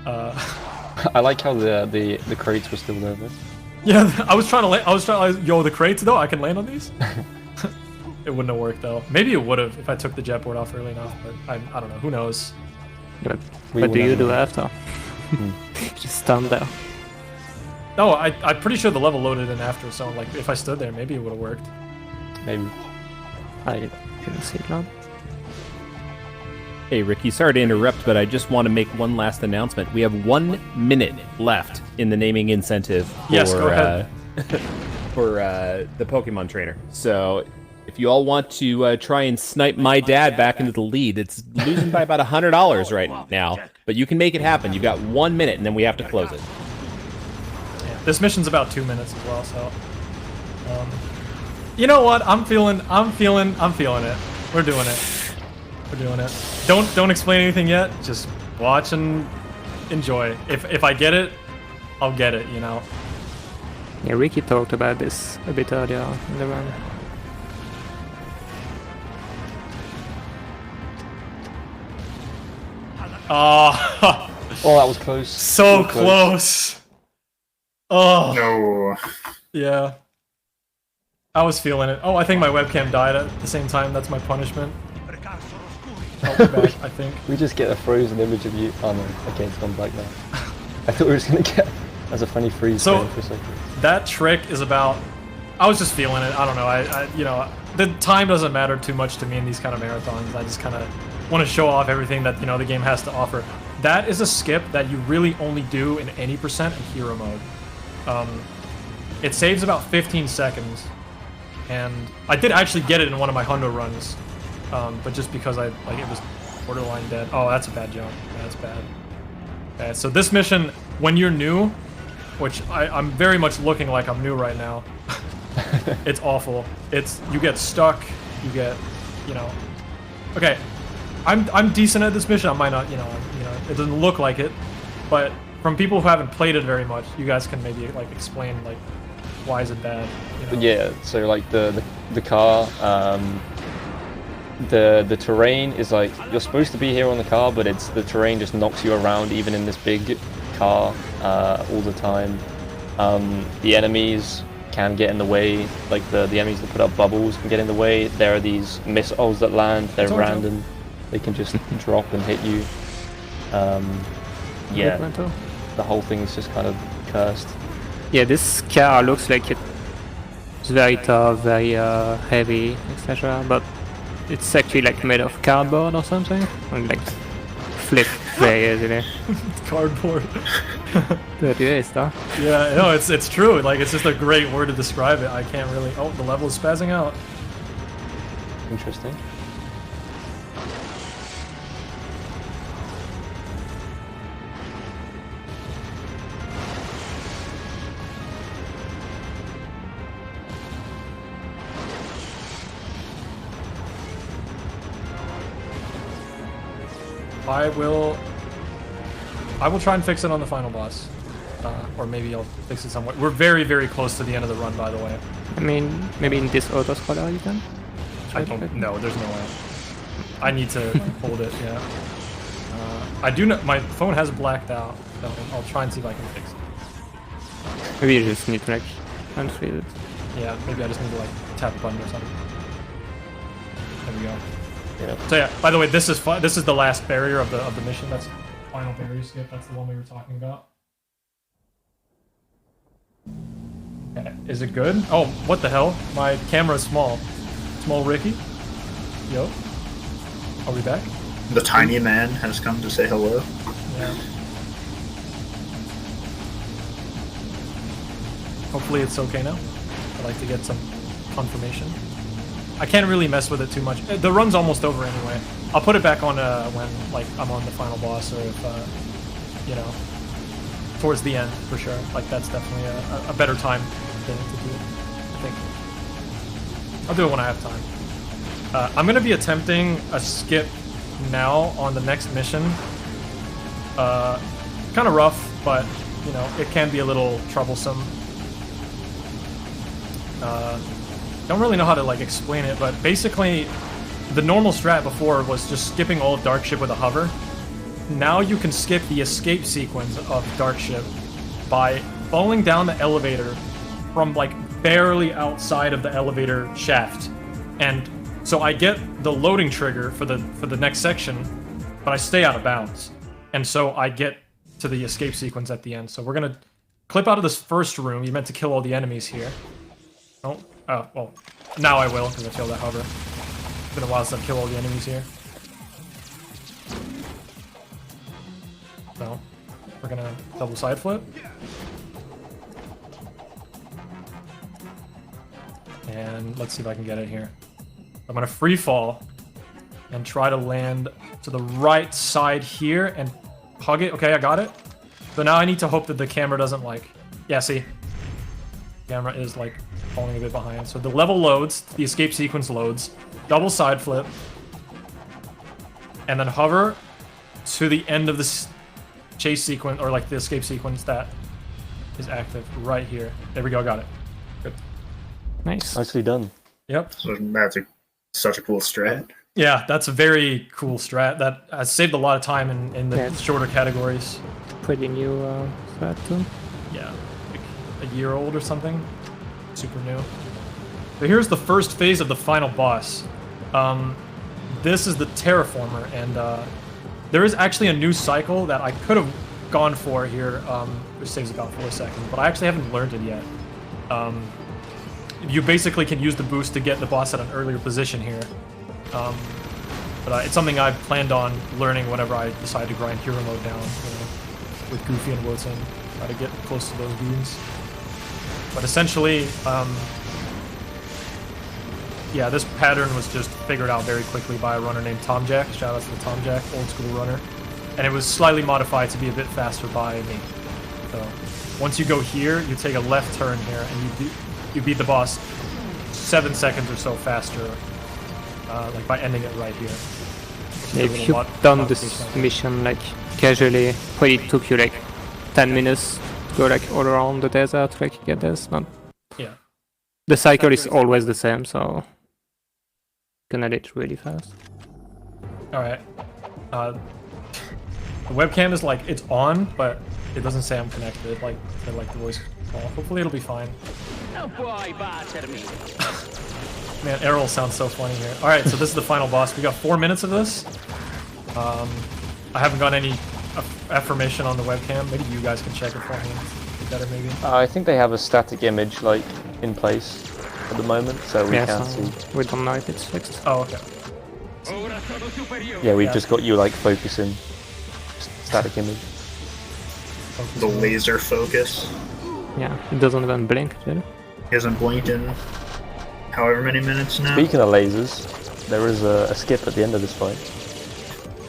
I like how the crates were still there. Yeah, I was trying to yo, the crates though, I can land on these? It wouldn't have worked though. Maybe it would have if I took the jetboard off early enough, but I don't know, who knows? But We what will do you never do know. after? Just stand there. No, I'm pretty sure the level loaded in after, so like if I stood there, maybe it would have worked. Maybe. I couldn't see it now. Hey, Ricky, sorry to interrupt, but I just want to make one last announcement. We have 1 minute left in the naming incentive for, Yes, go ahead. for the Pokemon trainer. So if you all want to try and snipe my dad back into the lead, it's losing by about $100 right now, but you can make it happen. You've got 1 minute, and then we have to close it. Yeah, this mission's about 2 minutes as well, so. You know what? I'm feeling it. We're doing it. We're doing it. Don't explain anything yet. Just watch and enjoy. If I get it, I'll get it, you know. Yeah, Ricky talked about this a bit earlier in the run. Oh, Oh, that was close. so close. Oh, No. yeah. I was feeling it. Oh, I think my webcam died at the same time. That's my punishment. I'll be back, I think. We just get a frozen image of you. Oh no, okay, it's gone black now. I thought we were just gonna get as a funny freeze So- frame for a second. That trick is about. I was just feeling it. I don't know. I you know, the time doesn't matter too much to me in these kind of marathons. I just kind of want to show off everything that, you know, the game has to offer. That is a skip that you really only do in any percent in hero mode. It saves about 15 seconds, and I did actually get it in one of my hundo runs, but just because it was borderline dead. Oh, that's a bad jump. That's bad. Okay, so this mission, when you're new, which I'm very much looking like I'm new right now. It's awful. You get stuck. You get, you know. Okay, I'm decent at this mission. I might not, you know, it doesn't look like it, but from people who haven't played it very much, you guys can maybe like explain like why is it bad. You know? Yeah, so like the car, the terrain is like you're supposed to be here on the car, but the terrain just knocks you around even in this big car all the time. The enemies can get in the way, like the enemies that put up bubbles can get in the way. There are these missiles that land, they're random, they can just drop and hit you. Yeah, the whole thing is just kind of cursed. Yeah, this car looks like it's very tough, very heavy, etc. But it's actually like made of cardboard or something, and like flip very easily. Cardboard. Det är det. Yeah, no, it's true. Like, it's just a great word to describe it. I can't really. Oh, the level is spazzing out. Interesting. I will try and fix it on the final boss. Or maybe I'll fix it somewhere. We're very, very close to the end of the run, by the way. I mean, maybe in this auto-scroller you can? I don't know, there's no way. I need to hold it, yeah. I do know, my phone has blacked out, so I'll try and see if I can fix it. Maybe you just need to like unfreeze it. Yeah, maybe I just need to like tap a button or something. There we go. Yeah. So yeah, by the way, this is the last barrier of the mission. That's final barrier skip. That's the one we were talking about. Okay, is it good? Oh, what the hell? My camera is small. Small Ricky? Yo? Are we back? The tiny man has come to say hello. Yeah. Hopefully it's okay now. I'd like to get some confirmation. I can't really mess with it too much. The run's almost over anyway. I'll put it back on when like I'm on the final boss, or if you know, towards the end for sure. Like that's definitely a better time to do it. I think I'll do it when I have time. I'm gonna be attempting a skip now on the next mission. Kind of rough, but you know it can be a little troublesome. Don't really know how to like explain it, but basically the normal strat before was just skipping all of Dark Ship with a hover. Now you can skip the escape sequence of Dark Ship by falling down the elevator from like barely outside of the elevator shaft. And so I get the loading trigger for the next section, but I stay out of bounds. And so I get to the escape sequence at the end. So we're gonna clip out of this first room. You meant to kill all the enemies here. Oh, well, now I will, because I failed that hover. It's been a while since I've killed all the enemies here. So, we're gonna double side flip. And let's see if I can get it here. I'm gonna free fall and try to land to the right side here and hug it. Okay, I got it. So now I need to hope that the camera doesn't like... Yeah, see? Camera is like falling a bit behind. So the level loads, the escape sequence loads, double side flip, and then hover to the end of this chase sequence, or like the escape sequence that is active right here. There we go, got it. Good. Nice. Nicely done. Yep. So that's such a cool strat. Yeah, that's a very cool strat. That has saved a lot of time in the Yeah. shorter categories. Pretty new strat too. Yeah, like a year old or something. Super new. So here's the first phase of the final boss. This is the Terraformer, and there is actually a new cycle that I could have gone for here, which saves about 4 seconds, but I actually haven't learned it yet. You basically can use the boost to get the boss at an earlier position here. But it's something I've planned on learning whenever I decide to grind hero mode down, with Goofy and Wotan, try to get close to those goons. But essentially, yeah, this pattern was just figured out very quickly by a runner named Tom Jack. Shout out to the Tom Jack, old school runner. And it was slightly modified to be a bit faster by me. So once you go here, you take a left turn here, and you beat the boss 7 seconds or so faster, like by ending it right here. If you've done this mission like casually, probably it took you like 10 minutes to go like all around the desert to like get this. Not. Yeah. The cycle is always the same, so you can edit really fast. Alright. The webcam is like, it's on, but it doesn't say I'm connected, like the voice call. Hopefully it'll be fine. Man, Errol sounds so funny here. Alright, so this is the final boss. We got 4 minutes of this. I haven't got any affirmation on the webcam. Maybe you guys can check it for me. Be better, maybe. I think they have a static image like in place at the moment, so we Yeah, can't so see. we don't know if it's fixed. Oh, okay. Yeah, we've Yeah. just got you like focusing. Static image. The laser focus. Yeah, it doesn't even blink, really. He hasn't blinked in however many minutes now. Speaking of lasers, there is a skip at the end of this fight.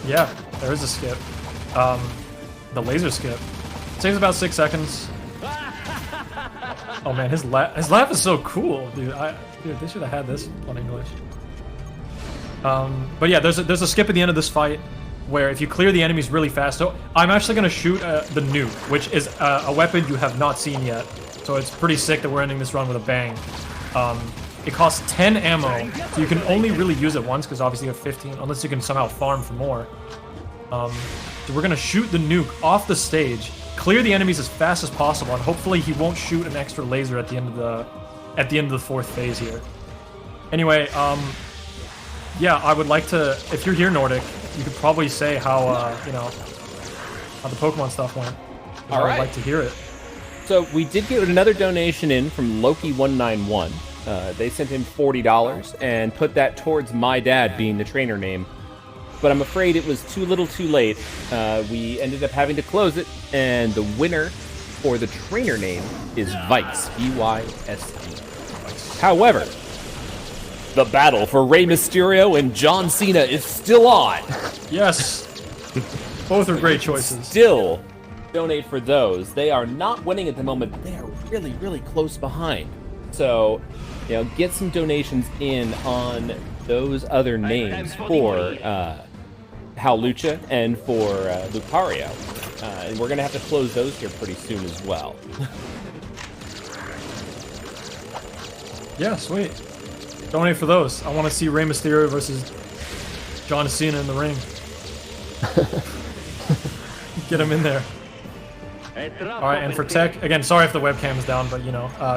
Yeah, there is a skip. The laser skip. It takes about 6 seconds. Oh man, his laugh is so cool, dude. Dude, they should have had this on English. But yeah, there's a skip at the end of this fight where if you clear the enemies really fast. So I'm actually gonna shoot the nuke, which is a weapon you have not seen yet. So it's pretty sick that we're ending this run with a bang. It costs 10 ammo, so you can only really use it once because obviously you have 15, unless you can somehow farm for more. So we're gonna shoot the nuke off the stage, clear the enemies as fast as possible, and hopefully he won't shoot an extra laser at the end of the 4th phase here. Anyway, yeah, I would like to. If you're here, Nordic, you could probably say how how the Pokemon stuff went. All I right. would like to hear it. So we did get another donation in from Loki191. They sent in $40 and put that towards my dad being the trainer name. But I'm afraid it was too little too late. We ended up having to close it, and the winner for the trainer name is Vice, V-Y-S-E. However, the battle for Rey Mysterio and John Cena is still on. Yes, both are great choices. Still donate for those. They are not winning at the moment, but they are really, really close behind. So, get some donations in on those other names for Halucha and for Lucario. And we're going to have to close those here pretty soon as well. Yeah, sweet. Donate for those. I want to see Rey Mysterio versus John Cena in the ring. Get him in there. Alright, and for tech, again, sorry if the webcam is down, but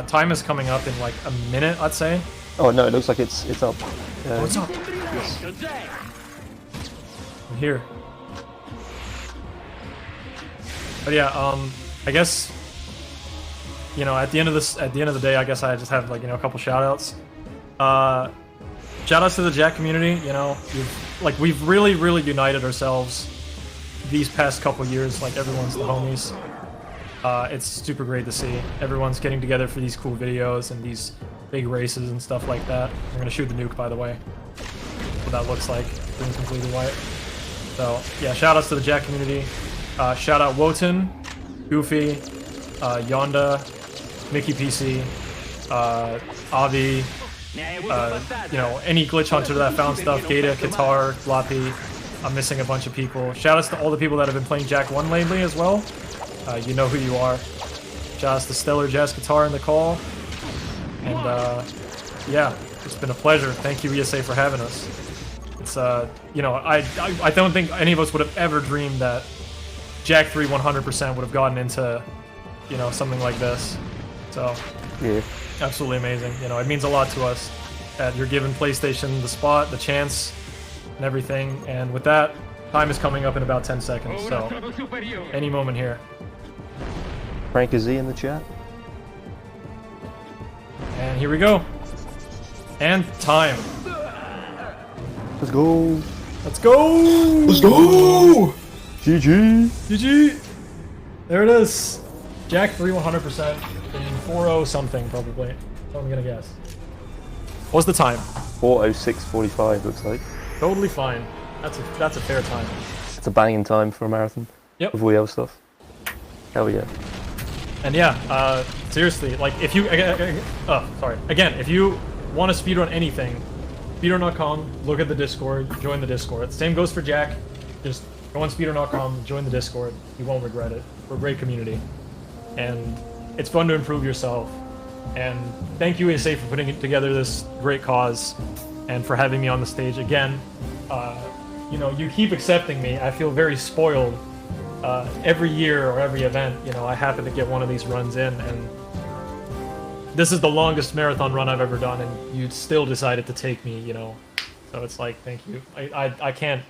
time is coming up in like a minute, I'd say. Oh no, it looks like it's up. Oh, it's up. I'm here. But yeah, I guess, at the end of the day, I guess I just have a couple shout outs. Shout outs to the Jack community, we've really, really united ourselves these past couple years, everyone's the homies. It's super great to see. Everyone's getting together for these cool videos and these big races and stuff like that. I'm gonna shoot the nuke, by the way. What that looks like, being completely white. So, yeah, shout outs to the Jack community. Shout out Wotan, Goofy, Yonda, Mickey PC, Avi, any glitch hunter that found stuff, Gata, Qatar, Floppy. I'm missing a bunch of people. Shout outs to all the people that have been playing Jack 1 lately as well. You know who you are. Joss the Stellar Jazz Guitar in the call. And yeah, it's been a pleasure. Thank you, ESA, for having us. It's you know, I don't think any of us would have ever dreamed that Jack 3 100% would have gotten into, you know, something like this. So Yeah. absolutely amazing. You know, it means a lot to us that you're giving PlayStation the spot, the chance, and everything. And with that, time is coming up in about 10 seconds. So any moment here. Frank is in the chat. And here we go. And time. Let's go. Let's go! Let's go! GG. GG! There it is. Jack 3 100% in 4.0 something, probably. So I'm gonna guess. What's the time? 4:06:45 looks like. Totally fine. That's a fair time. It's a banging time for a marathon. Yep. With all the other stuff. Hell yeah. And yeah, seriously, like if you, again, if you want to speedrun anything, speedrun.com, look at the Discord, join the Discord. Same goes for Jack. Just go on speedrun.com, join the Discord. You won't regret it. We're a great community, and it's fun to improve yourself. And thank you, ESA, for putting together this great cause, and for having me on the stage again. You know, you keep accepting me. I feel very spoiled. Every year or every event, you know, I happen to get one of these runs in, and this is the longest marathon run I've ever done, and you still decided to take me, you know. So it's like, thank you. I can't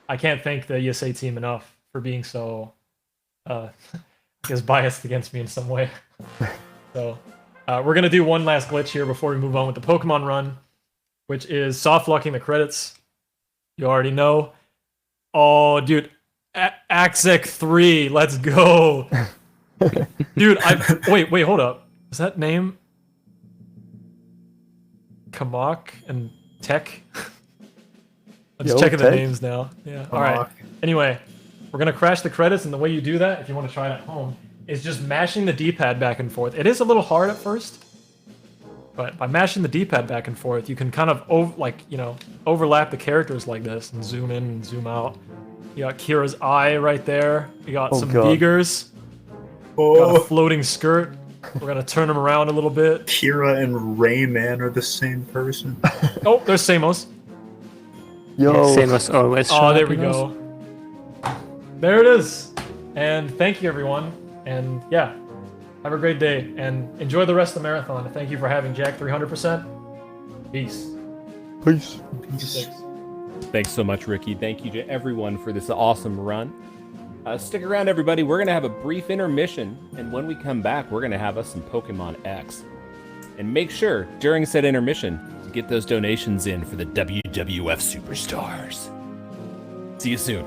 thank the ESA team enough for being so, I guess, biased against me in some way. So we're gonna do one last glitch here before we move on with the Pokemon run, which is soft locking the credits. You already know. Oh, dude. Axec 3, let's go. Dude, wait, hold up. Is that name Kamak and Tech? I'm just checking the names now. Yeah, alright. Anyway, we're gonna crash the credits, and the way you do that, if you want to try it at home, is just mashing the D-pad back and forth. It is a little hard at first, but by mashing the D-pad back and forth, you can kind of overlap the characters like this and zoom in and zoom out. You got Kira's eye right there. You got some beakers. Got a floating skirt. We're gonna turn him around a little bit. Kira and Rayman are the same person. Oh, there's Samos. Yo. Yeah, Samos always. Oh, there we go. There it is. And thank you, everyone. And yeah, have a great day and enjoy the rest of the marathon. Thank you for having Jack 300%. Peace. Peace. Peace. Thanks so much, Ricky. Thank you to everyone for this awesome run. Stick around, everybody. We're going to have a brief intermission, and when we come back, we're going to have us some Pokemon X. And make sure, during said intermission, to get those donations in for the WWF Superstars. See you soon.